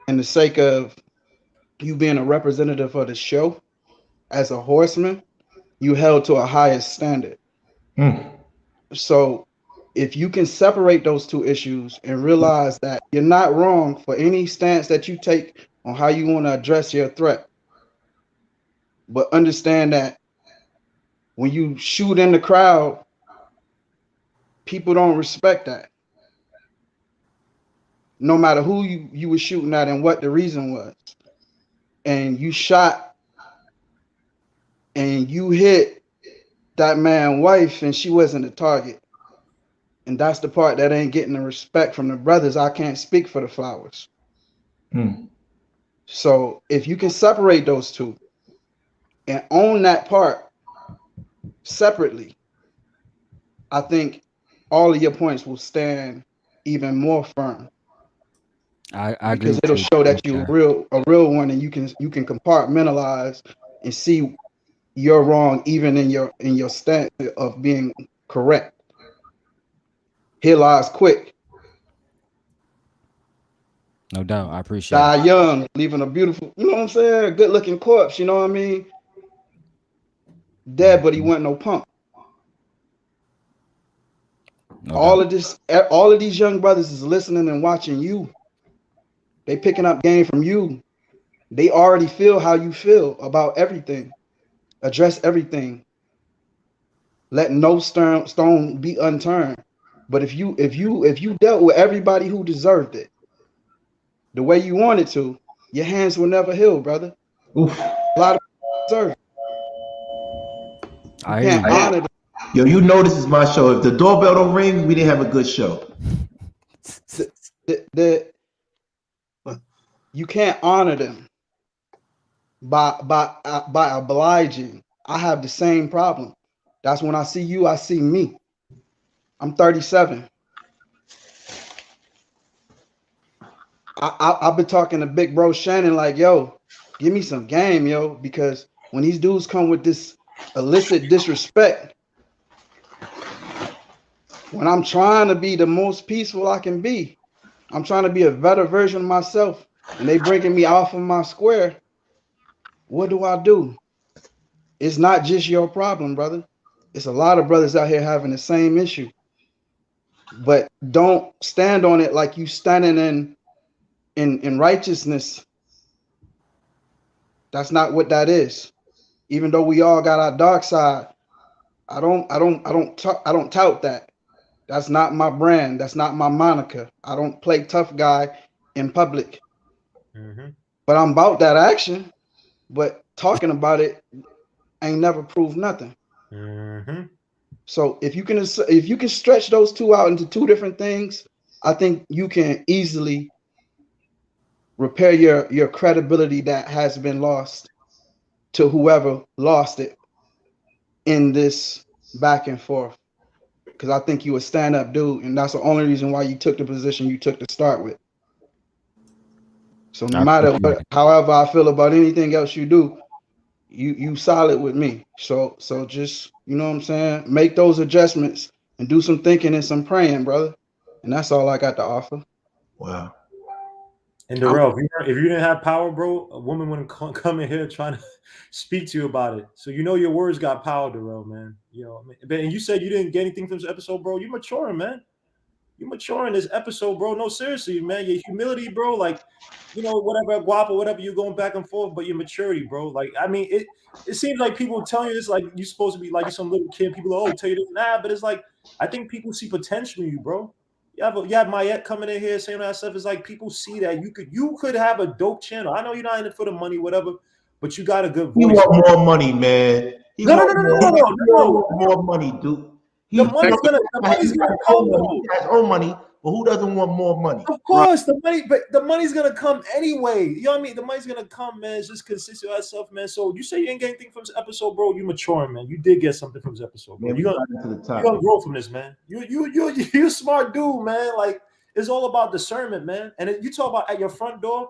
and the sake of you being a representative of the show. As a horseman, you held to a higher standard. So if you can separate those two issues and realize that you're not wrong for any stance that you take on how you want to address your threat, but understand that when you shoot in the crowd, people don't respect that. No matter who you were shooting at and what the reason was. And you shot and you hit that man's wife and she wasn't the target. And that's the part that ain't getting the respect from the brothers. I can't speak for the Flowers. So if you can separate those two and own that part separately, I think all of your points will stand even more firm. I because agree it'll show that you're a real one, and you can compartmentalize and see you're wrong even in your stance of being correct. Here lies quick. No doubt. I appreciate Die it. young, leaving a beautiful, you know what I'm saying? A good looking corpse, you know what I mean? Dead, but he wasn't no punk. No all doubt. all of these young brothers is listening and watching you. They picking up game from you. They already feel how you feel about everything. Address everything. Let no stone be unturned. But if you dealt with everybody who deserved it the way you wanted to, your hands will never heal, brother. Oof. A lot of people deserve it. You can't honor them. Yo, you know this is my show. If the doorbell don't ring, we didn't have a good show. You can't honor them by obliging. I have the same problem. That's when I see you, I see me. I'm 37. I've been talking to big bro Shannon like, yo, give me some game, yo, because when these dudes come with this illicit disrespect, when I'm trying to be the most peaceful I can be, I'm trying to be a better version of myself, and they bringing me off of my square, what do? It's not just your problem, brother. It's a lot of brothers out here having the same issue. But don't stand on it like you standing in righteousness. That's not what that is. Even though we all got our dark side, I don't tout that. That's not my brand. That's not my moniker. I don't play tough guy in public. But I'm about that action. But talking about it ain't never proved nothing. So if you can stretch those two out into two different things, I think you can easily repair your credibility that has been lost to whoever lost it in this back and forth. Because I think you a stand-up dude, and that's the only reason why you took the position you took to start with. So no matter what, however I feel about anything else you do, you solid with me. So just, you know what I'm saying, make those adjustments and do some thinking and some praying, brother. And that's all I got to offer. Wow. And Darrell, if you didn't have power, bro, a woman wouldn't come in here trying to speak to you about it. So you know your words got power, Darrell, man. You know, and you said you didn't get anything from this episode, bro. You maturing, man. You maturing this episode, bro. No, seriously, man. Your humility, bro. Like, you know, whatever, guapo, whatever. You're going back and forth, but your maturity, bro. Like, I mean, it seems like people telling you this, like you're supposed to be like you're some little kid. People are, tell you this, but it's like I think people see potential in you, bro. You have Mayette coming in here saying that stuff. It's like people see that you could have a dope channel. I know you're not in it for the money, whatever, but you got a good voice. You want more money, man. No. More money, dude. The money's gonna come. He has own money, but who doesn't want more money? Of course, the money's gonna come anyway. You know what I mean? The money's gonna come, man. It's just consistent with that stuff, man. So you say you ain't get anything from this episode, bro. You maturing, man. You did get something from this episode, bro. You're gonna grow from this, man. You're a smart dude, man. Like it's all about discernment, man. And you talk about at your front door,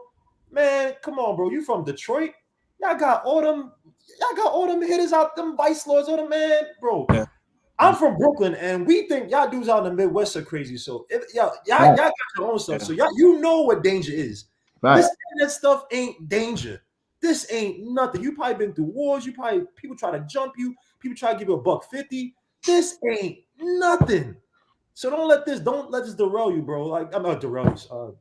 man. Come on, bro. You from Detroit? Y'all got all them hitters out, them vice lords, all them, man, bro. Yeah. I'm from Brooklyn, and we think y'all dudes out in the Midwest are crazy. So y'all got your own stuff. So y'all, you know what danger is. Right. This stuff ain't danger. This ain't nothing. You probably been through wars. People try to jump you. People try to give you $150. This ain't nothing. So don't let this derail you, bro. Like I'm not derail you.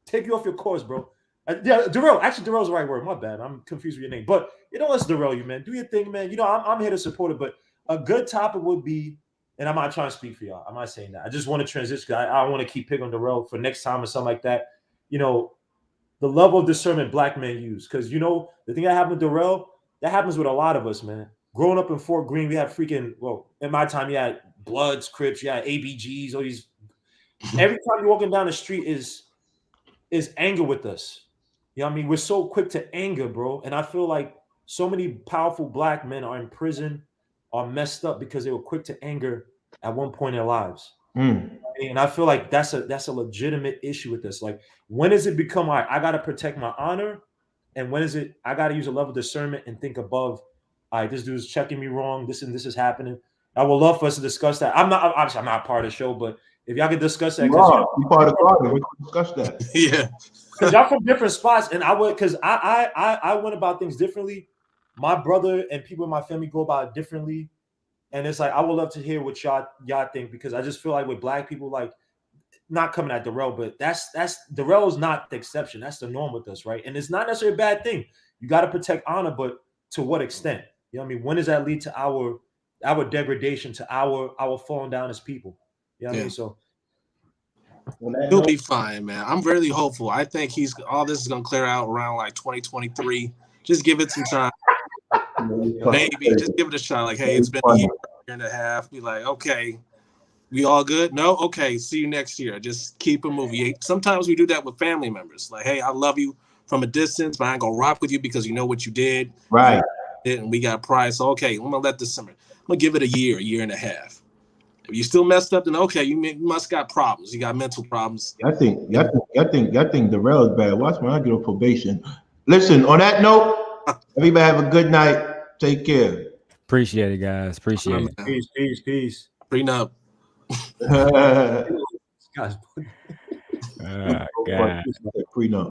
Take you off your course, bro. Derail. Actually, derail's the right word. My bad. I'm confused with your name. But don't let's derail you, man. Do your thing, man. You know I'm here to support it, but. A good topic would be, and I'm not trying to speak for y'all. I'm not saying that. I just want to transition. I want to keep picking on the road for next time or something like that. You know, the level of discernment black men use. Because, you know, the thing that happened with Darrell, that happens with a lot of us, man. Growing up in Fort Greene, we had in my time, you had Bloods, Crips, you had ABGs, all these. Every time you're walking down the street is anger with us. You know what I mean? We're so quick to anger, bro. And I feel like so many powerful black men are in prison, are messed up because they were quick to anger at one point in their lives. And I feel like that's a legitimate issue with this. Like, when does it become, all right, I got to protect my honor? And when is it, I got to use a level of discernment and think above, all right, this dude's checking me wrong. This and this is happening. I would love for us to discuss that. I'm not part of the show, but if y'all could discuss that. You part of the party. We can discuss that. Yeah. Because y'all from different spots. And I went about things differently. My brother and people in my family go about it differently. And it's like, I would love to hear what y'all think, because I just feel like with black people, like, not coming at Darrell, but Darrell is not the exception. That's the norm with us, right? And it's not necessarily a bad thing. You got to protect honor, but to what extent? You know what I mean? When does that lead to our degradation, to our falling down as people? You know what I mean? So he'll be fine, man. I'm really hopeful. I think all this is gonna clear out around like 2023. Just give it some time. Maybe just give it a shot. Like, hey, it's been a year and a half. Be like, okay, we all good? No? Okay, see you next year. Just keep it moving. Sometimes we do that with family members. Like, hey, I love you from a distance, but I ain't gonna rock with you because you know what you did. Right. And we got pride. So okay, I'm gonna let this simmer. I'm gonna give it a year and a half. If you still messed up, then okay, you must got problems. You got mental problems. I think Darrell is bad. Watch when I get on probation. Listen, on that note, everybody have a good night. Take care. Appreciate it, guys. Appreciate it. Peace. Prenup. God. God. Prenup.